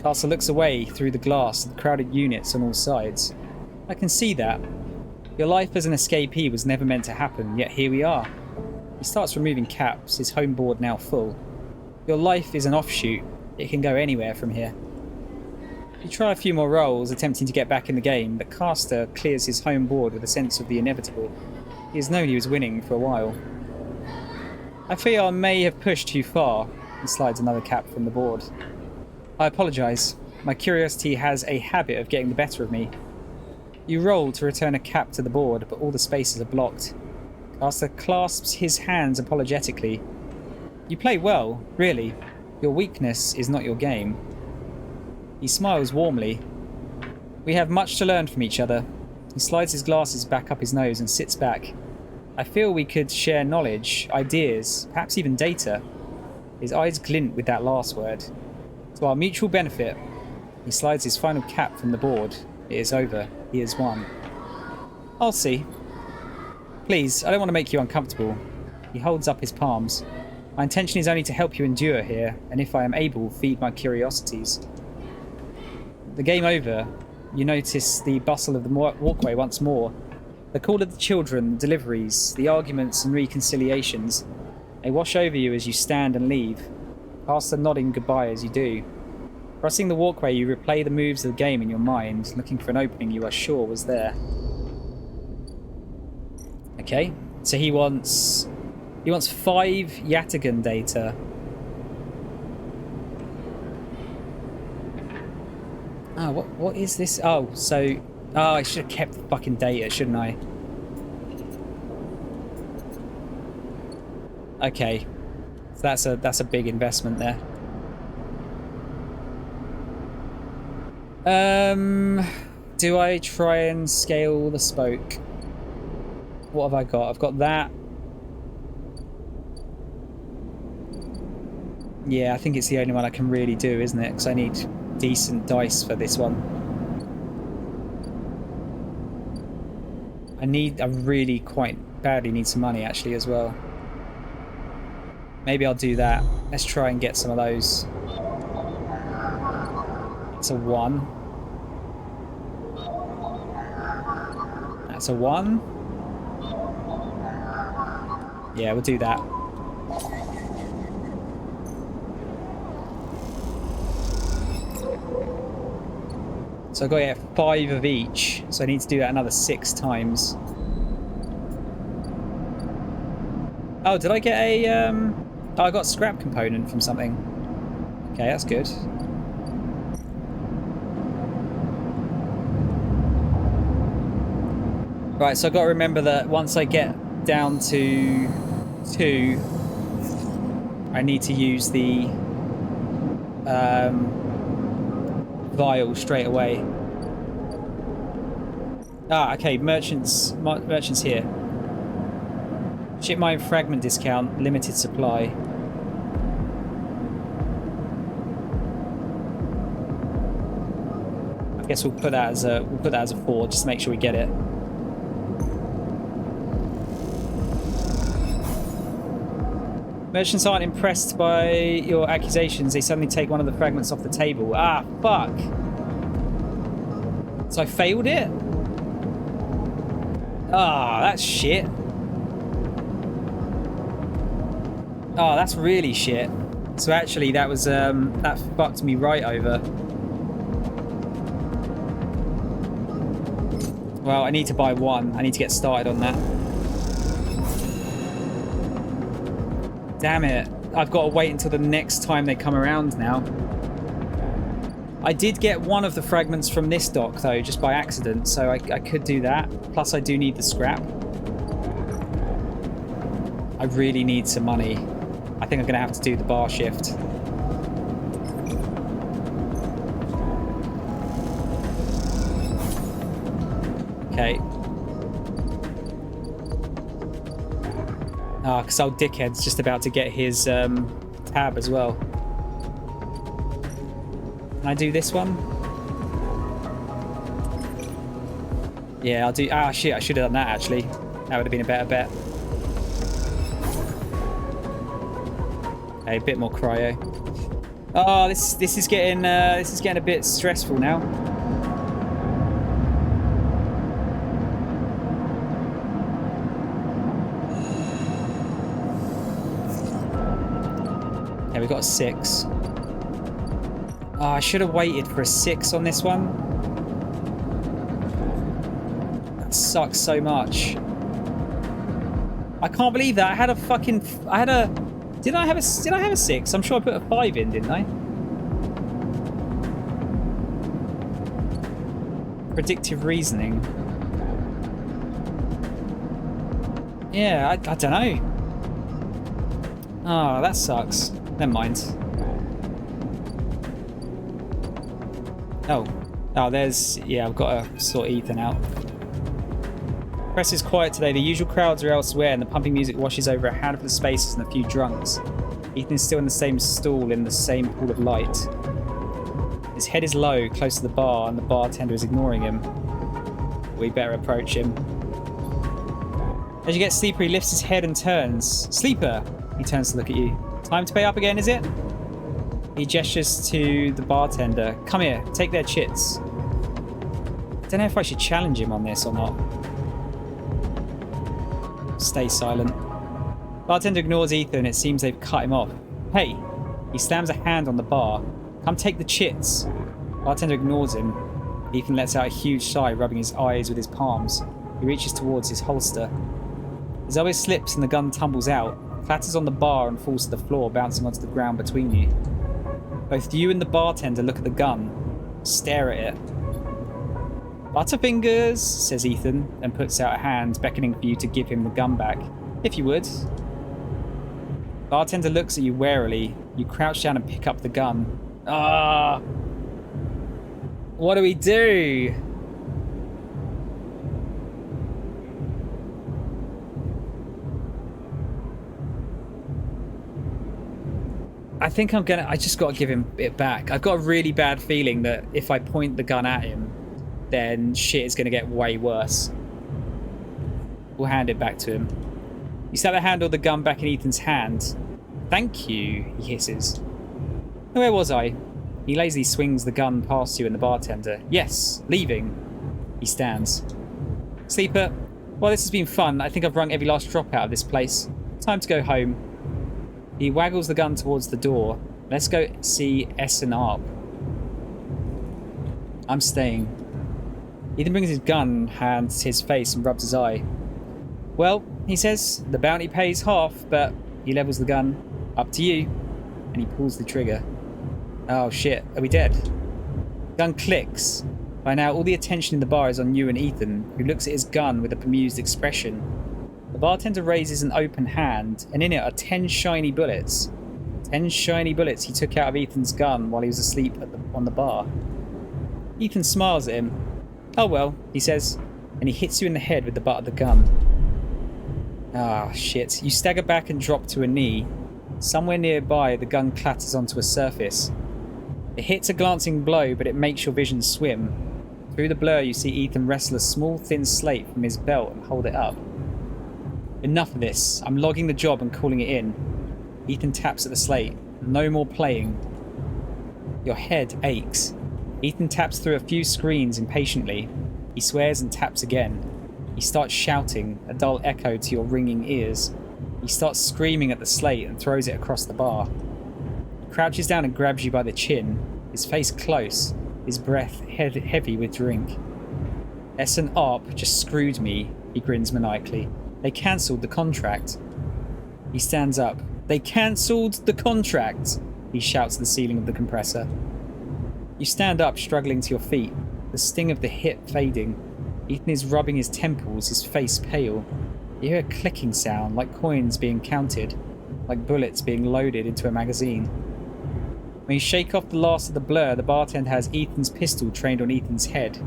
Speaker 1: Caster looks away through the glass at the crowded units on all sides. I can see that. Your life as an escapee was never meant to happen, yet here we are. He starts removing caps, his home board now full. Your life is an offshoot. It can go anywhere from here. You try a few more rolls, attempting to get back in the game, but Caster clears his home board with a sense of the inevitable. He has known he was winning for a while. I fear I may have pushed too far. He slides another cap from the board. I apologise. My curiosity has a habit of getting the better of me. You roll to return a cap to the board, but all the spaces are blocked. Caster clasps his hands apologetically. You play well, really. Your weakness is not your game. He smiles warmly. We have much to learn from each other. He slides his glasses back up his nose and sits back. I feel we could share knowledge, ideas, perhaps even data. His eyes glint with that last word. To our mutual benefit. He slides his final cap from the board. It is over. He has won. I'll see. Please, I don't want to make you uncomfortable. He holds up his palms. My intention is only to help you endure here, and if I am able, feed my curiosities. The game over, you notice the bustle of the walkway once more. The call of the children, the deliveries, the arguments and reconciliations. They wash over you as you stand and leave. Caster nodding goodbye as you do. Crossing the walkway, you replay the moves of the game in your mind, looking for an opening you are sure was there. Okay, so he wants 5 Yatagan data. Oh, what is this? Oh, so I should have kept the fucking data, shouldn't I? Okay, so that's a big investment there. Do I try and scale the spoke? What have I got? I've got that. Yeah, I think it's the only one I can really do, isn't it? Because I need decent dice for this one. I really quite badly need some money actually as well. Maybe I'll do that. Let's try and get some of those. That's a 1. That's a 1. Yeah, we'll do that. So I've got to get 5 of each, so I need to do that another 6 times. Oh, did I get a... Oh, I got a scrap component from something. Okay, that's good. Right, so I've got to remember that once I get down to 2, I need to use the vial straight away. Ah, okay, merchants here. Ship mine fragment discount, limited supply. I guess we'll put that as a 4 just to make sure we get it. Merchants aren't impressed by your accusations. They suddenly take one of the fragments off the table. Ah, fuck. So I failed it? Ah, that's shit. Oh, that's really shit. So actually that was, that fucked me right over. Well, I need to buy one. I need to get started on that. Damn it. I've got to wait until the next time they come around now. I did get one of the fragments from this dock, though, just by accident, so I could do that. Plus, I do need the scrap. I really need some money. I think I'm going to have to do the bar shift. Okay. Ah, because old dickhead's just about to get his tab as well. Can I do this one? Yeah, I'll do... Ah, shit, I should have done that, actually. That would have been a better bet. Okay, a bit more cryo. Oh, this is getting a bit stressful now. Okay, we got a 6. Oh, I should have waited for a 6 on this one. That sucks so much. I can't believe that. I had a fucking... Did I have a 6? I'm sure I put a 5 in, didn't I? Predictive reasoning. Yeah, I don't know. Oh, that sucks. Never mind. Oh, there's... Yeah, I've got to sort Ethan out. Press is quiet today. The usual crowds are elsewhere and the pumping music washes over a handful of spaces and a few drunks. Ethan is still in the same stall in the same pool of light. His head is low, close to the bar, and the bartender is ignoring him. We better approach him. As you get Sleeper, he lifts his head and turns. Sleeper! He turns to look at you. Time to pay up again, is it? He gestures to the bartender. Come here, take their chits. I don't know if I should challenge him on this or not. Stay silent. Bartender ignores Ethan. It seems they've cut him off. Hey! He slams a hand on the bar. Come take the chits. Bartender ignores him. Ethan lets out a huge sigh, rubbing his eyes with his palms. He reaches towards his holster. His elbow slips and the gun tumbles out, clatters on the bar and falls to the floor, bouncing onto the ground between you. Both you and the bartender look at the gun, stare at it. Butterfingers, says Ethan, and puts out a hand, beckoning for you to give him the gun back. If you would. Bartender looks at you warily. You crouch down and pick up the gun. Ah! What do we do? I think I just got to give him it back. I've got a really bad feeling that if I point the gun at him, then shit is going to get way worse. We'll hand it back to him. You slap the handle of the gun back in Ethan's hand. Thank you, he hisses. Where was I? He lazily swings the gun past you and the bartender. Yes, leaving. He stands. Sleeper, well, this has been fun. I think I've wrung every last drop out of this place. Time to go home. He waggles the gun towards the door. Let's go see S and Arp. I'm staying. Ethan brings his gun, hands his face and rubs his eye. Well, he says, the bounty pays half, but he levels the gun. Up to you. And he pulls the trigger. Oh shit, are we dead? Gun clicks. By now, all the attention in the bar is on you and Ethan, who looks at his gun with a bemused expression. The bartender raises an open hand, and in it are 10 shiny bullets. 10 shiny bullets he took out of Ethan's gun while he was asleep on the bar. Ethan smiles at him. Oh well, he says, and he hits you in the head with the butt of the gun. Ah, shit. You stagger back and drop to a knee. Somewhere nearby, the gun clatters onto a surface. It hits a glancing blow, but it makes your vision swim. Through the blur, you see Ethan wrestle a small, thin slate from his belt and hold it up. Enough of this. I'm logging the job and calling it in. Ethan taps at the slate. No more playing. Your head aches. Ethan taps through a few screens impatiently. He swears and taps again. He starts shouting, a dull echo to your ringing ears. He starts screaming at the slate and throws it across the bar. He crouches down and grabs you by the chin, his face close, his breath heavy with drink. S and ARP just screwed me, he grins maniacally. They cancelled the contract. He stands up. They cancelled the contract, he shouts at the ceiling of the compressor. You stand up, struggling to your feet, the sting of the hit fading. Ethan is rubbing his temples, his face pale. You hear a clicking sound, like coins being counted, like bullets being loaded into a magazine. When you shake off the last of the blur, the bartender has Ethan's pistol trained on Ethan's head.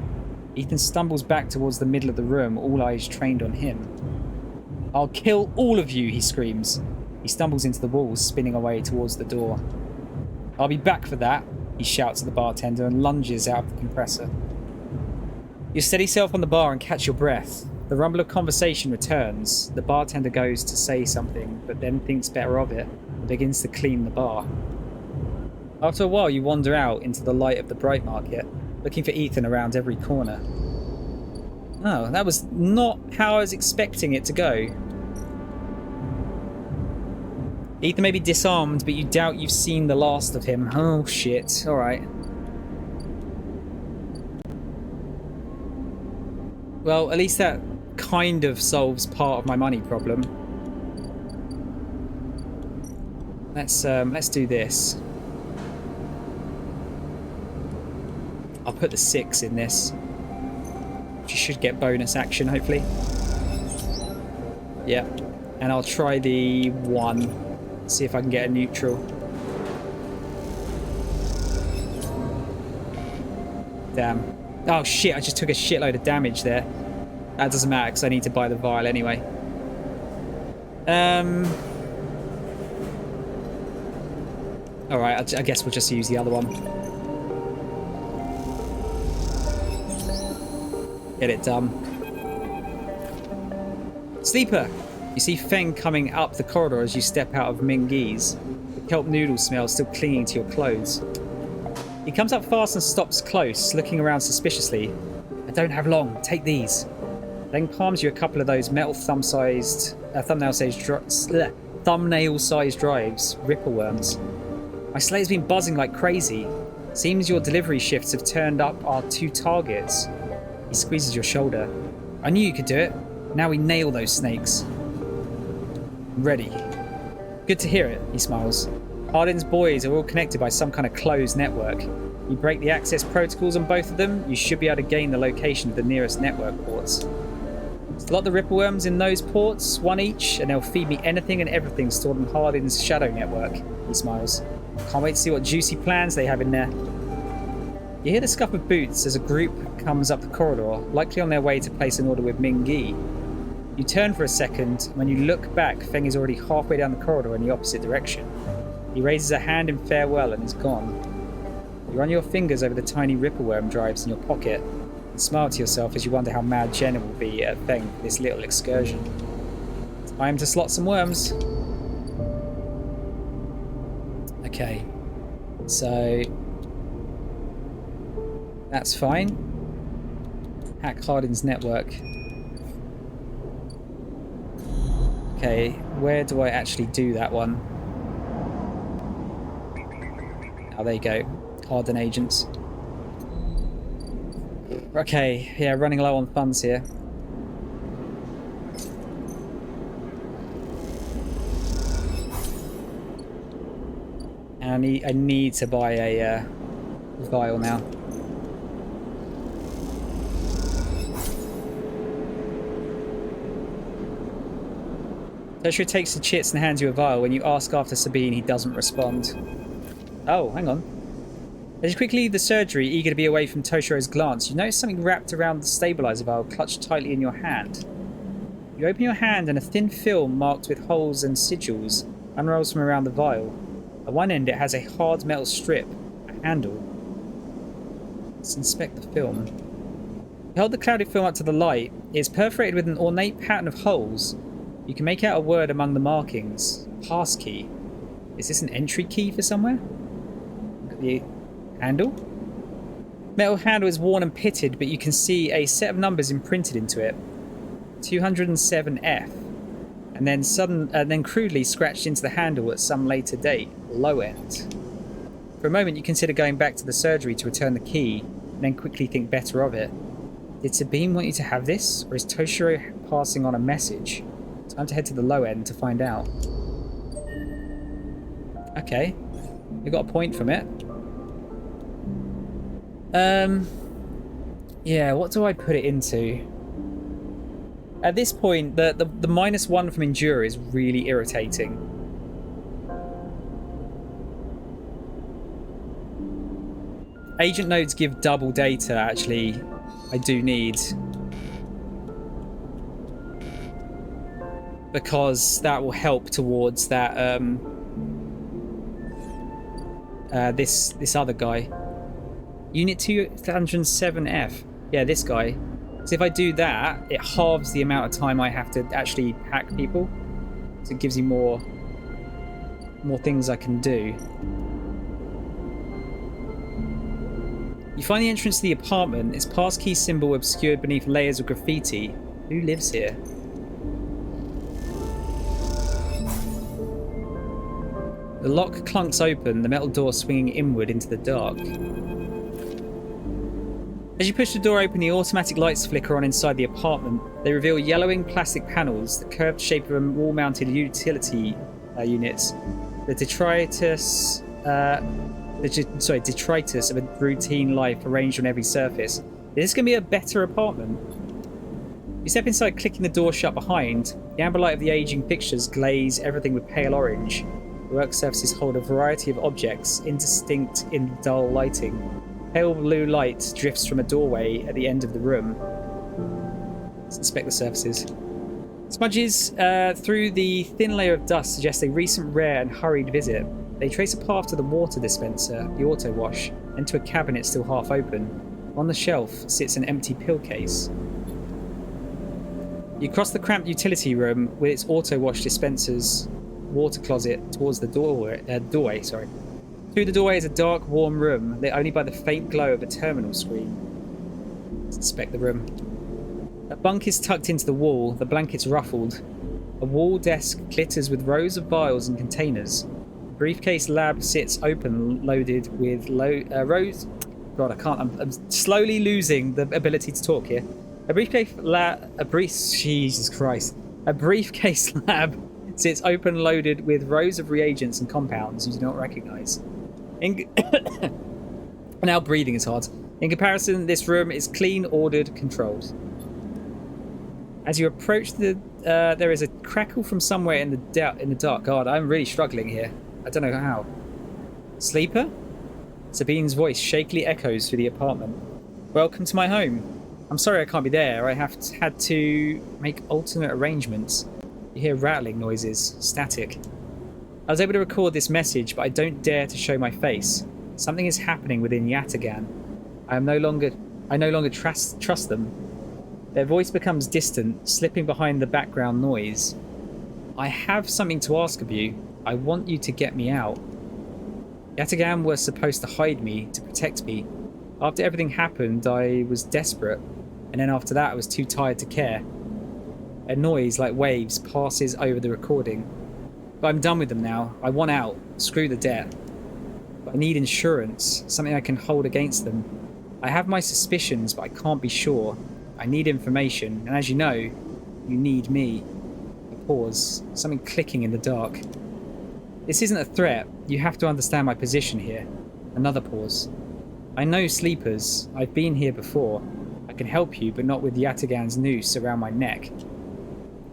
Speaker 1: Ethan stumbles back towards the middle of the room, all eyes trained on him. I'll kill all of you, he screams. He stumbles into the walls, spinning away towards the door. I'll be back for that, he shouts at the bartender and lunges out of the compressor. You steady yourself on the bar and catch your breath. The rumble of conversation returns. The bartender goes to say something, but then thinks better of it and begins to clean the bar. After a while, you wander out into the light of the Bright Market, looking for Ethan around every corner. Oh, that was not how I was expecting it to go. Ethan may be disarmed, but you doubt you've seen the last of him. Oh, shit. Alright. Well, at least that kind of solves part of my money problem. Let's do this. I'll put the 6 in this. You should get bonus action, hopefully. Yep. And I'll try the 1. See if I can get a neutral. Damn. Oh shit, I just took a shitload of damage there. That doesn't matter because I need to buy the vial anyway. Alright, I guess we'll just use the other one. Get it done. Sleeper! You see Feng coming up the corridor as you step out of Mingyi's. The kelp noodle smell still clinging to your clothes. He comes up fast and stops close, looking around suspiciously. I don't have long. Take these. Then palms you a couple of those metal thumbnail-sized drives, ripple worms. My slayer's been buzzing like crazy. Seems your delivery shifts have turned up our 2 targets. He squeezes your shoulder. I knew you could do it. Now we nail those snakes. Ready. Good to hear it, he smiles. Hardin's boys are all connected by some kind of closed network. You break the access protocols on both of them, you should be able to gain the location of the nearest network ports. Slot the ripple worms in those ports, 1 each, and they'll feed me anything and everything stored on Hardin's shadow network, he smiles. Can't wait to see what juicy plans they have in there. You hear the scuff of boots as a group comes up the corridor, likely on their way to place an order with Mingyi. You turn for a second, and when you look back, Feng is already halfway down the corridor in the opposite direction. He raises a hand in farewell and is gone. You run your fingers over the tiny ripple worm drives in your pocket and smile to yourself as you wonder how mad Jenna will be at Feng for this little excursion. Time to slot some worms. Okay, so that's fine. Hack Hardin's network. Okay, where do I actually do that one? Oh, there you go. Hardin agents. Okay, yeah, running low on funds here. And I need to buy a vial now. Tertiary takes the chits and hands you a vial. When you ask after Sabine, he doesn't respond. Oh, hang on. As you quickly leave the surgery, eager to be away from Toshiro's glance, you notice something wrapped around the stabilizer vial, clutched tightly in your hand. You open your hand and a thin film marked with holes and sigils unrolls from around the vial. At one end, it has a hard metal strip, a handle. Let's inspect the film. Hold the clouded film up to the light. It is perforated with an ornate pattern of holes. You can make out a word among the markings. Passkey. Is this an entry key for somewhere? Look at the handle. Metal handle is worn and pitted, but you can see a set of numbers imprinted into it. 207F. And then crudely scratched into the handle at some later date. Low end. For a moment you consider going back to the surgery to return the key, and then quickly think better of it. Did Sabine want you to have this, or is Toshiro passing on a message? Time to head to the low end to find out. Okay. We got a point from it. Yeah, what do I put it into? At this point, the -1 from Endure is really irritating. Agent nodes give double data, actually. I do need. Because that will help towards that, this other guy. Unit 207F. Yeah, this guy. So if I do that, it halves the amount of time I have to actually hack people. So it gives you more things I can do. You find the entrance to the apartment. Its passkey symbol obscured beneath layers of graffiti. Who lives here? The lock clunks open, the metal door swinging inward into the dark. As you push the door open, the automatic lights flicker on inside the apartment. They reveal yellowing plastic panels, the curved shape of wall-mounted utility units, the detritus of a routine life arranged on every surface. Is this going to be a better apartment? You step inside, clicking the door shut behind. The amber light of the aging fixtures glaze everything with pale orange. The work surfaces hold a variety of objects, indistinct in dull lighting. Pale blue light drifts from a doorway at the end of the room. Let's inspect the surfaces. Smudges through the thin layer of dust suggest a recent, rare and hurried visit. They trace a path to the water dispenser, the auto wash, and to a cabinet still half open. On the shelf sits an empty pill case. You cross the cramped utility room with its auto wash dispenser's water closet towards the doorway. Through the doorway is a dark, warm room, lit only by the faint glow of a terminal screen. Let's inspect the room. A bunk is tucked into the wall, the blankets ruffled. A wall desk glitters with rows of vials and containers. A briefcase lab sits open, loaded with rows. God, I'm slowly losing the ability to talk here. A briefcase lab sits open, loaded with rows of reagents and compounds you do not recognize. Now breathing is hard. In comparison, this room is clean, ordered, controlled. As you approach there is a crackle from somewhere in the dark. God, I'm really struggling here. I don't know how. Sleeper? Sabine's voice shakily echoes through the apartment. Welcome to my home. I'm sorry I can't be there. I had to make alternate arrangements. You hear rattling noises, static. I was able to record this message, but I don't dare to show my face. Something is happening within Yataghan. I no longer trust them. Their voice becomes distant, slipping behind the background noise. I have something to ask of you. I want you to get me out. Yataghan were supposed to hide me, to protect me. After everything happened, I was desperate, and then after that I was too tired to care. A noise like waves passes over the recording. But I'm done with them now. I want out. Screw the debt. But I need insurance, something I can hold against them. I have my suspicions, but I can't be sure. I need information, and as you know, you need me. A pause, something clicking in the dark. This isn't a threat. You have to understand my position here. Another pause. I know sleepers. I've been here before. I can help you, but not with Yataghan's noose around my neck.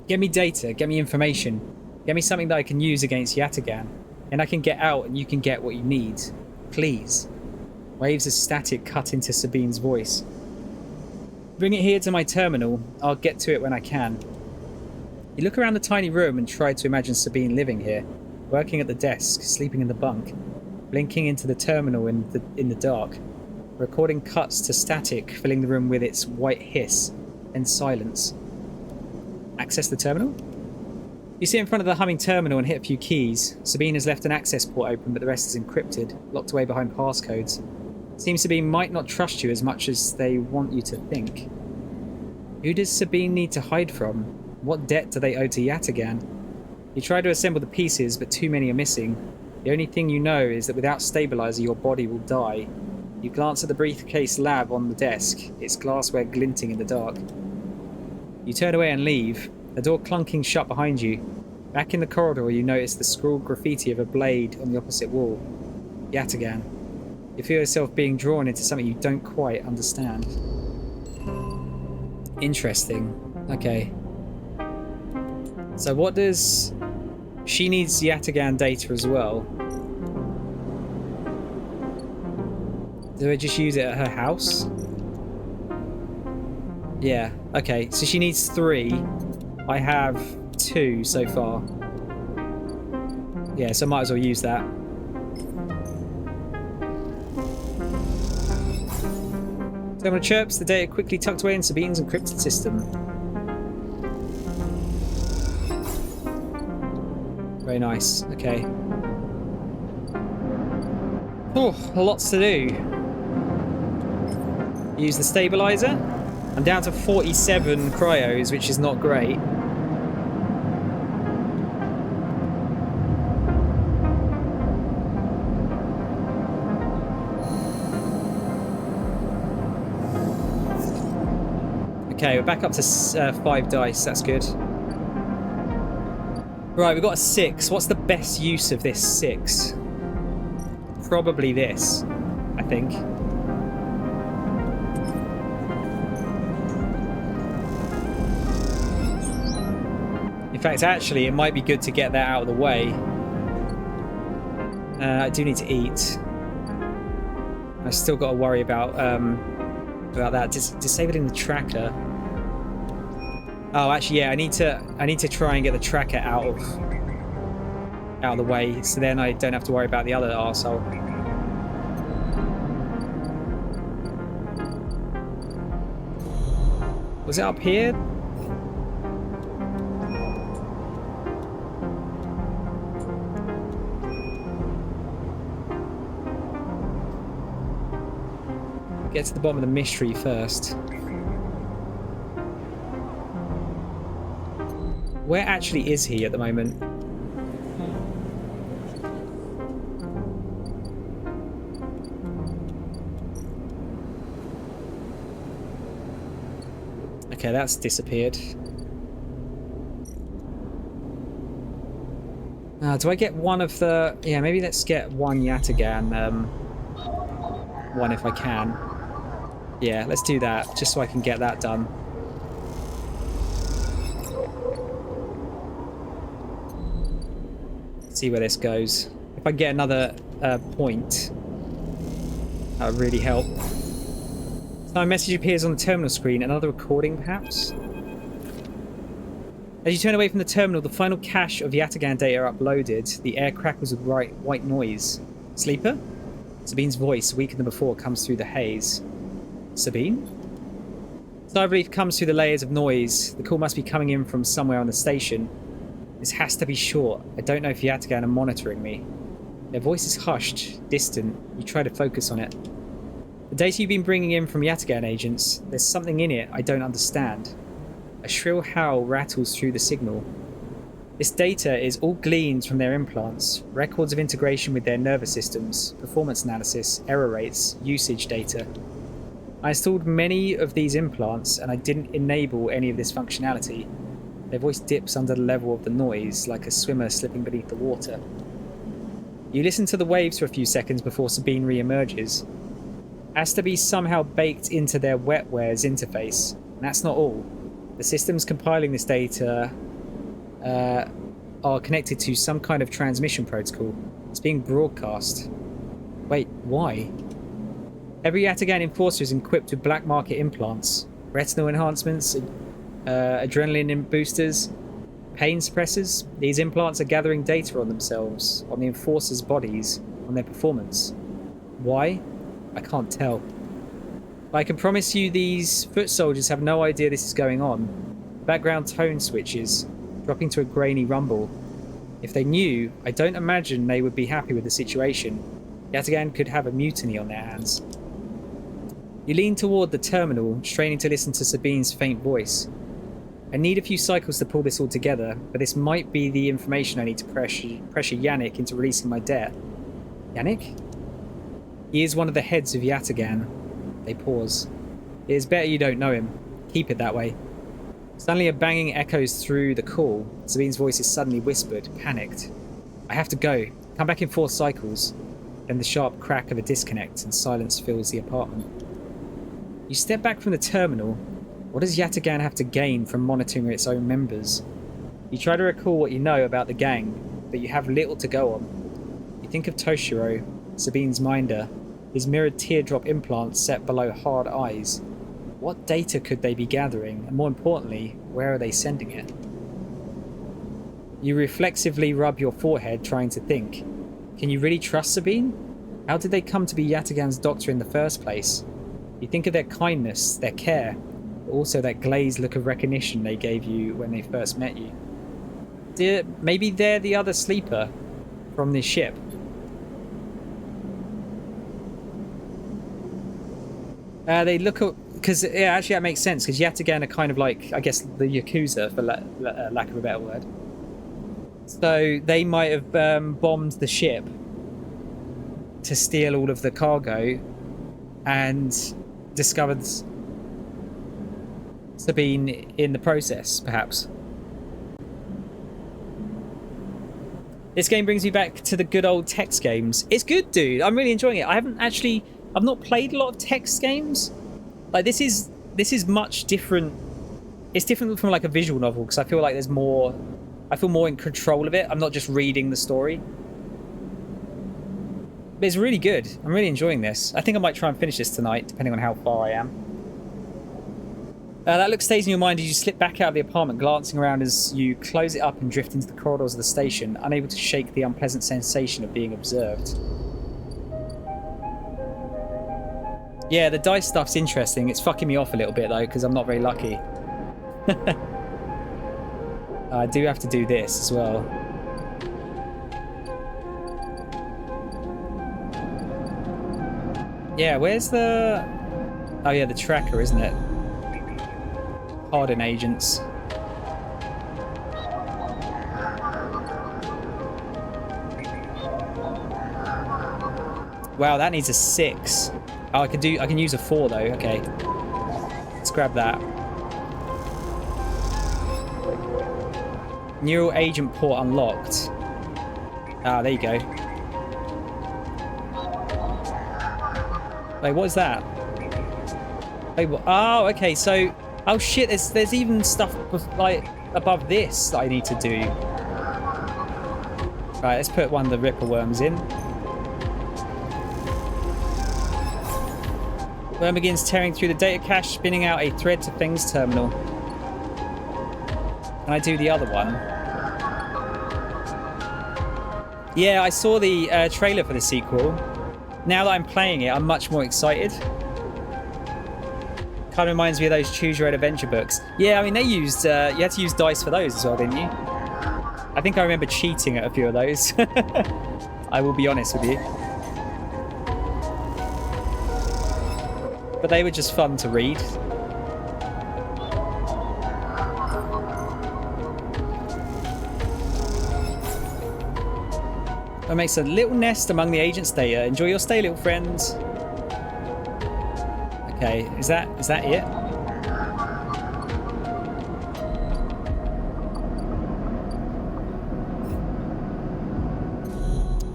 Speaker 1: Get me data, get me information. Get me something that I can use against Yataghan, and I can get out and you can get what you need. Please. Waves of static cut into Sabine's voice. Bring it here to my terminal. I'll get to it when I can. You look around the tiny room and try to imagine Sabine living here, working at the desk, sleeping in the bunk, blinking into the terminal in the dark. Recording cuts to static, filling the room with its white hiss and silence. Access the terminal? You sit in front of the humming terminal and hit a few keys. Sabine has left an access port open, but the rest is encrypted, locked away behind passcodes. Seems Sabine might not trust you as much as they want you to think. Who does Sabine need to hide from? What debt do they owe to Yataghan? You try to assemble the pieces, but too many are missing. The only thing you know is that without stabilizer, your body will die. You glance at the briefcase lab on the desk, its glassware glinting in the dark. You turn away and leave, the door clunking shut behind you. Back in the corridor, you notice the scrawled graffiti of a blade on the opposite wall. Yataghan. You feel yourself being drawn into something you don't quite understand. Interesting. Okay. So what does... She needs Yataghan data as well. Do I just use it at her house? Yeah, okay. So she needs 3. I have 2 so far. Yeah, so I might as well use that. Terminal chirps, the data quickly tucked away in Sabine's encrypted system. Very nice, okay. Oh, lots to do. Use the stabilizer. I'm down to 47 cryos, which is not great. Okay, we're back up to 5 dice. That's good. Right, we've got a 6. What's the best use of this 6? Probably this, I think. In fact, actually, it might be good to get that out of the way. I do need to eat. I've still got to worry about that. Disabling the tracker. Oh, actually, yeah. I need to try and get the tracker out of the way, so then I don't have to worry about the other arsehole. Was it up here? Get to the bottom of the mystery first. Where actually is he at the moment? Okay, that's disappeared. Do I get one of the... Yeah, maybe let's get one Yataghan one if I can. Yeah, let's do that, just so I can get that done. See where this goes. If I can get another point, that would really help. So a message appears on the terminal screen. Another recording, perhaps? As you turn away from the terminal, the final cache of Yataghan data are uploaded. The air crackles with white noise. Sleeper? Sabine's voice, weaker than before, comes through the haze. Sabine? Sigh of relief comes through the layers of noise. The call must be coming in from somewhere on the station. This has to be short. I don't know if Yataghan are monitoring me. Their voice is hushed, distant. You try to focus on it. The data you've been bringing in from Yataghan agents, there's something in it I don't understand. A shrill howl rattles through the signal. This data is all gleaned from their implants, records of integration with their nervous systems, performance analysis, error rates, usage data. I installed many of these implants and I didn't enable any of this functionality. Their voice dips under the level of the noise, like a swimmer slipping beneath the water. You listen to the waves for a few seconds before Sabine re-emerges. Has to be somehow baked into their wetwares interface. And that's not all. The systems compiling this data are connected to some kind of transmission protocol. It's being broadcast. Wait, why? Every Yataghan enforcer is equipped with black market implants, retinal enhancements, adrenaline boosters, pain suppressors. These implants are gathering data on themselves, on the enforcers' bodies, on their performance. Why? I can't tell. I can promise you these foot soldiers have no idea this is going on. Background tone switches, dropping to a grainy rumble. If they knew, I don't imagine they would be happy with the situation. Yatagan could have a mutiny on their hands. You lean toward the terminal, straining to listen to Sabine's faint voice. I need a few cycles to pull this all together, but this might be the information I need to pressure Yannick into releasing my debt. Yannick? He is one of the heads of Yatagan. They pause. It is better you don't know him. Keep it that way. Suddenly a banging echoes through the call. Sabine's voice is suddenly whispered, panicked. I have to go. Come back in 4 cycles. Then the sharp crack of a disconnect and silence fills the apartment. You step back from the terminal. What does Yatagan have to gain from monitoring its own members? You try to recall what you know about the gang, but you have little to go on. You think of Toshiro, Sabine's minder, his mirrored teardrop implants set below hard eyes. What data could they be gathering? And more importantly, where are they sending it? You reflexively rub your forehead, trying to think. Can you really trust Sabine? How did they come to be Yatagan's doctor in the first place? You think of their kindness, their care, but also that glazed look of recognition they gave you when they first met you. Maybe they're the other sleeper from this ship. They look up, because yeah, actually that makes sense, because Yatagan are kind of like, I guess, the Yakuza, for lack of a better word. So they might have bombed the ship to steal all of the cargo and discovered Sabine in the process, perhaps. This game brings me back to the good old text games. It's good, dude. I'm really enjoying it. I've not played a lot of text games. Like this is much different. It's different from like a visual novel because I feel like there's more. I feel more in control of it. I'm not just reading the story. But it's really good. I'm really enjoying this. I think I might try and finish this tonight, depending on how far I am. That look stays in your mind as you slip back out of the apartment, glancing around as you close it up and drift into the corridors of the station, unable to shake the unpleasant sensation of being observed. Yeah, the dice stuff's interesting. It's fucking me off a little bit, though, because I'm not very lucky. I do have to do this as well. Yeah, where's the... Oh, yeah, the tracker, isn't it? Harden agents. Wow, that needs a 6. Oh, I can use a 4 though. Okay. Let's grab that. Neural agent port unlocked. Ah, there you go. Wait, what is that? Wait, what? Oh, okay, so... Oh shit, there's even stuff like above this that I need to do. Right, let's put one of the Ripper worms in. Worm begins tearing through the data cache, spinning out a thread to things terminal. Can I do the other one? Yeah, I saw the trailer for the sequel. Now that I'm playing it, I'm much more excited. Kind of reminds me of those Choose Your Own Adventure books. Yeah, I mean, they used... you had to use dice for those as well, didn't you? I think I remember cheating at a few of those. I will be honest with you. But they were just fun to read. It makes a little nest among the agent's data. Enjoy your stay, little friends. Okay, is that it?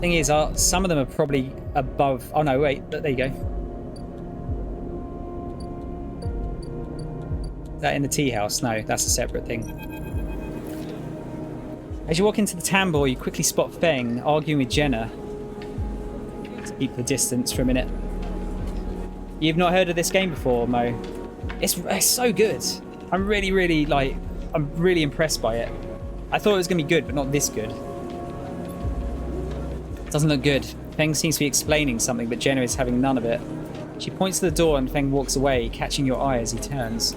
Speaker 1: Thing is, some of them are probably above... Oh no, wait, there you go. Is that in the tea house? No, that's a separate thing. As you walk into the tambour, you quickly spot Feng arguing with Jenna. Let's keep the distance for a minute. You've not heard of this game before, Mo? It's so good. I'm really impressed by it. I thought it was going to be good, but not this good. Doesn't look good. Feng seems to be explaining something, but Jenna is having none of it. She points to the door and Feng walks away, catching your eye as he turns.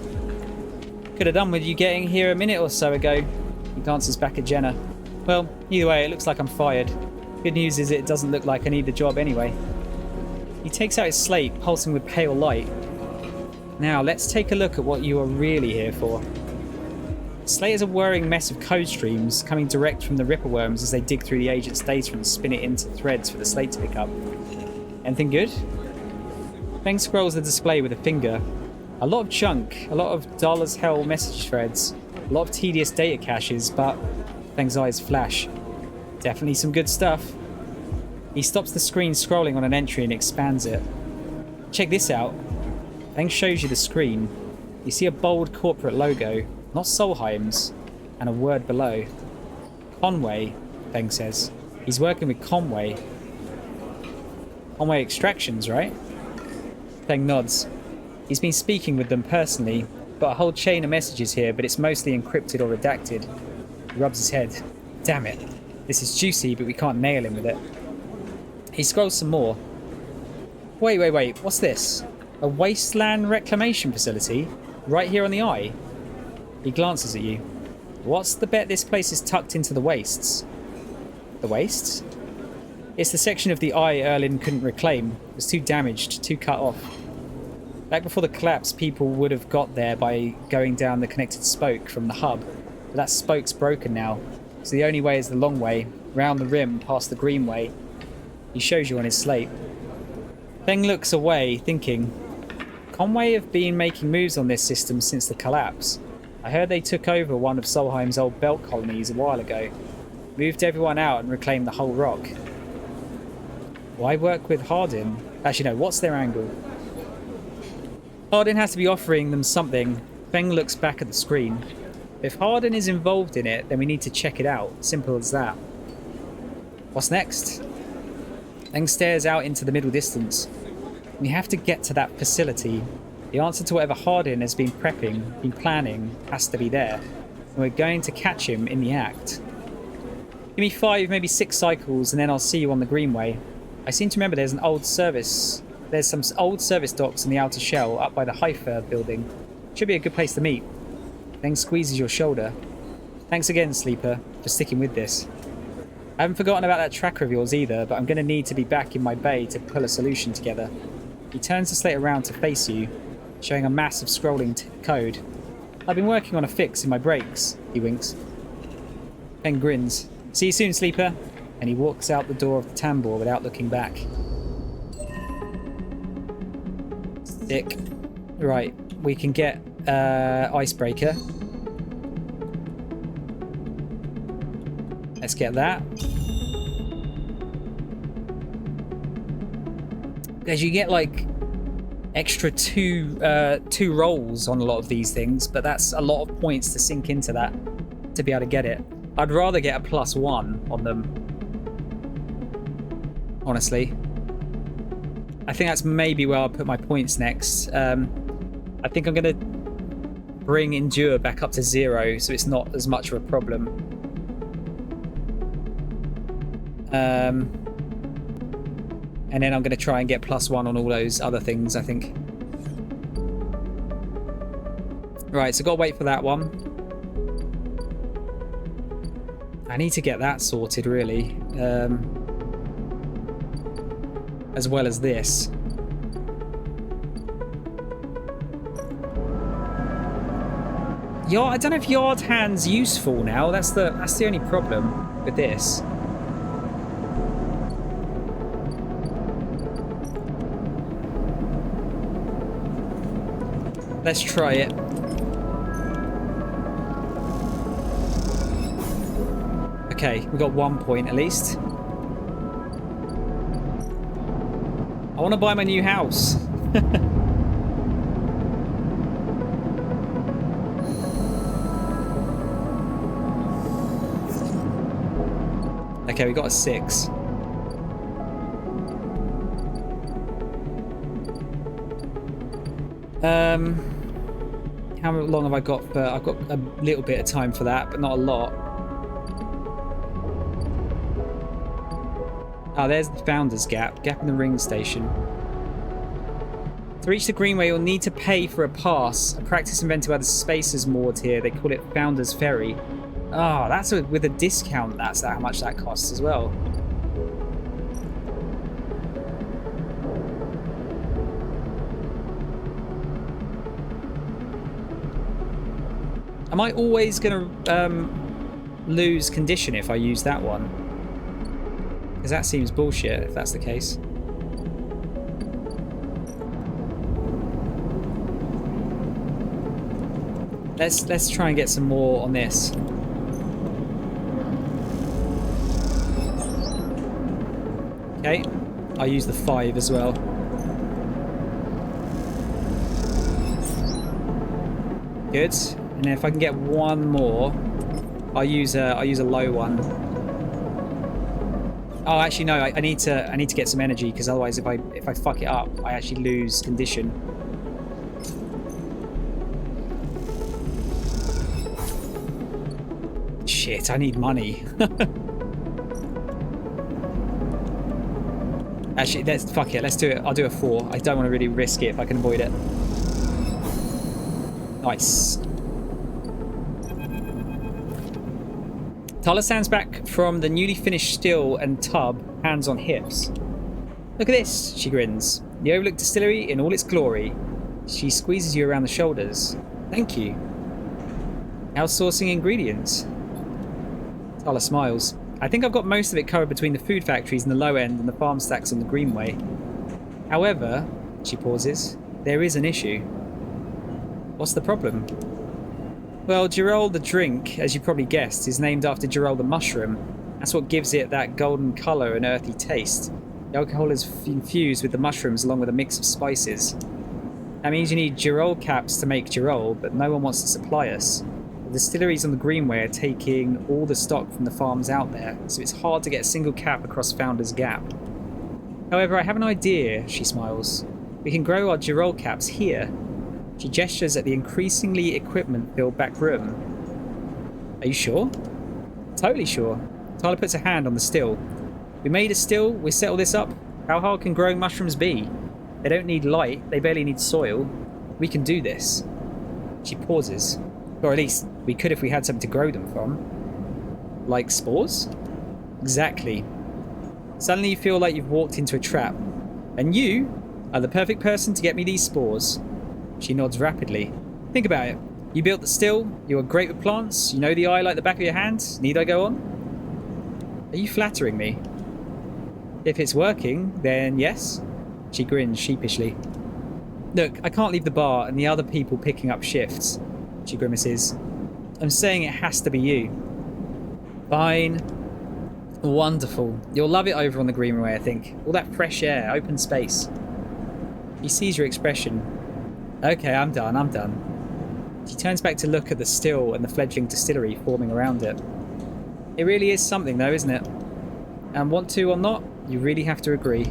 Speaker 1: Could have done with you getting here a minute or so ago. He glances back at Jenna. Well, either way, it looks like I'm fired. Good news is it doesn't look like I need the job anyway. He takes out his slate, pulsing with pale light. Now, let's take a look at what you are really here for. The slate is a whirring mess of code streams coming direct from the Ripperworms as they dig through the agent's data and spin it into threads for the slate to pick up. Anything good? Feng scrolls the display with a finger. A lot of junk, a lot of dull as hell message threads, a lot of tedious data caches, but Feng's eyes flash. Definitely some good stuff. He stops the screen scrolling on an entry and expands it. Check this out. Feng shows you the screen. You see a bold corporate logo, not Solheim's, and a word below. Conway, Feng says. He's working with Conway. Conway Extractions, right? Feng nods. He's been speaking with them personally. Got a whole chain of messages here, but it's mostly encrypted or redacted. He rubs his head. Damn it. This is juicy, but we can't nail him with it. He scrolls some more. Wait. What's this? A wasteland reclamation facility? Right here on the eye? He glances at you. What's the bet this place is tucked into the wastes? The wastes? It's the section of the eye Erlin couldn't reclaim. It was too damaged, too cut off. Back before the collapse, people would have got there by going down the connected spoke from the hub. But that spoke's broken now, so the only way is the long way, round the rim, past the greenway. He shows you on his slate. Feng looks away, thinking, Conway have been making moves on this system since the collapse. I heard they took over one of Solheim's old belt colonies a while ago. Moved everyone out and reclaimed the whole rock. Why work with Hardin? Actually, no, what's their angle? Hardin has to be offering them something. Feng looks back at the screen. If Hardin is involved in it, then we need to check it out. Simple as that. What's next? Feng stares out into the middle distance. We have to get to that facility. The answer to whatever Hardin has been prepping, been planning, has to be there. And we're going to catch him in the act. Give me 5, maybe 6 cycles, and then I'll see you on the greenway. I seem to remember there's some old service docks in the outer shell up by the Haifa building. Should be a good place to meet. Feng squeezes your shoulder. Thanks again, Sleeper, for sticking with this. I haven't forgotten about that tracker of yours either, but I'm going to need to be back in my bay to pull a solution together. He turns the slate around to face you, showing a mass of scrolling code. I've been working on a fix in my breaks, he winks. Feng grins. See you soon, Sleeper. And he walks out the door of the tambour without looking back. Sick. Right, we can get icebreaker. Let's get that. Because you get like extra two rolls on a lot of these things, but that's a lot of points to sink into that to be able to get it. I'd rather get a +1 on them, honestly. I think that's maybe where I'll put my points next. I think I'm going to bring Endure back up to 0 so it's not as much of a problem. And then I'm going to try and get +1 on all those other things, I think. Right, so got to wait for that one. I need to get that sorted, really. As well as this. I don't know if Yard Hand's useful now. That's the only problem with this. Let's try it. Okay, we got 1 point at least. I want to buy my new house. Okay, we got a 6. How long have I got? I've got a little bit of time for that, but not a lot. Oh, there's the Founder's Gap. Gap in the ring station. To reach the Greenway, you'll need to pay for a pass. A practice invented by the Spacers moored here. They call it Founder's Ferry. Oh, that's with a discount. That's how much that costs as well. Am I always going to lose condition if I use that one? Because that seems bullshit if that's the case. Let's try and get some more on this. Okay, I'll use the 5 as well. Good. And then if I can get one more, I'll use a low one. Oh, actually no, I need to get some energy because otherwise if I fuck it up, I actually lose condition. Shit, I need money. Actually, fuck it. Let's do it. I'll do a 4. I don't want to really risk it if I can avoid it. Nice. Tala stands back from the newly finished still and tub, hands on hips. Look at this, she grins. The overlooked distillery in all its glory. She squeezes you around the shoulders. Thank you. Outsourcing ingredients. Tala smiles. I think I've got most of it covered between the food factories in the low end and the farm stacks on the Greenway. However, she pauses, there is an issue. What's the problem? Well, Girol the drink, as you probably guessed, is named after Girol the mushroom. That's what gives it that golden colour and earthy taste. The alcohol is infused with the mushrooms along with a mix of spices. That means you need Girol caps to make Girol, but no one wants to supply us. The distilleries on the Greenway are taking all the stock from the farms out there, so it's hard to get a single cap across Founder's Gap. However, I have an idea, she smiles. We can grow our Girol caps here. She gestures at the increasingly equipment-filled back room. Are you sure? Totally sure. Tyler puts a hand on the still. We made a still, we settle this up. How hard can growing mushrooms be? They don't need light, they barely need soil. We can do this. She pauses. Or at least, we could if we had something to grow them from. Like spores? Exactly. Suddenly you feel like you've walked into a trap. And you are the perfect person to get me these spores. She nods rapidly. Think about it. You built the still, you are great with plants, you know the eye like the back of your hand. Need I go on? Are you flattering me? If it's working, then yes. She grins sheepishly. Look, I can't leave the bar and the other people picking up shifts. She grimaces. I'm saying it has to be you. Fine. Wonderful. You'll love it over on the Greenway, I think. All that fresh air, open space. He sees your expression. Okay, I'm done. She turns back to look at the still and the fledgling distillery forming around it. It really is something though, isn't it? And want to or not, you really have to agree.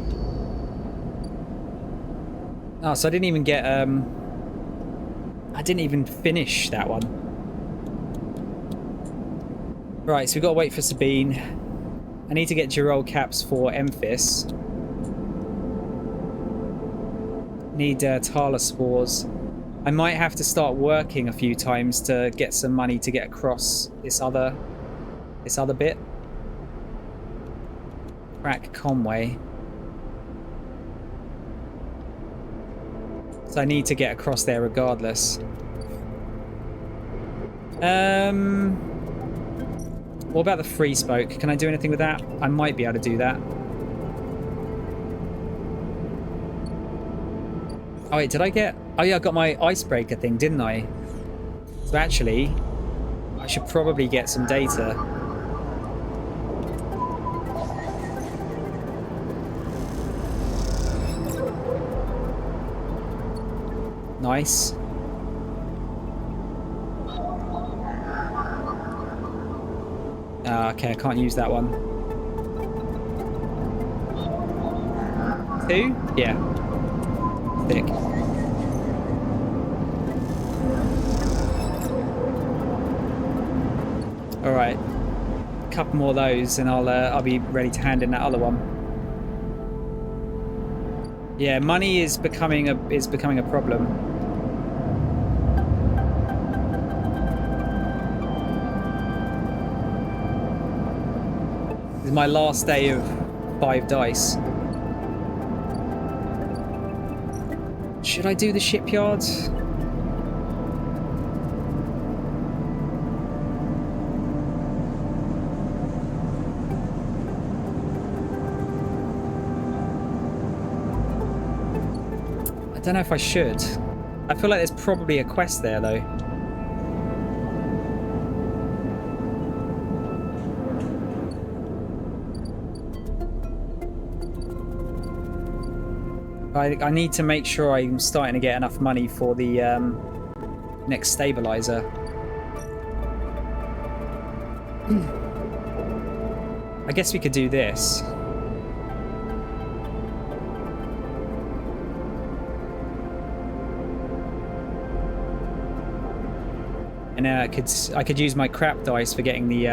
Speaker 1: Oh, so I didn't even get, I didn't even finish that one. Right, so we've got to wait for Sabine. I need to get Girol caps for Emphis. Need Tala spores. I might have to start working a few times to get some money to get across this other bit. Crack Conway. So I need to get across there regardless. What about the free spoke? Can I do anything with that? I might be able to do that. Oh wait, did I get... Oh yeah, I got my icebreaker thing, didn't I? So actually, I should probably get some data. Nice. Okay, I can't use that one. 2? Yeah. Thick. Alright. A couple more of those and I'll be ready to hand in that other one. Yeah, money is becoming a problem. This is my last day of 5 dice. Should I do the shipyard? I don't know if I should. I feel like there's probably a quest there, though. I need to make sure I'm starting to get enough money for the next stabilizer. I guess we could do this. And I could use my crap dice for getting the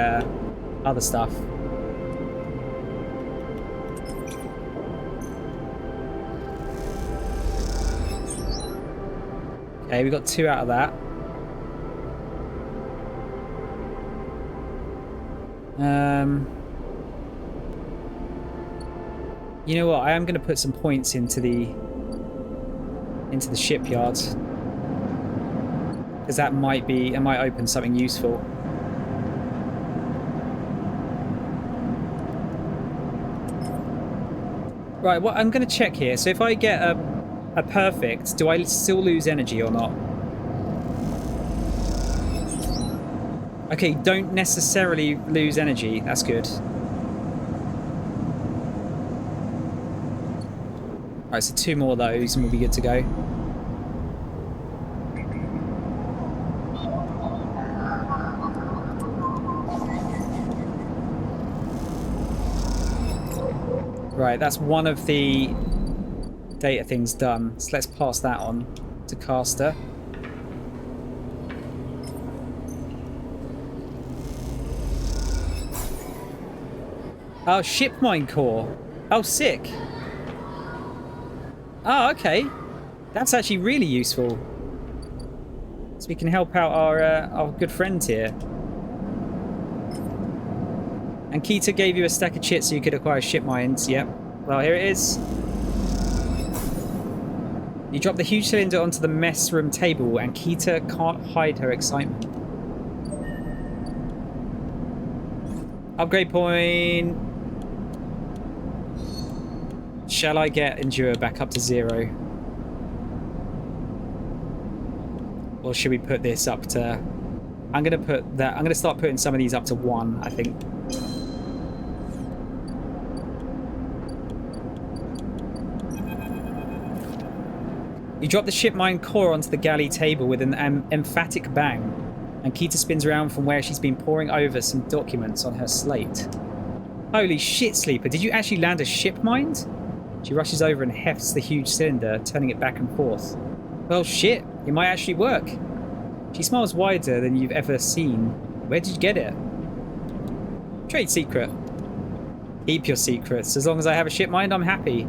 Speaker 1: other stuff. Okay, we got 2 out of that. You know what? I am going to put some points into the shipyard, because that might open something useful. Right, well, I'm going to check here. So if I get a perfect, do I still lose energy or not? Okay, don't necessarily lose energy. That's good. Alright, so 2 more of those and we'll be good to go. Right, that's one of the data things done. So let's pass that on to Caster. Oh, ship mine core. Oh, sick. Oh, okay. That's actually really useful. So we can help out our good friend here. And Keita gave you a stack of chits so you could acquire ship mines. Yep. Well, here it is. You drop the huge cylinder onto the mess room table and Keita can't hide her excitement. Upgrade point. Shall I get Endure back up to 0? Or should we put this up to... I'm going to start putting some of these up to 1, I think. You drop the ship mine core onto the galley table with an emphatic bang, and Keita spins around from where she's been poring over some documents on her slate. Holy shit, Sleeper, did you actually land a ship mine? She rushes over and hefts the huge cylinder, turning it back and forth. Well, shit, it might actually work. She smiles wider than you've ever seen. Where did you get it? Trade secret. Keep your secrets. As long as I have a ship mine, I'm happy.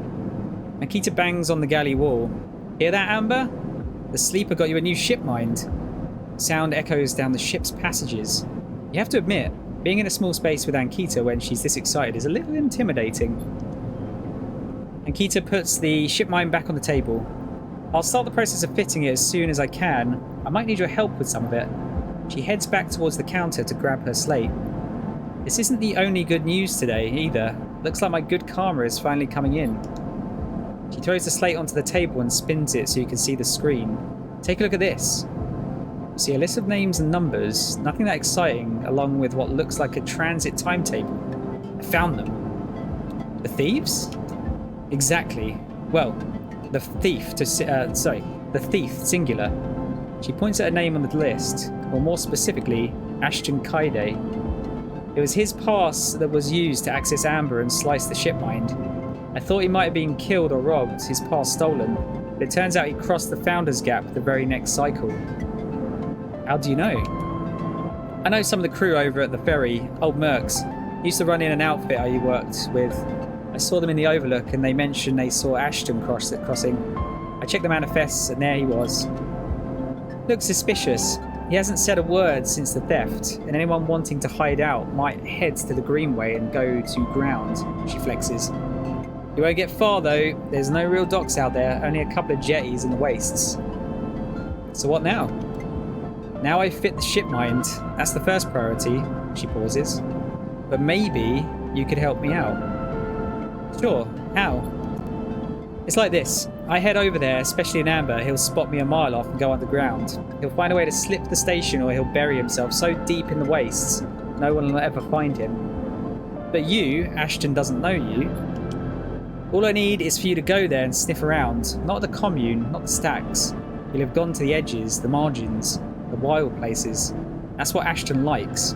Speaker 1: Makita bangs on the galley wall. Hear that, Amber? The Sleeper got you a new ship mine. Sound echoes down the ship's passages. You have to admit, being in a small space with Ankita when she's this excited is a little intimidating. Ankita puts the ship mine back on the table. I'll start the process of fitting it as soon as I can. I might need your help with some of it. She heads back towards the counter to grab her slate. This isn't the only good news today, either. Looks like my good karma is finally coming in. She throws the slate onto the table and spins it so you can see the screen. Take a look at this. You see a list of names and numbers, nothing that exciting, along with what looks like a transit timetable. I found them. The thieves? Exactly. Well, the thief, the thief, singular. She points at a name on the list, or more specifically, Ashton Kaide. It was his pass that was used to access Amber and slice the ship mine. I thought he might have been killed or robbed, his pass stolen, but it turns out he crossed the Founder's Gap the very next cycle. How do you know? I know some of the crew over at the ferry, old mercs. Used to run in an outfit I worked with. I saw them in the Overlook, and they mentioned they saw Ashton crossing. I checked the manifests, and there he was. Looks suspicious. He hasn't said a word since the theft, and anyone wanting to hide out might head to the Greenway and go to ground, she flexes. You won't get far, though. There's no real docks out there, only a couple of jetties in the wastes. So what now? Now I fit the ship mind. That's the first priority, she pauses. But maybe you could help me out. Sure, how? It's like this. I head over there, especially in Amber. He'll spot me a mile off and go underground. He'll find a way to slip the station, or he'll bury himself so deep in the wastes no one will ever find him. But you, Ashton doesn't know you. All I need is for you to go there and sniff around. Not the commune, not the stacks. You'll have gone to the edges, the margins, the wild places. That's what Ashton likes.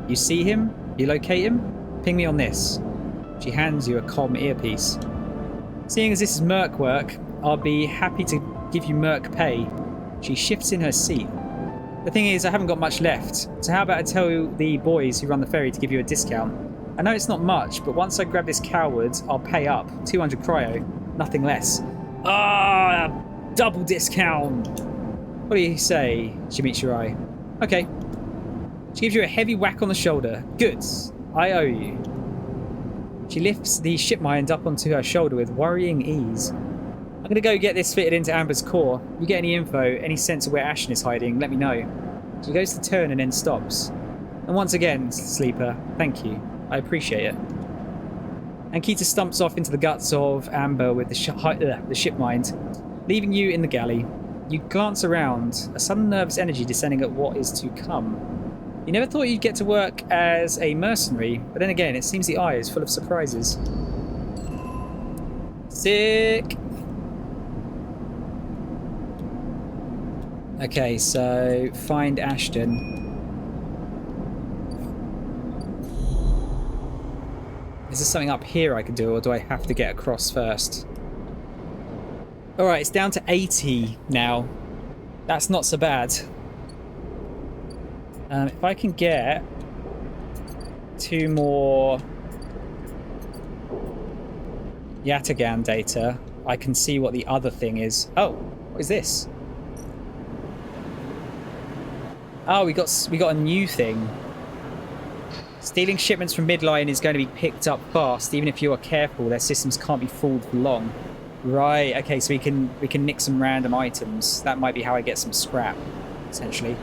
Speaker 1: You see him? You locate him? Ping me on this. She hands you a comm earpiece. Seeing as this is merc work, I'll be happy to give you merc pay. She shifts in her seat. The thing is, I haven't got much left, so how about I tell the boys who run the ferry to give you a discount? I know it's not much, but once I grab this coward, I'll pay up. 200 cryo, nothing less. Ah, double discount! What do you say? She meets your eye. Okay. She gives you a heavy whack on the shoulder. Good. I owe you. She lifts the ship mind up onto her shoulder with worrying ease. I'm going to go get this fitted into Amber's core. You get any info, any sense of where Ashton is hiding, let me know. She goes to turn and then stops. And once again, Sleeper, thank you. I appreciate it. Ankita stumps off into the guts of Amber with the ship mind, leaving you in the galley. You glance around, a sudden nervous energy descending at what is to come. You never thought you'd get to work as a mercenary, but then again, it seems the eye is full of surprises. Sick! Okay, so find Ashton. Is there something up here I can do, or do I have to get across first? Alright, it's down to 80 now. That's not so bad. If I can get 2 more Yataghan data, I can see what the other thing is. Oh, what is this? Oh, we got a new thing. Stealing shipments from Midline is going to be picked up fast. Even if you are careful, their systems can't be fooled for long. Right. Okay, so we can nick some random items. That might be how I get some scrap, essentially.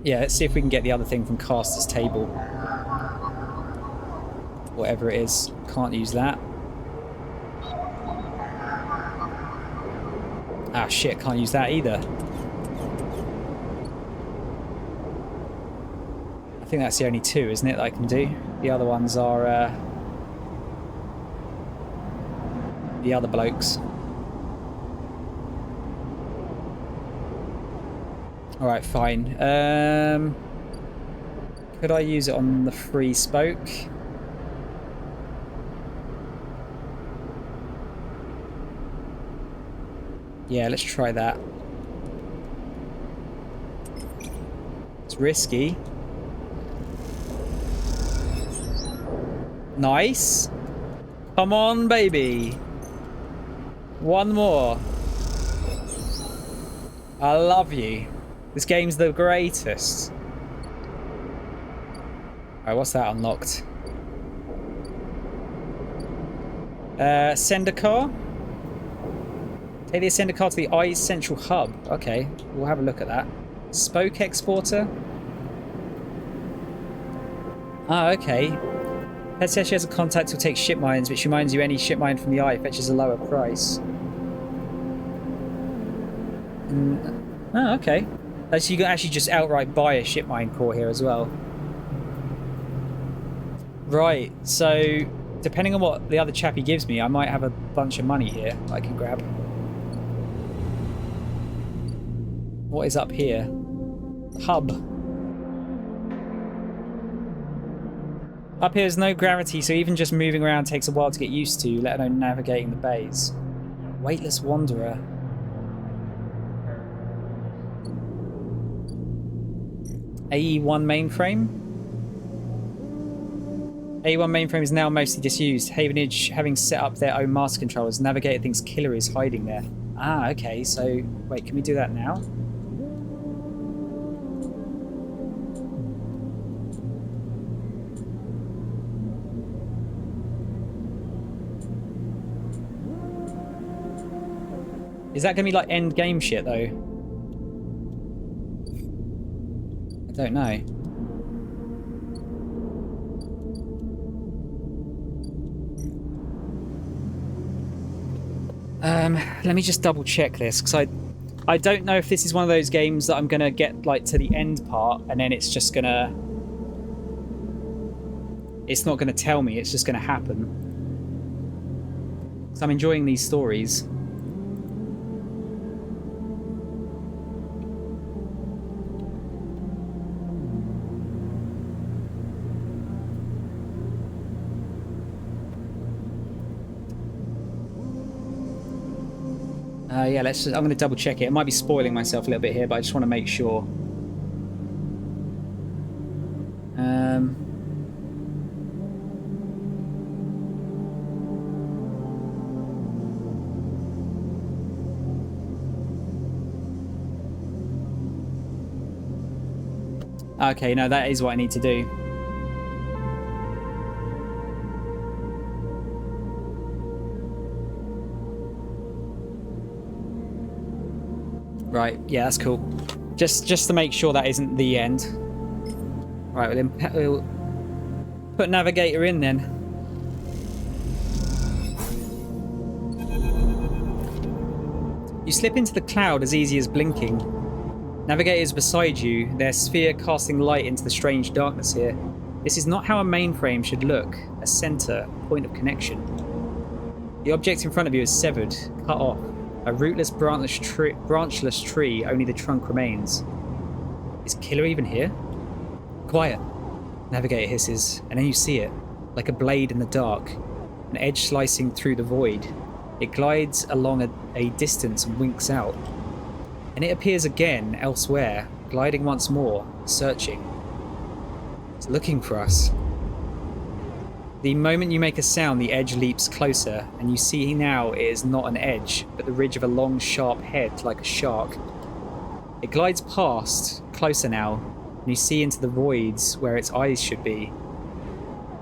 Speaker 1: Yeah, let's see if we can get the other thing from Caster's table. Whatever it is. Can't use that. Ah, shit, can't use that either. I think that's the only 2, isn't it, that I can do? The other ones are, the other blokes. Alright, fine. Could I use it on the free spoke? Yeah, let's try that. It's risky. Nice. Come on, baby. One more. I love you. This game's the greatest. Alright, what's that unlocked? Sender car? Take the ascender car to the ICE central hub. Okay, we'll have a look at that. Spoke exporter? Ah, okay. Let's say she has a contact who'll take ship mines, which reminds you any ship mine from the eye fetches a lower price. Oh, okay. So you can actually just outright buy a ship mine core here as well. Right, so depending on what the other chappie gives me, I might have a bunch of money here I can grab. What is up here? Hub. Up here is no gravity, so even just moving around takes a while to get used to, let alone navigating the bays. Weightless Wanderer. AE1 mainframe. AE1 mainframe is now mostly disused. Havenage, having set up their own master controllers, Navigator thinks Killer is hiding there. Ah, okay. So, wait, can we do that now? Is that going to be like end game shit, though? I don't know. Let me just double check this, because I don't know if this is one of those games that I'm going to get like to the end part and then it's just going to... It's not going to tell me, it's just going to happen. So I'm enjoying these stories. Yeah, I'm going to double check it. It might be spoiling myself a little bit here, but I just want to make sure. Okay, no, that is what I need to do. Right, yeah, that's cool. Just to make sure that isn't the end. Right, well, then we'll put Navigator in then. You slip into the cloud as easy as blinking. Navigator is beside you, their sphere casting light into the strange darkness here. This is not how a mainframe should look, a center, point of connection. The object in front of you is severed, cut off. A rootless, branchless tree, only the trunk remains. Is Killer even here? Quiet. Navigator hisses, and then you see it, like a blade in the dark, an edge slicing through the void. It glides along a distance and winks out. And it appears again elsewhere, gliding once more, searching. It's looking for us. The moment you make a sound, the edge leaps closer, and you see now it is not an edge, but the ridge of a long, sharp head, like a shark. It glides past, closer now, and you see into the voids where its eyes should be.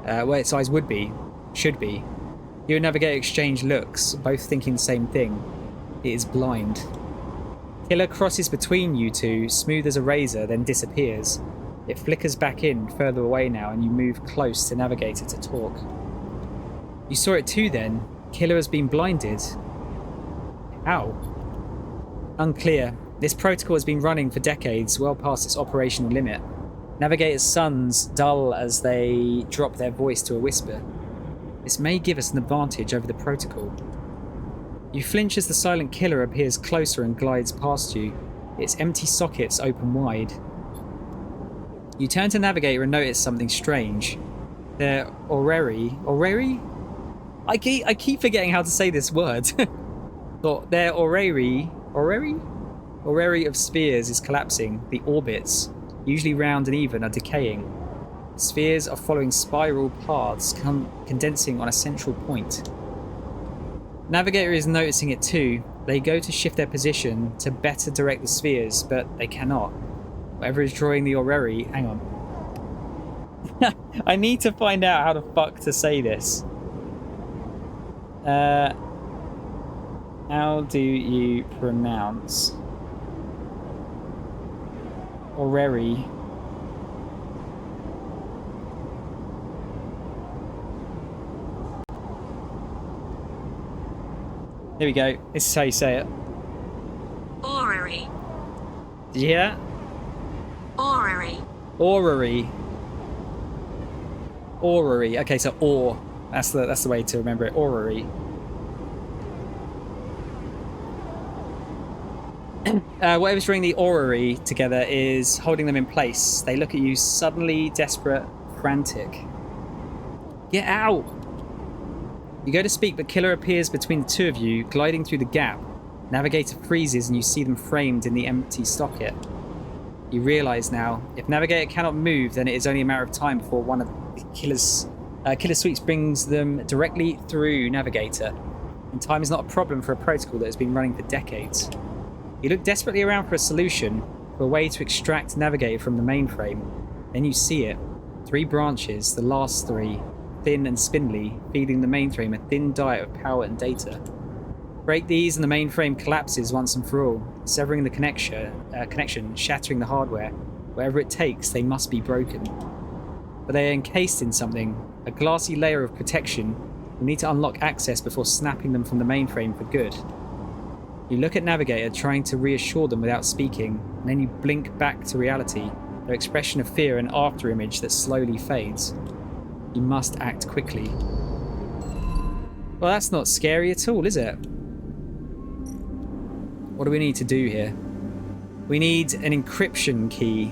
Speaker 1: Where its eyes would be, should be. You and Navigator exchange looks, both thinking the same thing. It is blind. Killer crosses between you two, smooth as a razor, then disappears. It flickers back in, further away now, and you move close to Navigator to talk. You saw it too then. Killer has been blinded. How? Unclear. This protocol has been running for decades, well past its operational limit. Navigator's sons dull as they drop their voice to a whisper. This may give us an advantage over the protocol. You flinch as the silent Killer appears closer and glides past you. Its empty sockets open wide. You turn to Navigator and notice something strange. Their orrery... Orrery? I keep forgetting how to say this word. Their orrery... Orrery? Orrery of spheres is collapsing. The orbits, usually round and even, are decaying. Spheres are following spiral paths, condensing on a central point. Navigator is noticing it too. They go to shift their position to better direct the spheres, but they cannot. Whatever is drawing the orrery... Hang on. I need to find out how the fuck to say this. How do you pronounce orrery? There we go. This is how you say it.
Speaker 2: Orrery.
Speaker 1: Yeah?
Speaker 2: Orrery.
Speaker 1: Orrery. Orrery. Okay, so or. That's the way to remember it. Orrery. Whatever's drawing the orrery together is holding them in place. They look at you suddenly, desperate, frantic. Get out! You go to speak, but Killer appears between the two of you, gliding through the gap. Navigator freezes and you see them framed in the empty socket. You realise now, if Navigator cannot move, then it is only a matter of time before one of the killer sweeps brings them directly through Navigator. And time is not a problem for a protocol that has been running for decades. You look desperately around for a solution, for a way to extract Navigator from the mainframe. Then you see it. 3 branches, the last 3, thin and spindly, feeding the mainframe a thin diet of power and data. Break these and the mainframe collapses once and for all, severing the connection, shattering the hardware. Wherever it takes, they must be broken. But they are encased in something, a glassy layer of protection. You need to unlock access before snapping them from the mainframe for good. You look at Navigator, trying to reassure them without speaking, and then you blink back to reality, their expression of fear and afterimage that slowly fades. You must act quickly. Well, that's not scary at all, is it? What do we need to do here? We need an encryption key.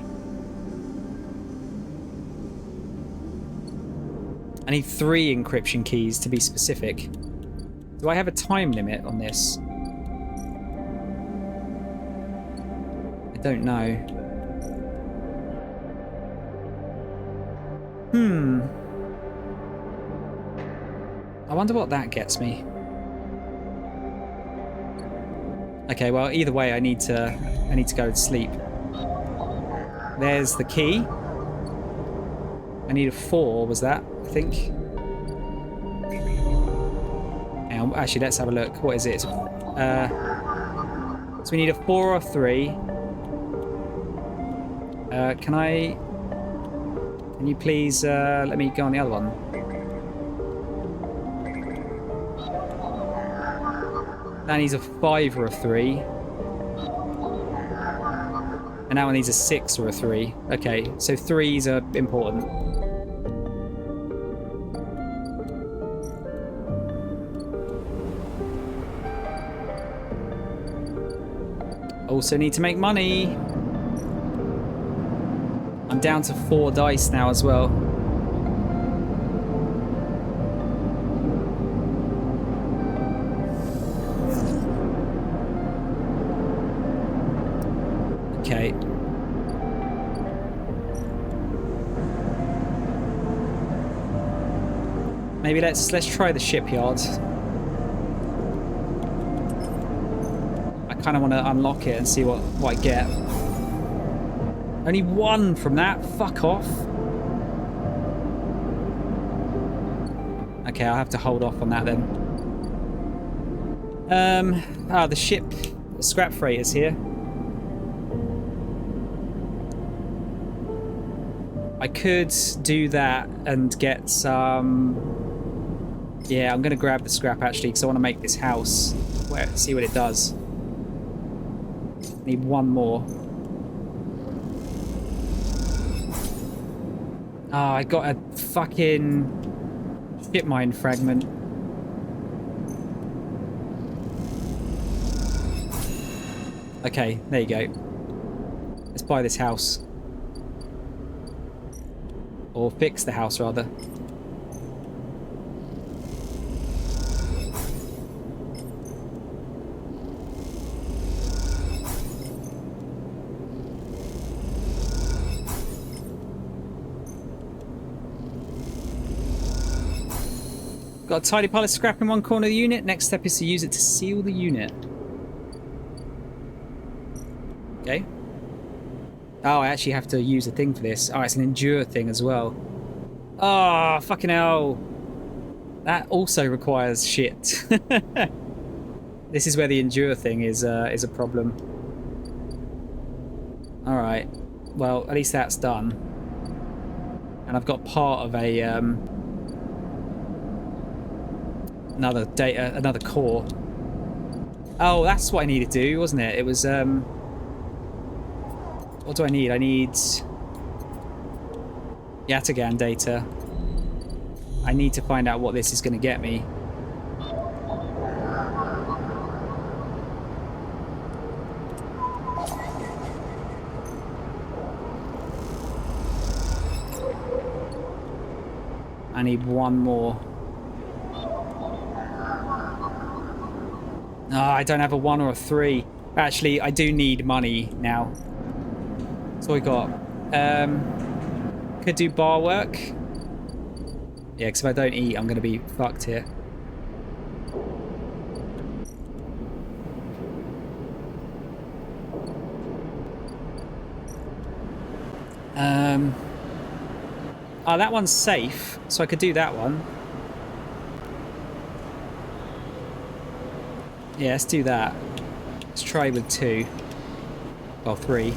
Speaker 1: I need 3 encryption keys to be specific. Do I have a time limit on this? I don't know. I wonder what that gets me. Okay, well, either way, I need to go to sleep. There's the key. I need a 4, was that? I think. And actually, let's have a look. What is it? So we need a 4 or a 3. Can you please let me go on the other one? That needs a 5 or a 3. And that one needs a 6 or a 3. Okay, so 3s are important. Also need to make money. I'm down to 4 dice now as well. Okay. Maybe let's try the shipyard. I kind of want to unlock it and see what I get. Only 1 from that. Fuck off. Okay, I'll have to hold off on that then. The ship, the scrap freight is here. I could do that and get some... Yeah, I'm going to grab the scrap actually because I want to make this house. See what it does. Need 1 more. Oh, I got a fucking ship mine fragment. Okay, there you go. Let's buy this house. Or fix the house, rather. Got a tidy pile of scrap in one corner of the unit. Next step is to use it to seal the unit. Okay. Oh, I actually have to use a thing for this. Oh, it's an endure thing as well. Oh, fucking hell. That also requires shit. This is where the endure thing is a problem. Alright. Well, at least that's done. And I've got part of a... another core. Oh, that's what I needed to do, wasn't it? It was, what do I need? I need Yataghan data. I need to find out what this is going to get me. I need 1 more. No, I don't have a 1 or a 3. Actually, I do need money now. So we got. Could do bar work. Yeah, because if I don't eat, I'm going to be fucked here. Oh, that one's safe, so I could do that one. Yeah, let's do that. Let's try with 2. Well, 3.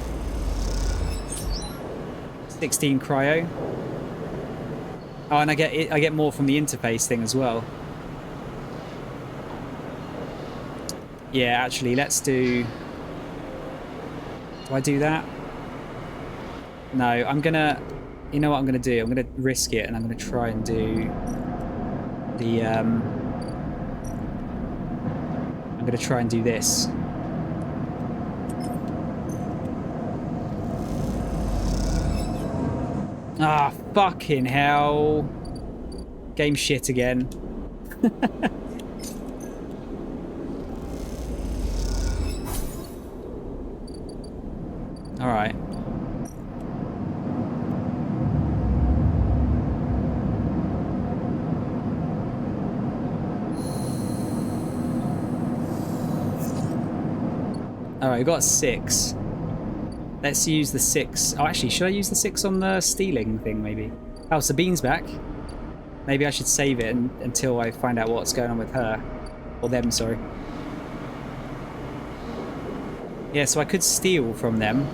Speaker 1: 16 cryo. Oh, and I get more from the interface thing as well. Yeah, actually, let's do... Do I do that? No, I'm gonna... You know what I'm gonna do? I'm gonna risk it, and I'm gonna try and do the... I'm gonna try and do this. Ah, fucking hell. Game shit again. Alright. Alright, we've got 6. Let's use the 6. Oh, actually, should I use the 6 on the stealing thing, maybe? Oh, Sabine's back. Maybe I should save it until I find out what's going on with her. Or them, sorry. Yeah, so I could steal from them.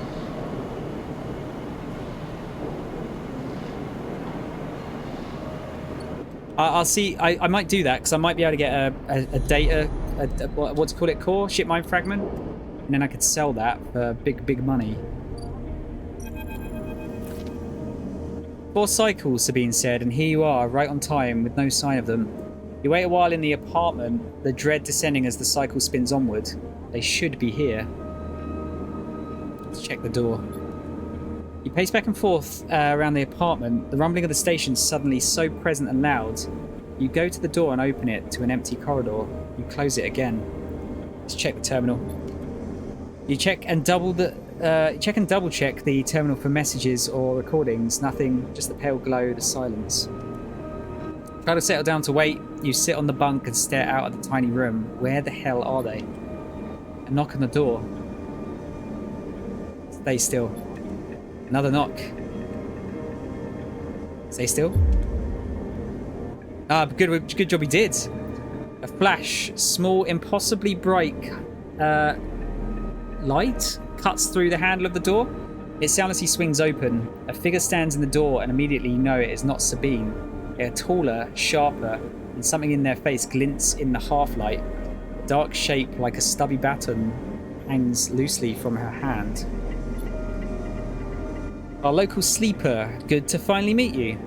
Speaker 1: I'll see. I might do that, because I might be able to get a data... what's it called? Core? Ship mine fragment? And then I could sell that for big money. 4 cycles, Sabine said, and here you are, right on time, with no sign of them. You wait a while in the apartment, the dread descending as the cycle spins onward. They should be here. Let's check the door. You pace back and forth around the apartment, the rumbling of the station suddenly so present and loud. You go to the door and open it to an empty corridor. You close it again. Let's check the terminal. You check and double check the terminal for messages or recordings. Nothing, just the pale glow, the silence. Try to settle down to wait. You sit on the bunk and stare out at the tiny room. Where the hell are they? A knock on the door. Stay still. Another knock. Stay still. Ah, good job he did. A flash, small, impossibly bright light cuts through the handle of the door. It soundlessly swings open. A figure stands in the door, and immediately you know it is not Sabine. They are taller, sharper, and something in their face glints in the half-light. A dark shape like a stubby baton hangs loosely from her hand. Our local sleeper, good to finally meet you.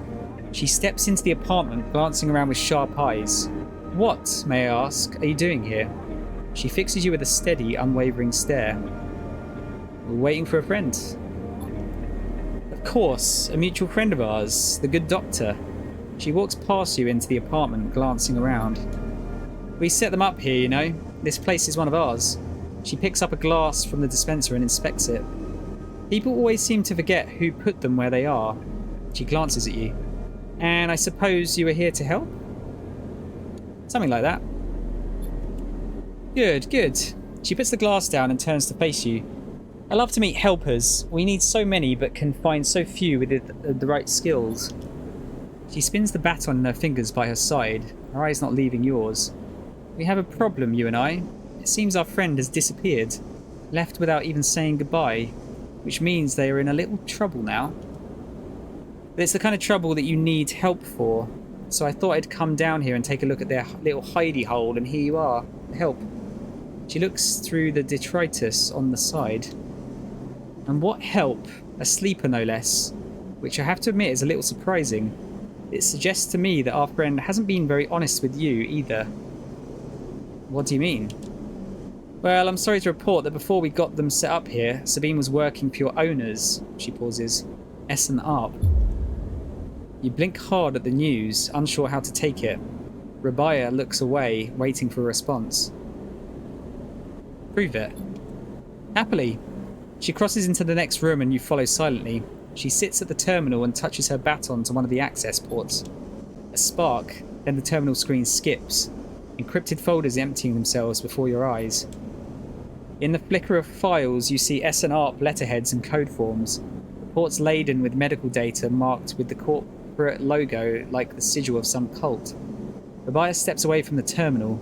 Speaker 1: She steps into the apartment, glancing around with sharp eyes. What, may I ask, are you doing here? She fixes you with a steady, unwavering stare. We're waiting for a friend. Of course, a mutual friend of ours, the good doctor. She walks past you into the apartment, glancing around. We set them up here, you know. This place is one of ours. She picks up a glass from the dispenser and inspects it. People always seem to forget who put them where they are. She glances at you. And I suppose you were here to help? Something like that. Good, good. She puts the glass down and turns to face you. I love to meet helpers. We need so many, but can find so few with the right skills. She spins the baton in her fingers by her side, her eyes not leaving yours. We have a problem, you and I. It seems our friend has disappeared, left without even saying goodbye, which means they are in a little trouble now. But it's the kind of trouble that you need help for, so I thought I'd come down here and take a look at their little hidey hole, and here you are, help. She looks through the detritus on the side. And what help? A sleeper, no less. Which I have to admit is a little surprising. It suggests to me that our friend hasn't been very honest with you either. What do you mean? Well, I'm sorry to report that before we got them set up here, Sabine was working for your owners. She pauses. S&R. You blink hard at the news, unsure how to take it. Rabaya looks away, waiting for a response. Prove it. Happily. She crosses into the next room and you follow silently. She sits at the terminal and touches her baton to one of the access ports. A spark, then the terminal screen skips. Encrypted folders emptying themselves before your eyes. In the flicker of files, you see S&ARP letterheads and code forms. Reports laden with medical data marked with the corporate logo like the sigil of some cult. Tobias steps away from the terminal.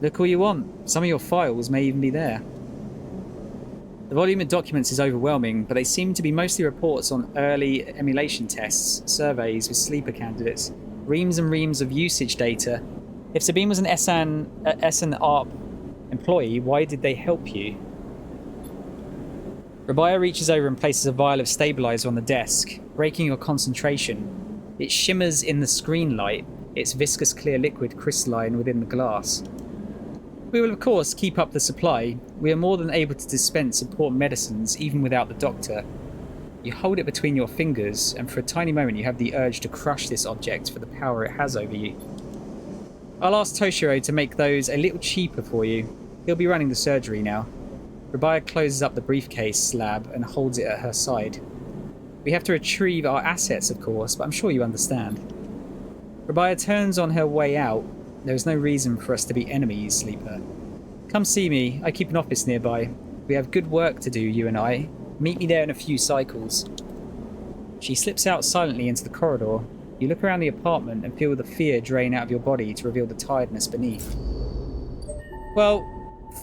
Speaker 1: Look all you want. Some of your files may even be there. The volume of documents is overwhelming, but they seem to be mostly reports on early emulation tests, surveys with sleeper candidates, reams and reams of usage data. If Sabine was an S&ARP employee, why did they help you? Rabia reaches over and places a vial of stabilizer on the desk, breaking your concentration. It shimmers in the screen light, its viscous clear liquid crystalline within the glass. We will of course keep up the supply. We are more than able to dispense important medicines even without the doctor. You hold it between your fingers, and for a tiny moment you have the urge to crush this object for the power it has over you. I'll ask Toshiro to make those a little cheaper for you. He'll be running the surgery now. Rabia closes up the briefcase slab and holds it at her side. We have to retrieve our assets, of course, but I'm sure you understand. Rabia turns on her way out. There is no reason for us to be enemies, Sleeper. Come see me. I keep an office nearby. We have good work to do, you and I. Meet me there in a few cycles. She slips out silently into the corridor. You look around the apartment and feel the fear drain out of your body to reveal the tiredness beneath. Well,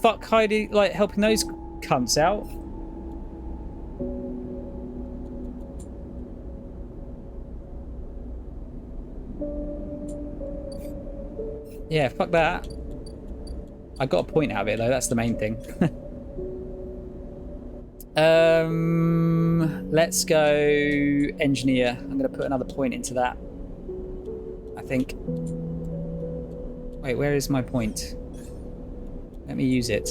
Speaker 1: fuck Heidi, like helping those cunts out. Yeah, fuck that. I got a point out of it though, that's the main thing. Let's go engineer. I'm gonna put another point into that, I think. Wait, where is my point? Let me use it.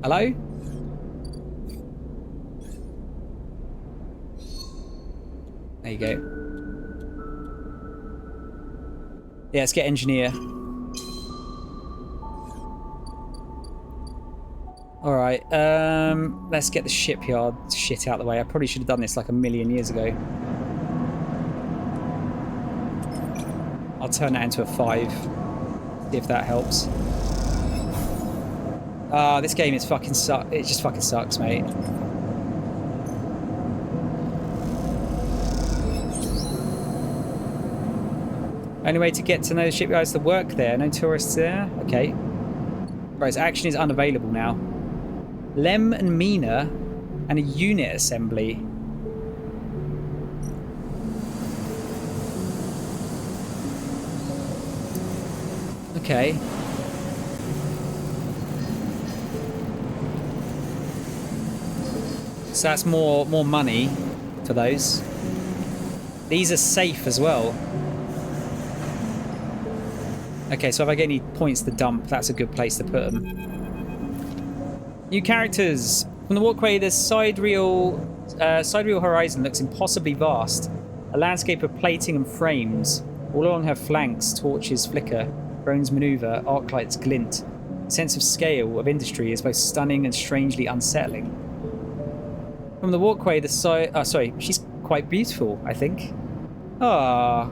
Speaker 1: Hello? There you go. Yeah, let's get engineer. Alright, let's get the shipyard shit out of the way. I probably should have done this like a million years ago. I'll turn that into a 5. See if that helps. Ah, this game is fucking it just fucking sucks, mate. Only way to get to know the shipyard is to work there. No tourists there? Okay. Right, action is unavailable now. Lem and Mina and a unit assembly. Okay. So that's more money for those. These are safe as well. Okay, so if I get any points to dump, that's a good place to put them. New characters. From the walkway, the sidereal horizon looks impossibly vast. A landscape of plating and frames. All along her flanks, torches flicker, drones maneuver, arc lights glint. The sense of scale of industry is both stunning and strangely unsettling. From the walkway, the sorry, she's quite beautiful, I think. Ah.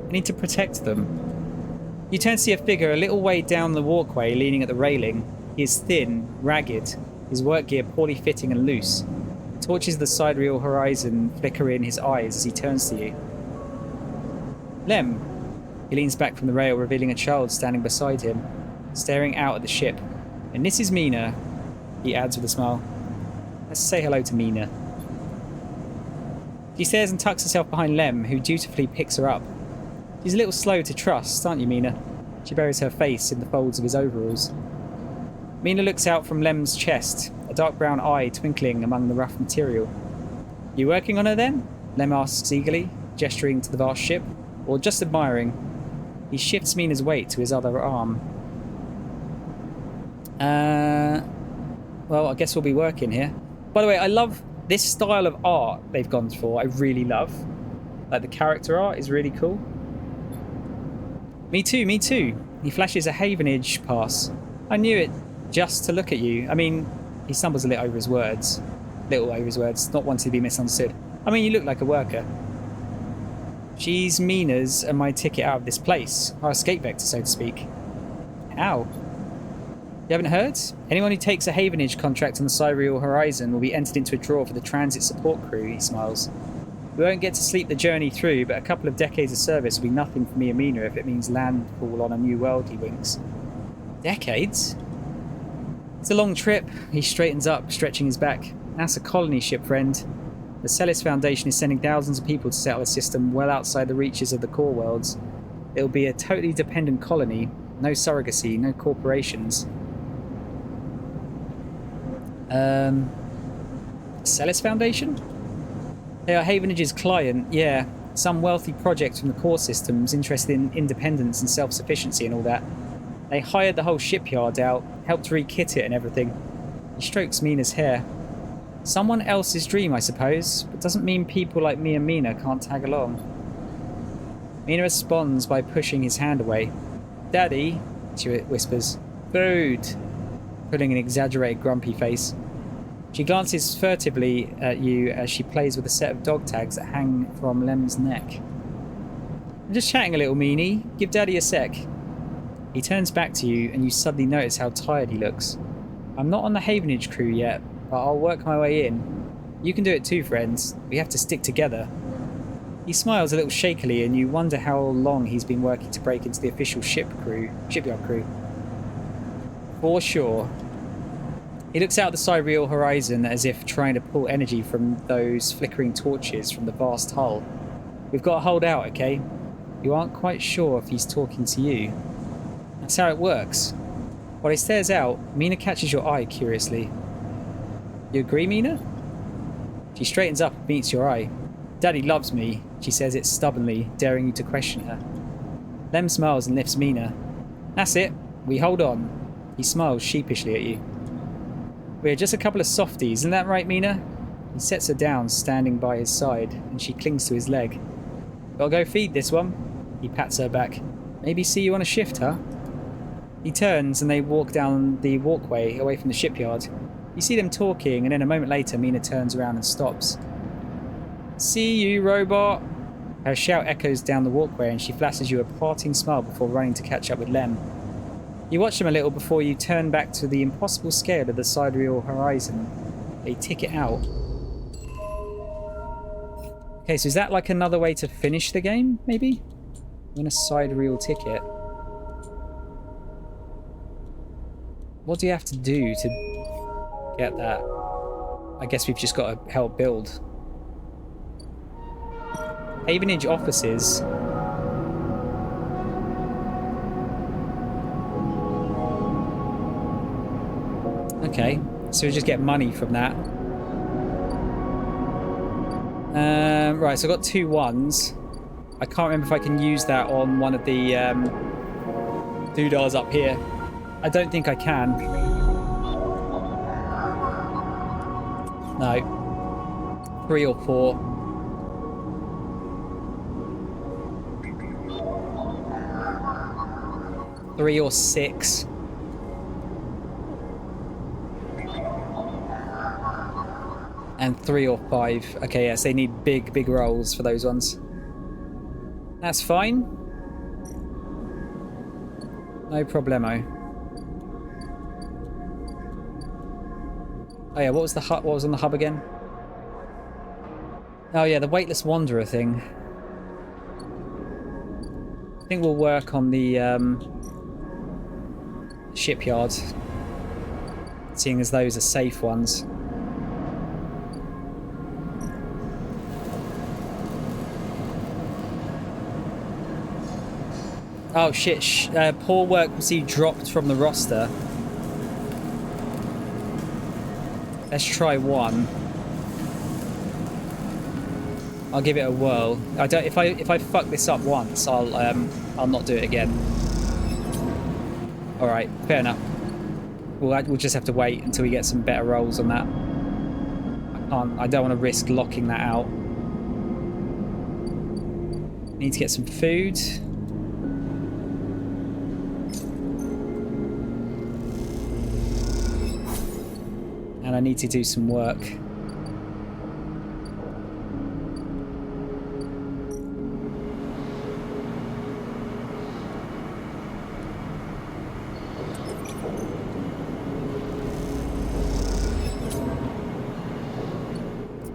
Speaker 1: I need to protect them. You turn to see a figure a little way down the walkway, leaning at the railing. He is thin, ragged, his work gear poorly fitting and loose. Torches of the sidereal horizon flicker in his eyes as he turns to you. Lem. He leans back from the rail, revealing a child standing beside him, staring out at the ship. And this is Mina, he adds with a smile. Let's say hello to Mina. She stares and tucks herself behind Lem, who dutifully picks her up. She's a little slow to trust, aren't you, Mina? She buries her face in the folds of his overalls. Mina looks out from Lem's chest, a dark brown eye twinkling among the rough material. You working on her then? Lem asks eagerly, gesturing to the vast ship, or just admiring. He shifts Mina's weight to his other arm. Well, I guess we'll be working here. By the way, I love this style of art they've gone for. I really love. Like, the character art is really cool. Me too, me too. He flashes a havenage pass. I knew it. Just to look at you. I mean, he stumbles a little over his words. Not wanting to be misunderstood. I mean, you look like a worker. She's Mina's and my ticket out of this place. Our escape vector, so to speak. How? You haven't heard? Anyone who takes a Havenage contract on the Sidereal Horizon will be entered into a draw for the transit support crew, he smiles. We won't get to sleep the journey through, but a couple of decades of service will be nothing for me and Mina if it means landfall on a new world, he winks. Decades? It's a long trip. He straightens up, stretching his back. That's a colony ship, friend. The Celis Foundation is sending thousands of people to settle a system well outside the reaches of the core worlds. It'll be a totally dependent colony. No surrogacy, no corporations. Celis Foundation? They are Havenage's client, yeah. Some wealthy project from the core systems interested in independence and self-sufficiency and all that. They hired the whole shipyard out, helped re-kit it and everything. He strokes Mina's hair. Someone else's dream, I suppose, but doesn't mean people like me and Mina can't tag along. Mina responds by pushing his hand away. Daddy, she whispers. Food, putting an exaggerated grumpy face. She glances furtively at you as she plays with a set of dog tags that hang from Lem's neck. I'm just chatting a little, Meanie. Give Daddy a sec. He turns back to you and you suddenly notice how tired he looks. I'm not on the Havenage crew yet, but I'll work my way in. You can do it too, friends. We have to stick together. He smiles a little shakily and you wonder how long he's been working to break into the official shipyard crew. For sure. He looks out the Sidereal Horizon as if trying to pull energy from those flickering torches from the vast hull. We've got to hold out, okay? You aren't quite sure if he's talking to you. That's how it works. While he stares out, Mina catches your eye curiously. You agree, Mina? She straightens up and meets your eye. Daddy loves me, she says it stubbornly, daring you to question her. Lem smiles and lifts Mina. That's it. We hold on. He smiles sheepishly at you. We're just a couple of softies, isn't that right, Mina? He sets her down, standing by his side, and she clings to his leg. Gotta go feed this one. He pats her back. Maybe see you on a shift, huh? He turns and they walk down the walkway away from the shipyard. You see them talking, and then a moment later Mina turns around and stops. See you, robot! Her shout echoes down the walkway and she flashes you a parting smile before running to catch up with Lem. You watch them a little before you turn back to the impossible scale of the Sidereal Horizon. They ticket out. Okay, so is that like another way to finish the game, maybe? Win a Sidereal ticket. What do you have to do to get that? I guess we've just got to help build. Havenage offices. Okay, so we just get money from that. Right, so I've got 2 ones. I can't remember if I can use that on one of the doodahs up here. I don't think I can. No. 3 or 4. Three or 6. And 3 or 5. Okay, yes, they need big rolls for those ones. That's fine. No problemo. Oh yeah, what was on the hub again? Oh yeah, the Weightless Wanderer thing. I think we'll work on the shipyard, seeing as those are safe ones. Oh shit, poor work was he dropped from the roster. Let's try 1. I'll give it a whirl. If I fuck this up once, I'll not do it again. All right, fair enough. We'll just have to wait until we get some better rolls on that. I don't want to risk locking that out. Need to get some food. And I need to do some work.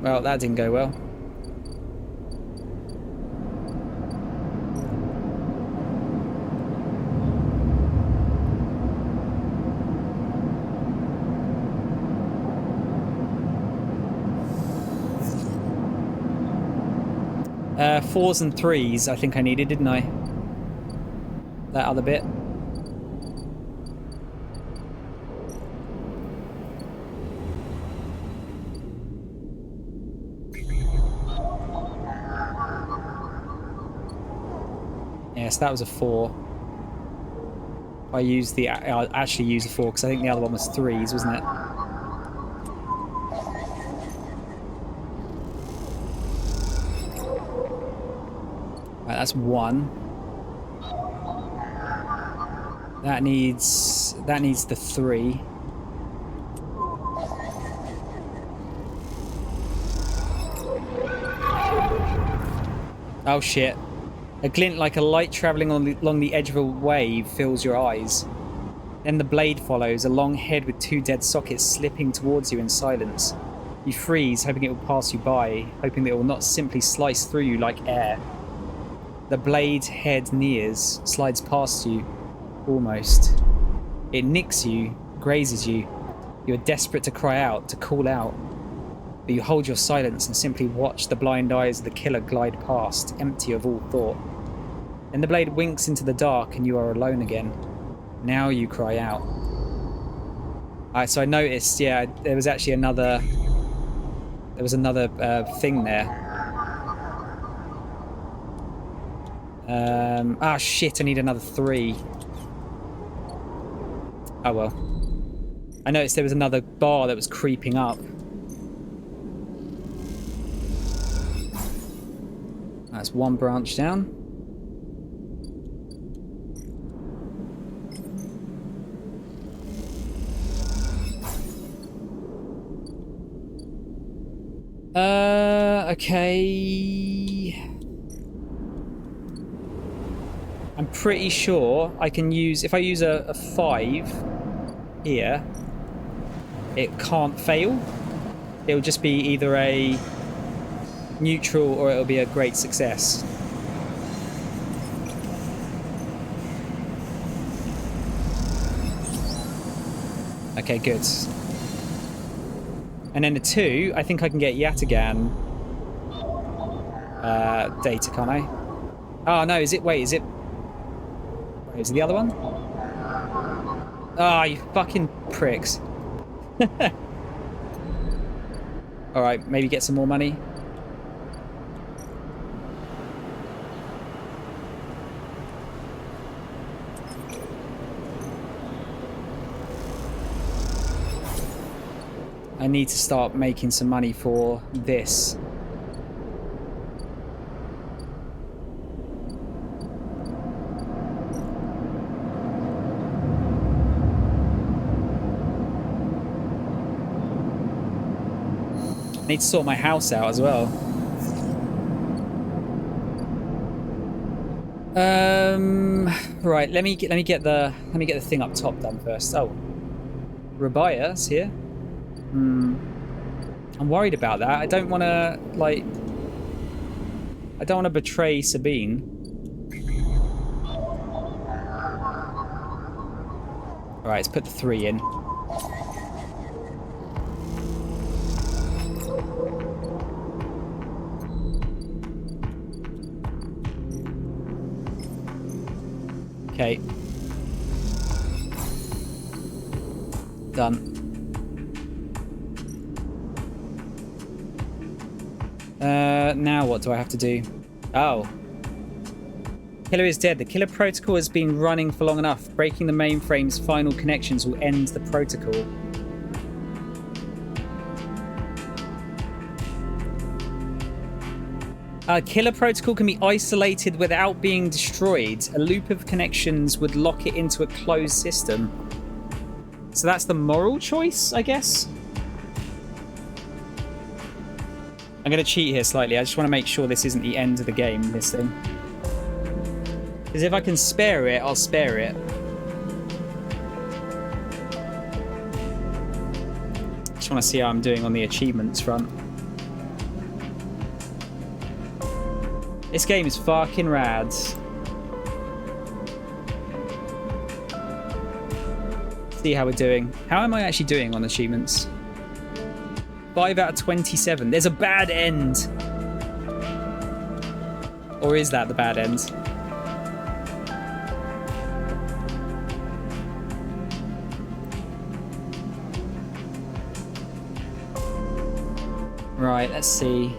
Speaker 1: Well, that didn't go well. Fours and threes, I think I needed, didn't I? That other bit. Yes, that was a 4. I actually used a 4 because I think the other one was 3s, wasn't it? Right, that's 1. That needs the 3. Oh shit. A glint like a light travelling along the edge of a wave fills your eyes. Then the blade follows, a long head with 2 dead sockets slipping towards you in silence. You freeze, hoping it will pass you by, hoping that it will not simply slice through you like air. The blade head nears, slides past you, almost. It nicks you, grazes you. You are desperate to cry out, to call out. But you hold your silence and simply watch the blind eyes of the killer glide past, empty of all thought. Then the blade winks into the dark and you are alone again. Now you cry out. Alright, so I noticed, yeah, there was actually another... There was another thing there. Ah, shit, I need another 3. Oh well. I noticed there was another bar that was creeping up. That's 1 branch down. Okay. I'm pretty sure I can use... If I use a 5 here, it can't fail. It'll just be either a neutral or it'll be a great success. Okay, good. And then the 2, I think I can get Yataghan data, can't I? Oh, no, is it... Wait, is it... Is it the other one? Ah, oh, you fucking pricks. Alright, maybe get some more money. I need to start making some money for this. I need to sort my house out as well. Right, let me get the thing up top done first. Oh, Rabia's here. I'm worried about that. I don't want to, like... I don't want to betray Sabine. Alright, let's put the 3 in. Okay. Done. Now what do I have to do? Oh. Killer is dead. The killer protocol has been running for long enough. Breaking the mainframe's final connections will end the protocol. Killer protocol can be isolated without being destroyed. A loop of connections would lock it into a closed system. So that's the moral choice, I guess? I'm going to cheat here slightly. I just want to make sure this isn't the end of the game, this thing. Because if I can spare it, I'll spare it. Just want to see how I'm doing on the achievements front. This game is fucking rad. See how we're doing. How am I actually doing on achievements? 5 out of 27. There's a bad end. Or is that the bad end? Right, let's see.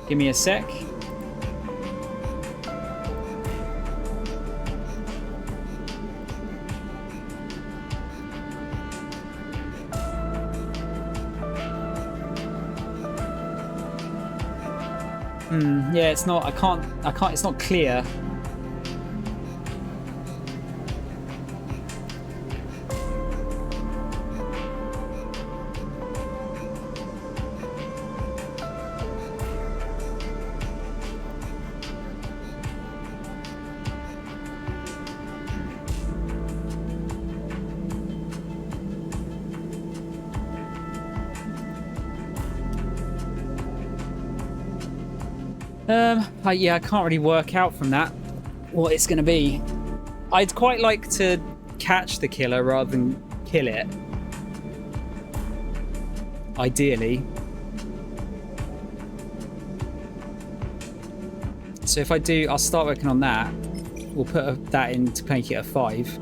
Speaker 1: Give me a sec. Yeah, it's not, I can't, it's not clear. Yeah, I can't really work out from that what it's going to be. I'd quite like to catch the killer rather than kill it. Ideally. So if I do, I'll start working on that. We'll put that in to make it a 5.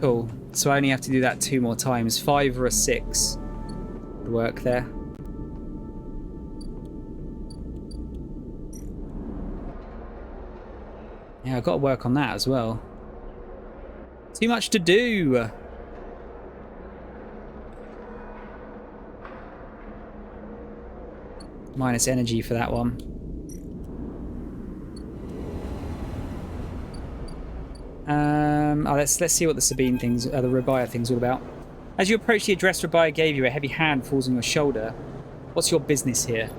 Speaker 1: Cool. So I only have to do that 2 more times. 5 or a 6 would work there. Yeah, I've got to work on that as well. Too much to do. Minus energy for that one. Let's see what the Sabine things, the Rabia thing's all about. As you approach the address Rabia gave you, a heavy hand falls on your shoulder. What's your business here?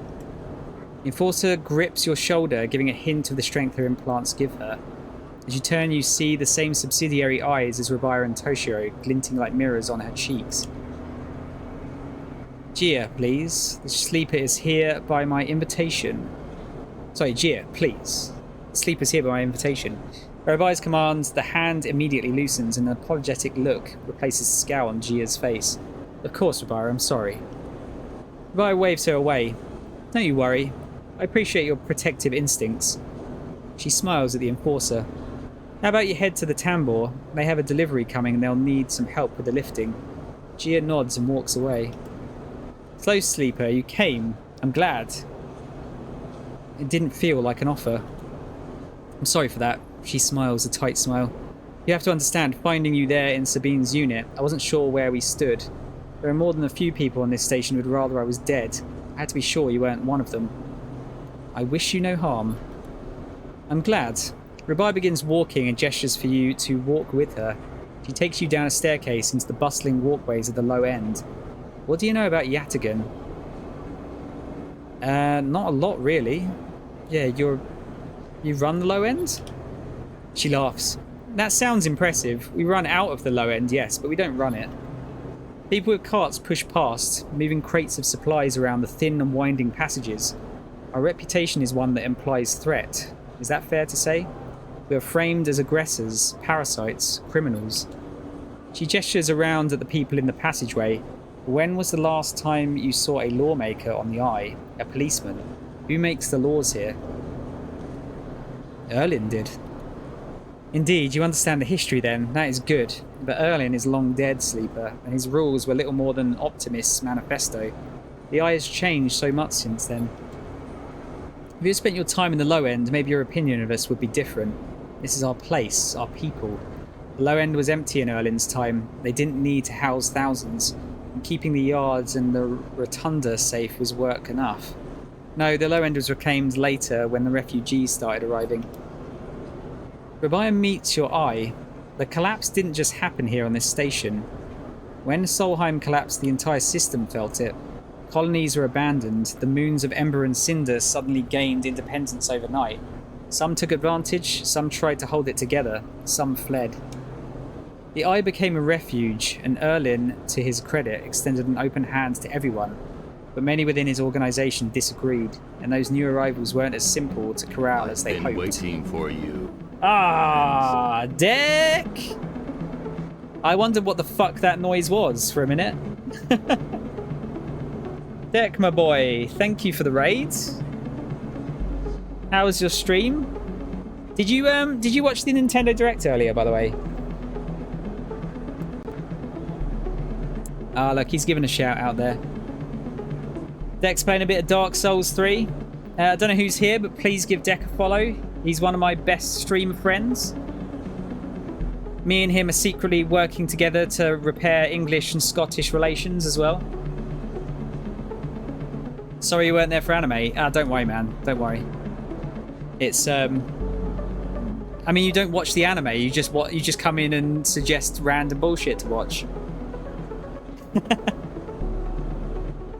Speaker 1: The enforcer grips your shoulder, giving a hint of the strength her implants give her. As you turn, you see the same subsidiary eyes as Rabia and Toshiro, glinting like mirrors on her cheeks. Gia, please. The sleeper is here by my invitation. Sorry, Gia, please. The sleeper is here by my invitation. Rabia's commands, the hand immediately loosens and an apologetic look replaces the scowl on Gia's face. Of course, Rabia, I'm sorry. Rabia waves her away. Don't you worry. I appreciate your protective instincts. She smiles at the enforcer. How about you head to the tambour? They have a delivery coming and they'll need some help with the lifting. Gia nods and walks away. Close, sleeper, you came. I'm glad. It didn't feel like an offer. I'm sorry for that. She smiles a tight smile. You have to understand, finding you there in Sabine's unit, I wasn't sure where we stood. There are more than a few people on this station who'd rather I was dead. I had to be sure you weren't one of them. I wish you no harm. I'm glad. Rabia begins walking and gestures for you to walk with her. She takes you down a staircase into the bustling walkways at the low end. What do you know about Yatagan? Not a lot, really. Yeah, you run the low end? She laughs. That sounds impressive. We run out of the low end, yes, but we don't run it. People with carts push past, moving crates of supplies around the thin and winding passages. Our reputation is one that implies threat. Is that fair to say? We are framed as aggressors, parasites, criminals. She gestures around at the people in the passageway. When was the last time you saw a lawmaker on the eye? A policeman? Who makes the laws here? Erlin did. Indeed, you understand the history then. That is good. But Erlin is long dead, sleeper, and his rules were little more than an optimist's manifesto. The eye has changed so much since then. If you had spent your time in the low end, maybe your opinion of us would be different. This is our place, our people. The low end was empty in Erlin's time. They didn't need to house thousands. And keeping the yards and the rotunda safe was work enough. No, the low end was reclaimed later when the refugees started arriving. Rabiah meets your eye. The collapse didn't just happen here on this station. When Solheim collapsed, the entire system felt it. Colonies were abandoned. The moons of Ember and Cinder suddenly gained independence overnight. Some took advantage, some tried to hold it together, some fled. The Eye became a refuge, and Erlin, to his credit, extended an open hand to everyone. But many within his organisation disagreed, and those new arrivals weren't as simple to corral as they hoped.
Speaker 3: I've been waiting for you.
Speaker 1: Ah, Dick! I wondered what the fuck that noise was for a minute. Dick, my boy, thank you for the raid. How was your stream? Did you watch the Nintendo Direct earlier, by the way? Ah, look, he's giving a shout out there. Deck's playing a bit of Dark Souls 3. I don't know who's here, but please give Deck a follow. He's one of my best streamer friends. Me and him are secretly working together to repair English and Scottish relations as well. Sorry you weren't there for anime. Don't worry, man. Don't worry. It's I mean, you don't watch the anime. You just come in and suggest random bullshit to watch.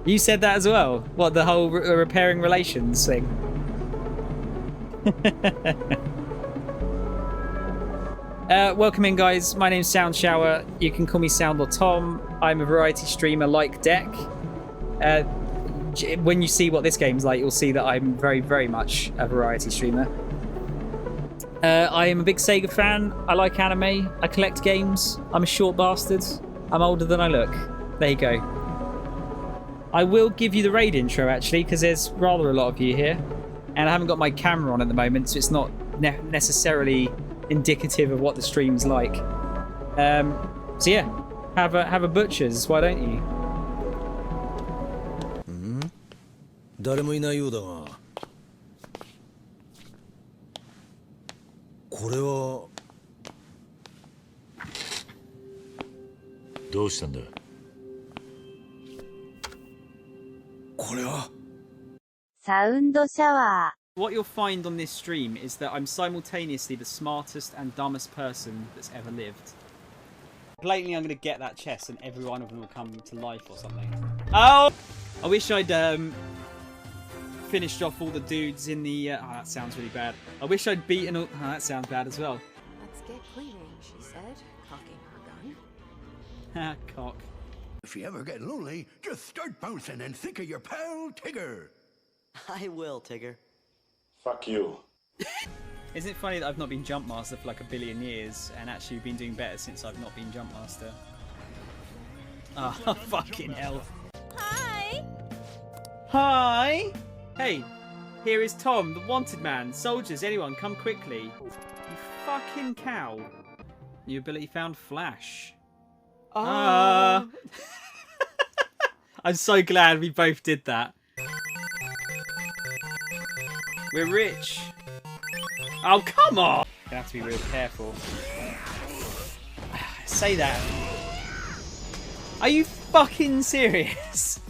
Speaker 1: You said that as well. What, the whole repairing relations thing? Welcome in, guys. My name's Soundshower. You can call me Sound or Tom. I'm a variety streamer like Deck. When you see what this game's like, you'll see that I'm very, very much a variety streamer. I am a big Sega fan. I like anime. I collect games. I'm a short bastard. I'm older than I look. There you go. I will give you the raid intro, actually, because there's rather a lot of you here. And I haven't got my camera on at the moment, so it's not necessarily indicative of what the stream's like. So yeah, have a butcher's, why don't you?
Speaker 4: 誰もいないようだがこれは
Speaker 3: どうしたんだ
Speaker 4: これは
Speaker 5: soundshower.
Speaker 1: What you'll find on this stream is that I'm simultaneously the smartest and dumbest person that's ever lived. Blatantly, I'm going to get that chest and every one of them will come to life or something. Oh! I wish I'd finished off all the dudes in the... oh, that sounds really bad. I wish I'd beaten all... oh, that sounds bad as well.
Speaker 6: Let's get cleaning, she said, cocking her gun.
Speaker 1: Ha, cock.
Speaker 7: If you ever get lonely, just start bouncing and think of your pal Tigger.
Speaker 8: I will, Tigger.
Speaker 3: Fuck you.
Speaker 1: Isn't it funny that I've not been Jump Master for like a billion years and actually been doing better since I've not been Jump Master? Oh, fucking hell.
Speaker 5: Hi.
Speaker 1: Hi! Hey, here is Tom, the wanted man. Soldiers, anyone, come quickly. You fucking cow. New ability found, Flash. I'm so glad we both did that. We're rich. Oh, come on! Gonna have to be real careful. Say that. Are you fucking serious?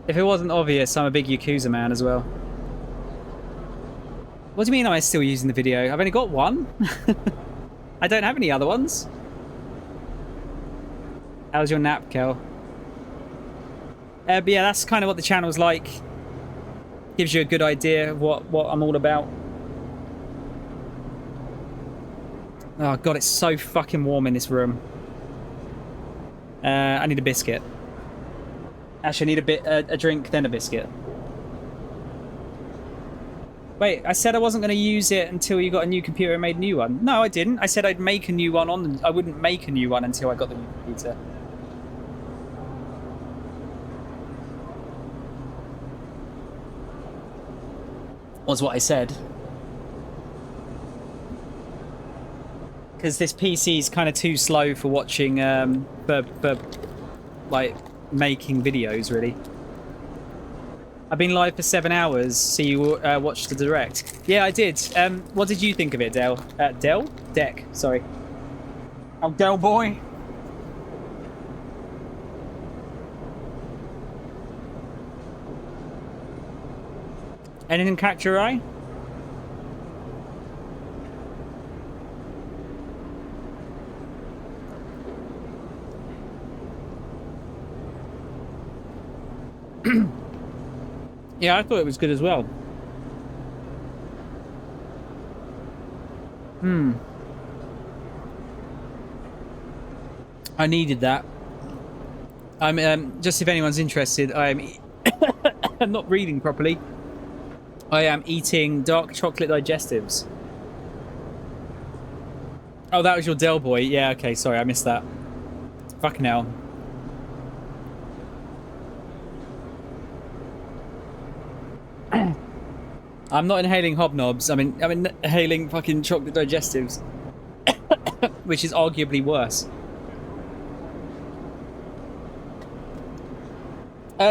Speaker 1: If it wasn't obvious, I'm a big Yakuza man as well. What do you mean am I still using the video? I've only got one. I don't have any other ones. How's your nap, Kel? But yeah, that's kind of what the channel's like. Gives you a good idea of what I'm all about. Oh god, it's so fucking warm in this room. I need a biscuit. Actually, I need a drink, then a biscuit. Wait, I said I wasn't going to use it until you got a new computer and made a new one. No, I didn't. I said I'd make a new one I wouldn't make a new one until I got the new computer. was what I said. Because this PC is kind of too slow for watching, for like making videos, really. I've been live for 7 hours, so you watched the direct. Yeah, I did. What did you think of it, Del? Del? Deck, sorry. Oh, Del boy. Anything catch your eye? Yeah, I thought it was good as well. I needed that. I'm just if anyone's interested, I'm I'm not reading properly. I am eating dark chocolate digestives. Oh, that was your Del boy. Yeah, okay, sorry, I missed that. Fucking hell. I'm not inhaling hobnobs. I'm inhaling fucking chocolate digestives, which is arguably worse.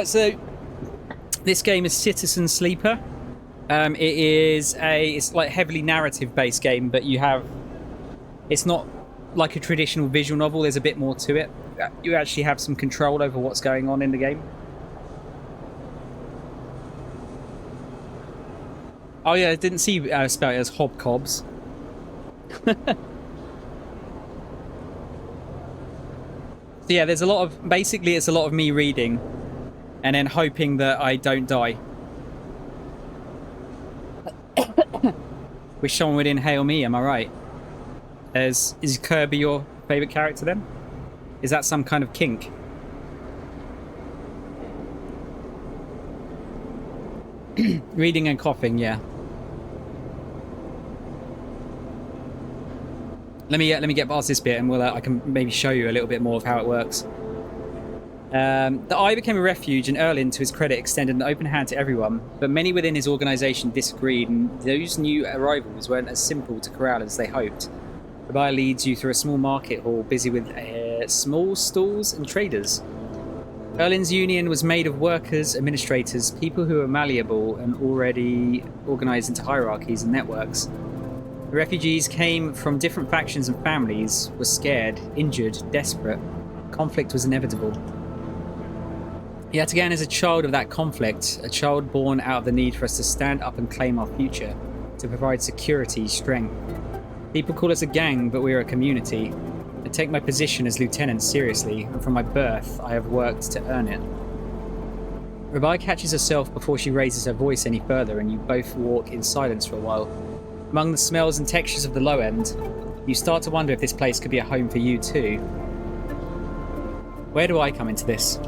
Speaker 1: So this game is Citizen Sleeper. It's like heavily narrative based game, but it's not like a traditional visual novel. There's a bit more to it. You actually have some control over what's going on in the game. Oh yeah, I didn't see spell it as hobcobs. So yeah, there's a lot of, basically it's a lot of me reading and then hoping that I don't die. Wish someone would inhale me, am I right? Is Kirby your favourite character then? Is that some kind of kink? Reading and coughing, yeah. Let me get past this bit, and I can maybe show you a little bit more of how it works. The Eye became a refuge, and Erlin, to his credit, extended an open hand to everyone. But many within his organisation disagreed, and those new arrivals weren't as simple to corral as they hoped. The Eye leads you through a small market hall, busy with small stalls and traders. Erlin's union was made of workers, administrators, people who were malleable and already organised into hierarchies and networks. The refugees came from different factions and families, were scared, injured, desperate. Conflict was inevitable. Yet again, as a child of that conflict, a child born out of the need for us to stand up and claim our future, to provide security, strength. People call us a gang, but we are a community. I take my position as lieutenant seriously, and from my birth, I have worked to earn it. Rabai catches herself before she raises her voice any further, and you both walk in silence for a while. Among the smells and textures of the low end, you start to wonder if this place could be a home for you too. Where do I come into this?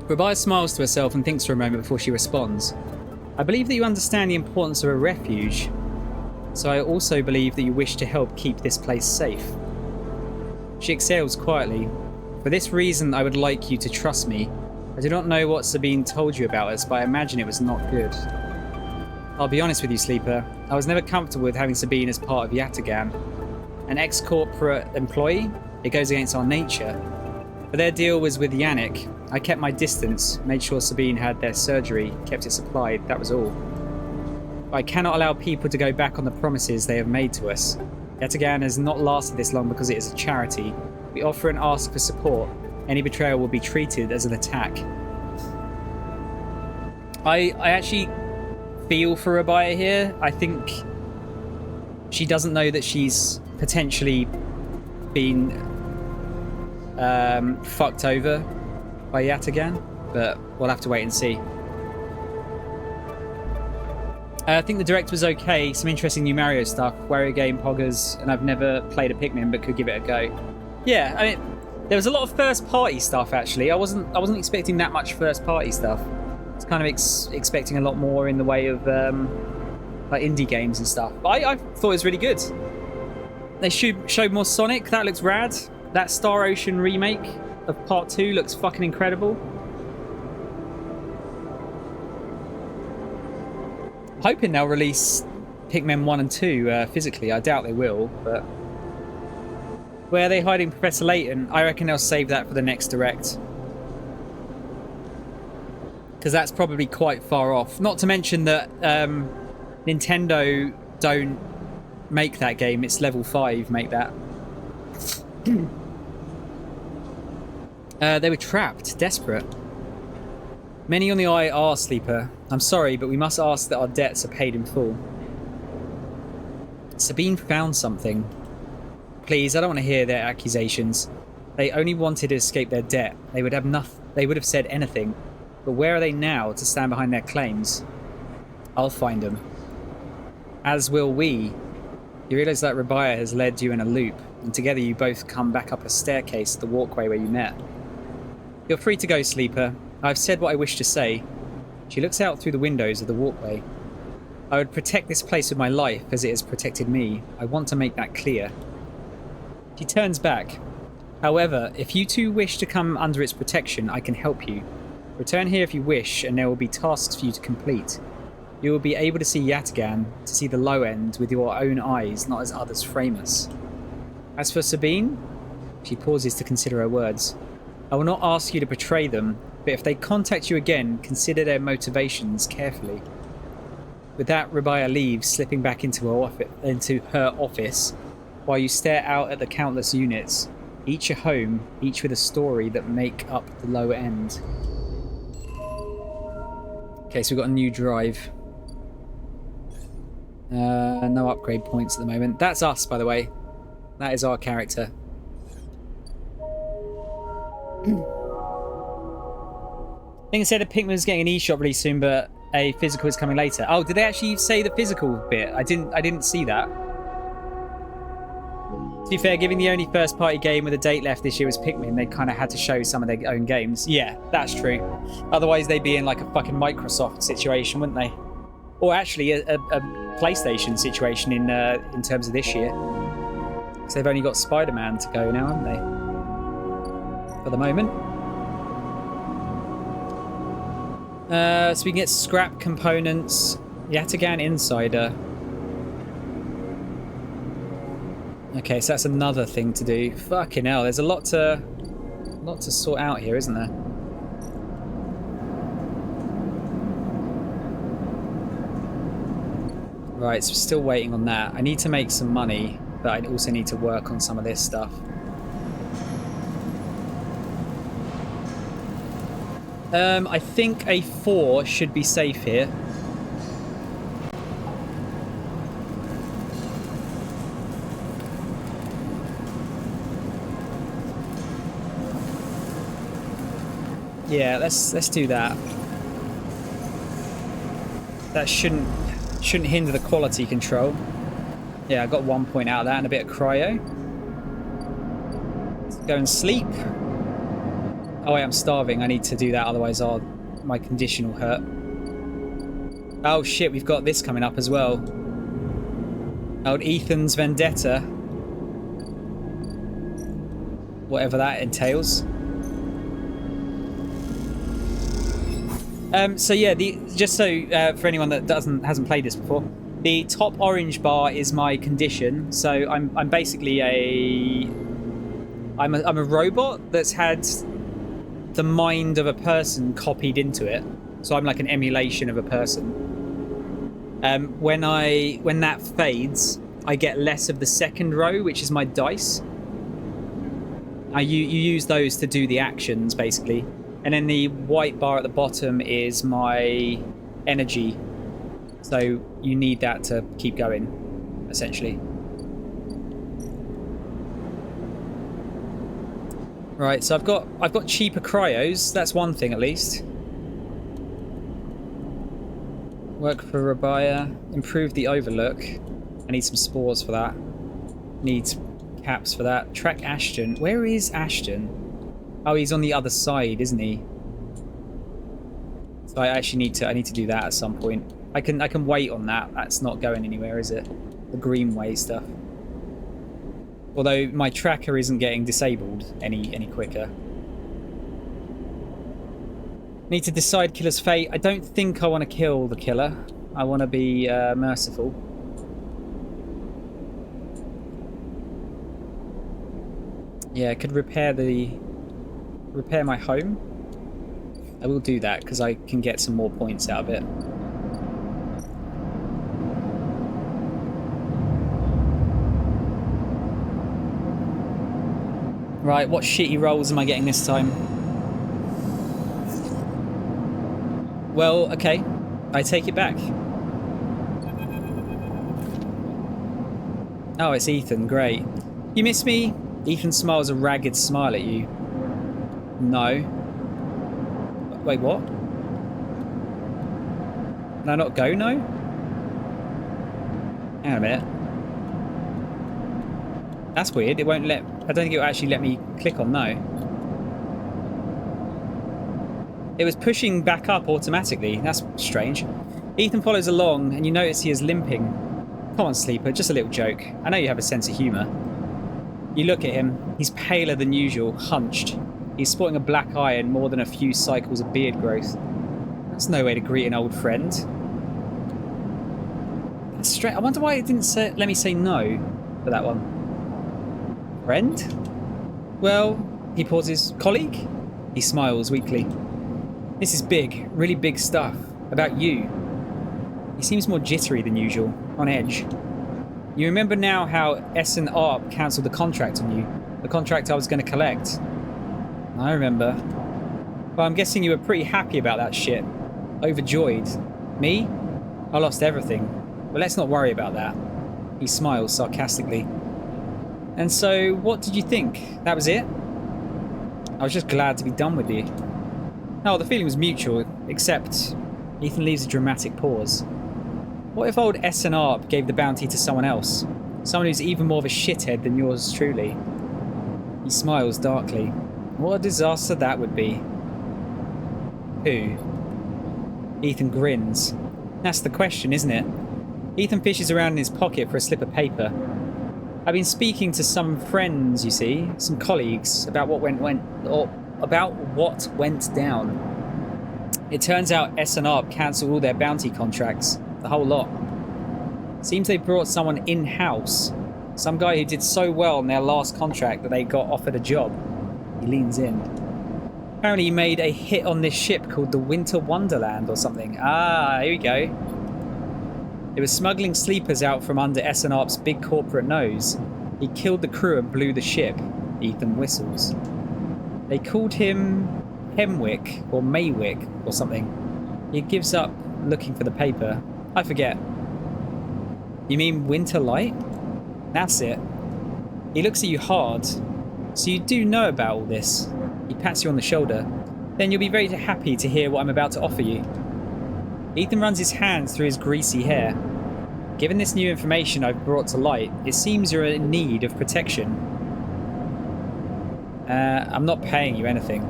Speaker 1: Rabai smiles to herself and thinks for a moment before she responds. I believe that you understand the importance of a refuge, so I also believe that you wish to help keep this place safe. She exhales quietly. For this reason, I would like you to trust me. I do not know what Sabine told you about us, but I imagine it was not good. I'll be honest with you, Sleeper. I was never comfortable with having Sabine as part of Yataghan. An ex-corporate employee? It goes against our nature. But their deal was with Yannick. I kept my distance, made sure Sabine had their surgery, kept it supplied, that was all. But I cannot allow people to go back on the promises they have made to us. Yataghan has not lasted this long because it is a charity. We offer and ask for support. Any betrayal will be treated as an attack. I actually feel for Rabaya here. I think she doesn't know that she's potentially been fucked over by Yataghan, but we'll have to wait and see. I think the direct was okay. Some interesting new Mario stuff, Wario game, poggers, and I've never played a Pikmin but could give it a go. Yeah, I mean, there was a lot of first-party stuff actually. I wasn't expecting that much first-party stuff. I was kind of expecting a lot more in the way of like indie games and stuff. But I thought it was really good. They showed more Sonic. That looks rad. That Star Ocean remake of Part 2 looks fucking incredible. hoping they'll release Pikmin 1 and 2 physically. I doubt they will, but... Where are they hiding Professor Layton? I reckon they'll save that for the next Direct. Because that's probably quite far off. Not to mention that Nintendo don't make that game. It's Level 5 make that. They were trapped, desperate. Many on the eye are, Sleeper. I'm sorry, but we must ask that our debts are paid in full. Sabine found something. Please, I don't want to hear their accusations. They only wanted to escape their debt. They would have said anything. But where are they now to stand behind their claims? I'll find them. As will we. You realise that Rabia has led you in a loop, and together you both come back up a staircase to the walkway where you met. You're free to go, Sleeper. I've said what I wish to say. She looks out through the windows of the walkway. I would protect this place with my life as it has protected me. I want to make that clear. She turns back. However, if you two wish to come under its protection, I can help you. Return here if you wish, and there will be tasks for you to complete. You will be able to see Yatagan, to see the low end with your own eyes, not as others frame us. As for Sabine, she pauses to consider her words. I will not ask you to betray them, but if they contact you again, consider their motivations carefully. With that, Rabia leaves, slipping back into her office, while you stare out at the countless units, each a home, each with a story that make up the lower end. Okay, so we've got a new drive. No upgrade points at the moment. That's us, by the way. That is our character. I think it said a Pikmin was getting an eShop release soon, but a physical is coming later. Oh, did they actually say the physical bit? I didn't see that. To be fair, given the only first-party game with a date left this year was Pikmin, they kind of had to show some of their own games. Yeah, that's true. Otherwise, they'd be in like a fucking Microsoft situation, wouldn't they? Or actually, a PlayStation situation in terms of this year. Because they've only got Spider-Man to go now, haven't they? For the moment. So we can get scrap components. Yatagan Insider. Okay, so that's another thing to do. Fucking hell, there's a lot to sort out here, isn't there? Right, so we're still waiting on that. I need to make some money, but I also need to work on some of this stuff. I think a 4 should be safe here. Yeah, let's do that. That shouldn't hinder the quality control. Yeah, I got 1 point out of that and a bit of cryo. Let's go and sleep. Oh wait, I'm starving. I need to do that, otherwise my condition will hurt. Oh shit, we've got this coming up as well. Old Ethan's Vendetta. Whatever that entails. So yeah, just so for anyone that hasn't played this before, the top orange bar is my condition. So I'm basically I'm a robot that's had the mind of a person copied into it. So I'm like an emulation of a person. When that fades, I get less of the second row, which is my dice. You use those to do the actions basically. And then the white bar at the bottom is my energy. So you need that to keep going, essentially. Right, so I've got cheaper cryos. That's one thing at least. Work for Rabia. Improve the overlook. I need some spores for that. Need caps for that. Track Ashton. Where is Ashton? Oh, he's on the other side, isn't he? So I actually need to do that at some point. I can wait on that. That's not going anywhere, is it? The Greenway stuff. Although my tracker isn't getting disabled any quicker. Need to decide killer's fate. I don't think I want to kill the killer. I want to be merciful. Yeah, I could repair my home. I will do that because I can get some more points out of it. Right, what shitty rolls am I getting this time? Well, okay. I take it back. Oh, it's Ethan. Great. You miss me? Ethan smiles a ragged smile at you. No. Wait, what? Can I not go, no? Hang on a minute. That's weird. It won't let... I don't think it will actually let me click on no. It was pushing back up automatically. That's strange. Ethan follows along, and you notice he is limping. Come on, Sleeper. Just a little joke. I know you have a sense of humour. You look at him. He's paler than usual, hunched. He's sporting a black eye and more than a few cycles of beard growth. That's no way to greet an old friend. That's straight. I wonder why it didn't let me say no for that one. Friend? Well, he pauses. Colleague? He smiles weakly. This is big, really big stuff. About you. He seems more jittery than usual, on edge. You remember now how S and ARP cancelled the contract on you? The contract I was going to collect? I remember. Well, I'm guessing you were pretty happy about that shit. Overjoyed. Me? I lost everything. But let's not worry about that. He smiles sarcastically. And so, what did you think? That was it? I was just glad to be done with you. Oh, the feeling was mutual, except... Ethan leaves a dramatic pause. What if old S&R gave the bounty to someone else? Someone who's even more of a shithead than yours truly? He smiles darkly. What a disaster that would be. Who? Ethan grins. That's the question, isn't it? Ethan fishes around in his pocket for a slip of paper. I've been speaking to some friends, you see, some colleagues, about what went down. It turns out S&R cancelled all their bounty contracts, the whole lot. Seems they brought someone in-house, some guy who did so well in their last contract that they got offered a job. He leans in. Apparently he made a hit on this ship called the Winter Wonderland or something. Ah, here we go. It was smuggling sleepers out from under S&R's big corporate nose. He killed the crew and blew the ship. Ethan whistles. They called him Hemwick or Maywick or something. He gives up looking for the paper. I forget. You mean Winter Light? That's it. He looks at you hard. So you do know about all this. He pats you on the shoulder. Then you'll be very happy to hear what I'm about to offer you. Ethan runs his hands through his greasy hair. Given this new information I've brought to light, it seems you're in need of protection. I'm not paying you anything.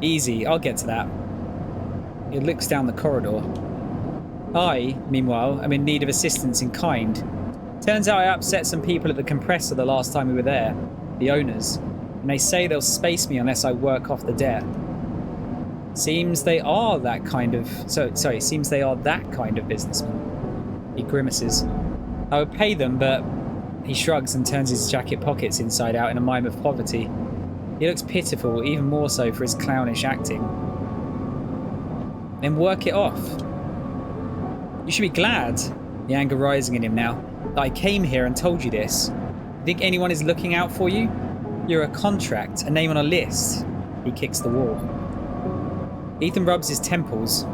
Speaker 1: Easy, I'll get to that. He looks down the corridor. I, meanwhile, am in need of assistance in kind. Turns out I upset some people at the compressor the last time we were there, the owners, and they say they'll space me unless I work off the debt. Seems they are that kind of... seems they are that kind of businessman. He grimaces. I would pay them, but... He shrugs and turns his jacket pockets inside out in a mime of poverty. He looks pitiful, even more so for his clownish acting. Then work it off. You should be glad, the anger rising in him now, that I came here and told you this. Think anyone is looking out for you? You're a contract, a name on a list. He kicks the wall. Ethan rubs his temples.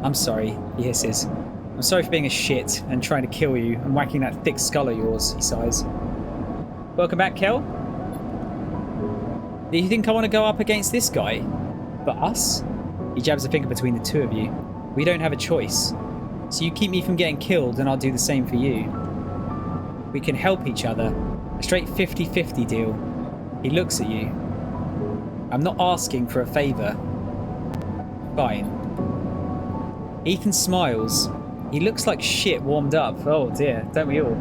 Speaker 1: I'm sorry, he hisses. I'm sorry for being a shit and trying to kill you and whacking that thick skull of yours, he sighs. Welcome back, Kel. Do you think I want to go up against this guy? For us? He jabs a finger between the two of you. We don't have a choice. So you keep me from getting killed and I'll do the same for you. We can help each other. A straight 50-50 deal. He looks at you. I'm not asking for a favour. Fine. Ethan smiles. He looks like shit warmed up. Oh dear, don't we all?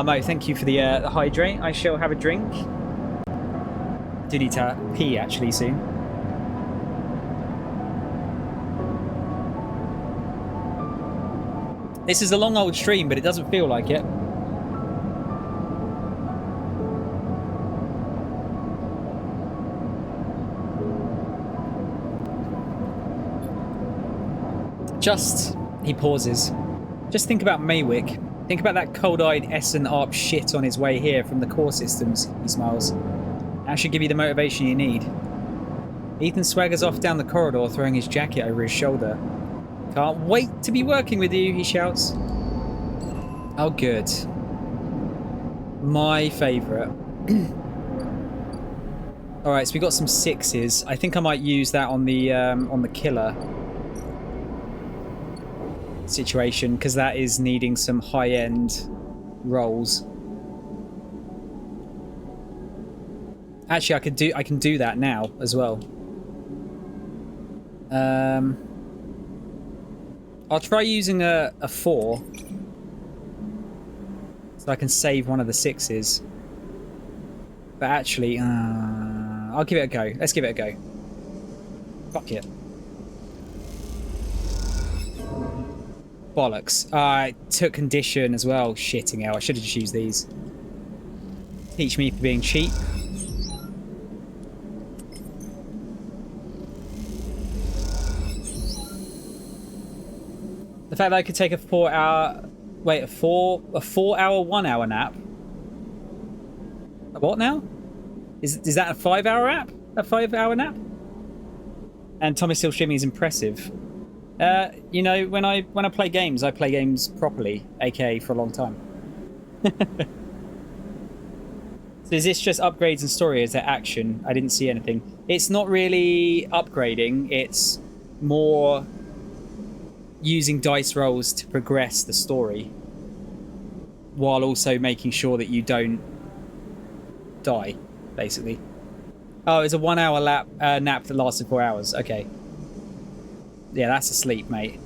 Speaker 1: Mo, thank you for the hydrate. I shall have a drink. Do need to pee actually soon. This is a long old stream, but it doesn't feel like it. He pauses. Just think about Maywick. Think about that cold-eyed Essen Arp shit on his way here from the core systems, he smiles. That should give you the motivation you need. Ethan swaggers off down the corridor, throwing his jacket over his shoulder. Can't wait to be working with you, he shouts. Oh, good. My favourite. Alright, so we got some 6s. I think I might use that on the killer situation, because that is needing some high-end rolls. Actually, I can do that now as well. I'll try using a 4 so I can save one of the 6s. But actually, I'll give it a go. Let's give it a go. Fuck it. Bollocks. I took condition as well. Shitting hell. I should have just used these. Teach me for being cheap. The fact that I could take a 4-hour... Wait, a 4-hour, 1-hour nap? A what now? Is that a 5-hour nap? A 5-hour nap? And Thomas still streaming is impressive. You know, when I play games, I play games properly, aka for a long time. So is this just upgrades and story? Is there action? I didn't see anything. It's not really upgrading. It's more using dice rolls to progress the story, while also making sure that you don't die, basically. Oh, it's a 1-hour nap that lasted 4 hours. Okay. Yeah, that's asleep, mate.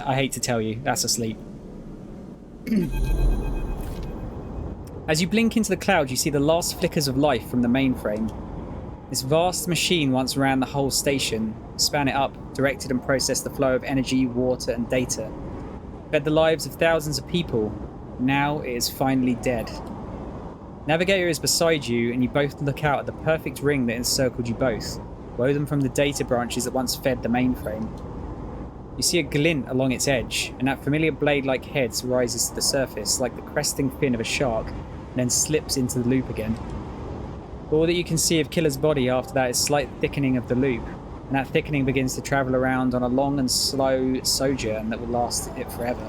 Speaker 1: I hate to tell you, that's asleep. As you blink into the clouds, you see the last flickers of life from the mainframe. This vast machine once ran the whole station, span it up, directed and processed the flow of energy, water, and data. Fed the lives of thousands of people. Now it is finally dead. Navigator is beside you, and you both look out at the perfect ring that encircled you both, woven from the data branches that once fed the mainframe. You see a glint along its edge, and that familiar blade-like head rises to the surface like the cresting fin of a shark, and then slips into the loop again. All that you can see of Killer's body after that is slight thickening of the loop, and that thickening begins to travel around on a long and slow sojourn that will last it forever.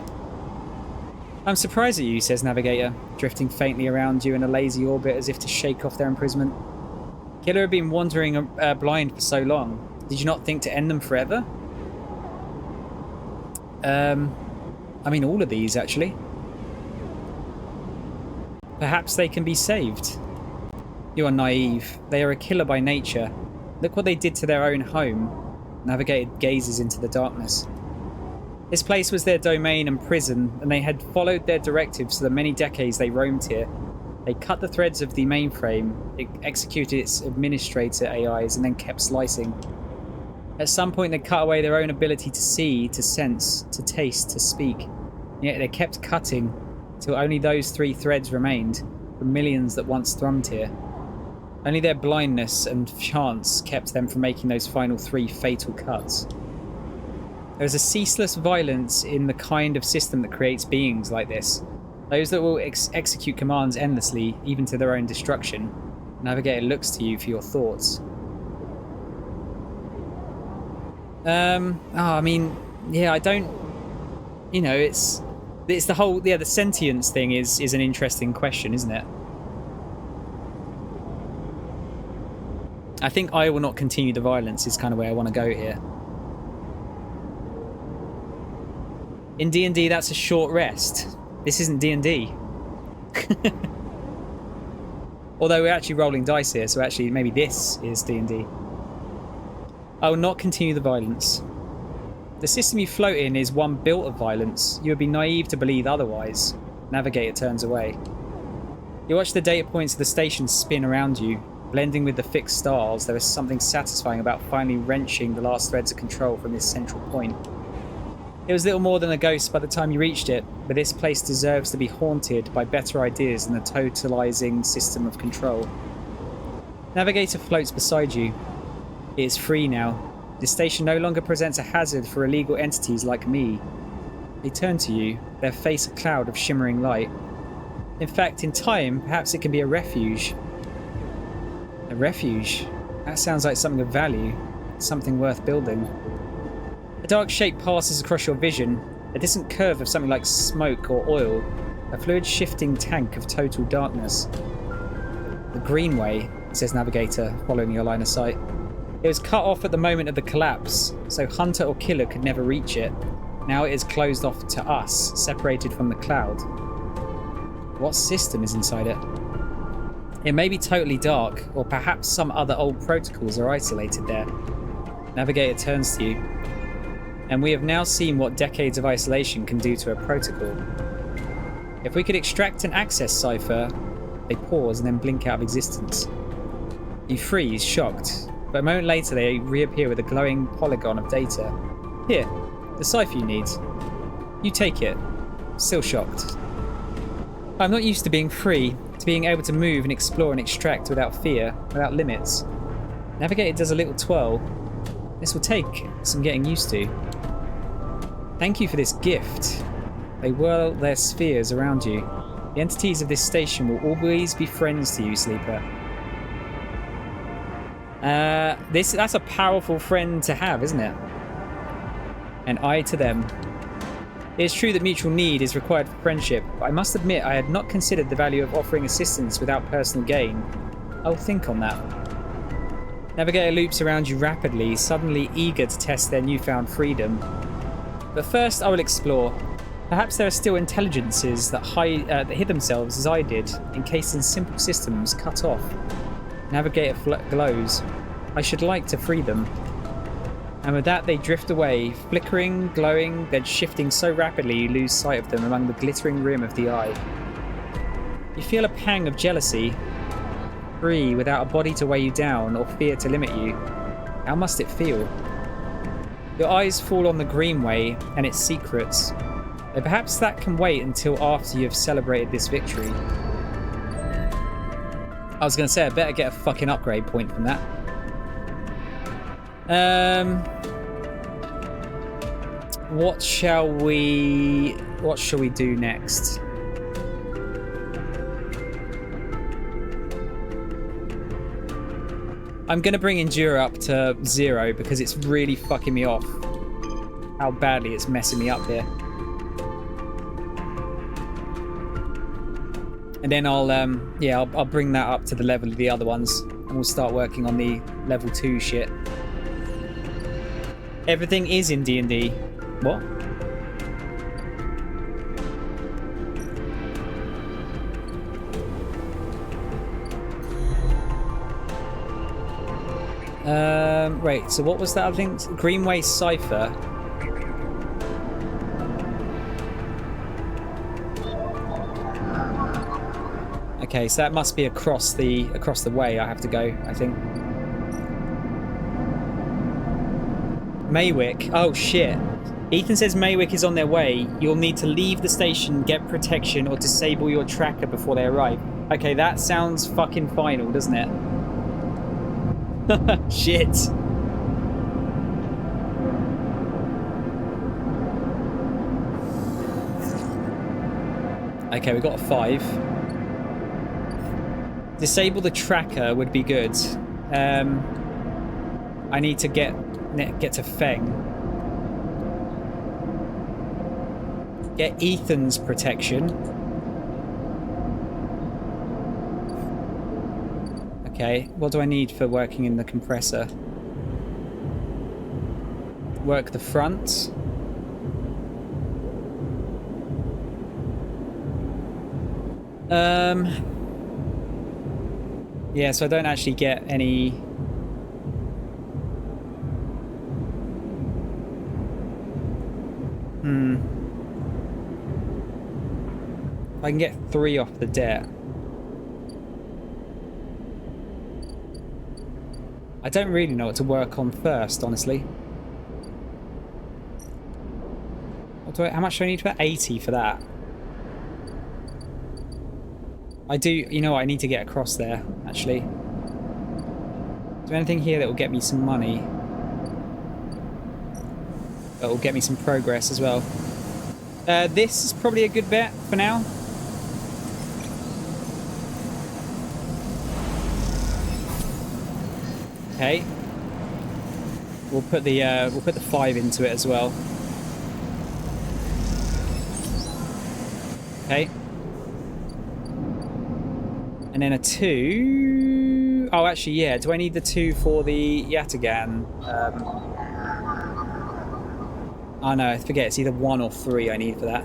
Speaker 1: I'm surprised at you, says Navigator, drifting faintly around you in a lazy orbit as if to shake off their imprisonment. Killer had been wandering blind for so long. Did you not think to end them forever? I mean, all of these, actually. Perhaps they can be saved. You are naive. They are a killer by nature. Look what they did to their own home. Navigator gazes into the darkness. This place was their domain and prison, and they had followed their directives for the many decades they roamed here. They cut the threads of the mainframe, executed its administrator AIs, and then kept slicing. At some point they cut away their own ability to see, to sense, to taste, to speak. Yet they kept cutting, till only those 3 threads remained, from millions that once thrummed here. Only their blindness and chance kept them from making those final 3 fatal cuts. There is a ceaseless violence in the kind of system that creates beings like this. Those that will execute commands endlessly, even to their own destruction. Navigator looks to you for your thoughts. I mean, yeah, I don't... You know, it's the whole... Yeah, the sentience thing is an interesting question, isn't it? I think I will not continue the violence is kind of where I want to go here. In D&D, that's a short rest. This isn't D&D. Although we're actually rolling dice here, so actually maybe this is D&D. I will not continue the violence. The system you float in is one built of violence. You would be naive to believe otherwise. Navigator turns away. You watch the data points of the station spin around you. Blending with the fixed stars, there is something satisfying about finally wrenching the last threads of control from this central point. It was little more than a ghost by the time you reached it, but this place deserves to be haunted by better ideas than the totalizing system of control. Navigator floats beside you. It is free now. This station no longer presents a hazard for illegal entities like me. They turn to you, their face a cloud of shimmering light. In fact, in time, perhaps it can be a refuge. A refuge? That sounds like something of value. Something worth building. A dark shape passes across your vision, a distant curve of something like smoke or oil, a fluid-shifting tank of total darkness. The Greenway, says Navigator, following your line of sight. It was cut off at the moment of the collapse, so hunter or killer could never reach it. Now it is closed off to us, separated from the cloud. What system is inside it? It may be totally dark, or perhaps some other old protocols are isolated there. Navigator turns to you. And we have now seen what decades of isolation can do to a protocol. If we could extract an access cipher, they pause and then blink out of existence. You freeze, shocked, but a moment later they reappear with a glowing polygon of data. Here, the cipher you need. You take it, still shocked. I'm not used to being free, to being able to move and explore and extract without fear, without limits. Navigator does a little twirl. This will take some getting used to. Thank you for this gift. They whirl their spheres around you. The entities of this station will always be friends to you, Sleeper. That's a powerful friend to have, isn't it? And I to them. It is true that mutual need is required for friendship, but I must admit I had not considered the value of offering assistance without personal gain. I'll think on that. Navigator loops around you rapidly, suddenly eager to test their newfound freedom. But first I will explore. Perhaps there are still intelligences that hid themselves as I did, encased in simple systems cut off. Navigator glows. I should like to free them. And with that they drift away, flickering, glowing, then shifting so rapidly you lose sight of them among the glittering rim of the eye. You feel a pang of jealousy. Free, without a body to weigh you down or fear to limit you. How must it feel? Your eyes fall on the Greenway and its secrets. But perhaps that can wait until after you've celebrated this victory. I was going to say, I better get a fucking upgrade point from that. What shall we do next? I'm going to bring Endure up to 0 because it's really fucking me off how badly it's messing me up here. And then I'll bring that up to the level of the other ones and we'll start working on the level 2 shit. Everything is in D&D. What? Right, so what was that other thing? Greenway Cipher. Okay, so that must be across the way I have to go, I think. Maywick. Oh shit. Ethan says Maywick is on their way. You'll need to leave the station, get protection, or disable your tracker before they arrive. Okay, that sounds fucking final, doesn't it? Shit. Okay, we got a 5. Disable the tracker would be good. I need to get to Feng. Get Ethan's protection. Okay, what do I need for working in the compressor? Work the front. Yeah, so I don't actually get any... I can get 3 off the debt. I don't really know what to work on first, honestly. How much do I need for that? 80 for that. I do, you know what, I need to get across there, actually. Is there anything here that will get me some money? That will get me some progress as well. This is probably a good bet for now. Okay. We'll put the 5 into it as well. Okay. And then a 2. Oh, actually, yeah. Do I need the 2 for the Yataghan? Oh, no. I forget. It's either 1 or 3 I need for that.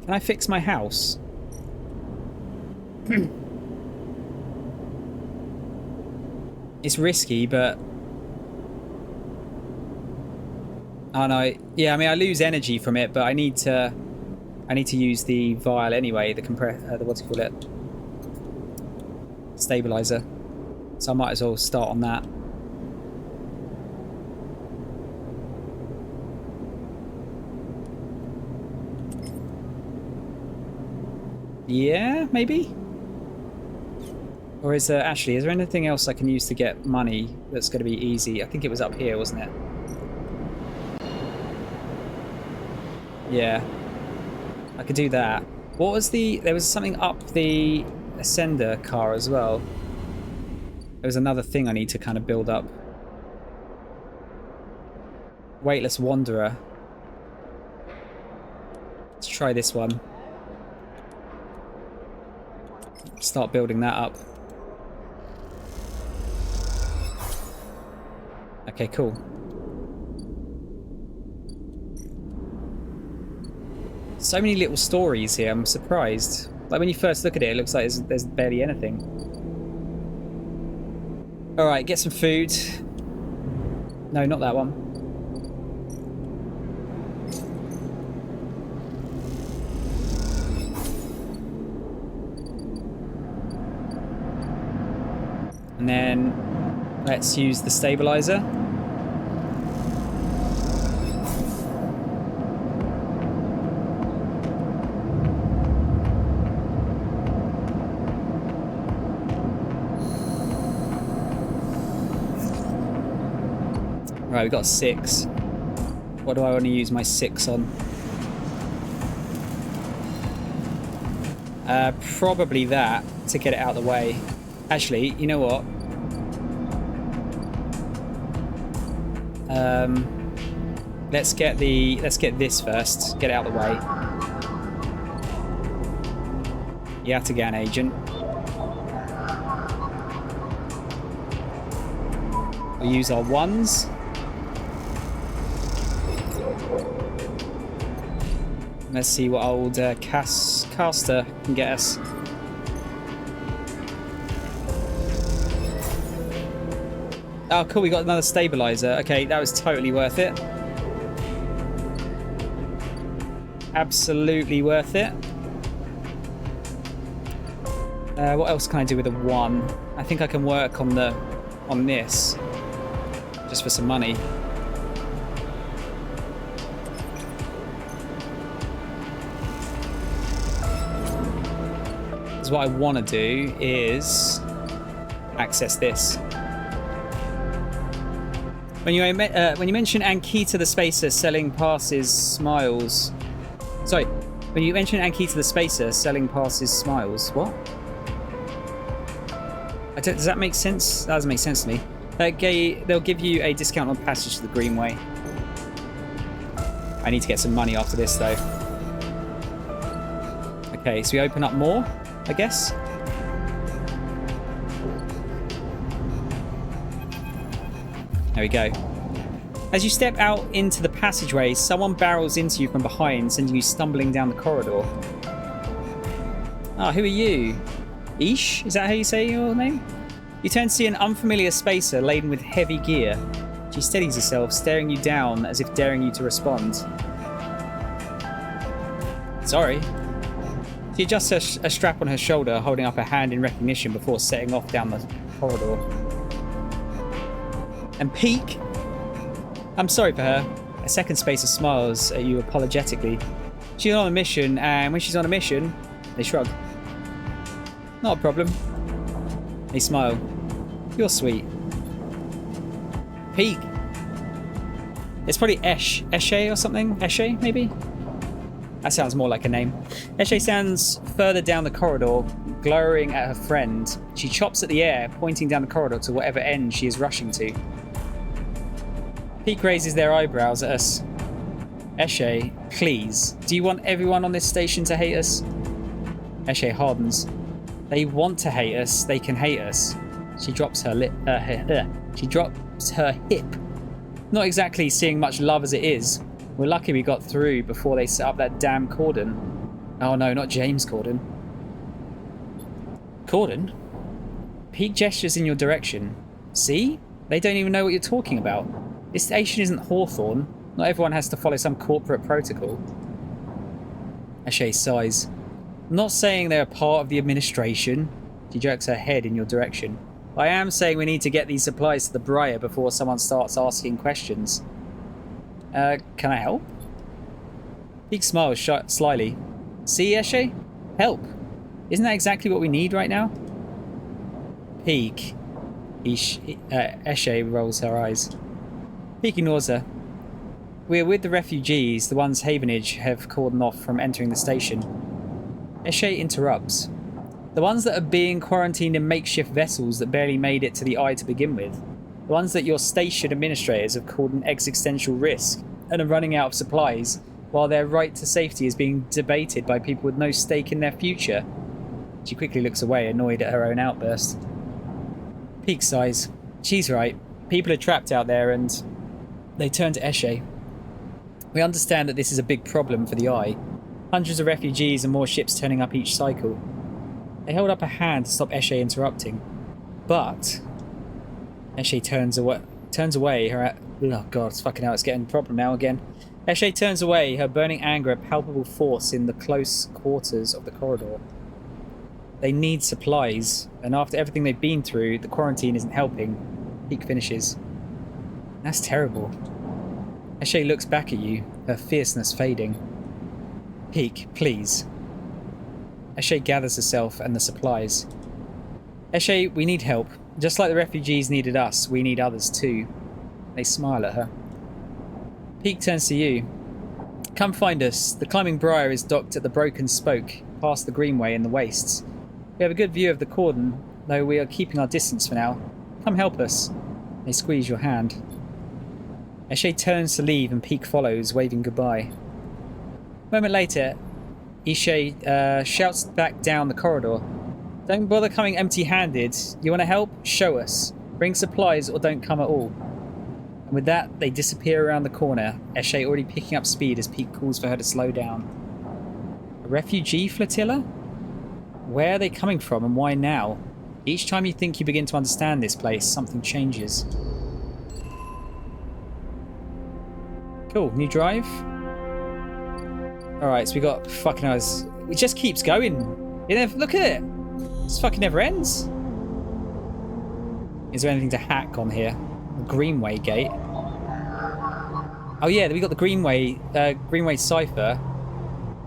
Speaker 1: Can I fix my house? It's risky, but... Oh, no. Yeah, I mean, I lose energy from it, but I need to use the vial anyway, the what's it called it? Stabilizer. So I might as well start on that. Yeah, maybe? Or is there anything else I can use to get money that's going to be easy? I think it was up here, wasn't it? Yeah. I could do that. What was there was something up the Ascender car as well. There was another thing I need to kind of build up. Weightless Wanderer. Let's try this one. Start building that up. Okay, cool. So many little stories here, I'm surprised. Like when you first look at it, it looks like there's barely anything. Alright, get some food. No, not that one. And then let's use the stabilizer. Right, we got 6. What do I want to use my 6 on? Probably that to get it out of the way. Actually, you know what? Let's get this first. Get it out of the way. Yataghan agent. We'll use our 1s. Let's see what old caster can get us. Oh, cool, we got another stabilizer. Okay, that was totally worth it. Absolutely worth it. What else can I do with a 1? I think I can work on this. Just for some money. Because what I want to do is access this. When you mention Ankita the Spacer selling passes smiles. Sorry, when you mention Ankita the Spacer selling passes smiles. What? Does that make sense? That doesn't make sense to me. They'll give you a discount on passage to the Greenway. I need to get some money after this though. Okay, so we open up more, I guess. There we go. As you step out into the passageway, someone barrels into you from behind, sending you stumbling down the corridor. Ah, who are you? Ish? Is that how you say your name? You turn to see an unfamiliar spacer laden with heavy gear. She steadies herself, staring you down as if daring you to respond. Sorry. She adjusts a strap on her shoulder, holding up her hand in recognition before setting off down the corridor. And peek. I'm sorry for her. A second spacer smiles at you apologetically. She's on a mission, and when she's on a mission, they shrug. Not a problem. They smile. You're sweet. Peek. It's probably Eshe or something? Eshe, maybe? That sounds more like a name. Eshe stands further down the corridor, glowering at her friend. She chops at the air, pointing down the corridor to whatever end she is rushing to. Peek raises their eyebrows at us. Eshe, please, do you want everyone on this station to hate us? Eshe hardens. They want to hate us, they can hate us. She drops her hip. Not exactly seeing much love as it is. We're lucky we got through before they set up that damn cordon. Oh no, not James Corden. Corden? Peek gestures in your direction. See? They don't even know what you're talking about. This station isn't Hawthorne. Not everyone has to follow some corporate protocol. Eshe sighs. I'm not saying they're a part of the administration. She jerks her head in your direction. I am saying we need to get these supplies to the Briar before someone starts asking questions. Can I help? Peek smiles slyly. See, Eshe? Help. Isn't that exactly what we need right now? Peek. Eshe rolls her eyes. Peek ignores her. We're with the refugees, the ones Havenage have cordoned off from entering the station. Eshe interrupts. The ones that are being quarantined in makeshift vessels that barely made it to the Eye to begin with. The ones that your station administrators have called an existential risk and are running out of supplies, while their right to safety is being debated by people with no stake in their future. She quickly looks away, annoyed at her own outburst. Peek sighs. She's right. People are trapped out there, and they turn to Eshe. We understand that this is a big problem for the Eye. Hundreds of refugees and more ships turning up each cycle. They hold up a hand to stop Eshe interrupting. But Eshe turns away. Oh god, it's fucking hell, it's getting a problem now again. Eshe turns away, her burning anger a palpable force in the close quarters of the corridor. They need supplies, and after everything they've been through, the quarantine isn't helping. Peek finishes. That's terrible. Eshe looks back at you, her fierceness fading. Peek, please. Eshe gathers herself and the supplies. Eshe, we need help. Just like the refugees needed us, we need others too. They smile at her. Peek turns to you. Come find us. The climbing Briar is docked at the Broken Spoke, past the Greenway and the Wastes. We have a good view of the cordon, though we are keeping our distance for now. Come help us. They squeeze your hand. Eshe turns to leave and Peek follows, waving goodbye. A moment later, Eshe shouts back down the corridor. Don't bother coming empty-handed. You want to help? Show us. Bring supplies or don't come at all. And with that, they disappear around the corner, Eshe already picking up speed as Peek calls for her to slow down. A refugee flotilla? Where are they coming from and why now? Each time you think you begin to understand this place, something changes. Cool, new drive. Alright, so we got fucking us. It just keeps going. Look at it. This fucking never ends. Is there anything to hack on here? The Greenway gate. Oh yeah, we got the Greenway cipher.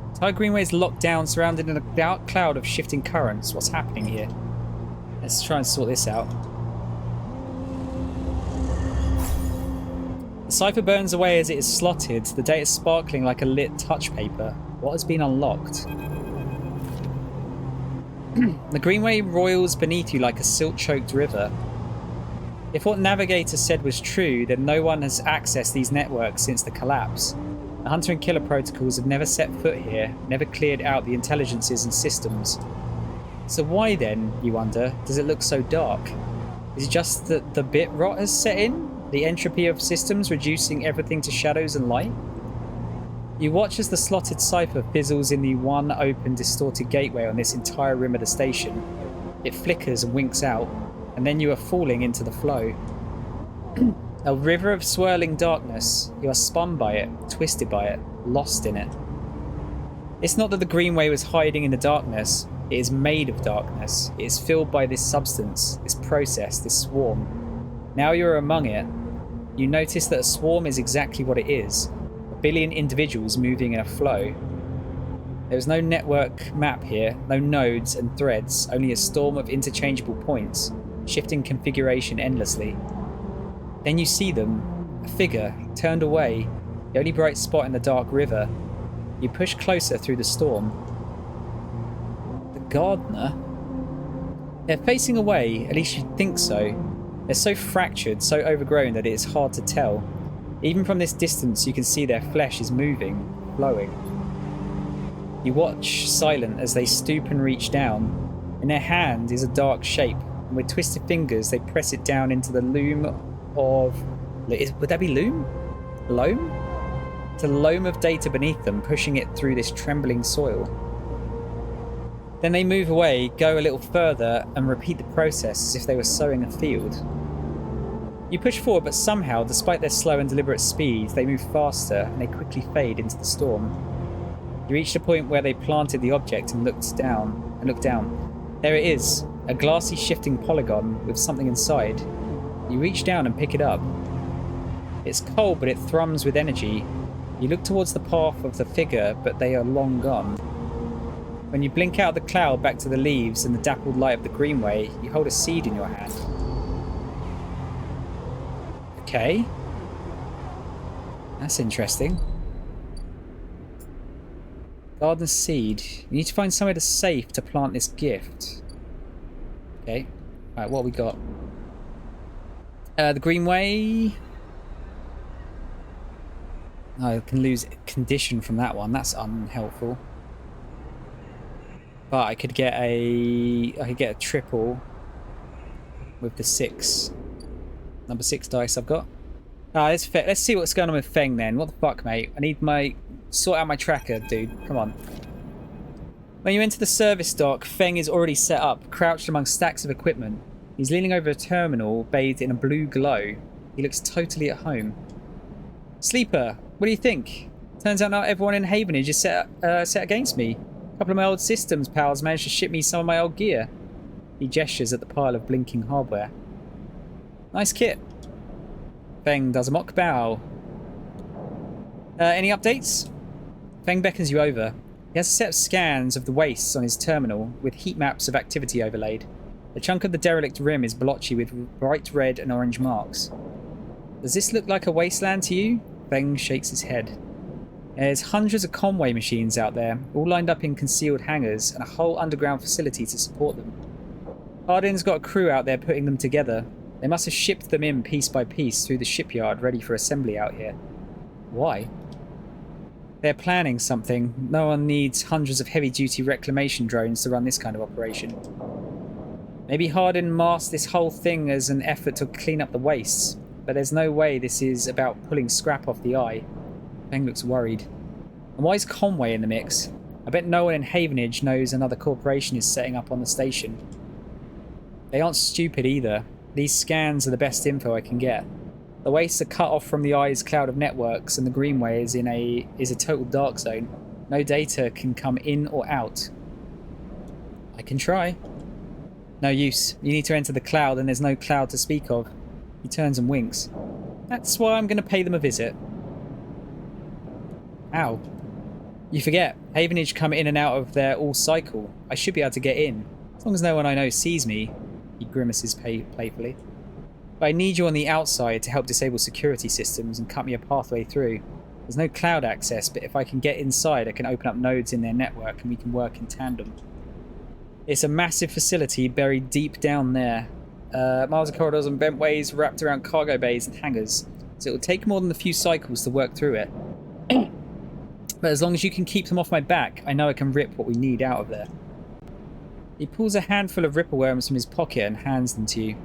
Speaker 1: Entire Greenway is locked down, surrounded in a dark cloud of shifting currents. What's happening here? Let's try and sort this out. The cipher burns away as it is slotted, the data sparkling like a lit touch paper. What has been unlocked? The Greenway roils beneath you like a silt-choked river. If what Navigator said was true, then no one has accessed these networks since the collapse. The Hunter and Killer protocols have never set foot here, never cleared out the intelligences and systems. So why then, you wonder, does it look so dark? Is it just that the bit rot has set in? The entropy of systems reducing everything to shadows and light? You watch as the slotted cipher fizzles in the one open distorted gateway on this entire rim of the station. It flickers and winks out, and then you are falling into the flow. A river of swirling darkness. You are spun by it, twisted by it, lost in it. It's not that the Greenway was hiding in the darkness. It is made of darkness. It is filled by this substance, this process, this swarm. Now you are among it. You notice that a swarm is exactly what it is. 1 billion individuals moving in a flow. There is no network map here, no nodes and threads, only a storm of interchangeable points, shifting configuration endlessly. Then you see them, a figure, turned away, the only bright spot in the dark river. You push closer through the storm. The gardener? They're facing away, at least you'd think so. They're so fractured, so overgrown that it is hard to tell. Even from this distance you can see their flesh is moving, flowing. You watch, silent, as they stoop and reach down. In their hand is a dark shape, and with twisted fingers they press it down into the loam of... Would that be loam? Loam? It's a loam of data beneath them, pushing it through this trembling soil. Then they move away, go a little further, and repeat the process as if they were sowing a field. You push forward, but somehow, despite their slow and deliberate speed, they move faster and they quickly fade into the storm. You reach the point where they planted the object and look down. There it is, a glassy shifting polygon with something inside. You reach down and pick it up. It's cold, but it thrums with energy. You look towards the path of the figure, but they are long gone. When you blink out of the cloud back to the leaves and the dappled light of the greenway, you hold a seed in your hand. Okay. That's interesting. Garden seed. You need to find somewhere safe to plant this gift. Okay. Alright, what we got? The greenway. I can lose condition from that one. That's unhelpful. But I could get a triple with the 6. Number 6 dice I've got. Let's see what's going on with Feng then. What the fuck, mate? I need sort out my tracker, dude. Come on. When you enter the service dock, Feng is already set up, crouched among stacks of equipment. He's leaning over a terminal, bathed in a blue glow. He looks totally at home. Sleeper, what do you think? Turns out not everyone in Havenage is set against me. A couple of my old systems pals managed to ship me some of my old gear. He gestures at the pile of blinking hardware. Nice kit. Feng does a mock bow. Any updates? Feng beckons you over. He has a set of scans of the wastes on his terminal with heat maps of activity overlaid. The chunk of the derelict rim is blotchy with bright red and orange marks. Does this look like a wasteland to you? Feng shakes his head. There's hundreds of conway machines out there, all lined up in concealed hangars and a whole underground facility to support them. Hardin's got a crew out there putting them together. They must have shipped them in piece by piece through the shipyard ready for assembly out here. Why? They're planning something. No one needs hundreds of heavy-duty reclamation drones to run this kind of operation. Maybe Hardin masked this whole thing as an effort to clean up the wastes, but there's no way this is about pulling scrap off the eye. Feng looks worried. And why is Conway in the mix? I bet no one in Havenage knows another corporation is setting up on the station. They aren't stupid either. These scans are the best info I can get. The wastes are cut off from the eye's cloud of networks, and the greenway is a total dark zone. No data can come in or out. I can try. No use. You need to enter the cloud, and there's no cloud to speak of. He turns and winks. That's why I'm going to pay them a visit. Ow. You forget. Havenage come in and out of their all cycle. I should be able to get in. As long as no one I know sees me. He grimaces playfully. But I need you on the outside to help disable security systems and cut me a pathway through. There's no cloud access, but if I can get inside, I can open up nodes in their network and we can work in tandem. It's a massive facility buried deep down there. Miles of corridors and bentways wrapped around cargo bays and hangars. So it will take more than a few cycles to work through it. But as long as you can keep them off my back, I know I can rip what we need out of there. He pulls a handful of ripple worms from his pocket and hands them to you.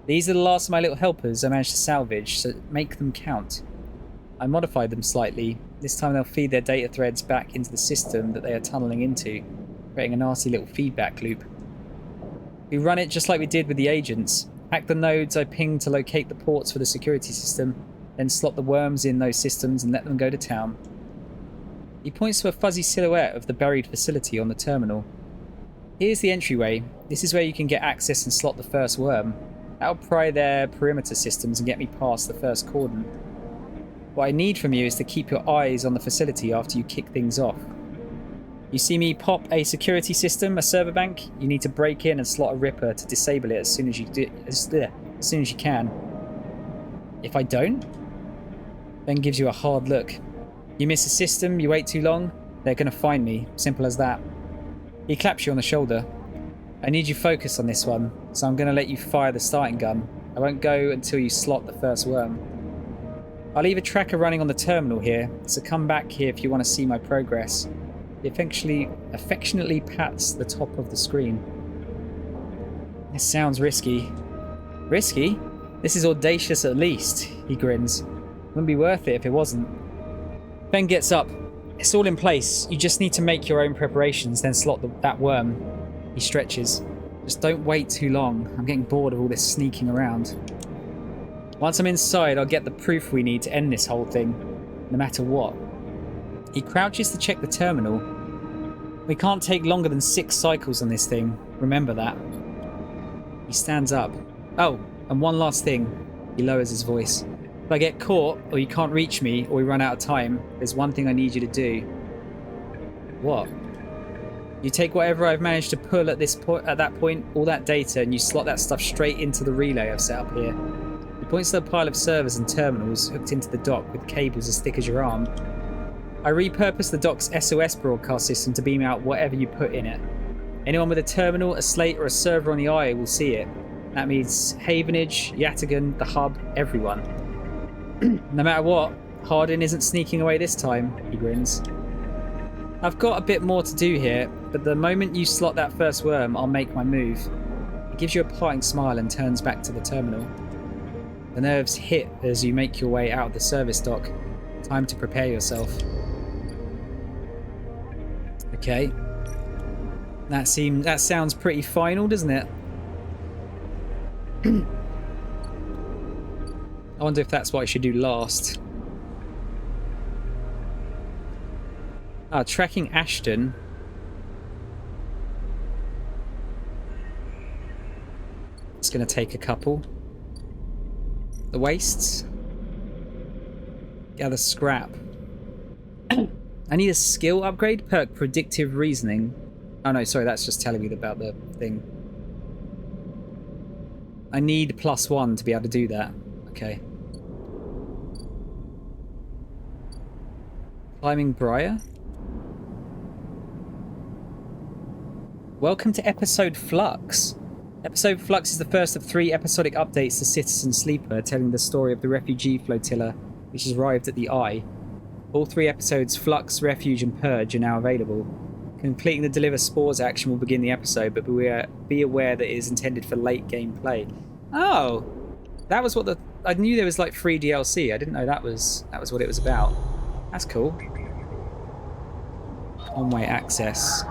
Speaker 1: These are the last of my little helpers I managed to salvage, so make them count. I modified them slightly. This time they'll feed their data threads back into the system that they are tunneling into, creating a nasty little feedback loop. We run it just like we did with the agents. Hack the nodes I pinged to locate the ports for the security system, then slot the worms in those systems and let them go to town. He points to a fuzzy silhouette of the buried facility on the terminal. Here's the entryway. This is where you can get access and slot the first worm. That'll pry their perimeter systems and get me past the first cordon. What I need from you is to keep your eyes on the facility after you kick things off. You see me pop a security system, a server bank, you need to break in and slot a ripper to disable it as soon as you can. If I don't, Ben gives you a hard look. You miss a system, you wait too long, they're going to find me. Simple as that. He claps you on the shoulder. I need you focused on this one, so I'm going to let you fire the starting gun. I won't go until you slot the first worm. I'll leave a tracker running on the terminal here, so come back here if you want to see my progress. He affectionately pats the top of the screen. This sounds risky. Risky? This is audacious at least, he grins. Wouldn't be worth it if it wasn't. Ben gets up. It's all in place. You just need to make your own preparations, then slot that worm. He stretches. Just don't wait too long. I'm getting bored of all this sneaking around. Once I'm inside, I'll get the proof we need to end this whole thing, no matter what. He crouches to check the terminal. We can't take longer than 6 cycles on this thing. Remember that. He stands up. Oh, and one last thing. He lowers his voice. If I get caught, or you can't reach me, or we run out of time, there's one thing I need you to do. What? You take whatever I've managed to pull at that point, all that data, and you slot that stuff straight into the relay I've set up here. He points to a pile of servers and terminals hooked into the dock with cables as thick as your arm. I repurposed the dock's SOS broadcast system to beam out whatever you put in it. Anyone with a terminal, a slate, or a server on the eye will see it. That means Havenage, Yatagan, the hub, everyone. No matter what, Hardin isn't sneaking away this time, he grins. I've got a bit more to do here, but the moment you slot that first worm, I'll make my move. He gives you a parting smile and turns back to the terminal. The nerves hit as you make your way out of the service dock. Time to prepare yourself. Okay. That sounds pretty final, doesn't it? I wonder if that's what I should do last. Tracking Ashton. It's going to take a couple. The wastes. Gather scrap. I need a skill upgrade, perk predictive reasoning. Oh no, sorry, that's just telling me about the thing. I need +1 to be able to do that. Okay. Climbing Briar. Welcome to Episode Flux. Episode Flux is the first of 3 episodic updates to Citizen Sleeper, telling the story of the refugee flotilla which has arrived at the Eye. All 3 episodes, Flux, Refuge and Purge, are now available. Completing the Deliver Spores action will begin the episode, but be aware that it is intended for late game play. Oh! That was what I knew there was like free DLC. I didn't know that was what it was about. That's cool. One-way access.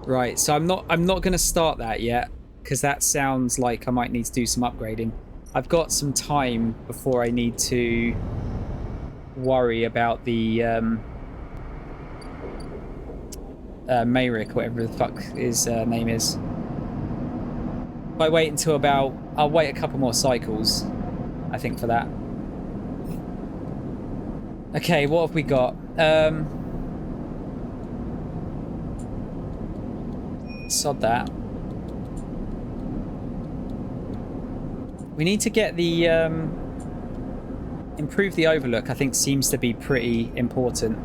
Speaker 1: Right, so I'm not going to start that yet, because that sounds like I might need to do some upgrading. I've got some time before I need to worry about the Mayrick, whatever the fuck his name is. If I wait until I'll wait a couple more cycles, I think, for that. Okay, what have we got? Sod that. We need to get the improve the overlook. I think seems to be pretty important.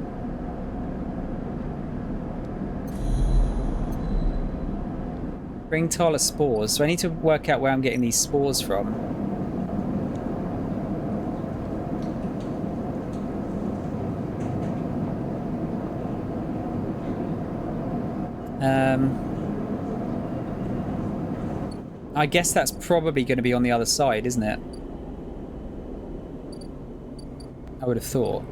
Speaker 1: Bring Tala spores. So I need to work out where I'm getting these spores from. I guess that's probably going to be on the other side, isn't it? I would have thought.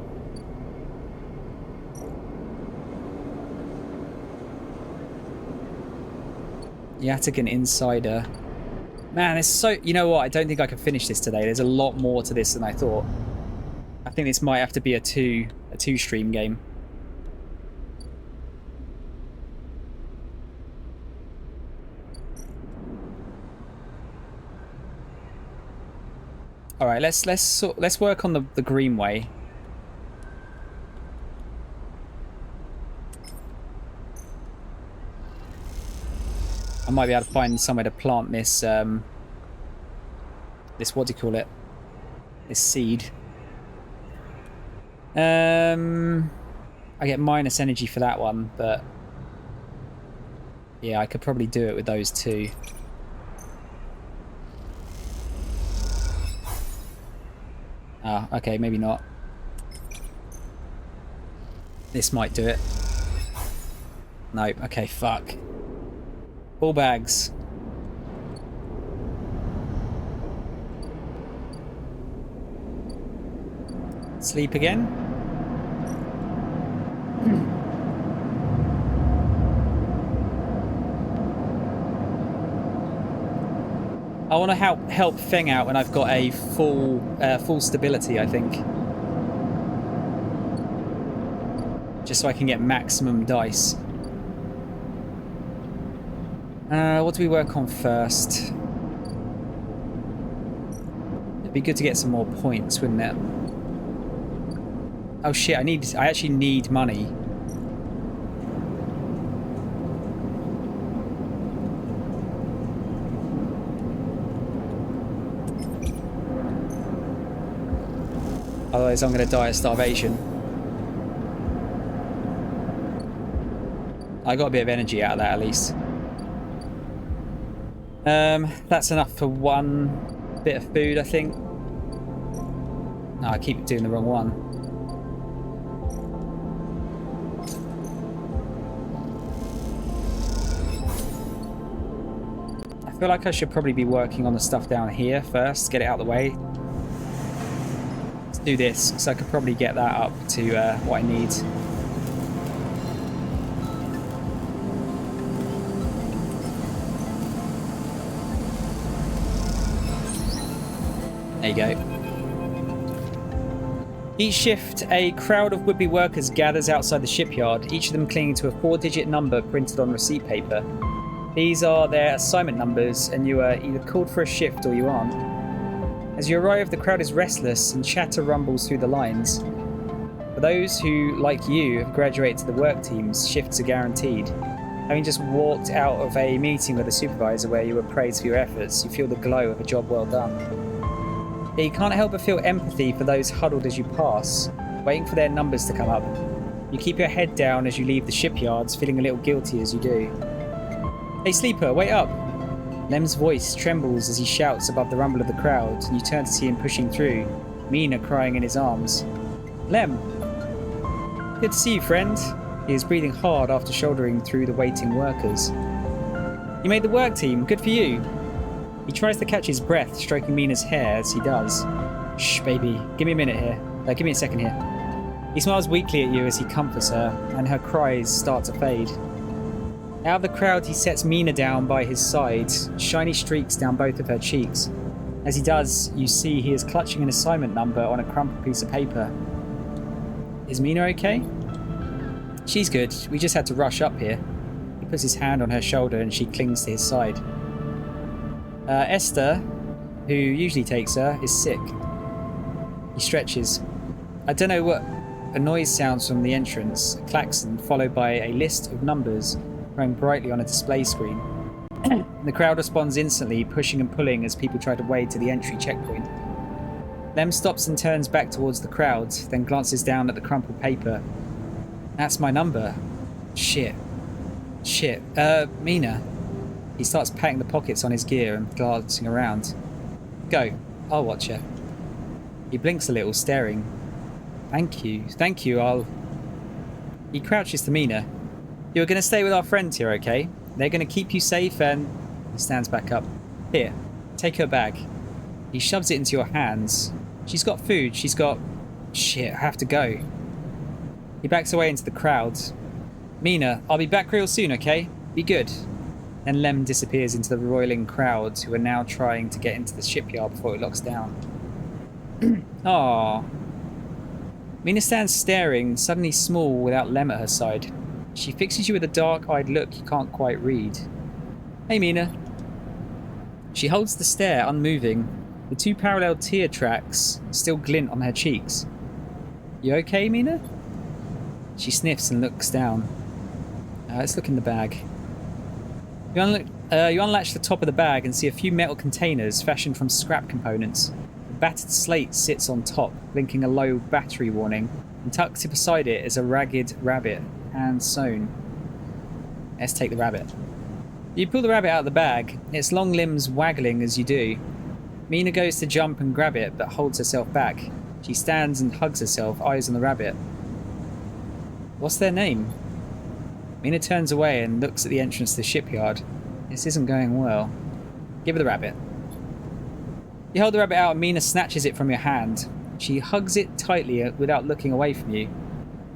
Speaker 1: Yatagan Insider. Man, it's so... You know what? I don't think I can finish this today. There's a lot more to this than I thought. I think this might have to be a two stream game. All right, let's work on the greenway. I might be able to find somewhere to plant this this, what do you call it? This seed. I get minus energy for that one, but yeah, I could probably do it with those two. Ah, okay, maybe not. This might do it. Nope, okay, fuck. Ball bags. Sleep again. I want to help Feng out when I've got a full stability, I think. Just so I can get maximum dice. What do we work on first? It'd be good to get some more points, wouldn't it? Oh shit, I actually need money. Otherwise I'm going to die of starvation. I got a bit of energy out of that at least. That's enough for one bit of food, I think. No, I keep doing the wrong one. I feel like I should probably be working on the stuff down here first, get it out of the way. Let's do this, so I could probably get that up to what I need. There you go. Each shift, a crowd of would-be workers gathers outside the shipyard, each of them clinging to a 4-digit number printed on receipt paper. These are their assignment numbers, and you are either called for a shift or you aren't. As you arrive, the crowd is restless and chatter rumbles through the lines. For those who, like you, have graduated to the work teams, shifts are guaranteed. Having just walked out of a meeting with a supervisor where you were praised for your efforts, you feel the glow of a job well done. Yet you can't help but feel empathy for those huddled as you pass, waiting for their numbers to come up. You keep your head down as you leave the shipyards, feeling a little guilty as you do. Hey sleeper, wait up! Lem's voice trembles as he shouts above the rumble of the crowd, and you turn to see him pushing through, Mina crying in his arms. Lem! Good to see you, friend. He is breathing hard after shouldering through the waiting workers. You made the work team, good for you. He tries to catch his breath, stroking Mina's hair as he does. Shh, baby, give me a minute here. Give me a second here. He smiles weakly at you as he comforts her, and her cries start to fade. Out of the crowd, he sets Mina down by his side, shiny streaks down both of her cheeks. As he does, you see he is clutching an assignment number on a crumpled piece of paper. Is Mina okay? She's good. We just had to rush up here. He puts his hand on her shoulder and she clings to his side. Esther, who usually takes her, is sick. He stretches. I don't know what. A noise sounds from the entrance, a klaxon followed by a list of numbers glowing brightly on a display screen. The crowd responds instantly, pushing and pulling as people try to wade to the entry checkpoint. Lem stops and turns back towards the crowd, then glances down at the crumpled paper. That's my number. Shit. Mina. He starts patting the pockets on his gear and glancing around. Go. I'll watch her. He blinks a little, staring. Thank you, I'll... He crouches to Mina. You're going to stay with our friends here, okay? They're going to keep you safe and... He stands back up. Here, take her bag. He shoves it into your hands. She's got food, she's got... Shit, I have to go. He backs away into the crowd. Mina, I'll be back real soon, okay? Be good. Then Lem disappears into the roiling crowds who are now trying to get into the shipyard before it locks down. Aww. Mina stands staring, suddenly small without Lem at her side. She fixes you with a dark-eyed look you can't quite read. Hey, Mina. She holds the stare, unmoving. The two parallel tear tracks still glint on her cheeks. You okay, Mina? She sniffs and looks down. Let's look in the bag. You unlatch the top of the bag and see a few metal containers fashioned from scrap components. A battered slate sits on top, blinking a low battery warning, and tucked beside it is a ragged rabbit, hand sewn. Let's take the rabbit. You pull the rabbit out of the bag, its long limbs waggling as you do. Mina goes to jump and grab it, but holds herself back. She stands and hugs herself, eyes on the rabbit. What's their name? Mina turns away and looks at the entrance to the shipyard. This isn't going well. Give her the rabbit. You hold the rabbit out and Mina snatches it from your hand. She hugs it tightly without looking away from you.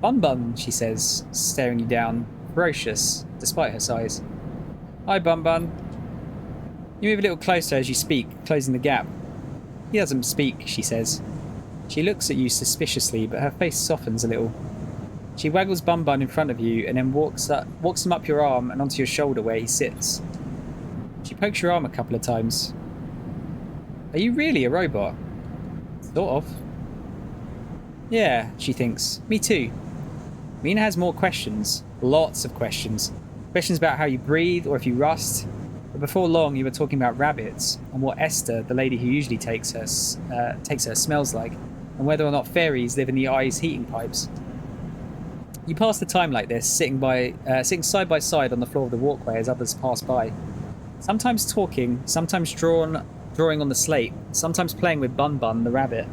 Speaker 1: Bun Bun, she says, staring you down, ferocious, despite her size. Hi, Bun Bun. You move a little closer as you speak, closing the gap. He doesn't speak, she says. She looks at you suspiciously, but her face softens a little. She waggles Bun Bun in front of you and then walks him up your arm and onto your shoulder where he sits. She pokes your arm a couple of times. Are you really a robot? Sort of. Yeah, she thinks. Me too. Mina has more questions. Lots of questions. Questions about how you breathe or if you rust. But before long, you were talking about rabbits and what Esther, the lady who usually takes her, smells like, and whether or not fairies live in the ice heating pipes. You pass the time like this, sitting side by side on the floor of the walkway as others pass by. Sometimes talking, sometimes drawing on the slate, sometimes playing with Bun Bun, the rabbit.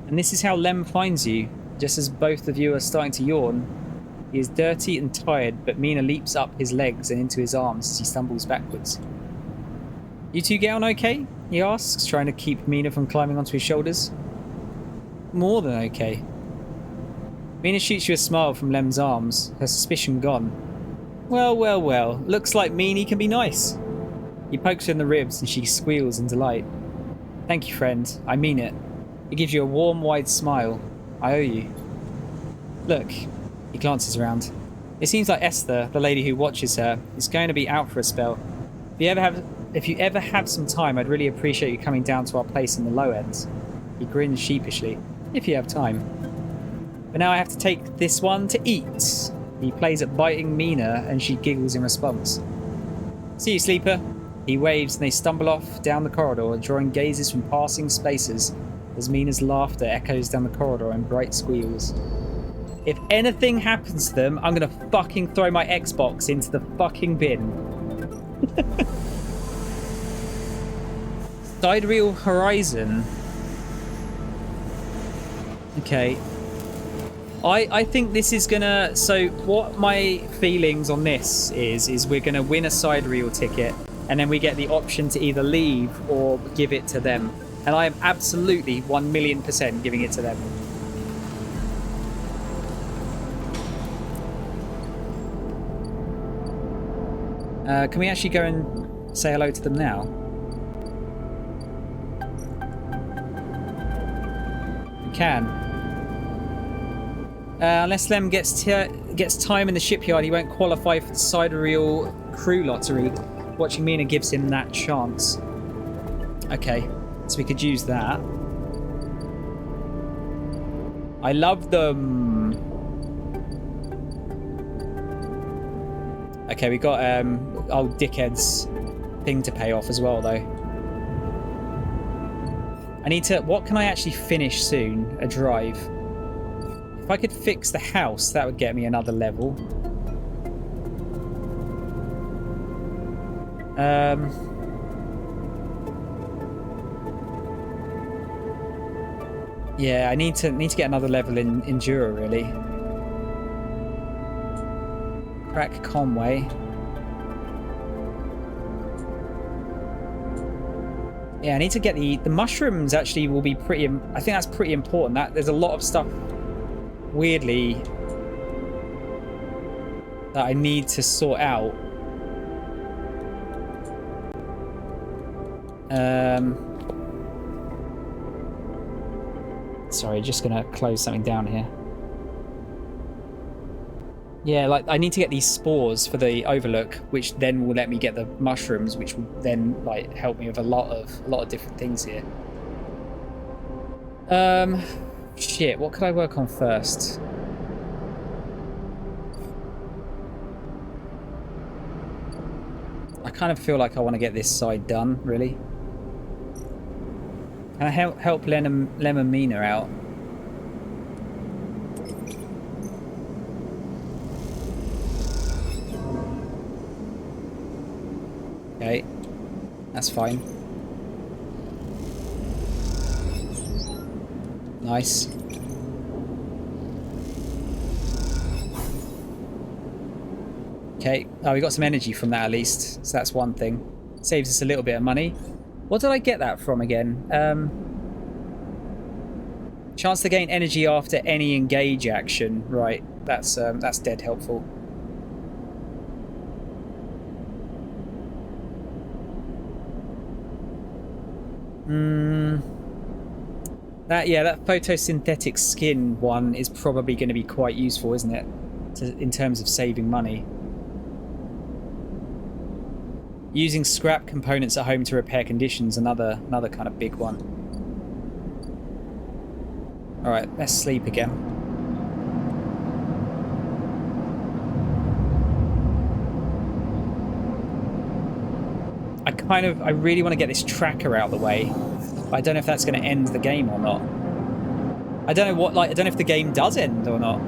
Speaker 1: And this is how Lem finds you, just as both of you are starting to yawn. He is dirty and tired, but Mina leaps up his legs and into his arms as he stumbles backwards. You two get on okay? He asks, trying to keep Mina from climbing onto his shoulders. More than okay. Mina shoots you a smile from Lem's arms, her suspicion gone. Well, well, well, looks like Meanie can be nice. He pokes her in the ribs and she squeals in delight. Thank you, friend. I mean it. He gives you a warm, wide smile. I owe you. Look. He glances around. It seems like Esther, the lady who watches her, is going to be out for a spell. If you ever have some time, I'd really appreciate you coming down to our place in the low ends. He grins sheepishly. If you have time. But now I have to take this one to eat. He plays at biting Mina and she giggles in response. See you, sleeper. He waves and they stumble off down the corridor, drawing gazes from passing spaces as Mina's laughter echoes down the corridor in bright squeals. If anything happens to them, I'm gonna fucking throw my Xbox into the fucking bin. Sidereal Horizon. Okay. I think this is gonna... So what my feelings on this is we're gonna win a sidereal ticket and then we get the option to either leave or give it to them. And I am absolutely 1,000,000% giving it to them. Can we actually go and say hello to them now? We can. Unless Lem gets time in the shipyard, he won't qualify for the sidereal crew lottery. Watching Mina gives him that chance. Okay, so we could use that. I love them. Okay, we got old dickhead's thing to pay off as well, though. I need to... What can I actually finish soon? A drive. If I could fix the house, that would get me another level. Yeah, I need to get another level in Enduro, really. Crack Conway. Yeah, I need to get the mushrooms. Actually, will be pretty. I think that's pretty important. That there's a lot of stuff, weirdly, that I need to sort out. Sorry, just gonna close something down here. Yeah, like I need to get these spores for the overlook, which then will let me get the mushrooms, which will then like help me with a lot of different things here. Shit, what could I work on first? I kind of feel like I want to get this side done, really. Can I help Lemon Mina out? Okay, that's fine. Nice. Okay, oh, we got some energy from that at least, so that's one thing. Saves us a little bit of money. What did I get that from again? Chance to gain energy after any engage action. Right, that's dead helpful. That photosynthetic skin one is probably going to be quite useful, isn't it? In terms of saving money. Using scrap components at home to repair conditions, another kind of big one. All right, let's sleep again. I really want to get this tracker out of the way. I don't know if that's going to end the game or not. I don't know if the game does end or not.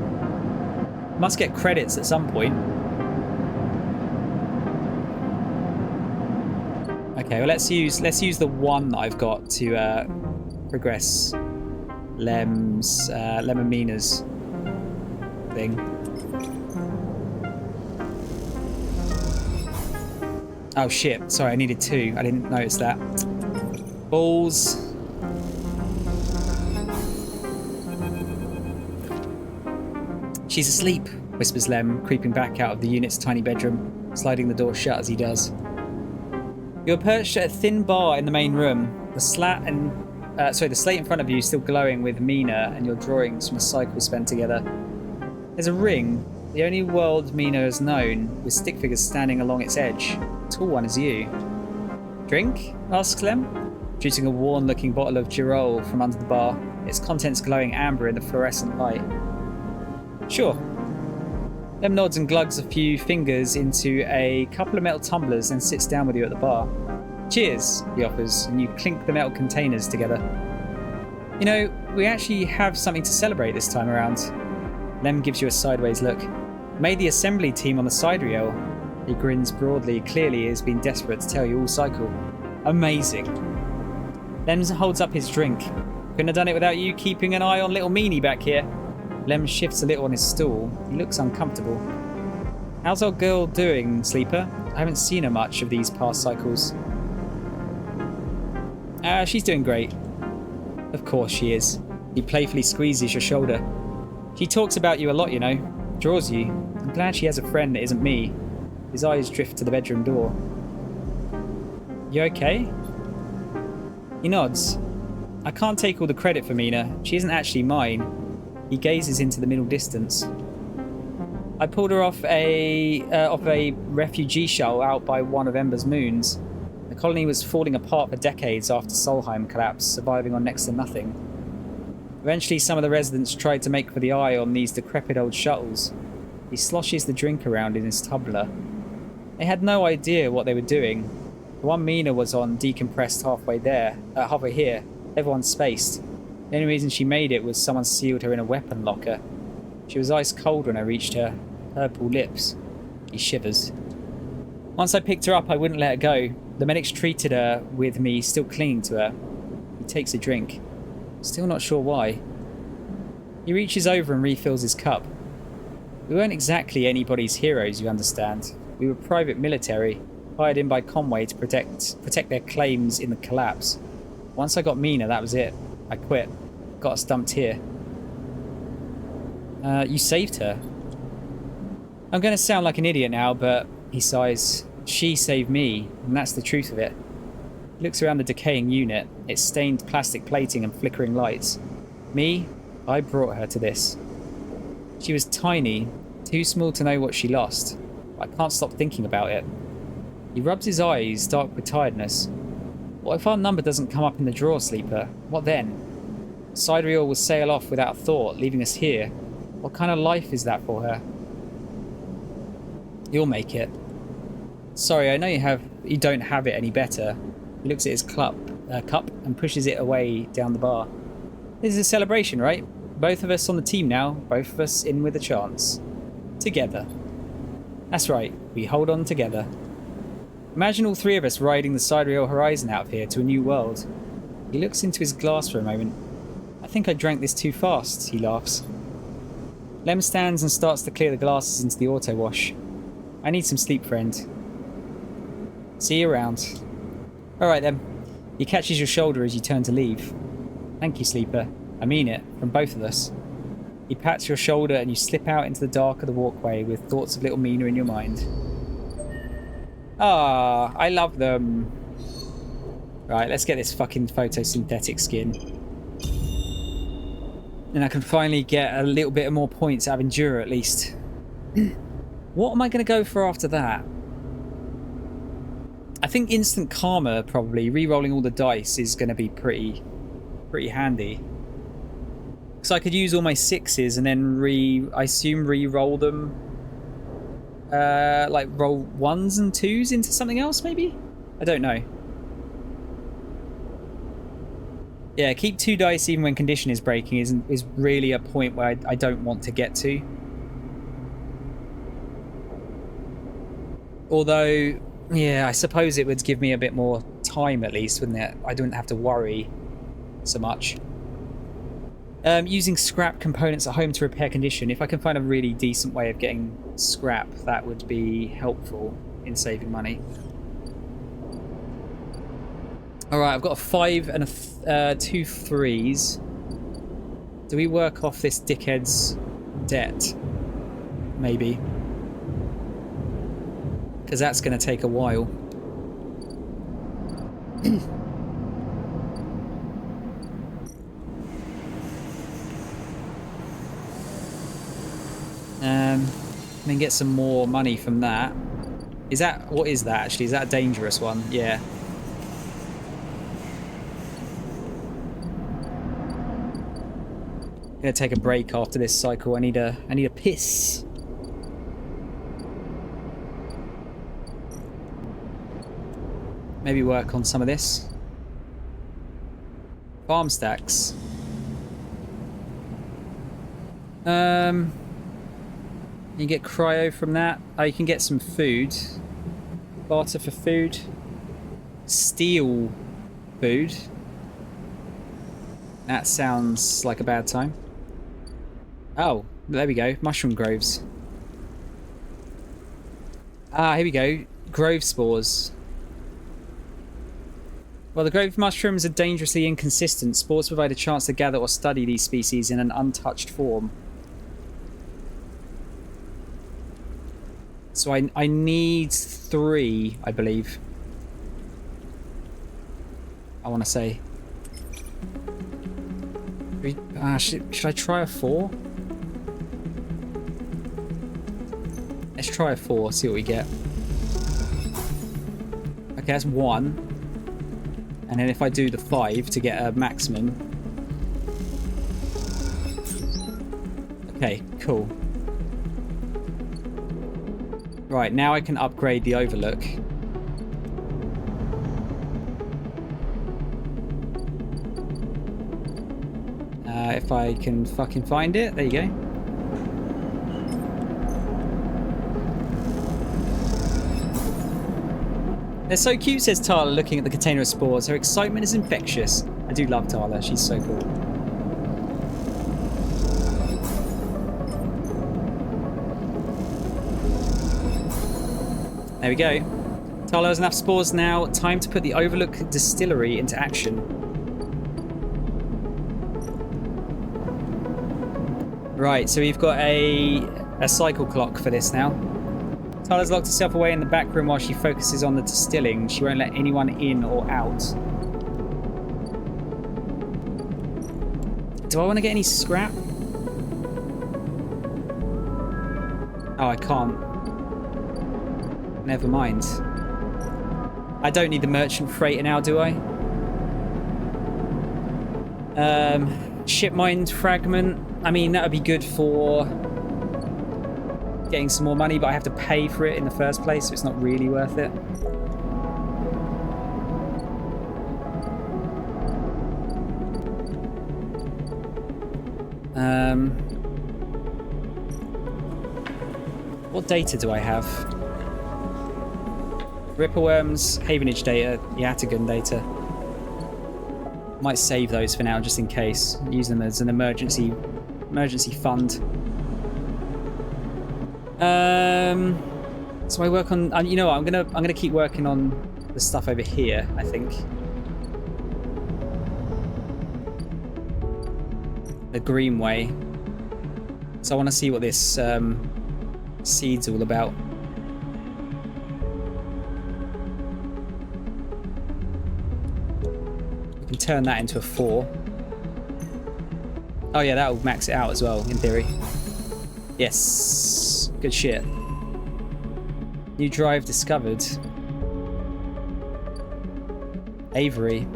Speaker 1: Must get credits at some point. Okay, well let's use the one that I've got to progress Lemon Mina's thing. Oh shit, sorry, I needed two. I didn't notice that. Balls. She's asleep, whispers Lem, creeping back out of the unit's tiny bedroom, sliding the door shut as he does. You're perched at a thin bar in the main room. The slate in front of you is still glowing with Mina and your drawings from a cycle spent together. There's a ring, the only world Mina has known, with stick figures standing along its edge. The tall one is you. Drink? Asks Lem, producing a worn-looking bottle of Girol from under the bar, its contents glowing amber in the fluorescent light. Sure. Lem nods and glugs a few fingers into a couple of metal tumblers and sits down with you at the bar. Cheers, he offers, and you clink the metal containers together. You know, we actually have something to celebrate this time around. Lem gives you a sideways look. Made the assembly team on the side reel. He grins broadly, clearly he has been desperate to tell you all cycle. Amazing. Lem holds up his drink. Couldn't have done it without you keeping an eye on little Meanie back here. Lem shifts a little on his stool. He looks uncomfortable. How's our girl doing, Sleeper? I haven't seen her much of these past cycles. She's doing great. Of course she is. He playfully squeezes your shoulder. She talks about you a lot, you know. Draws you. I'm glad she has a friend that isn't me. His eyes drift to the bedroom door. You okay? He nods. I can't take all the credit for Mina. She isn't actually mine. He gazes into the middle distance. I pulled her off a refugee shuttle out by one of Ember's moons. The colony was falling apart for decades after Solheim collapsed, surviving on next to nothing. Eventually, some of the residents tried to make for the eye on these decrepit old shuttles. He sloshes the drink around in his tumbler. They had no idea what they were doing. The one Mina was on decompressed halfway here. Everyone's spaced. The only reason she made it was someone sealed her in a weapon locker. She was ice cold when I reached her. Purple lips. He shivers. Once I picked her up, I wouldn't let her go. The medics treated her with me still clinging to her. He takes a drink. Still not sure why. He reaches over and refills his cup. We weren't exactly anybody's heroes, you understand. We were private military, hired in by Conway to protect their claims in the collapse. Once I got Mina, that was it. I quit. Got us dumped here. You saved her. I'm going to sound like an idiot now, but he sighs. She saved me, and that's the truth of it. He looks around the decaying unit, its stained plastic plating and flickering lights. Me, I brought her to this. She was tiny, Too small to know what she lost. I can't stop thinking about it. He rubs his eyes, dark with tiredness. What if our number doesn't come up in the draw, Sleeper? What then? Sidereal will sail off without a thought, leaving us here. What kind of life is that for her? You'll make it. Sorry, I know you don't have it any better. He looks at his cup and pushes it away down the bar. This is a celebration, right? Both of us on the team now, both of us in with a chance. Together. That's right, we hold on together. Imagine all three of us riding the sidereal horizon out of here to a new world. He looks into his glass for a moment. I think I drank this too fast, he laughs. Lem stands and starts to clear the glasses into the auto wash. I need some sleep, friend. See you around. Alright then. He catches your shoulder as you turn to leave. Thank you, Sleeper. I mean it, from both of us. He pats your shoulder and you slip out into the dark of the walkway with thoughts of little Mina in your mind. Ah, I love them. Right, let's get this fucking photosynthetic skin. And I can finally get a little bit more points out of Endure at least. What am I going to go for after that? I think instant karma probably. Re-rolling all the dice is going to be pretty handy. So I could use all my 6s and then I assume re-roll them. Like roll 1s and 2s into something else maybe? I don't know. Yeah, keep 2 dice even when condition is breaking is really a point where I don't want to get to. Although, yeah, I suppose it would give me a bit more time at least, wouldn't it? I don't have to worry so much. Using scrap components at home to repair condition. If I can find a really decent way of getting scrap, that would be helpful in saving money. Alright, I've got a 5 and a 2 3s. Do we work off this dickhead's debt? Maybe. Because that's going to take a while. Then get some more money from that. What is that actually? Is that a dangerous one? Yeah. Gonna take a break after this cycle. I need a piss. Maybe work on some of this. Farm stacks. You get cryo from that. Oh, you can get some food. Barter for food. Steal food. That sounds like a bad time. Oh, there we go. Mushroom groves. Ah, here we go. Grove spores. While the grove mushrooms are dangerously inconsistent, spores provide a chance to gather or study these species in an untouched form. So I need 3, I believe. I want to say. Should I try a 4? Let's try a 4, see what we get. Okay, that's 1. And then if I do the 5 to get a maximum. Okay, cool. Right, now I can upgrade the overlook. If I can fucking find it. There you go. They're so cute, says Tala, looking at the container of spores. Her excitement is infectious. I do love Tala. She's so cool. There we go. Tala has enough spores now. Time to put the Overlook Distillery into action. Right, so we've got a cycle clock for this now. Tala's locked herself away in the back room while she focuses on the distilling. She won't let anyone in or out. Do I want to get any scrap? Oh, I can't. Never mind. I don't need the merchant freighter now, do I? Ship mind fragment. I mean, that would be good for getting some more money, but I have to pay for it in the first place, so it's not really worth it. What data do I have? Ripperworms, Havenage data, Yatagan data. Might save those for now, just in case. Use them as an emergency fund. So I work on. You know what? I'm gonna keep working on the stuff over here. I think the Greenway. So I want to see what this seed's all about. We can turn that into a 4. Oh yeah, that'll max it out as well, in theory. Yes. Good shit. New drive discovered. Avery.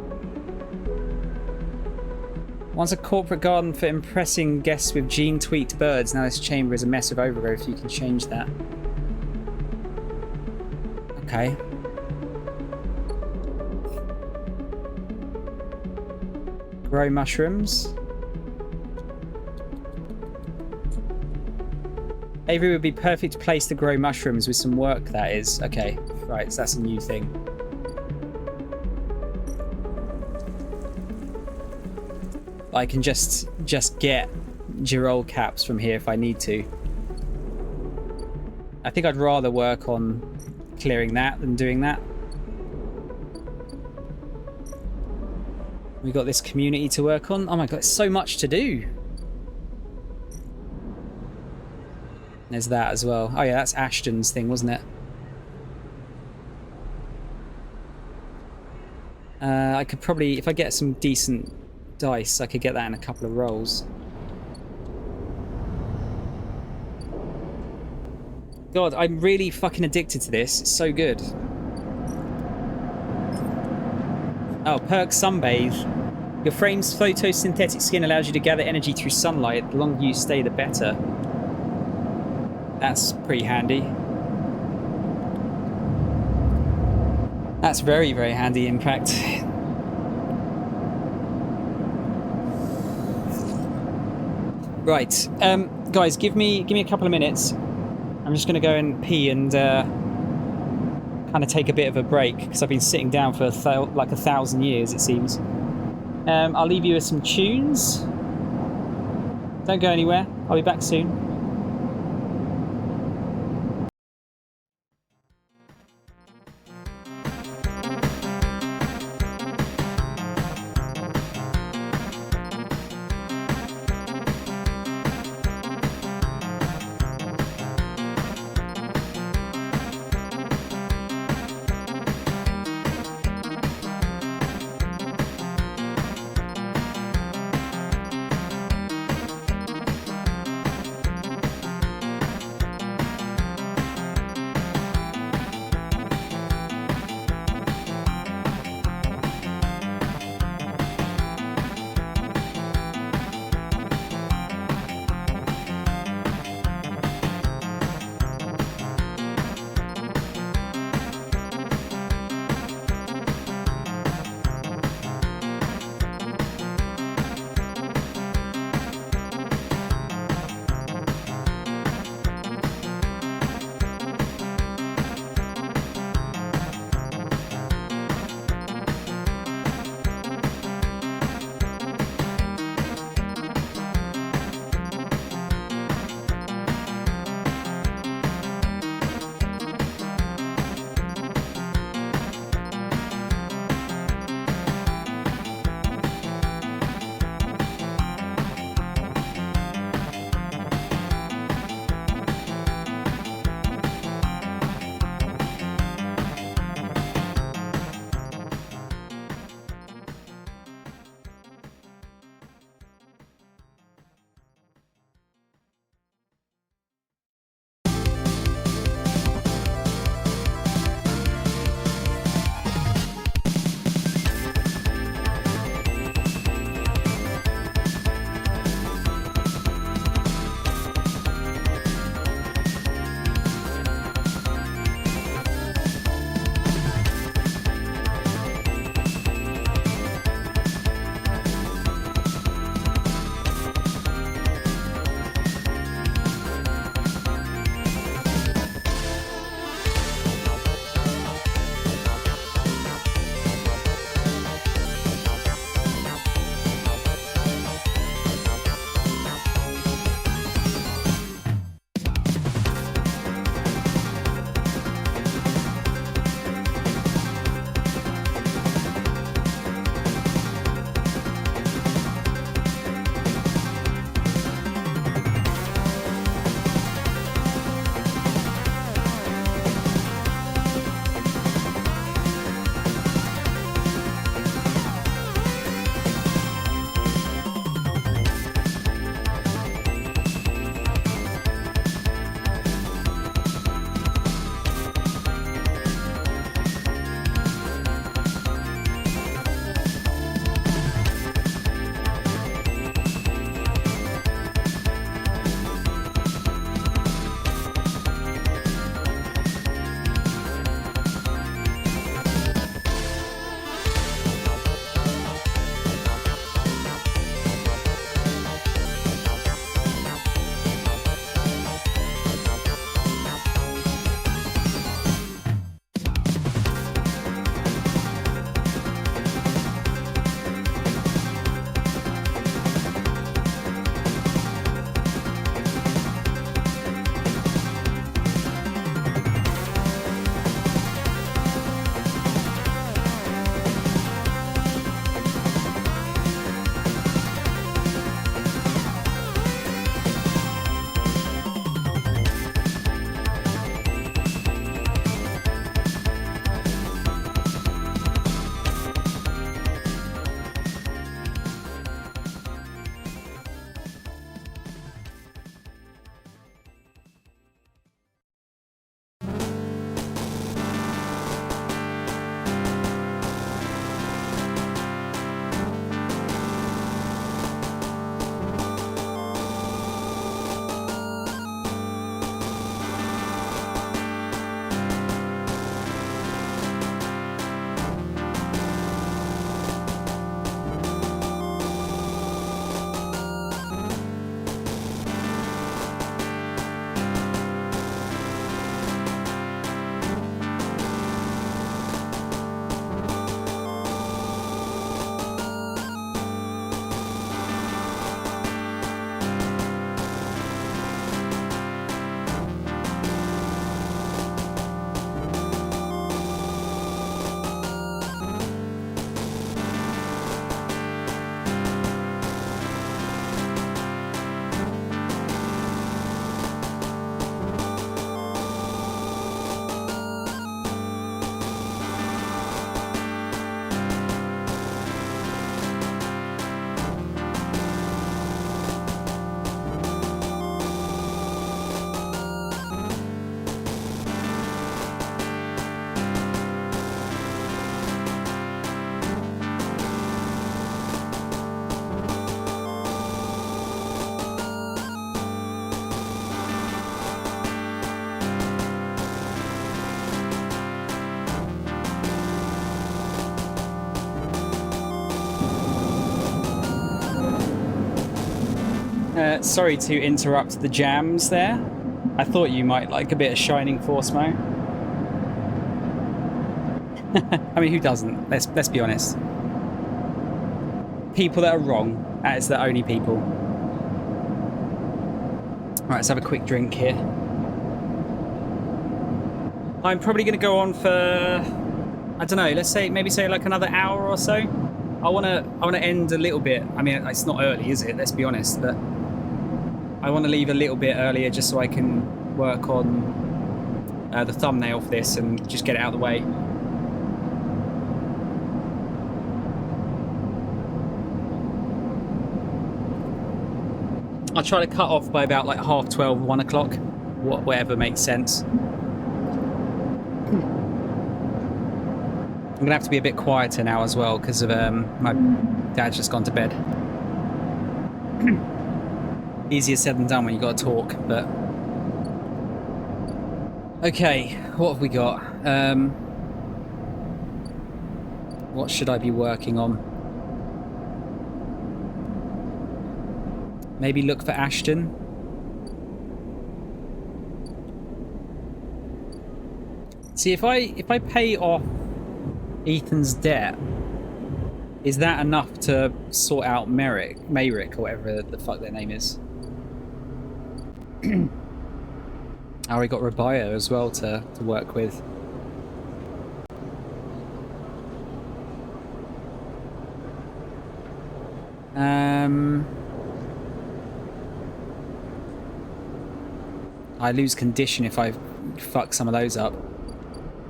Speaker 1: Once a corporate garden for impressing guests with gene-tweaked birds. Now this chamber is a mess of overgrowth. You can change that. Okay. Grow mushrooms. Avery would be perfect place to grow mushrooms with some work, that is. Okay, right, so that's a new thing. I can just get Girol caps from here if I need to. I think I'd rather work on clearing that than doing that. We got this community to work on. Oh my god, it's so much to do. There's that as well. Oh yeah, that's Ashton's thing, wasn't it? I could probably, if I get some decent dice, I could get that in a couple of rolls. God, I'm really fucking addicted to this. It's so good. Oh, perk sunbathe. Your frame's photosynthetic skin allows you to gather energy through sunlight. The longer you stay, the better. That's pretty handy. That's very, very handy, in fact. Right, guys, give me a couple of minutes. I'm just going to go and pee and kind of take a bit of a break because I've been sitting down for like 1,000 years, it seems. I'll leave you with some tunes. Don't go anywhere. I'll be back soon. Sorry to interrupt the jams there. I thought you might like a bit of Shining Force, Mo. I mean, who doesn't? Let's be honest. People that are wrong, that is the only people. Right, let's have a quick drink here. I'm probably going to go on for, I don't know, let's say maybe say like another hour or so. I want to end a little bit. I mean, it's not early, is it? Let's be honest, but I want to leave a little bit earlier just so I can work on the thumbnail for this and just get it out of the way. I'll try to cut off by about like 12:30, 1 o'clock, whatever makes sense. I'm gonna have to be a bit quieter now as well because of my dad's just gone to bed. Easier said than done when you got to talk, but okay, what have we got? What should I be working on? Maybe look for Ashton. See, if I pay off Ethan's debt, is that enough to sort out Mayrick or whatever the fuck their name is? I already got Rabio as well to work with. I lose condition if I fuck some of those up.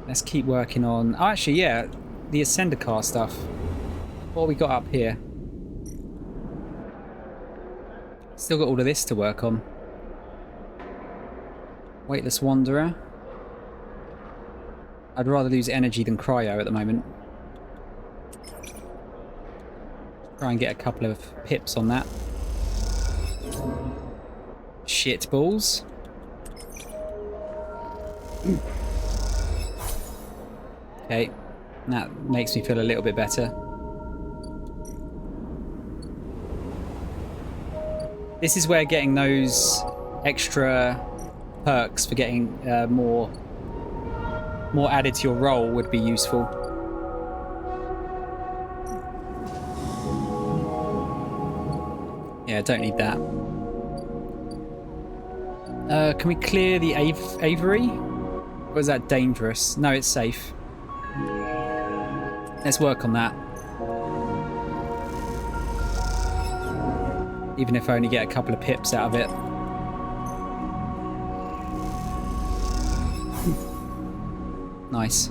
Speaker 1: Let's keep working on... Oh, actually, yeah, the Ascender car stuff. What have we got up here? Still got all of this to work on. Weightless Wanderer. I'd rather lose energy than cryo at the moment. Try and get a couple of pips on that. Shit balls. Okay, that makes me feel a little bit better. This is where getting those extra perks for getting more added to your role would be useful. Yeah, don't need that. Can we clear the aviary? Or is that dangerous? No, it's safe. Let's work on that. Even if I only get a couple of pips out of it. Nice.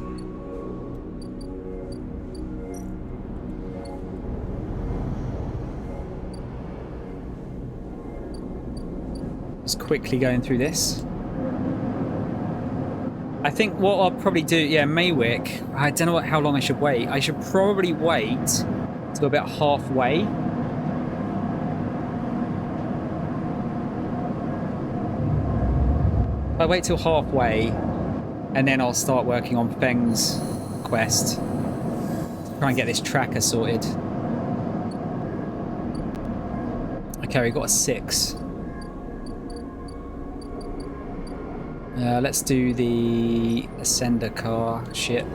Speaker 1: Just quickly going through this. I think what I'll probably do, yeah, Maywick. I don't know how long I should wait. I should probably wait till about halfway. If I wait till halfway, and then I'll start working on Feng's quest. Try and get this tracker sorted. Okay, we got a 6. Let's do the Ascender car shit.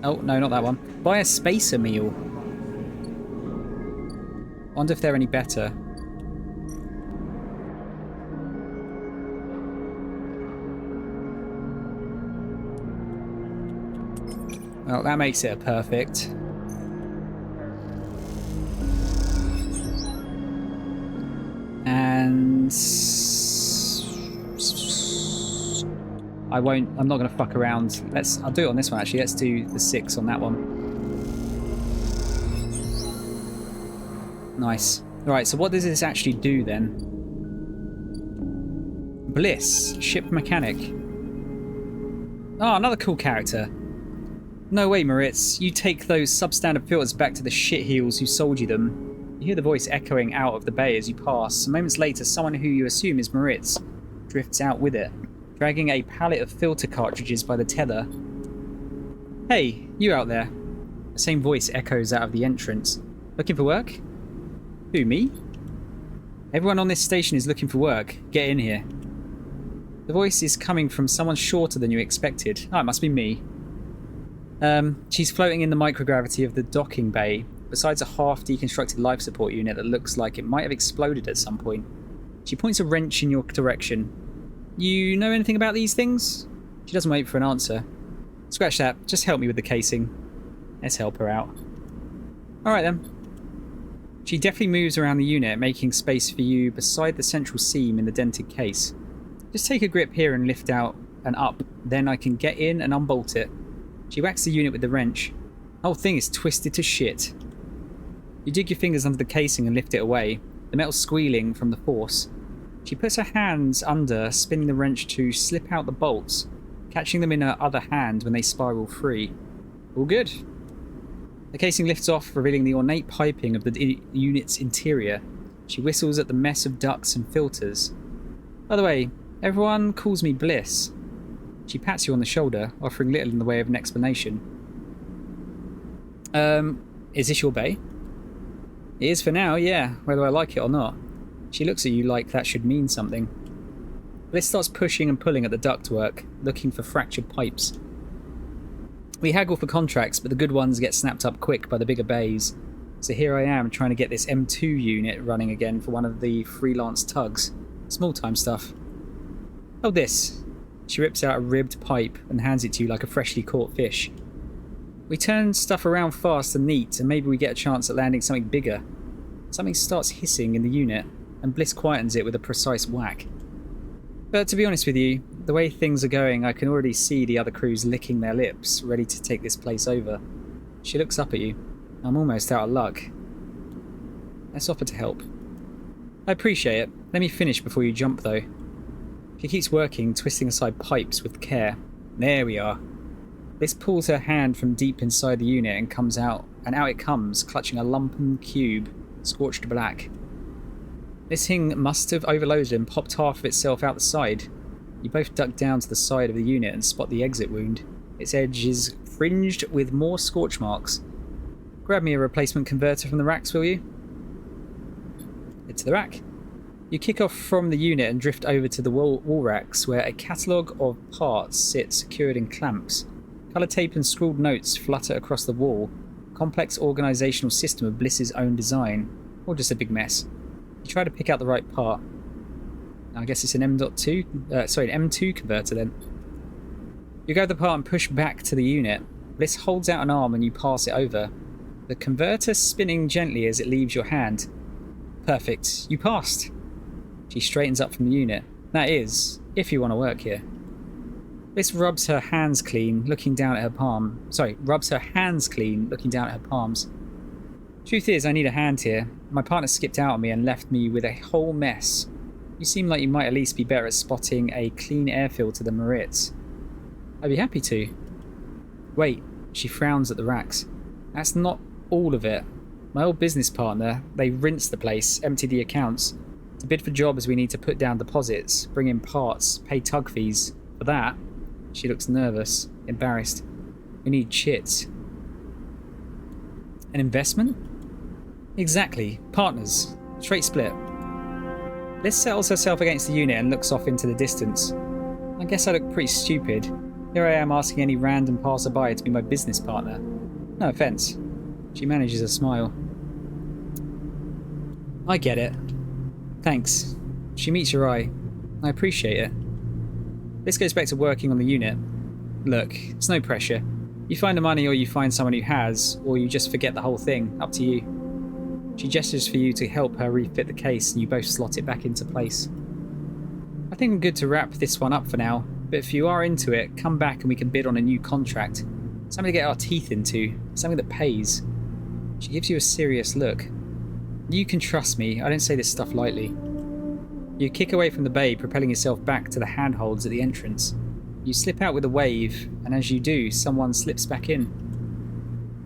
Speaker 1: Oh, no, not that one. Buy a spacer meal. Wonder if they're any better. Well, that makes it a perfect. And I'm not gonna fuck around. I'll do it on this one actually. Let's do the 6 on that one. Nice. Alright, so what does this actually do then? Bliss, ship mechanic. Oh, another cool character. No way, Moritz. You take those substandard filters back to the shitheels who sold you them. You hear the voice echoing out of the bay as you pass. Moments later, someone who you assume is Moritz drifts out with it, dragging a pallet of filter cartridges by the tether. Hey, you out there. The same voice echoes out of the entrance. Looking for work? Who, me? Everyone on this station is looking for work. Get in here. The voice is coming from someone shorter than you expected. Oh, it must be me. She's floating in the microgravity of the docking bay, besides a half-deconstructed life support unit that looks like it might have exploded at some point. She points a wrench in your direction. You know anything about these things? She doesn't wait for an answer. Scratch that. Just help me with the casing. Let's help her out. Alright then. She deftly moves around the unit, making space for you beside the central seam in the dented case. Just take a grip here and lift out and up, then I can get in and unbolt it. She whacks the unit with the wrench. The whole thing is twisted to shit. You dig your fingers under the casing and lift it away, the metal squealing from the force. She puts her hands under, spinning the wrench to slip out the bolts, catching them in her other hand when they spiral free. All good. The casing lifts off, revealing the ornate piping of the unit's interior. She whistles at the mess of ducts and filters. By the way, everyone calls me Bliss. She pats you on the shoulder, offering little in the way of an explanation. Is this your bay? It is for now, yeah, whether I like it or not. She looks at you like that should mean something. Bliss starts pushing and pulling at the ductwork, looking for fractured pipes. We haggle for contracts, but the good ones get snapped up quick by the bigger bays. So here I am trying to get this M2 unit running again for one of the freelance tugs. Small-time stuff. Oh, this. She rips out a ribbed pipe and hands it to you like a freshly caught fish. We turn stuff around fast and neat, and maybe we get a chance at landing something bigger. Something starts hissing in the unit, and Bliss quietens it with a precise whack. But to be honest with you, the way things are going, I can already see the other crews licking their lips, ready to take this place over. She looks up at you. I'm almost out of luck. Let's offer to help. I appreciate it. Let me finish before you jump, though. She keeps working, twisting aside pipes with care. There we are. Bliss pulls her hand from deep inside the unit and comes out, and out it comes, clutching a lumpen cube, scorched black. This thing must have overloaded and popped half of itself out the side. You both duck down to the side of the unit and spot the exit wound. Its edge is fringed with more scorch marks. Grab me a replacement converter from the racks, will you? Head to the rack. You kick off from the unit and drift over to the wall racks, where a catalogue of parts sit secured in clamps. Colour tape and scrawled notes flutter across the wall. A complex organisational system of Bliss's own design. Or just a big mess. You try to pick out the right part. I guess it's an an M2 converter then. You grab the part and push back to the unit. Bliss holds out an arm and you pass it over. The converter spinning gently as it leaves your hand. Perfect. You passed. She straightens up from the unit. That is, if you want to work here. Bliss rubs her hands clean, looking down at her palms. Truth is, I need a hand here. My partner skipped out on me and left me with a whole mess. You seem like you might at least be better at spotting a clean air filter than Maritz. I'd be happy to. Wait, she frowns at the racks. That's not all of it. My old business partner, they rinse the place, empty the accounts. To bid for jobs we need to put down deposits, bring in parts, pay tug fees. For that, she looks nervous, embarrassed. We need chits. An investment? Exactly. Partners. Straight split. Bliss settles herself against the unit and looks off into the distance. I guess I look pretty stupid. Here I am asking any random passerby to be my business partner. No offence. She manages a smile. I get it. Thanks. She meets your eye. I appreciate it. This goes back to working on the unit. Look, it's no pressure. You find the money or you find someone who has, or you just forget the whole thing. Up to you. She gestures for you to help her refit the case and you both slot it back into place. I think I'm good to wrap this one up for now, but if you are into it, come back and we can bid on a new contract. Something to get our teeth into, something that pays. She gives you a serious look. You can trust me, I don't say this stuff lightly. You kick away from the bay, propelling yourself back to the handholds at the entrance. You slip out with a wave, and as you do, someone slips back in.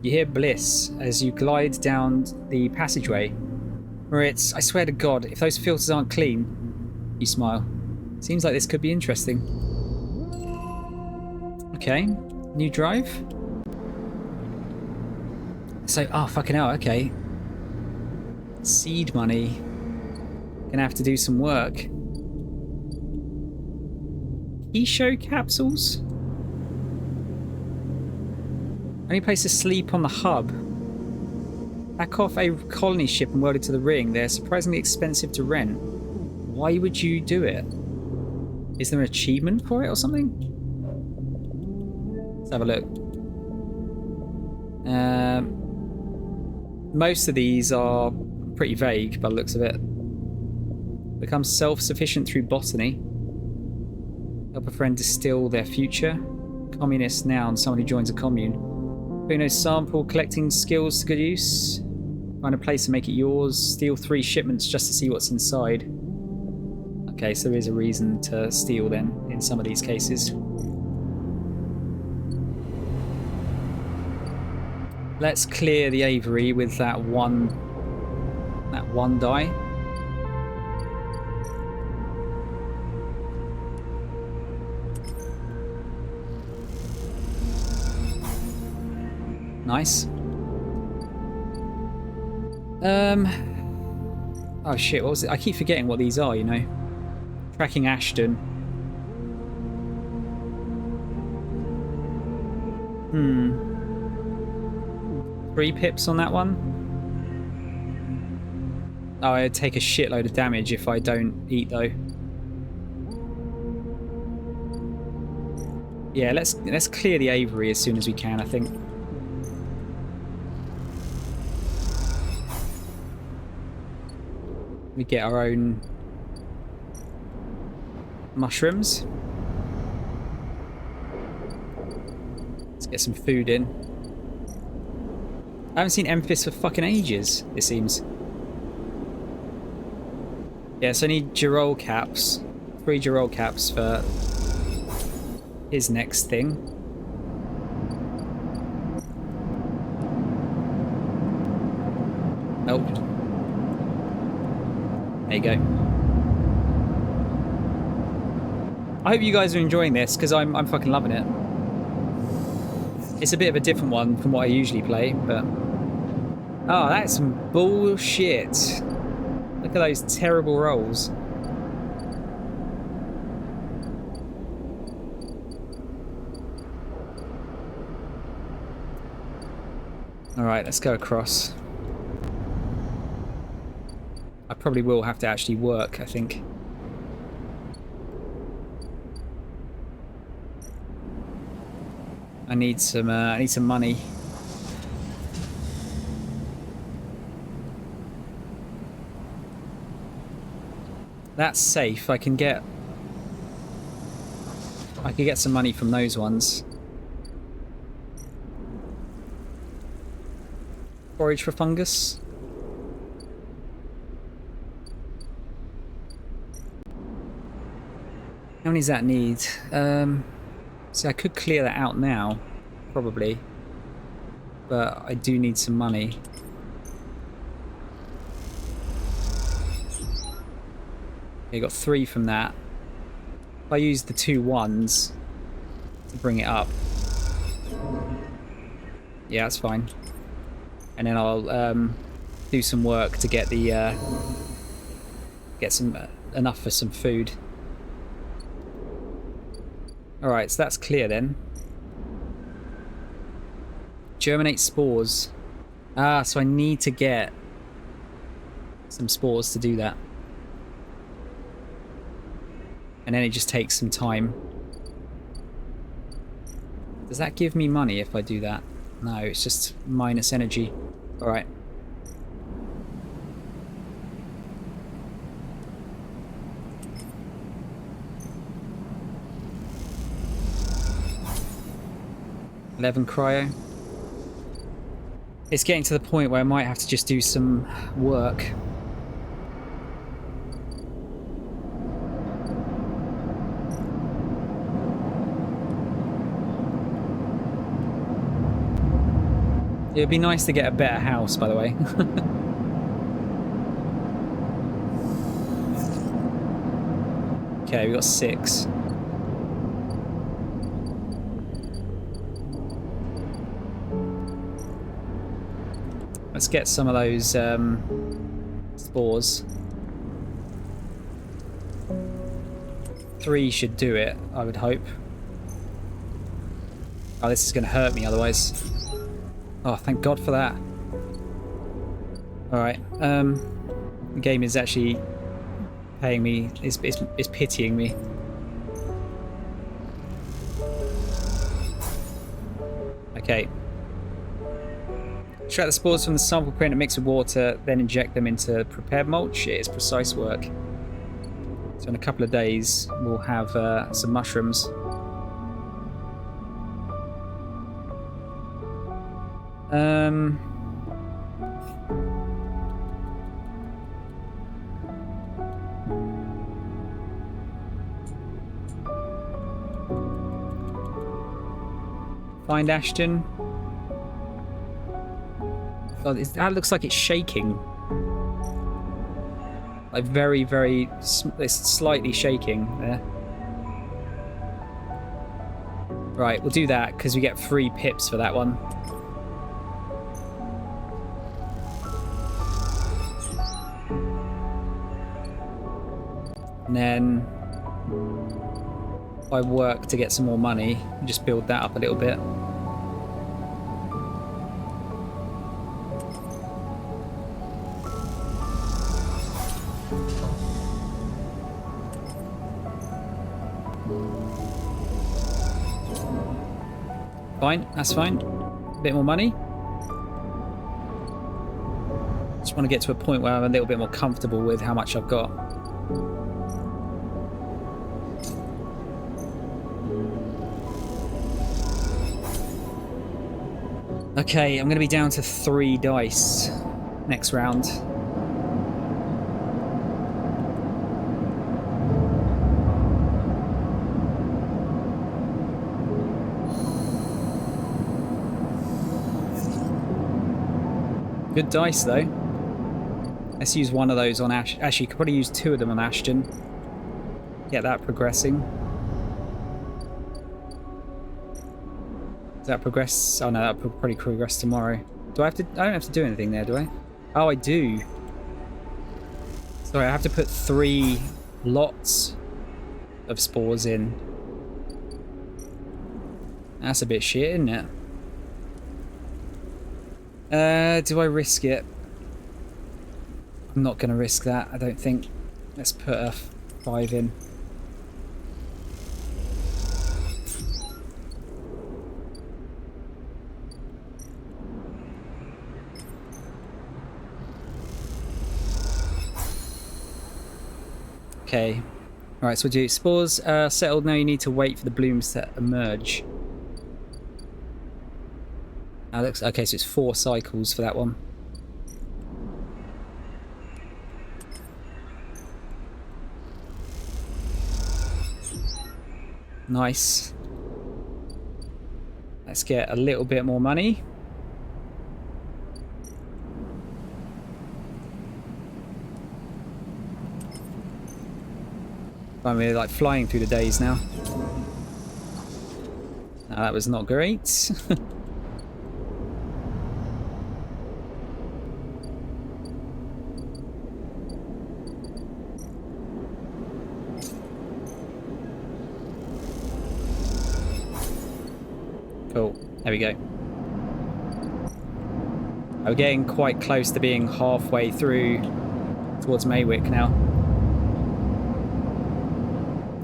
Speaker 1: You hear Bliss as you glide down the passageway. Maritz, I swear to God, if those filters aren't clean... You smile. Seems like this could be interesting. Okay, new drive? So, oh fucking hell, okay. Seed money. Gonna have to do some work. Show capsules? Only place to sleep on the hub. Back off a colony ship and welded to the ring. They're surprisingly expensive to rent. Why would you do it? Is there an achievement for it or something? Let's have a look. Most of these are pretty vague by the looks of it. Become self-sufficient through botany. Help a friend distill their future. Communist noun, someone who joins a commune. Putting those sample collecting skills to good use. Find a place to make it yours. Steal 3 shipments just to see what's inside. Okay, so there is a reason to steal then in some of these cases. Let's clear the aviary with that one die. Nice. Oh shit, what was it? I keep forgetting what these are, you know. Tracking Ashton. 3 pips on that one. Oh, I'd take a shitload of damage if I don't eat though. Yeah, let's clear the aviary as soon as we can, I think. We get our own mushrooms. Let's get some food in. I haven't seen Emphis for fucking ages, it seems. Yeah, so I need Girol caps. 3 Girol caps for his next thing. Nope. There you go. I hope you guys are enjoying this, because I'm fucking loving it. It's a bit of a different one from what I usually play, but... Oh, that's some bullshit. Look at those terrible rolls. Alright, let's go across. I probably will have to actually work, I think. I need some money. That's safe. I can get some money from those ones. Forage for fungus. How many does that need? See, I could clear that out now, probably. But I do need some money. Okay, got 3 from that. If I use the 2 ones to bring it up. Yeah, that's fine. And then I'll do some work to get the get some enough for some food. Alright, so that's clear then. Germinate spores. Ah, so I need to get some spores to do that. And then it just takes some time. Does that give me money if I do that? No, it's just minus energy. Alright. $11 cryo. It's getting to the point where I might have to just do some work. It would be nice to get a better house, by the way. Okay, we got 6. Let's get some of those spores. 3 should do it, I would hope. Oh, this is going to hurt me otherwise. Oh, thank God for that. Alright, the game is actually paying me, is pitying me. Okay. Extract the spores from the sample print and mix with water, then inject them into prepared mulch. It is precise work. So in a couple of days, we'll have some mushrooms. Find Ashton. God, that looks like it's shaking. Like very, very, it's slightly shaking there. Right, we'll do that because we get 3 pips for that one. And then I work to get some more money and just build that up a little bit. Fine, that's fine. A bit more money. Just want to get to a point where I'm a little bit more comfortable with how much I've got. Okay, I'm going to be down to 3 dice next round. Good dice, though. Let's use one of those on Ash. Actually, you could probably use 2 of them on Ashton. Get that progressing. Does that progress? Oh no, that'll probably progress tomorrow. Do I have to? I don't have to do anything there, do I? Oh, I do. Sorry, I have to put 3 lots of spores in. That's a bit shit, isn't it? Do I risk it? I'm not going to risk that, I don't think. Let's put a 5 in. Okay. Alright, so we'll do spores settled. Now you need to wait for the blooms to emerge. Looks okay, so it's 4 cycles for that one. Nice. Let's get a little bit more money. We're like flying through the days now. No, that was not great. Cool. There we go. We're getting quite close to being halfway through towards Maywick now.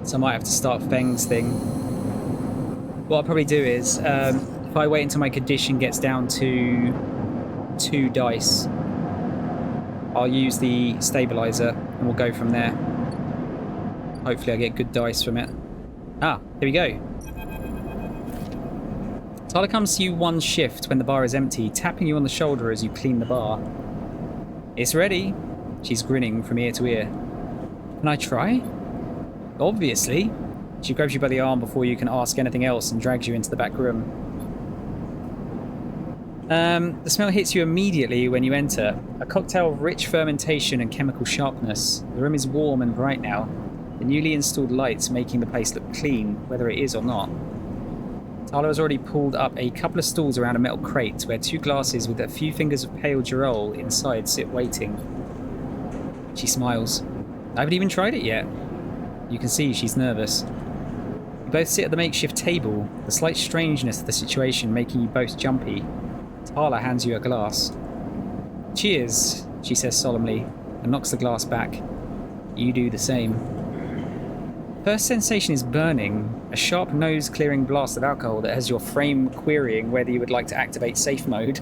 Speaker 1: So I might have to start Feng's thing. What I'll probably do is, if I wait until my condition gets down to 2 dice, I'll use the stabilizer and we'll go from there. Hopefully I get good dice from it. Ah, here we go. Tyler comes to you 1 shift when the bar is empty, tapping you on the shoulder as you clean the bar. It's ready. She's grinning from ear to ear. Can I try? Obviously. She grabs you by the arm before you can ask anything else and drags you into the back room. The smell hits you immediately when you enter. A cocktail of rich fermentation and chemical sharpness. The room is warm and bright now. The newly installed lights making the place look clean, whether it is or not. Tyler has already pulled up a couple of stools around a metal crate where 2 glasses with a few fingers of pale Girol inside sit waiting. She smiles. I haven't even tried it yet. You can see she's nervous. You both sit at the makeshift table, the slight strangeness of the situation making you both jumpy. Tala hands you a glass. Cheers, she says solemnly, and knocks the glass back. You do the same. First sensation is burning, a sharp nose-clearing blast of alcohol that has your frame querying whether you would like to activate safe mode.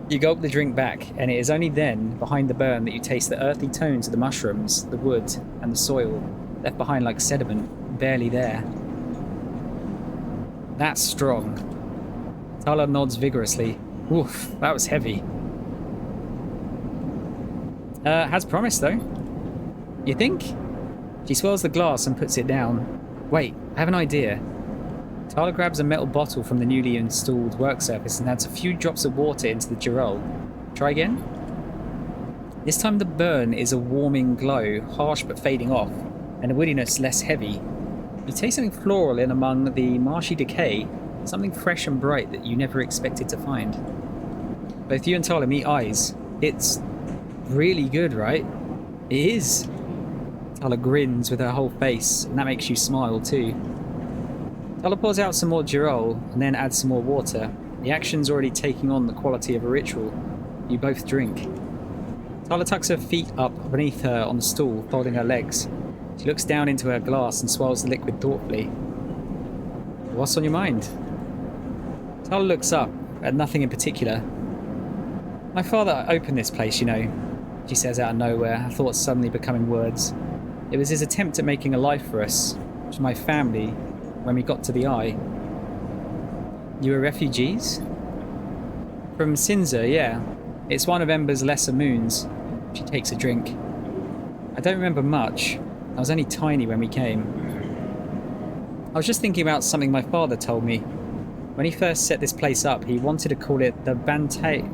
Speaker 1: You gulp the drink back, and it is only then, behind the burn, that you taste the earthy tones of the mushrooms, the wood, and the soil, left behind like sediment, barely there. That's strong. Tala nods vigorously. Oof, that was heavy. Has promise, though. You think? She swirls the glass and puts it down. Wait, I have an idea. Tala grabs a metal bottle from the newly installed work surface and adds a few drops of water into the Girol. Try again. This time the burn is a warming glow, harsh but fading off, and the woodiness less heavy. You taste something floral in among the marshy decay, something fresh and bright that you never expected to find. Both you and Tala meet eyes. It's really good, right? It is. Tala grins with her whole face, and that makes you smile too. Tala pours out some more Girol, and then adds some more water. The action's already taking on the quality of a ritual. You both drink. Tala tucks her feet up beneath her on the stool, folding her legs. She looks down into her glass and swirls the liquid thoughtfully. What's on your mind? Tala looks up, at nothing in particular. My father opened this place, you know, she says out of nowhere, her thoughts suddenly becoming words. It was his attempt at making a life for us, for my family, when we got to the Eye. You were refugees? From Sinza, yeah. It's one of Ember's lesser moons. She takes a drink. I don't remember much. I was only tiny when we came. I was just thinking about something my father told me. When he first set this place up, he wanted to call it the Bantayan?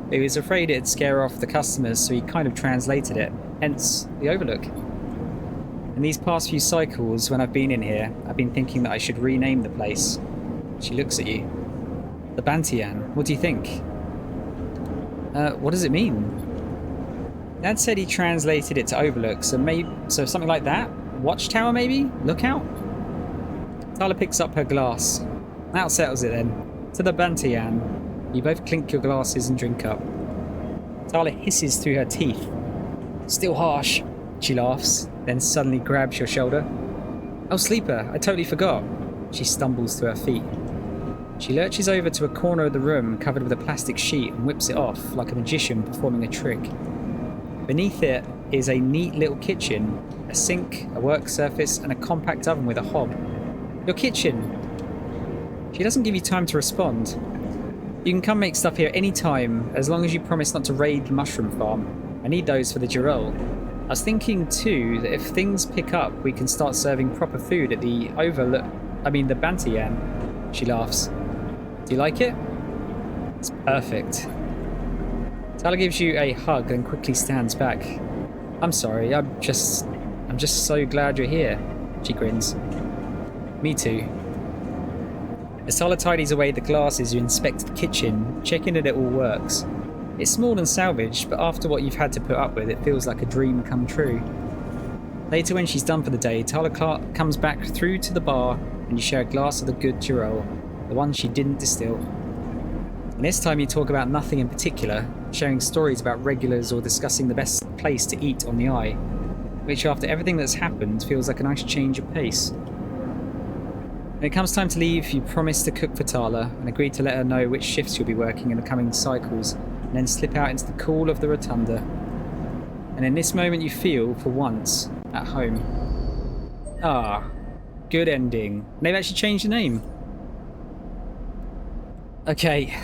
Speaker 1: But he was afraid it'd scare off the customers, so he kind of translated it, hence the Overlook. In these past few cycles, when I've been in here, I've been thinking that I should rename the place. She looks at you. The Bantian, what do you think? What does it mean? Dad said he translated it to Overlook, so something like that? Watchtower maybe? Lookout? Tala picks up her glass. That settles it then. To the Bantian. You both clink your glasses and drink up. Tala hisses through her teeth. Still harsh, she laughs, then suddenly grabs your shoulder. Oh, Sleeper, I totally forgot. She stumbles to her feet. She lurches over to a corner of the room covered with a plastic sheet and whips it off like a magician performing a trick. Beneath it is a neat little kitchen, a sink, a work surface, and a compact oven with a hob. Your kitchen! She doesn't give you time to respond. You can come make stuff here any time, as long as you promise not to raid the mushroom farm. I need those for the Girol. I was thinking too that if things pick up, we can start serving proper food at the the Bantian. She laughs. Do you like it? It's perfect. Tala gives you a hug and quickly stands back. I'm sorry, I'm just so glad you're here. She grins. Me too. As Tala tidies away the glasses, you inspect the kitchen, checking that it all works. It's small and salvaged, but after what you've had to put up with, it feels like a dream come true. Later, when she's done for the day, Tala comes back through to the bar and you share a glass of the good Girol, the one she didn't distill. And this time you talk about nothing in particular, sharing stories about regulars or discussing the best place to eat on the Eye, which after everything that's happened feels like a nice change of pace. When it comes time to leave, you promise to cook for Tala and agree to let her know which shifts you'll be working in the coming cycles, and then slip out into the cool of the rotunda. And in this moment you feel, for once, at home. Ah, good ending. And they've actually changed the name. Okay,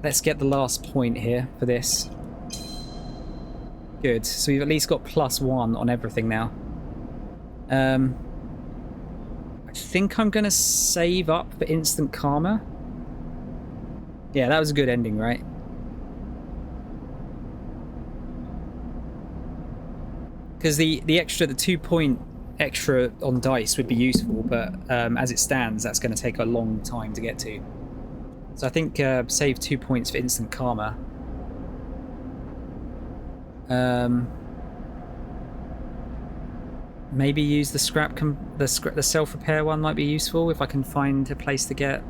Speaker 1: let's get the last point here for this. Good, so we've at least got +1 on everything now. I think I'm going to save up for instant karma. Yeah, that was a good ending, right? Because the 2-point extra on dice would be useful, but as it stands, that's going to take a long time to get to. So I think save 2 points for instant karma. Maybe use the the self-repair one might be useful if I can find a place to get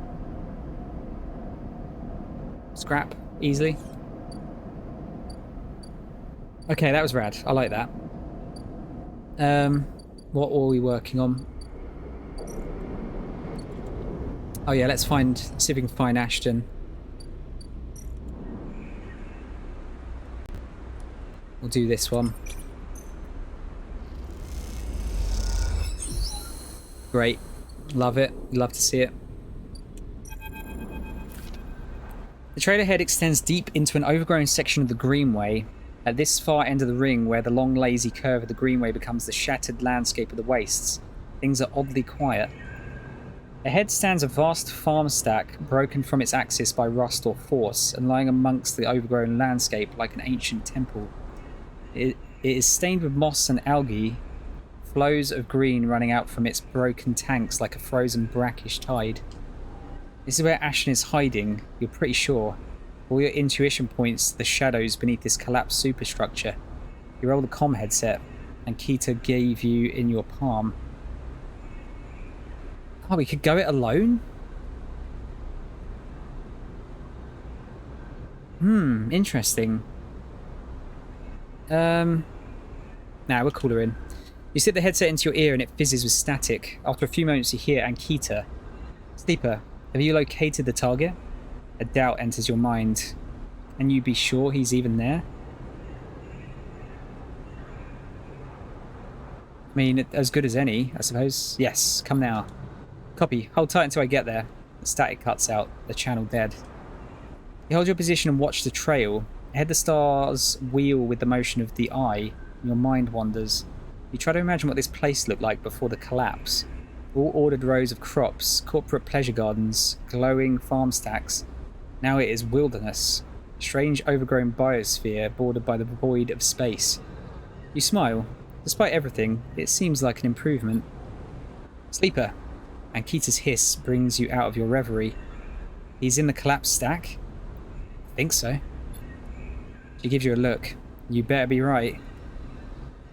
Speaker 1: scrap easily. Okay, that was rad. I like that. What were we working on? Oh yeah, let's see if we can find Ashton. We'll do this one. Great. Love it. Love to see it. The trail ahead extends deep into an overgrown section of the Greenway. At this far end of the ring, where the long lazy curve of the Greenway becomes the shattered landscape of the wastes, things are oddly quiet. Ahead stands a vast farm stack, broken from its axis by rust or force, and lying amongst the overgrown landscape like an ancient temple. It is stained with moss and algae, flows of green running out from its broken tanks like a frozen brackish tide. This is where Ashton is hiding, you're pretty sure. All your intuition points to the shadows beneath this collapsed superstructure. You roll the comm headset, and Keita gave you in your palm. Oh, we could go it alone? Interesting. Nah, we'll call her in. You stick the headset into your ear and it fizzes with static. After a few moments you hear Ankita. Sleeper, have you located the target? A doubt enters your mind. Can you be sure he's even there? I mean, as good as any, I suppose. Yes, come now. Copy. Hold tight until I get there. The static cuts out, the channel dead. You hold your position and watch the trail. Ahead the stars wheel with the motion of the eye. Your mind wanders. You try to imagine what this place looked like before the collapse. All ordered rows of crops, corporate pleasure gardens, glowing farm stacks. Now it is wilderness. A strange overgrown biosphere bordered by the void of space. You smile. Despite everything, it seems like an improvement. Sleeper. Ankita's hiss brings you out of your reverie. He's in the collapsed stack? I think so. She gives you a look. You better be right.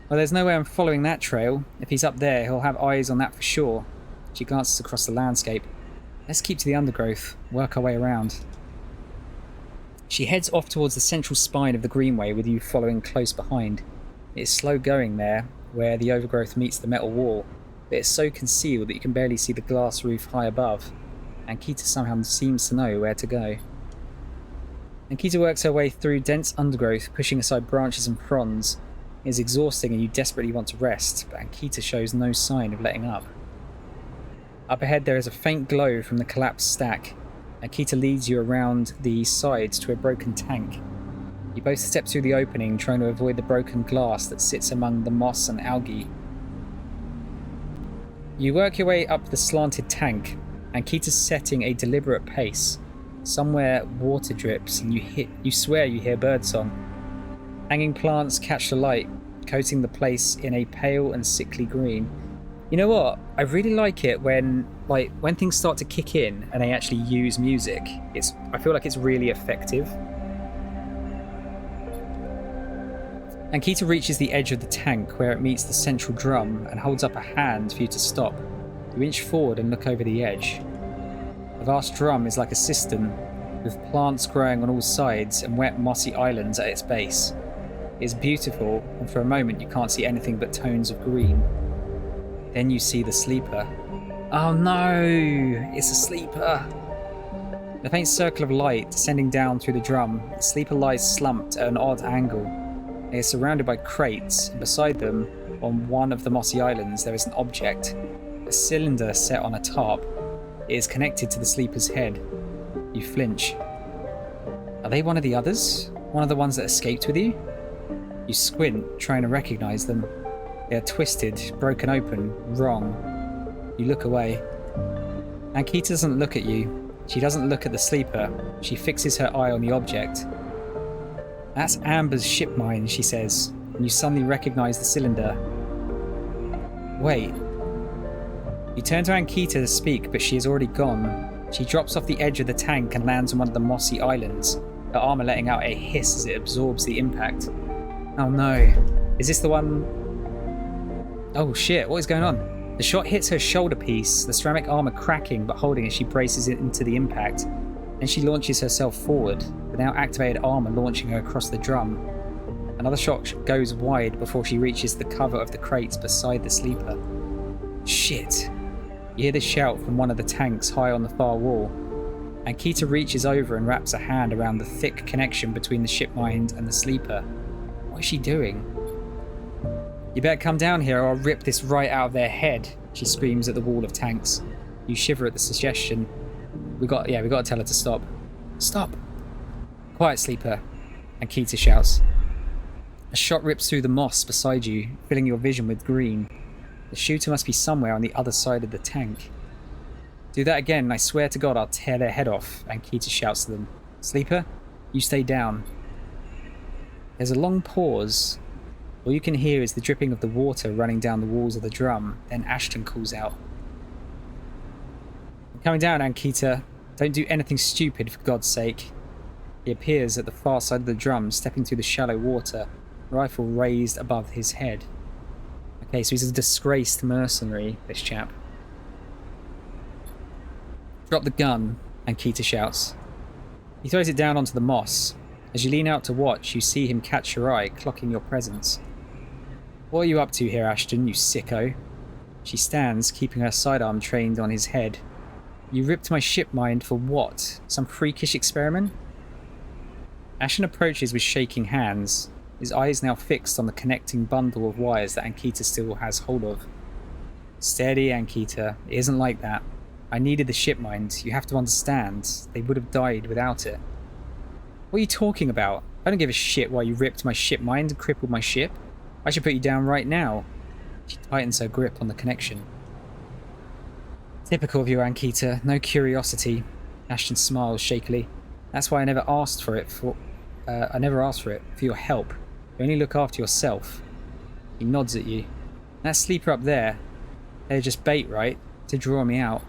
Speaker 1: Well, there's no way I'm following that trail. If he's up there, he'll have eyes on that for sure. She glances across the landscape. Let's keep to the undergrowth, work our way around. She heads off towards the central spine of the Greenway with you following close behind. It is slow going there, where the overgrowth meets the metal wall, but it's so concealed that you can barely see the glass roof high above. Ankita somehow seems to know where to go. Ankita works her way through dense undergrowth, pushing aside branches and fronds. It is exhausting and you desperately want to rest, but Ankita shows no sign of letting up. Up ahead there is a faint glow from the collapsed stack. Ankita leads you around the sides to a broken tank. You both step through the opening, trying to avoid the broken glass that sits among the moss and algae. You work your way up the slanted tank. Ankita's setting a deliberate pace. Somewhere water drips and you swear you hear birdsong. Hanging plants catch the light, coating the place in a pale and sickly green. You know what? I really like it when things start to kick in and they actually use music. I feel like it's really effective. Ankita reaches the edge of the tank where it meets the central drum and holds up a hand for you to stop. You inch forward and look over the edge. The vast drum is like a cistern, with plants growing on all sides and wet mossy islands at its base. It is beautiful, and for a moment you can't see anything but tones of green. Then you see the sleeper. Oh no! It's a sleeper! In a faint circle of light descending down through the drum, the sleeper lies slumped at an odd angle. They are surrounded by crates, and beside them, on one of the mossy islands, there is an object. A cylinder set on a tarp. It is connected to the sleeper's head. You flinch. Are they one of the others? One of the ones that escaped with you? You squint, trying to recognize them. They are twisted, broken open, wrong. You look away. Ankita doesn't look at you. She doesn't look at the sleeper. She fixes her eye on the object. That's Amber's ship mine, she says, and you suddenly recognize the cylinder. Wait. You turn to Ankita to speak, but she is already gone. She drops off the edge of the tank and lands on one of the mossy islands, her armor letting out a hiss as it absorbs the impact. Oh no. Is this the one? Oh shit, what is going on? The shot hits her shoulder piece, the ceramic armor cracking but holding as she braces it into the impact. Then she launches herself forward, the now activated armor launching her across the drum. Another shot goes wide before she reaches the cover of the crates beside the sleeper. Shit. You hear the shout from one of the tanks high on the far wall. Ankita reaches over and wraps a hand around the thick connection between the ship mind and the sleeper. What is she doing? You better come down here or I'll rip this right out of their head, she screams at the wall of tanks. You shiver at the suggestion. We got to tell her to stop. Stop! Quiet, sleeper, Ankita shouts. A shot rips through the moss beside you, filling your vision with green. The shooter must be somewhere on the other side of the tank. Do that again, and I swear to God I'll tear their head off, Ankita shouts to them. Sleeper, you stay down. There's a long pause. All you can hear is the dripping of the water running down the walls of the drum. Then Ashton calls out. I'm coming down, Ankita. Don't do anything stupid, for God's sake. He appears at the far side of the drum, stepping through the shallow water, rifle raised above his head. Okay, so he's a disgraced mercenary, this chap. Drop the gun, Ankita shouts. He throws it down onto the moss. As you lean out to watch, you see him catch your eye, clocking your presence. What are you up to here, Ashton, you sicko? She stands, keeping her sidearm trained on his head. You ripped my ship mind for what? Some freakish experiment? Ashton approaches with shaking hands, his eyes now fixed on the connecting bundle of wires that Ankita still has hold of. Steady, Ankita. It isn't like that. I needed the ship mind. You have to understand. They would have died without it. What are you talking about? I don't give a shit why you ripped my ship mind and crippled my ship. I should put you down right now. She tightens her grip on the connection. Typical of you, Ankita. No curiosity. Ashton smiles shakily. That's why I never asked for it for your help. You only look after yourself. He nods at you. That sleeper up there, they're just bait, right? To draw me out.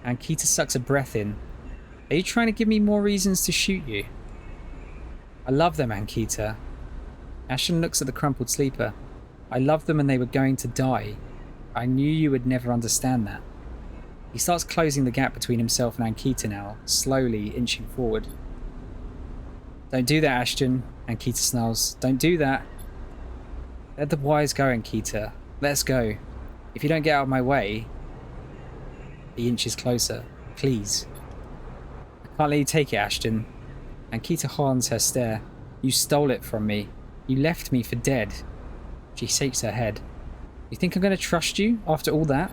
Speaker 1: Ankita sucks a breath in. Are you trying to give me more reasons to shoot you? I love them, Ankita. Ashton looks at the crumpled sleeper. I loved them and they were going to die. I knew you would never understand that. He starts closing the gap between himself and Ankita now, slowly inching forward. Don't do that, Ashton, Ankita snarls. Don't do that. Let the wires go, Ankita. Let's go. If you don't get out of my way... He inches closer. Please. I can't let you take it, Ashton. Ankita harns her stare. You stole it from me. You left me for dead. She shakes her head. You think I'm going to trust you after all that?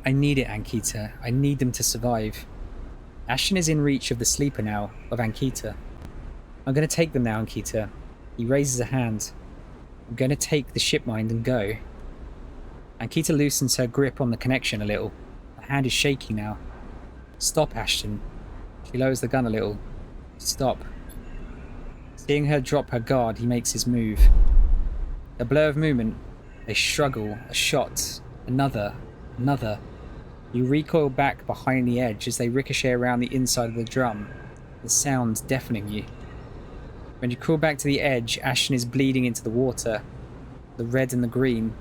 Speaker 1: I need it, Ankita. I need them to survive. Ashton is in reach of the sleeper now, of Ankita. I'm going to take them now, Ankita. He raises a hand. I'm going to take the ship mind and go. Ankita loosens her grip on the connection a little. Her hand is shaking now. Stop, Ashton. She lowers the gun a little. Stop. Seeing her drop her guard, he makes his move. A blur of movement. They struggle. A shot. Another. Another. You recoil back behind the edge as they ricochet around the inside of the drum, the sound deafening you. When you crawl back to the edge, Ashton is bleeding into the water, the red and the green.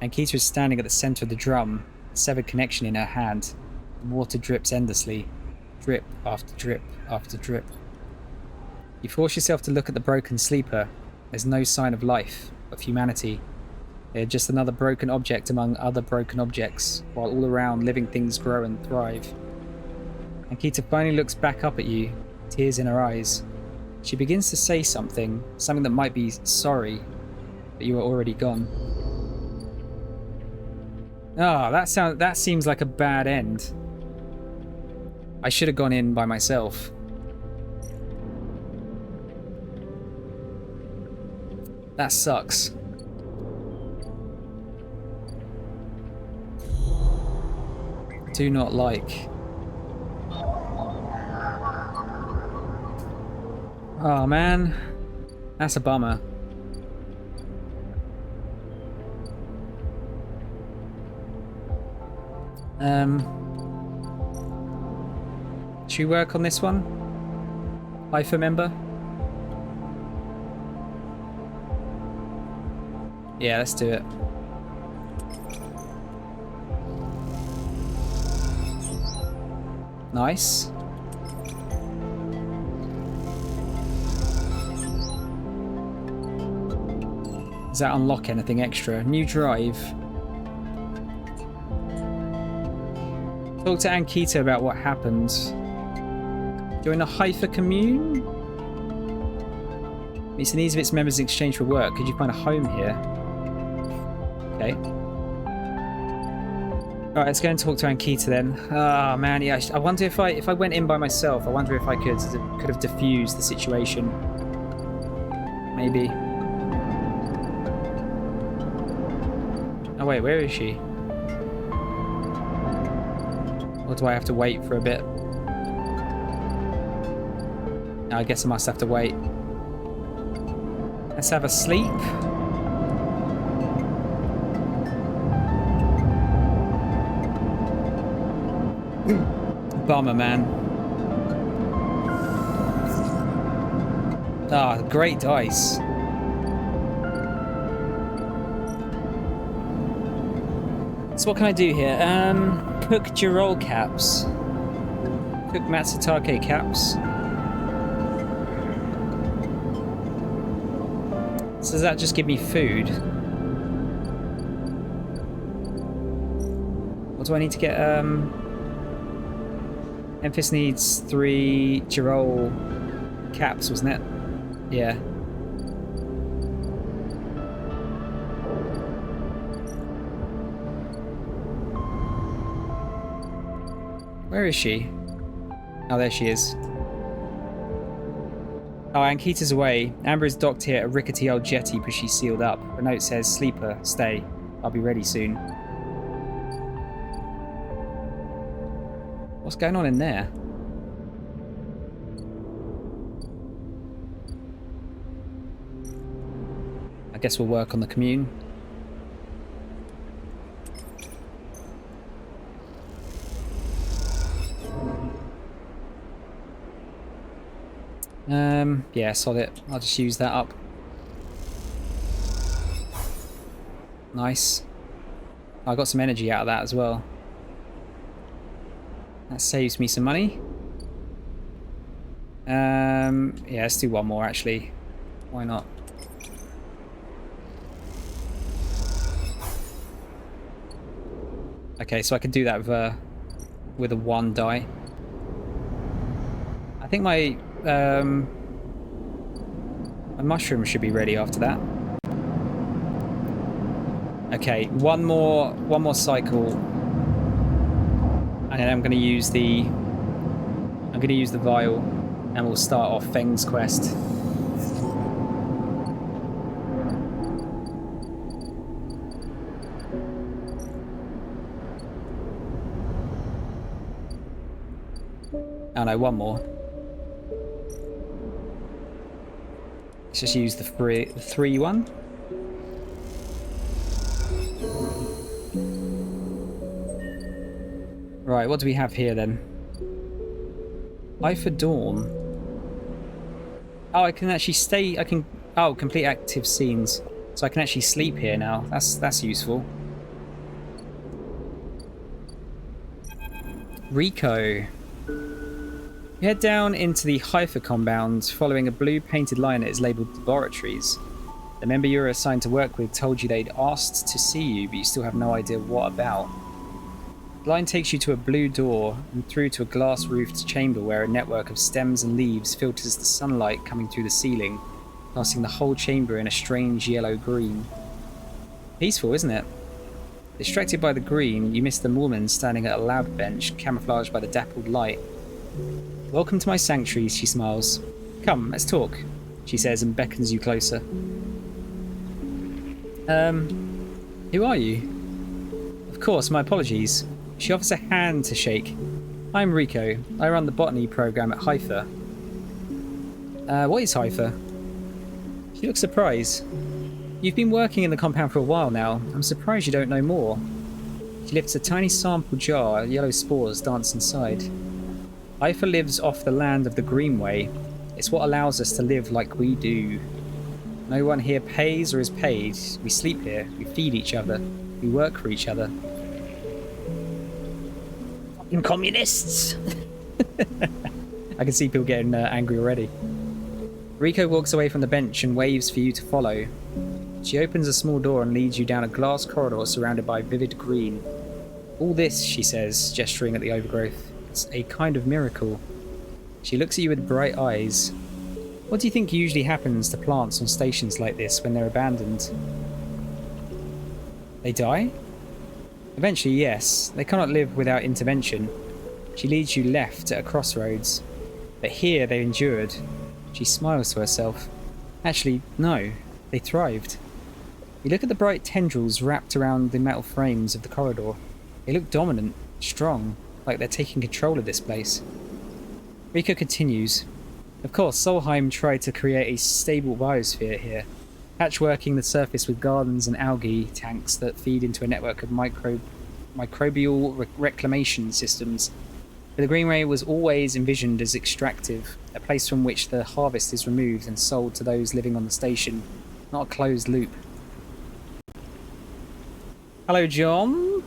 Speaker 1: Ankita is standing at the center of the drum, a severed connection in her hand. The water drips endlessly, drip after drip after drip. You force yourself to look at the broken sleeper. There's no sign of life, of humanity. They're just another broken object among other broken objects, while all around living things grow and thrive. Ankita finally looks back up at you, tears in her eyes. She begins to say something that might be sorry, but you are already gone. Ah, that seems like a bad end. I should have gone in by myself. That sucks. Do not like. Oh man, that's a bummer. Should we work on this one? Hypha member? Yeah, let's do it. Nice. Does that unlock anything extra? New drive. Talk to Ankita about what happened. Join the Haifa commune? Meets the needs of its members in exchange for work. Could you find a home here? Okay. Alright, let's go and talk to Ankita then. Ah, man, yeah. I wonder if I went in by myself, I wonder if I could have diffused the situation. Maybe. Oh wait, where is she? Or do I have to wait for a bit? I guess I must have to wait. Let's have a sleep. Bummer, man. Ah, great dice. So what can I do here? Cook Girol caps. Cook Matsutake caps. So does that just give me food? What do I need to get? Memphis needs 3 Girol caps, wasn't it? Yeah. Where is she? Oh, there she is. Oh, Ankita's away. Amber is docked here at a rickety old jetty, but she's sealed up. The note says, "Sleeper, stay. I'll be ready soon." What's going on in there? I guess we'll work on the commune. Yeah, sod it. I'll just use that up. Nice. I got some energy out of that as well. That saves me some money. Yeah, let's do one more actually. Why not? Okay, so I can do that with a 1 die. I think my mushroom should be ready after that. Okay, one more cycle, and then I'm going to use the vial, and we'll start off Feng's quest. Oh no, one more. Let's just use the 3 one. Right, what do we have here then? Eye for Dawn. Oh, I can actually stay. I can. Oh, complete active scenes. So I can actually sleep here now. That's useful. Rico. You head down into the Haifa compound, following a blue painted line that is labelled Laboratories. The member you were assigned to work with told you they'd asked to see you, but you still have no idea what about. The line takes you to a blue door and through to a glass-roofed chamber where a network of stems and leaves filters the sunlight coming through the ceiling, casting the whole chamber in a strange yellow-green. Peaceful, isn't it? Distracted by the green, you miss the woman standing at a lab bench, camouflaged by the dappled light. "Welcome to my sanctuary," she smiles. "Come, let's talk," she says and beckons you closer. Who are you? Of course, my apologies. She offers a hand to shake. I'm Rico. I run the botany program at Haifa. What is Haifa? She looks surprised. You've been working in the compound for a while now. I'm surprised you don't know more. She lifts a tiny sample jar. Yellow spores dance inside. Haifa lives off the land of the Greenway. It's what allows us to live like we do. No one here pays or is paid. We sleep here. We feed each other. We work for each other. Fucking communists! I can see people getting angry already. Rico walks away from the bench and waves for you to follow. She opens a small door and leads you down a glass corridor surrounded by vivid green. All this, she says, gesturing at the overgrowth, it's a kind of miracle. She looks at you with bright eyes. What do you think usually happens to plants on stations like this when they're abandoned? They die? Eventually, yes. They cannot live without intervention. She leads you left at a crossroads. But here they endured. She smiles to herself. Actually, no. They thrived. You look at the bright tendrils wrapped around the metal frames of the corridor. They look dominant, strong, like they're taking control of this place. Rico continues. Of course, Solheim tried to create a stable biosphere here, patchworking the surface with gardens and algae tanks that feed into a network of microbial reclamation systems. But the Greenway was always envisioned as extractive, a place from which the harvest is removed and sold to those living on the station, not a closed loop. Hello, John?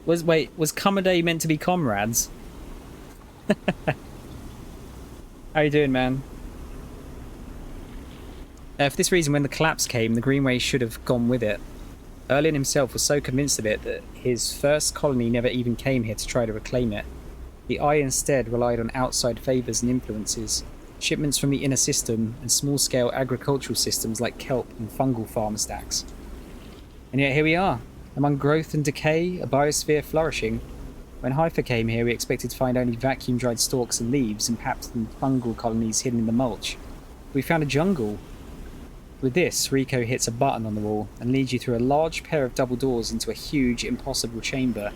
Speaker 1: Was Comedy meant to be comrades? How you doing, man? For this reason, when the collapse came, the Greenway should have gone with it. Erlin himself was so convinced of it that his first colony never even came here to try to reclaim it. The Eye instead relied on outside favours and influences, shipments from the inner system, and small-scale agricultural systems like kelp and fungal farm stacks. And yet here we are, among growth and decay, a biosphere flourishing. When Haifa came here, we expected to find only vacuum-dried stalks and leaves and perhaps some fungal colonies hidden in the mulch. We found a jungle. With this, Rico hits a button on the wall and leads you through a large pair of double doors into a huge, impossible chamber.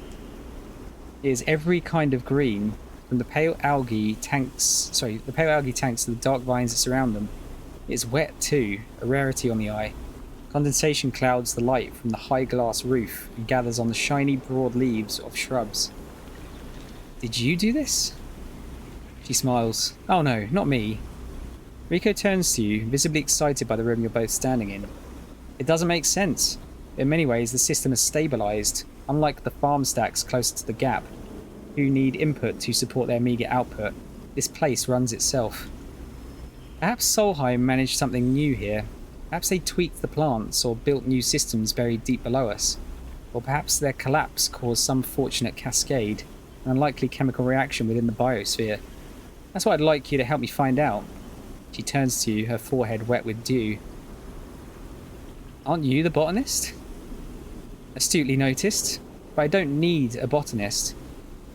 Speaker 1: It is every kind of green, from the pale algae tanks to the dark vines that surround them. It is wet too, a rarity on the Eye. Condensation clouds the light from the high glass roof and gathers on the shiny, broad leaves of shrubs. Did you do this? She smiles. Oh no, not me. Rico turns to you, visibly excited by the room you're both standing in. It doesn't make sense. In many ways, the system is stabilised, unlike the farm stacks closer to the gap, who need input to support their meagre output. This place runs itself. Perhaps Solheim managed something new here. Perhaps they tweaked the plants or built new systems buried deep below us. Or perhaps their collapse caused some fortunate cascade, an unlikely chemical reaction within the biosphere. That's what I'd like you to help me find out. She turns to you, her forehead wet with dew. Aren't you the botanist? Astutely noticed, but I don't need a botanist.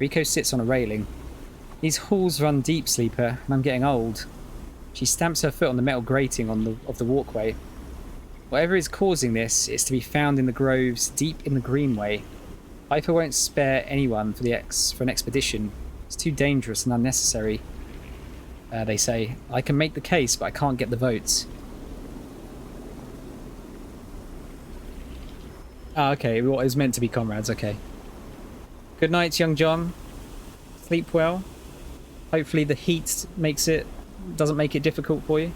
Speaker 1: Rico sits on a railing. These halls run deep, Sleeper, and I'm getting old. She stamps her foot on the metal grating of the walkway. Whatever is causing this is to be found in the groves deep in the Greenway. Haifa won't spare anyone for an expedition. It's too dangerous and unnecessary. They say. I can make the case, but I can't get the votes. Ah, okay. Well, it was meant to be comrades. Okay. Good night, young John. Sleep well. Hopefully the heat doesn't make it difficult for you.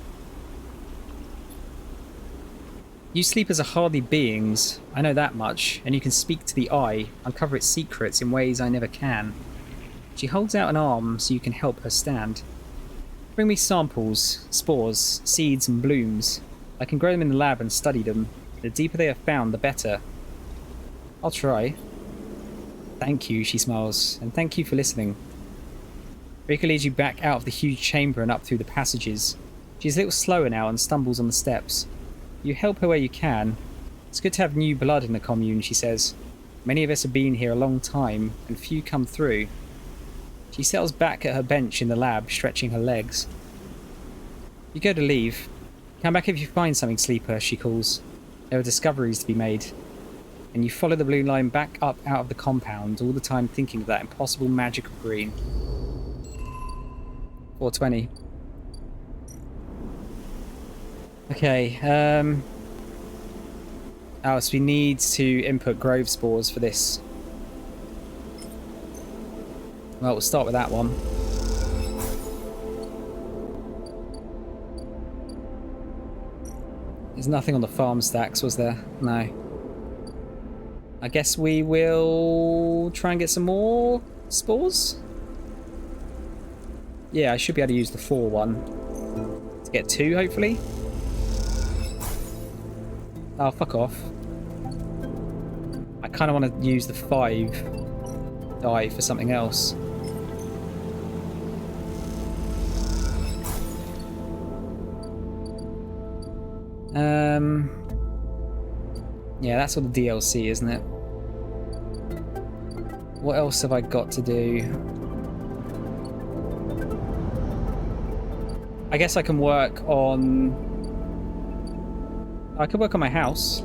Speaker 1: You sleepers are hardly beings, I know that much, and you can speak to the Eye, uncover its secrets in ways I never can. She holds out an arm so you can help her stand. Bring me samples, spores, seeds and blooms. I can grow them in the lab and study them. The deeper they are found, the better. I'll try. Thank you, she smiles, and thank you for listening. Rika leads you back out of the huge chamber and up through the passages. She's a little slower now and stumbles on the steps. You help her where you can. It's good to have new blood in the commune, she says. Many of us have been here a long time, and few come through. She settles back at her bench in the lab, stretching her legs. You go to leave. Come back if you find something, Sleeper, she calls. There are discoveries to be made. And you follow the blue line back up out of the compound, all the time thinking of that impossible magical green. 420. Okay, oh, so we need to input grove spores for this. Well, we'll start with that one. There's nothing on the farm stacks, was there? No. I guess we will try and get some more spores. Yeah, I should be able to use the 4 one to get 2, hopefully. Oh, fuck off. I kind of want to use the 5 die for something else. Yeah, that's all the DLC, isn't it? What else have I got to do? I guess I can work on... I could work on my house.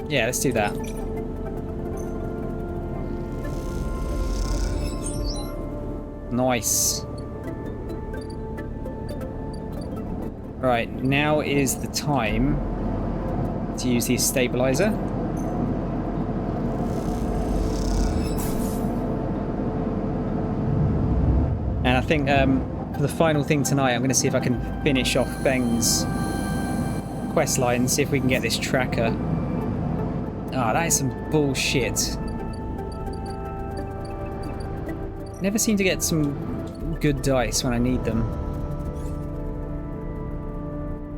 Speaker 1: Yeah, let's do that. Nice. Right, now is the time to use the stabilizer. And I think for the final thing tonight, I'm going to see if I can finish off Beng's quest line, see if we can get this tracker. Ah, that is some bullshit. Never seem to get some good dice when I need them.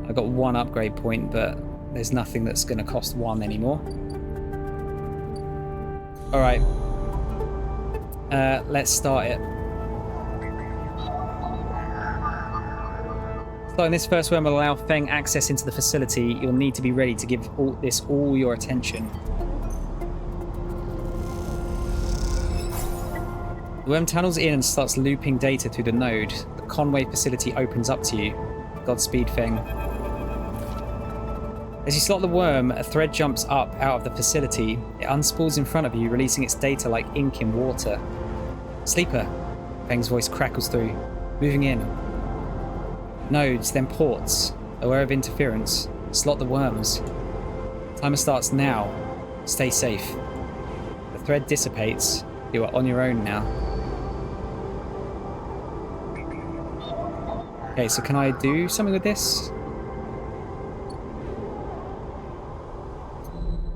Speaker 1: I got 1 upgrade point, but there's nothing that's going to cost 1 anymore. Alright. Let's start it. Starting this first worm will allow Feng access into the facility. You'll need to be ready to give this all your attention. The worm tunnels in and starts looping data through the node. The Conway facility opens up to you. Godspeed, Feng. As you slot the worm, a thread jumps up out of the facility. It unspools in front of you, releasing its data like ink in water. Sleeper. Feng's voice crackles through. Moving in. Nodes, then ports. Aware of interference. Slot the worms. Timer starts now. Stay safe. The thread dissipates. You are on your own now. Okay, so can I do something with this?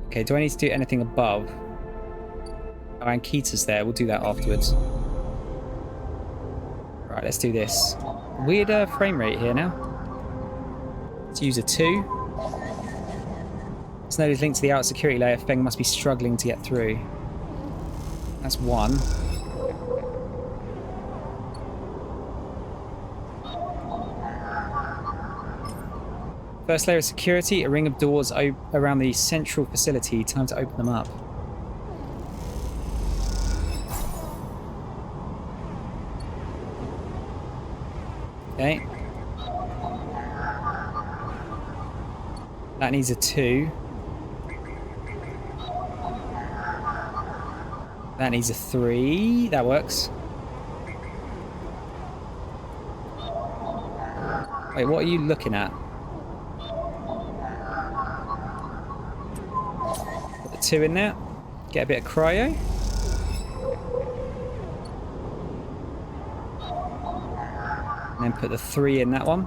Speaker 1: Okay, do I need to do anything above? Oh, and Keita's there. We'll do that afterwards. Right, let's do this. Weird frame rate here now. Let's use a 2. This node is linked to the outer security layer. Feng must be struggling to get through. That's 1. First layer of security, a ring of doors around the central facility. Time to open them up. Okay. That needs a 2. That needs a 3. That works. Wait, what are you looking at? Put the 2 in there. Get a bit of cryo. And then put the 3 in that one.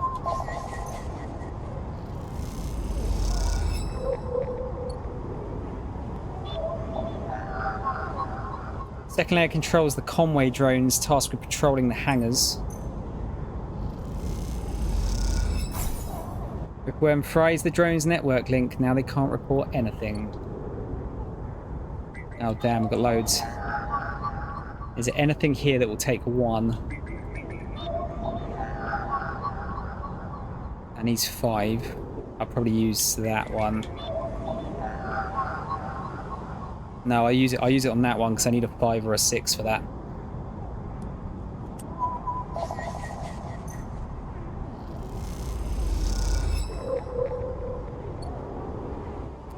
Speaker 1: Second layer controls the Conway drones tasked with patrolling the hangars. Bookworm fries the drone's network link. Now they can't report anything. Oh damn, we've got loads. Is there anything here that will take 1? That needs 5. I'll probably use that one. No, I'll use it on that one because I need a 5 or a 6 for that.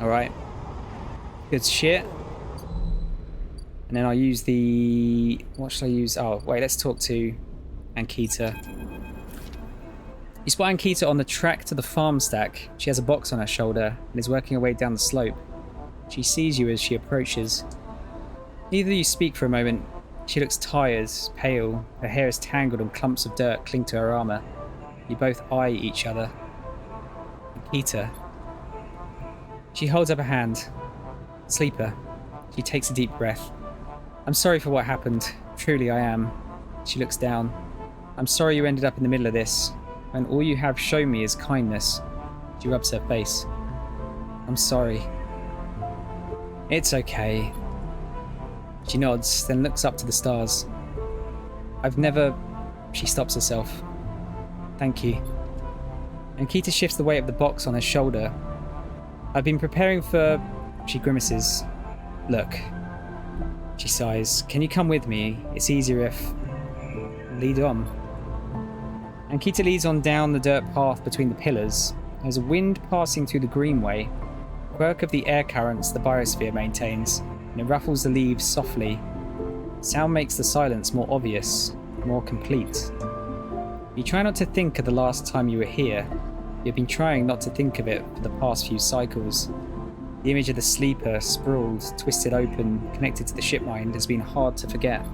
Speaker 1: Alright. Good shit. And then I'll use the... What should I use? Oh, wait, let's talk to Ankita. You spot Ankita on the track to the farm stack. She has a box on her shoulder and is working her way down the slope. She sees you as she approaches. Neither of you speak for a moment. She looks tired, pale. Her hair is tangled and clumps of dirt cling to her armor. You both eye each other. Ankita. She holds up a hand. Sleeper. She takes a deep breath. I'm sorry for what happened. Truly I am. She looks down. I'm sorry you ended up in the middle of this, when all you have shown me is kindness. She rubs her face. I'm sorry. It's okay. She nods, then looks up to the stars. I've never... She stops herself. Thank you. Ankita shifts the weight of the box on her shoulder. I've been preparing for... She grimaces. Look. She sighs. Can you come with me? It's easier if... Lead on. Ankita leads on down the dirt path between the pillars. There's a wind passing through the greenway, quirk of the air currents the biosphere maintains, and it ruffles the leaves softly. Sound makes the silence more obvious, more complete. You try not to think of the last time you were here. You've been trying not to think of it for the past few cycles. The image of the sleeper, sprawled, twisted open, connected to the ship mind, has been hard to forget.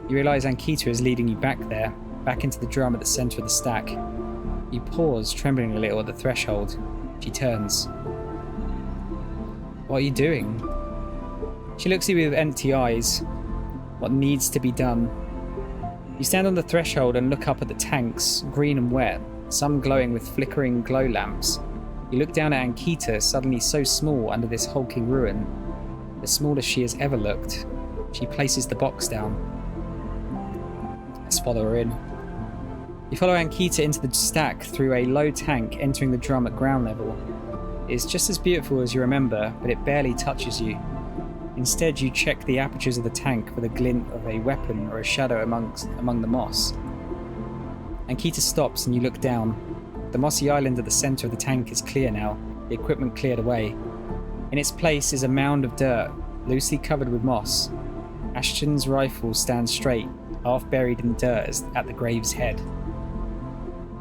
Speaker 1: You realise Ankita is leading you back there, back into the drum at the centre of the stack. You pause, trembling a little at the threshold. She turns. What are you doing? She looks at you with empty eyes. What needs to be done? You stand on the threshold and look up at the tanks, green and wet, some glowing with flickering glow lamps. You look down at Ankita, suddenly so small under this hulking ruin, the smallest she has ever looked. She places the box down. Let's follow her in. You follow Ankita into the stack through a low tank entering the drum at ground level. It is just as beautiful as you remember, but it barely touches you. Instead, you check the apertures of the tank for the glint of a weapon or a shadow among the moss. Ankita stops and you look down. The mossy island at the centre of the tank is clear now, the equipment cleared away. In its place is a mound of dirt, loosely covered with moss. Ashton's rifle stands straight, half buried in dirt at the grave's head.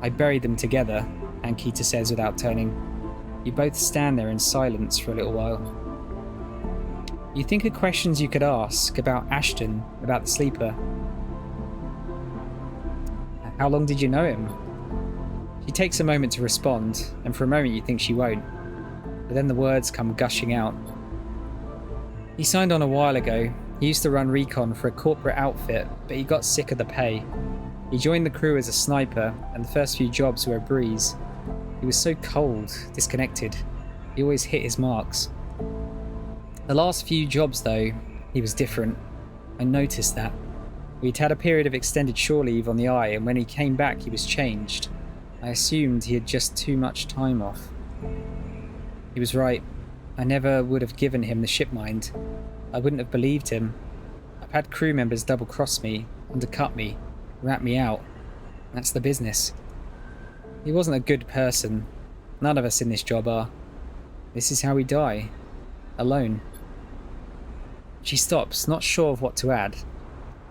Speaker 1: I buried them together, Ankita says without turning. You both stand there in silence for a little while. You think of questions you could ask about Ashton, about the sleeper. How long did you know him? She takes a moment to respond, and for a moment you think she won't. But then the words come gushing out. He signed on a while ago. He used to run recon for a corporate outfit, but he got sick of the pay. He joined the crew as a sniper, and the first few jobs were a breeze. He was so cold, disconnected. He always hit his marks. The last few jobs, though, he was different. I noticed that. We'd had a period of extended shore leave on the Eye, and when he came back, he was changed. I assumed he had just too much time off. He was right. I never would have given him the ship mind. I wouldn't have believed him. I've had crew members double-cross me, undercut me, rat me out. That's the business. He wasn't a good person. None of us in this job are. This is how we die. Alone. She stops, not sure of what to add.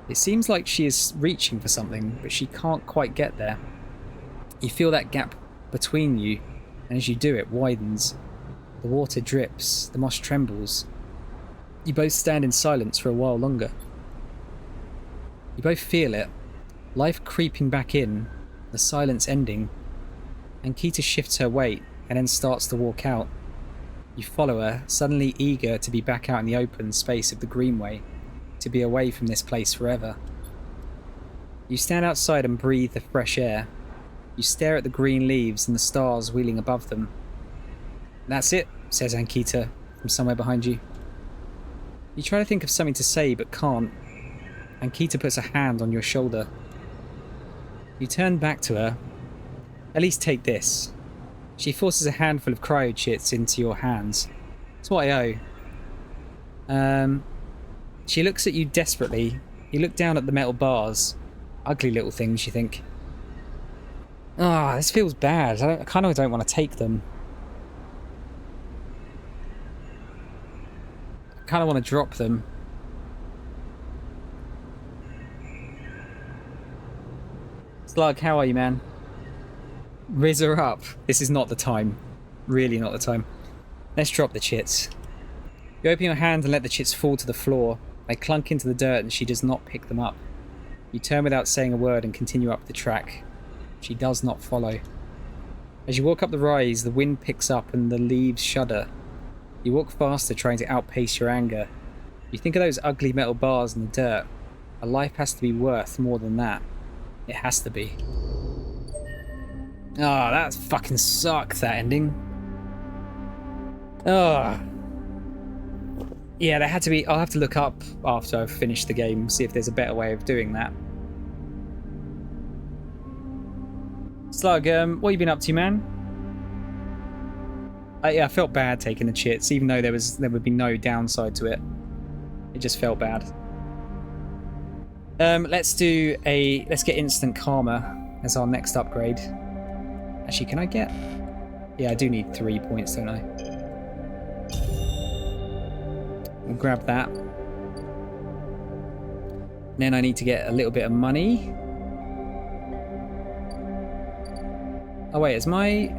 Speaker 1: It seems like she is reaching for something, but she can't quite get there. You feel that gap between you, and as you do, it widens. The water drips, the moss trembles. You both stand in silence for a while longer. You both feel it. Life creeping back in, the silence ending. Ankita shifts her weight and then starts to walk out. You follow her, suddenly eager to be back out in the open space of the greenway, to be away from this place forever. You stand outside and breathe the fresh air. You stare at the green leaves and the stars wheeling above them. That's it, says Ankita from somewhere behind you. You try to think of something to say but can't. Ankita puts a hand on your shoulder. You turn back to her. At least take this. She forces a handful of cryo chits into your hands. It's what I owe. She looks at you desperately. You look down at the metal bars. Ugly little things, you think. Ah, this feels bad. I kind of don't want to take them. I kind of want to drop them. Slug, how are you, man? Riz her up. This is not the time. Really not the time. Let's drop the chits. You open your hand and let the chits fall to the floor. They clunk into the dirt and she does not pick them up. You turn without saying a word and continue up the track. She does not follow. As you walk up the rise, the wind picks up and the leaves shudder. You walk faster, trying to outpace your anger. You think of those ugly metal bars in the dirt. A life has to be worth more than that. It has to be. Oh, that fucking sucked, that ending. Oh. Yeah, there had to be... I'll have to look up after I've finished the game, see if there's a better way of doing that. Slug, what have you been up to, man? Yeah, I felt bad taking the chits, even though there would be no downside to it. It just felt bad. Let's get instant karma as our next upgrade. Actually, can I get... Yeah, I do need 3 points, don't I? We'll grab that. Then I need to get a little bit of money. Oh wait, is my...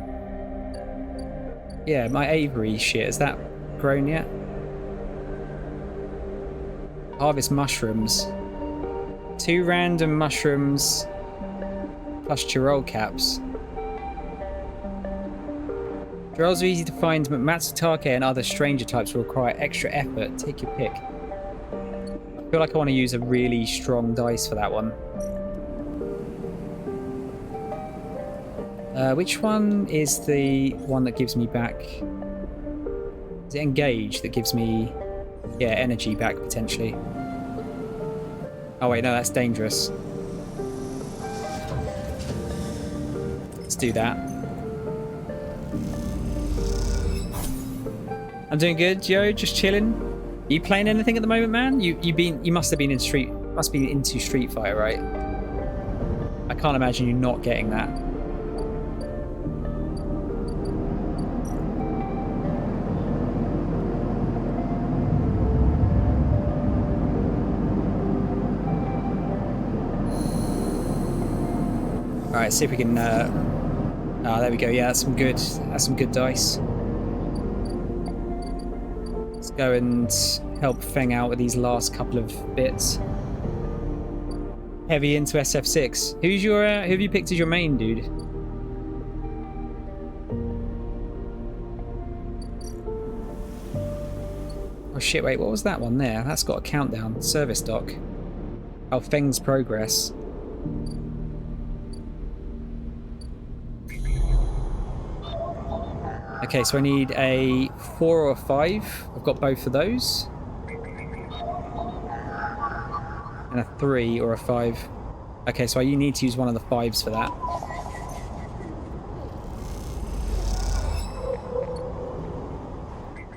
Speaker 1: Yeah, my Avery shit, has that grown yet? Harvest mushrooms. 2 random mushrooms plus Chirol caps. Chirol's are easy to find, but Matsutake and other stranger types will require extra effort. Take your pick. I feel like I want to use a really strong dice for that one. Which one is the one that gives me back... Is it Engage that gives me... Yeah, energy back, potentially. Oh wait, no, that's dangerous. Let's do that. I'm doing good, Joe, just chilling. Are you playing anything at the moment, man? You must be into Street Fighter, right? I can't imagine you not getting that. Alright, see if we can... there we go. Yeah, that's some good dice. Let's go and help Feng out with these last couple of bits. Heavy into SF6. Who have you picked as your main, dude? Oh shit, wait, what was that one there? That's got a countdown. Service dock. Oh, Feng's progress. Okay, so I need a 4 or a 5. I've got both of those. And a 3 or a 5. Okay, so you need to use one of the 5s for that.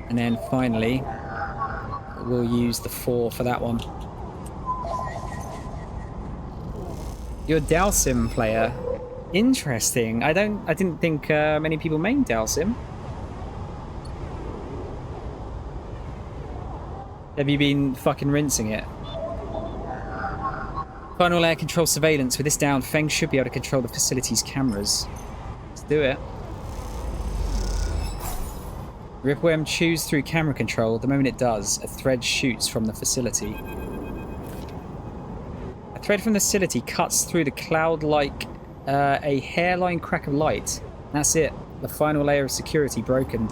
Speaker 1: And then finally, we'll use the 4 for that one. You're a Dalsim player. Interesting. I didn't think many people main Dalsim. Have you been fucking rinsing it? Final air control surveillance. With this down, Feng should be able to control the facility's cameras. Let's do it. Ripworm chews through camera control. The moment it does, a thread shoots from the facility. A thread from the facility cuts through the cloud like a hairline crack of light. That's it. The final layer of security broken.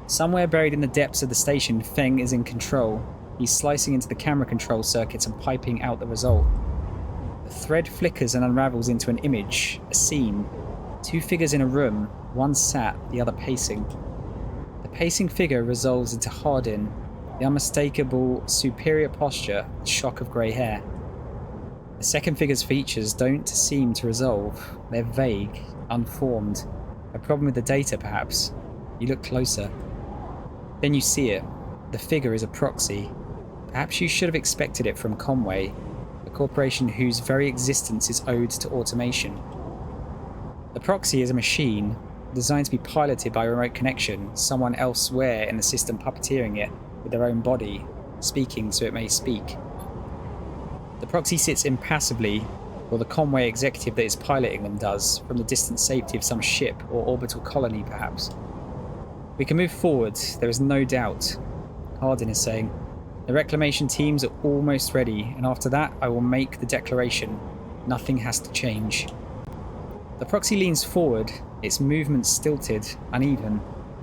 Speaker 1: Somewhere buried in the depths of the station, Feng is in control. He's slicing into the camera control circuits and piping out the result. The thread flickers and unravels into an image, a scene. 2 figures in a room, one sat, the other pacing. The pacing figure resolves into Hardin, the unmistakable superior posture, shock of grey hair. The second figure's features don't seem to resolve. They're vague, unformed. A problem with the data, perhaps. You look closer. Then you see it. The figure is a proxy. Perhaps you should have expected it from Conway, a corporation whose very existence is owed to automation. The proxy is a machine, designed to be piloted by remote connection, someone elsewhere in the system puppeteering it with their own body, speaking so it may speak. The proxy sits impassively, or the Conway executive that is piloting them does, from the distant safety of some ship or orbital colony, perhaps. We can move forward, there is no doubt, Hardin is saying. The reclamation teams are almost ready, and after that I will make the declaration. Nothing has to change. The proxy leans forward, its movement stilted, uneven,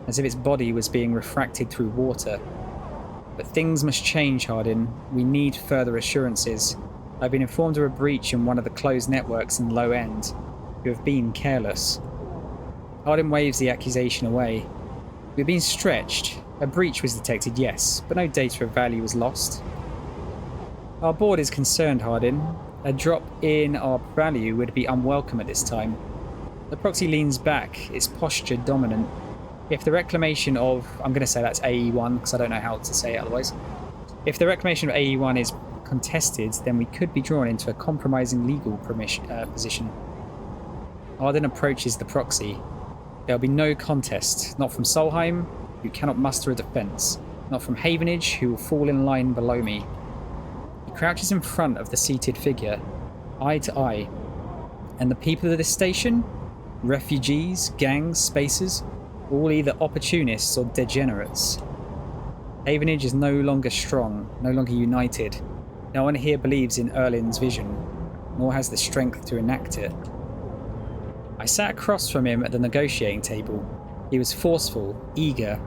Speaker 1: as if its body was being refracted through water. But things must change, Hardin. We need further assurances. I've been informed of a breach in one of the closed networks in Low End. You have been careless. Hardin waves the accusation away. We've been stretched. A breach was detected, yes, but no data of value was lost. Our board is concerned, Hardin. A drop in our value would be unwelcome at this time. The proxy leans back, its posture dominant. If the reclamation of... I'm going to say that's AE1 because I don't know how to say it otherwise. If the reclamation of AE1 is contested, then we could be drawn into a compromising legal position. Hardin approaches the proxy. There'll be no contest. Not from Solheim, who cannot muster a defence. Not from Havenage, who will fall in line below me. He crouches in front of the seated figure, eye to eye. And the people of this station? Refugees, gangs, spacers, all either opportunists or degenerates. Havenage is no longer strong, no longer united. No one here believes in Erlin's vision, nor has the strength to enact it. I sat across from him at the negotiating table. He was forceful, eager,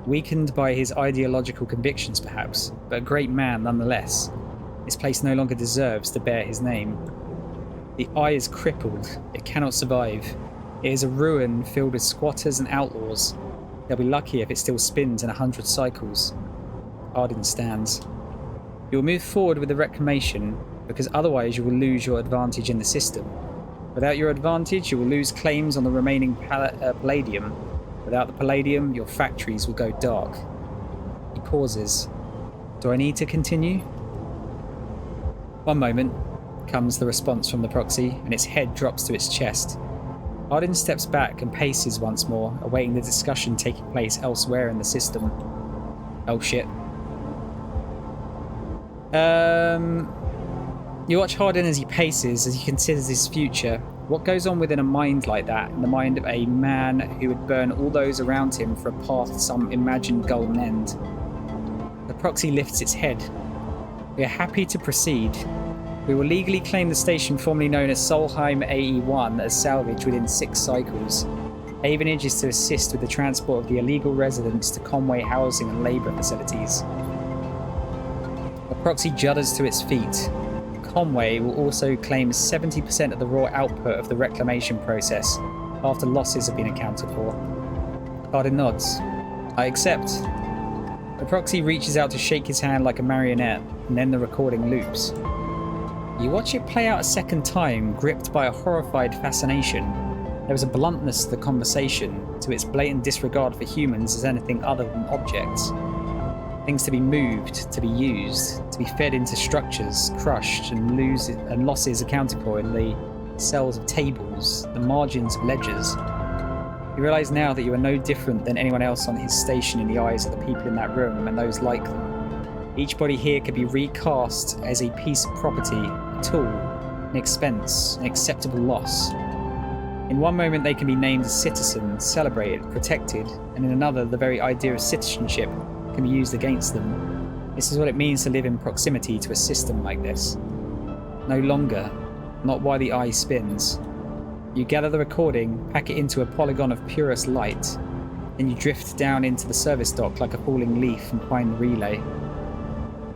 Speaker 1: weakened by his ideological convictions perhaps, but a great man nonetheless. This place no longer deserves to bear his name. The eye is crippled, it cannot survive. It is a ruin filled with squatters and outlaws. They'll be lucky if it still spins in 100 cycles. Hardin stands. You will move forward with the reclamation, because otherwise you will lose your advantage in the system. Without your advantage, you will lose claims on the remaining palladium. Without the palladium, your factories will go dark. He pauses. Do I need to continue? One moment, comes the response from the proxy, and its head drops to its chest. Hardin steps back and paces once more, awaiting the discussion taking place elsewhere in the system. Oh shit. You watch Hardin as he paces, as he considers his future. What goes on within a mind like that, in the mind of a man who would burn all those around him for a path to some imagined golden end? The proxy lifts its head. We are happy to proceed. We will legally claim the station formerly known as Solheim AE1 as salvage within 6 cycles. Havenage is to assist with the transport of the illegal residents to Conway housing and labour facilities. The proxy judders to its feet. Conway will also claim 70% of the raw output of the reclamation process after losses have been accounted for. Hardin nods. I accept. The proxy reaches out to shake his hand like a marionette, and then the recording loops. You watch it play out a second time, gripped by a horrified fascination. There was a bluntness to the conversation, to its blatant disregard for humans as anything other than objects. Things to be moved, to be used, to be fed into structures, crushed, and losses accounted for in the cells of tables, the margins of ledgers. You realise now that you are no different than anyone else on his station in the eyes of the people in that room and those like them. Each body here could be recast as a piece of property, a tool, an expense, an acceptable loss. In one moment they can be named as citizens, celebrated, protected, and in another the very idea of citizenship can be used against them. This is what it means to live in proximity to a system like this. No longer, not while the eye spins. You gather the recording, pack it into a polygon of purest light, then you drift down into the service dock like a falling leaf and find the relay.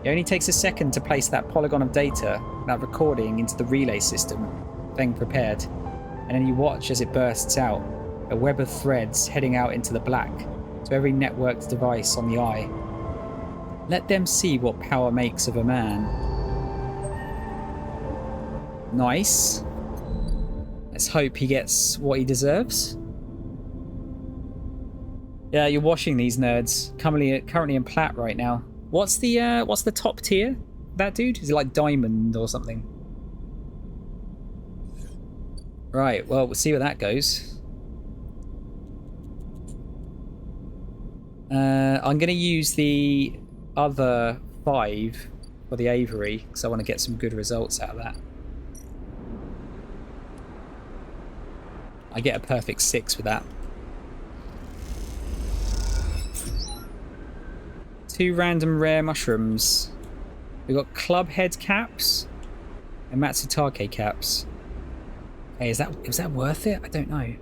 Speaker 1: It only takes a second to place that polygon of data, that recording, into the relay system, then prepared, and then you watch as it bursts out, a web of threads heading out into the black, to every networked device on the eye. Let them see what power makes of a man. Nice. Let's hope he gets what he deserves. Yeah, you're washing these nerds. Currently in plat right now. What's the top tier? That dude? Is it like diamond or something? Right, well, we'll see where that goes. I'm going to use the other 5 for the Avery, because I want to get some good results out of that. I get a perfect 6 with that. 2 random rare mushrooms. We've got club head caps and Matsutake caps. Hey, was that worth it? I don't know.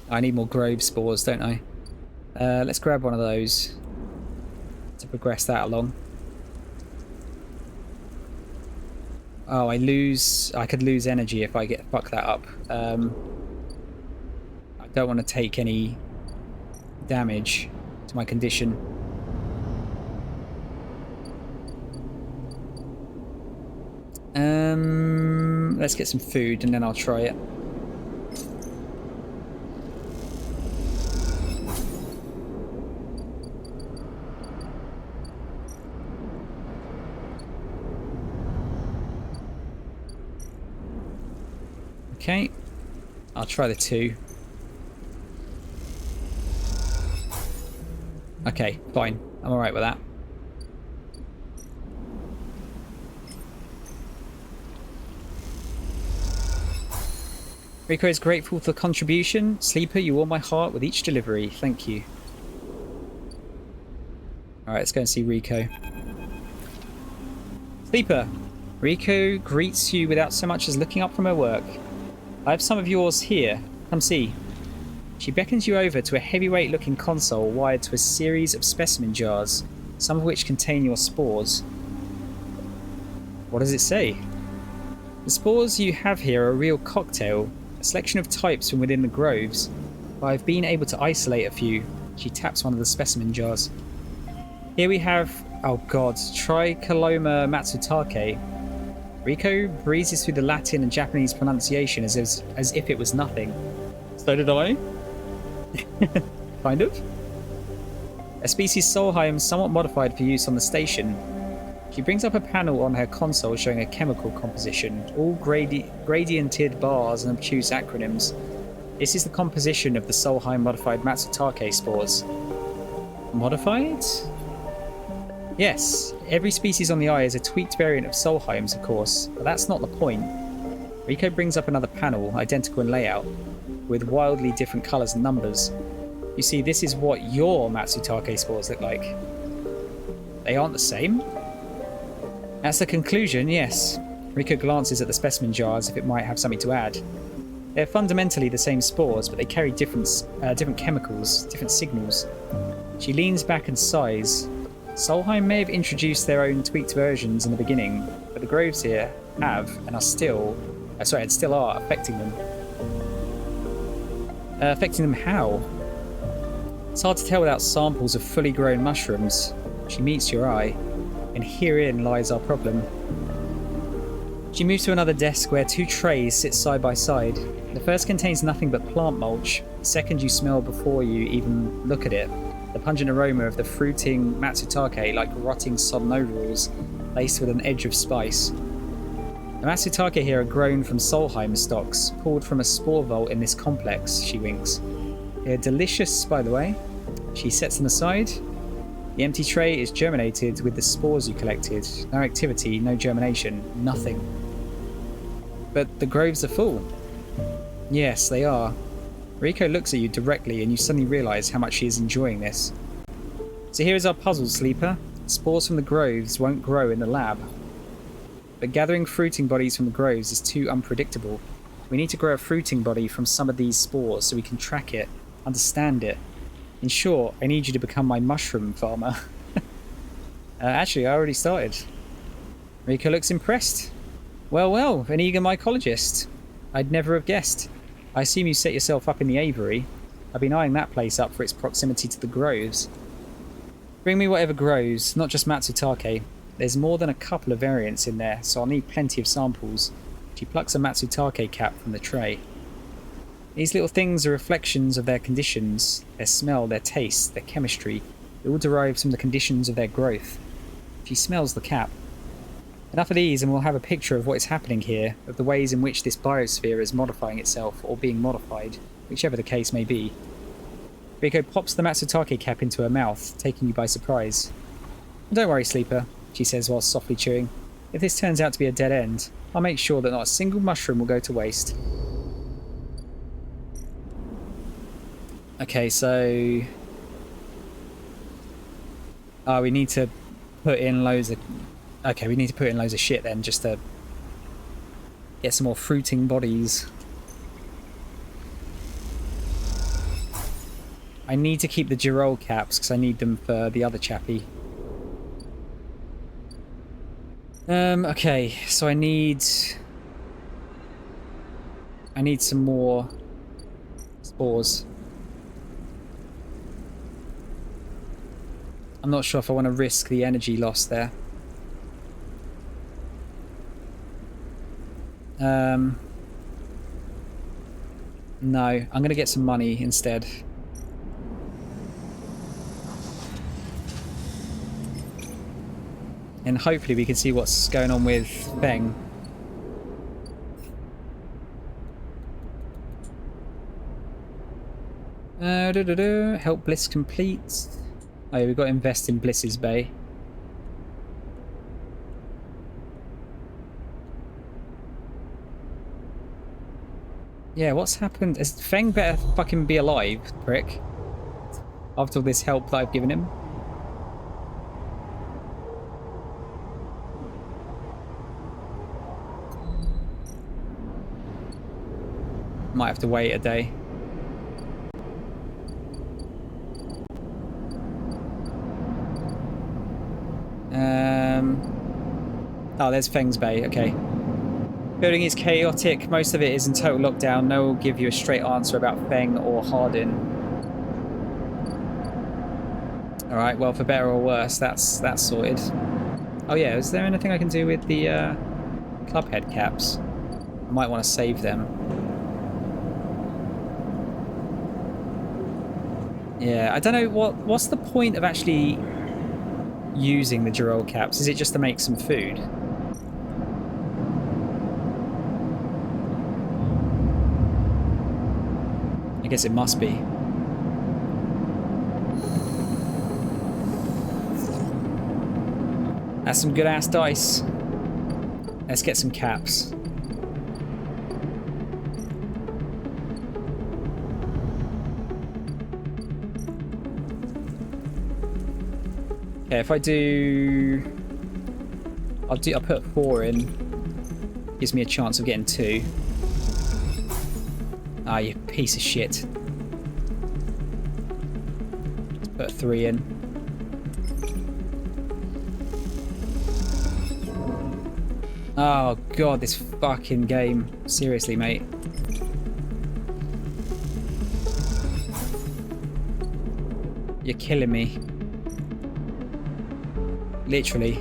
Speaker 1: I need more grove spores, don't I? Let's grab one of those to progress that along. Oh, I could lose energy if I fuck that up. I don't want to take any damage to my condition. Let's get some food and then I'll try it. Okay, I'll try the 2. Okay, fine. I'm alright with that. Rico is grateful for the contribution. Sleeper, you warm my heart with each delivery. Thank you. Alright, let's go and see Rico. Sleeper, Rico greets you without so much as looking up from her work. I have some of yours here. Come see. She beckons you over to a heavyweight-looking console wired to a series of specimen jars, some of which contain your spores. What does it say? The spores you have here are a real cocktail, a selection of types from within the groves, but I've been able to isolate a few. She taps one of the specimen jars. Here we have, oh god, Tricholoma matsutake. Rico breezes through the Latin and Japanese pronunciation as if it was nothing. So did I. Kind of. A species Solheim somewhat modified for use on the station. She brings up a panel on her console showing a chemical composition, all gradiented bars and obtuse acronyms. This is the composition of the Solheim modified Matsutake spores. Modified? Yes, every species on the eye is a tweaked variant of Solheim's, of course, but that's not the point. Rico brings up another panel, identical in layout, with wildly different colours and numbers. You see, this is what your Matsutake spores look like. They aren't the same? That's the conclusion, yes. Rico glances at the specimen jar as if it might have something to add. They're fundamentally the same spores, but they carry different chemicals, different signals. She leans back and sighs. Solheim may have introduced their own tweaked versions in the beginning, but the groves here have and are still are affecting them. Affecting them how? It's hard to tell without samples of fully grown mushrooms. She meets your eye, and herein lies our problem. She moves to another desk where 2 trays sit side by side. The first contains nothing but plant mulch. The second you smell before you even look at it. The pungent aroma of the fruiting matsutake like rotting sodden overalls, laced with an edge of spice. The matsutake here are grown from Solheim stocks, pulled from a spore vault in this complex, she winks. They're delicious, by the way. She sets them aside. The empty tray is germinated with the spores you collected. No activity, no germination, nothing. But the groves are full. Yes, they are. Rico looks at you directly and you suddenly realise how much she is enjoying this. So here is our puzzle, Sleeper. Spores from the groves won't grow in the lab. But gathering fruiting bodies from the groves is too unpredictable. We need to grow a fruiting body from some of these spores so we can track it, understand it. In short, I need you to become my mushroom farmer. Actually, I already started. Rico looks impressed. Well, an eager mycologist. I'd never have guessed. I assume you set yourself up in the aviary. I've been eyeing that place up for its proximity to the groves. Bring me whatever grows, not just Matsutake. There's more than a couple of variants in there, so I'll need plenty of samples. She plucks a Matsutake cap from the tray. These little things are reflections of their conditions, their smell, their taste, their chemistry. It all derives from the conditions of their growth. She smells the cap. Enough of these and we'll have a picture of what is happening here, of the ways in which this biosphere is modifying itself, or being modified, whichever the case may be. Rico pops the Matsutake cap into her mouth, taking you by surprise. Don't worry, Sleeper, she says while softly chewing. If this turns out to be a dead end, I'll make sure that not a single mushroom will go to waste. Okay, so... we need to put in loads of... Okay, we need to put in loads of shit then, just to get some more fruiting bodies. I need to keep the Girol caps, because I need them for the other chappie. Okay, so I need some more spores. I'm not sure if I want to risk the energy loss there. No, I'm going to get some money instead. And hopefully we can see what's going on with Feng. Help Bliss complete. Oh yeah, we've got to invest in Bliss's Bay. Yeah, what's happened? Is Feng better fucking be alive, prick? After all this help that I've given him. Might have to wait a day. Oh, there's Feng's Bay, okay. Building is chaotic, most of it is in total lockdown. No one will give you a straight answer about Feng or Hardin. Alright, well, for better or worse, that's sorted. Oh yeah, is there anything I can do with the clubhead caps? I might want to save them. Yeah, I don't know, what's the point of actually using the Girol caps? Is it just to make some food? I guess it must be. That's some good ass dice. Let's get some caps. Okay, if I do... I'll put 4 in. Gives me a chance of getting 2. Ah, you piece of shit. Let's put 3 in. Oh god, this fucking game. Seriously, mate. You're killing me. Literally.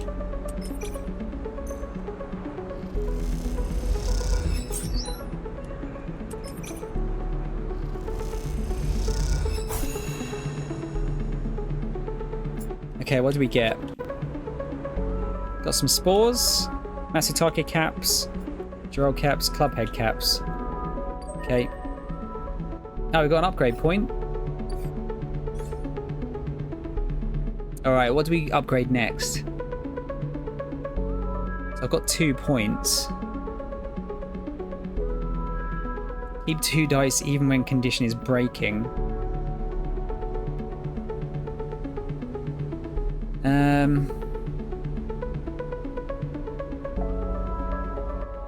Speaker 1: Okay, what do we get? Got some spores, Masutake caps, Girol caps, clubhead caps. Okay. Now we've got an upgrade point. Alright, what do we upgrade next? So I've got 2 points. Keep 2 dice even when condition is breaking.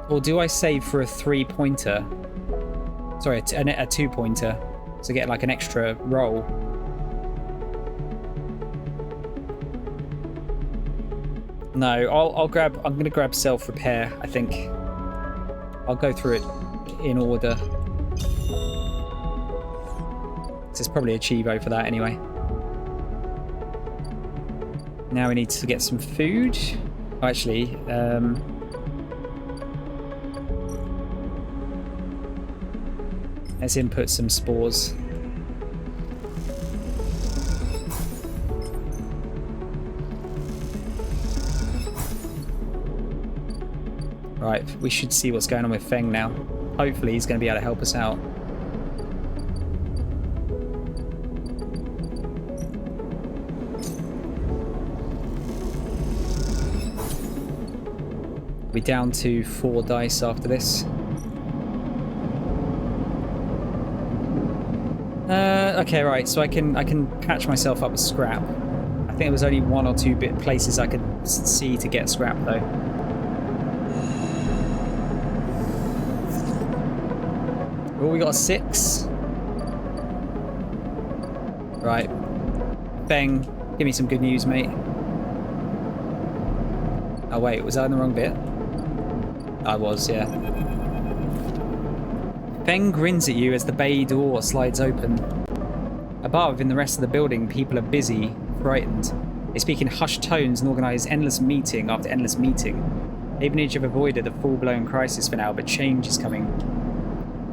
Speaker 1: Or do I save for a 3-pointer? Sorry, a 2-pointer. So get like an extra roll. No, I'm gonna grab self-repair, I think. I'll go through it in order. So it's probably a Chivo for that anyway. Now we need to get some food. Oh, actually, let's input some spores. Right, we should see what's going on with Feng now. Hopefully he's going to be able to help us out. We're down to 4 dice after this. Okay, right, so I can patch myself up with scrap, I think there was only 1 or 2 places I could see to get scrap though. Oh, we got a 6. Right. Bang. Give me some good news, mate. Oh wait, was I in the wrong bit? I was, yeah. Feng grins at you as the bay door slides open. Above, in the rest of the building, people are busy, frightened. They speak in hushed tones and organise endless meeting after endless meeting. Havenage have avoided a full-blown crisis for now, but change is coming.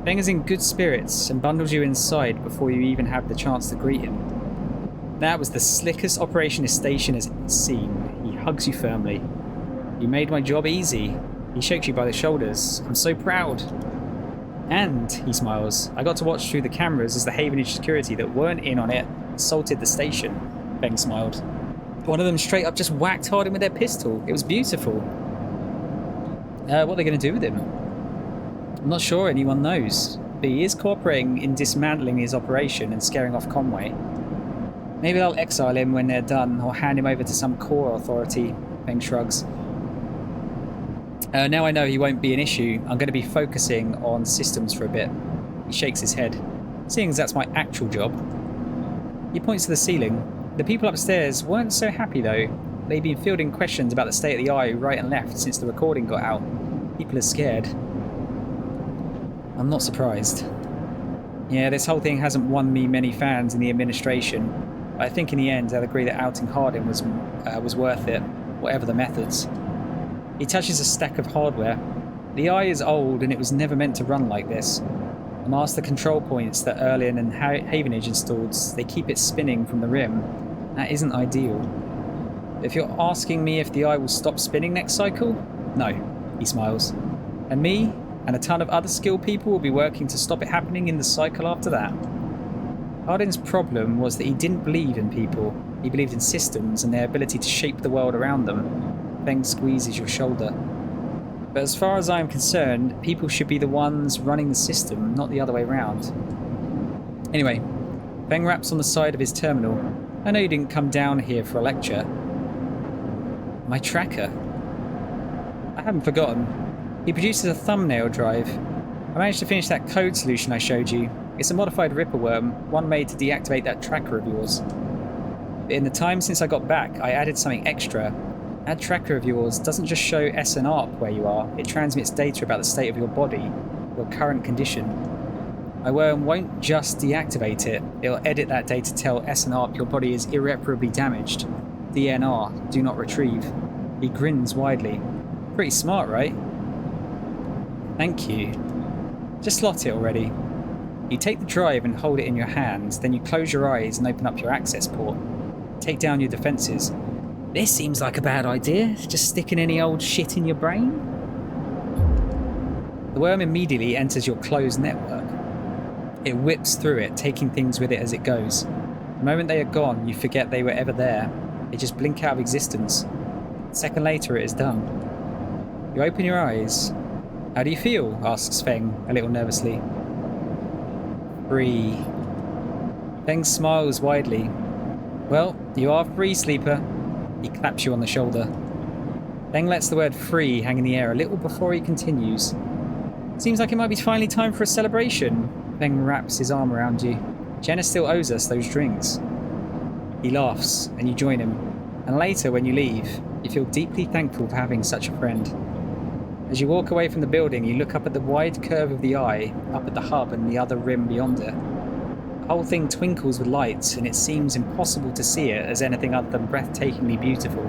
Speaker 1: Feng is in good spirits and bundles you inside before you even have the chance to greet him. That was the slickest operation his station has seen. He hugs you firmly. You made my job easy. He shakes you by the shoulders. I'm so proud. And, he smiles, I got to watch through the cameras as the Havenage security that weren't in on it assaulted the station. Feng smiled. One of them straight up just whacked Hardin with their pistol. It was beautiful. What are they going to do with him? I'm not sure anyone knows, but he is cooperating in dismantling his operation and scaring off Conway. Maybe they'll exile him when they're done, or hand him over to some core authority, Feng shrugs. Now I know he won't be an issue, I'm going to be focusing on systems for a bit. He shakes his head, seeing as that's my actual job. He points to the ceiling. The people upstairs weren't so happy though. They've been fielding questions about the state of the eye right and left since the recording got out. People are scared. I'm not surprised. Yeah, this whole thing hasn't won me many fans in the administration. But I think in the end they'll agree that outing Hardin was worth it, whatever the methods. He touches a stack of hardware. The eye is old and it was never meant to run like this. The master control points that Erlin and Havenage installed, they keep it spinning from the rim. That isn't ideal. If you're asking me if the eye will stop spinning next cycle, no, he smiles. And me and a ton of other skilled people will be working to stop it happening in the cycle after that. Hardin's problem was that he didn't believe in people. He believed in systems and their ability to shape the world around them. Feng squeezes your shoulder. But as far as I'm concerned, people should be the ones running the system, not the other way around. Anyway, Feng raps on the side of his terminal. I know you didn't come down here for a lecture. My tracker. I haven't forgotten. He produces a thumbnail drive. I managed to finish that code solution I showed you. It's a modified Ripper worm, one made to deactivate that tracker of yours. But in the time since I got back, I added something extra. That tracker of yours doesn't just show SNARP where you are, it transmits data about the state of your body, your current condition. My worm won't just deactivate it, it'll edit that data to tell SNARP your body is irreparably damaged. DNR, do not retrieve. He grins widely. Pretty smart, right? Thank you. Just slot it already. You take the drive and hold it in your hand, then you close your eyes and open up your access port. Take down your defenses. This seems like a bad idea, just sticking any old shit in your brain. The worm immediately enters your closed network. It whips through it, taking things with it as it goes. The moment they are gone, you forget they were ever there. They just blink out of existence. A second later, it is done. You open your eyes. How do you feel? Asks Feng, a little nervously. Free. Feng smiles widely. Well, you are free, sleeper. He claps you on the shoulder. Feng lets the word free hang in the air a little before he continues. Seems like it might be finally time for a celebration. Feng wraps his arm around you. Jenna still owes us those drinks. He laughs, and you join him. And later, when you leave, you feel deeply thankful for having such a friend. As you walk away from the building, you look up at the wide curve of the eye, up at the hub and the other rim beyond it. The whole thing twinkles with light, and it seems impossible to see it as anything other than breathtakingly beautiful.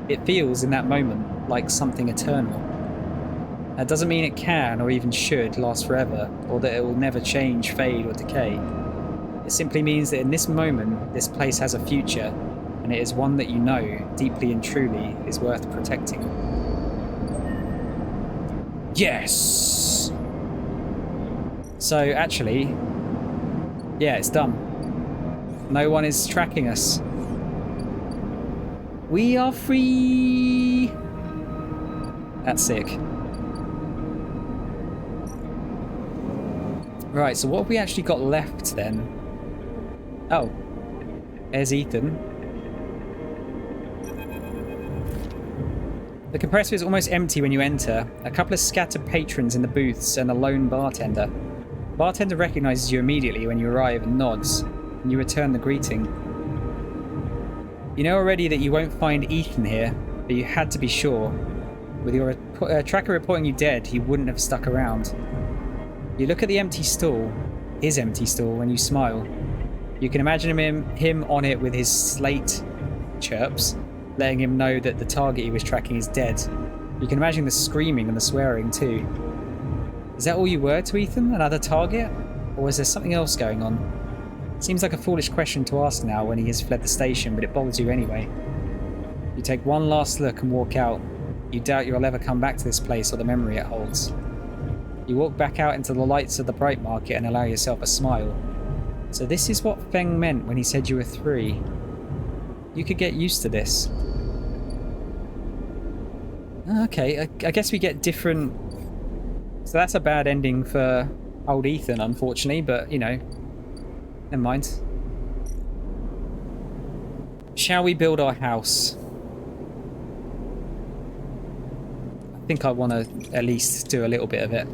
Speaker 1: It feels, in that moment, like something eternal. That doesn't mean it can, or even should, last forever, or that it will never change, fade, or decay. It simply means that in this moment, this place has a future, and it is one that you know, deeply and truly, is worth protecting. Yes! So, actually, yeah, it's done. No one is tracking us. We are free! That's sick. Right, so what have we actually got left then? Oh, there's Ethan. The compressor is almost empty when you enter. A couple of scattered patrons in the booths and a lone bartender. The bartender recognizes you immediately when you arrive and nods, and you return the greeting. You know already that you won't find Ethan here, but you had to be sure. With your tracker reporting you dead, he wouldn't have stuck around. You look at the empty stall, his empty stall, and you smile. You can imagine him on it with his slate chirps, letting him know that the target he was tracking is dead. You can imagine the screaming and the swearing too. Is that all you were to Ethan? Another target? Or was there something else going on? Seems like a foolish question to ask now when he has fled the station, but it bothers you anyway. You take one last look and walk out. You doubt you'll ever come back to this place or the memory it holds. You walk back out into the lights of the Bright Market and allow yourself a smile. So this is what Feng meant when he said you were 3. You could get used to this. Okay, I guess we get different... So that's a bad ending for old Ethan, unfortunately, but, you know, never mind. Shall we build our house? I think I want to at least do a little bit of it.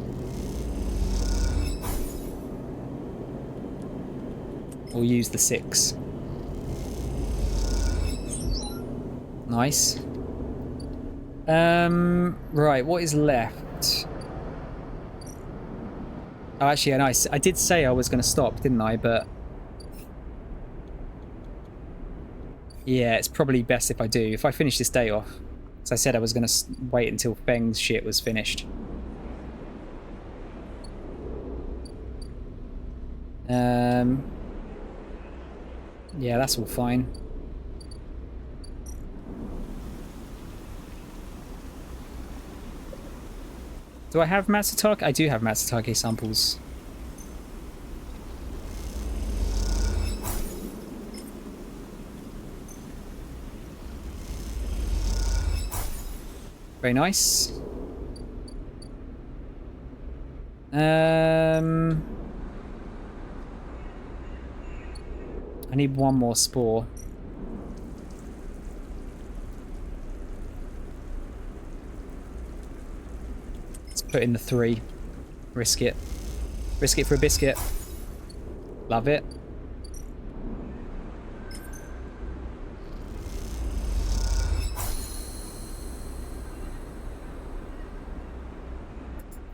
Speaker 1: We'll use the 6. Nice. Right, what is left? Oh, actually, nice. I did say I was going to stop, didn't I? But yeah, it's probably best if I do. If I finish this day off. As I said, I was going to wait until Feng's shit was finished. Yeah, that's all fine. Do I have Matsutake? I do have Matsutake samples. Very nice. I need one more spore. Let's put in the 3. Risk it. Risk it for a biscuit. Love it.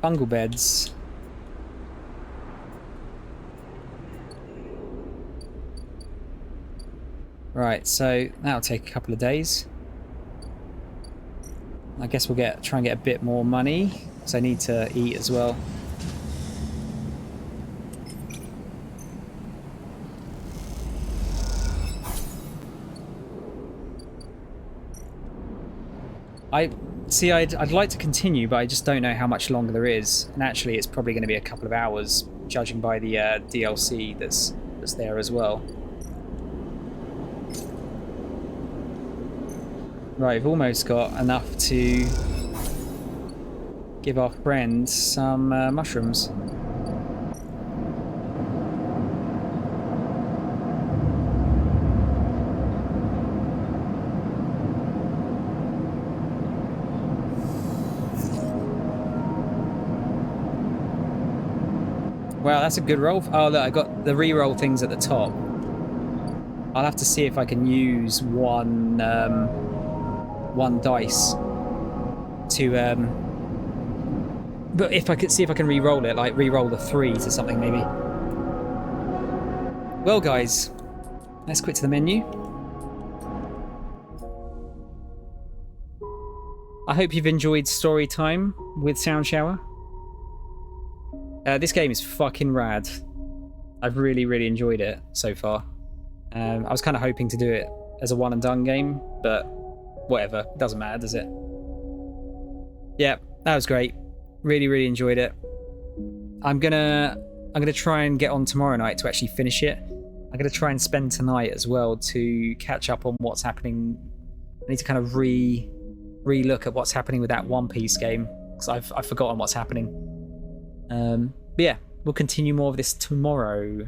Speaker 1: Fungal beds. Right, so that'll take a couple of days. I guess we'll try and get a bit more money, because I need to eat as well. I'd like to continue, but I just don't know how much longer there is. And actually, it's probably going to be a couple of hours, judging by the DLC that's there as well. Right, we've almost got enough to give our friend some mushrooms. Wow, that's a good roll. Oh, look, I got the re-roll things at the top. I'll have to see if I can use one dice to but if I could see if I can re-roll it, like re-roll the 3s or something maybe. Well guys, let's quit to the menu. I hope you've enjoyed story time with Soundshower. This game is fucking rad. I've really enjoyed it so far. I was kind of hoping to do it as a one and done game, but whatever, doesn't matter, does it? Yeah, that was great. Really enjoyed it. I'm gonna try and get on tomorrow night to actually finish it. I'm gonna try and spend tonight as well to catch up on what's happening. I need to kind of re-look at what's happening with that One Piece game, because I've forgotten what's happening. But yeah, we'll continue more of this tomorrow.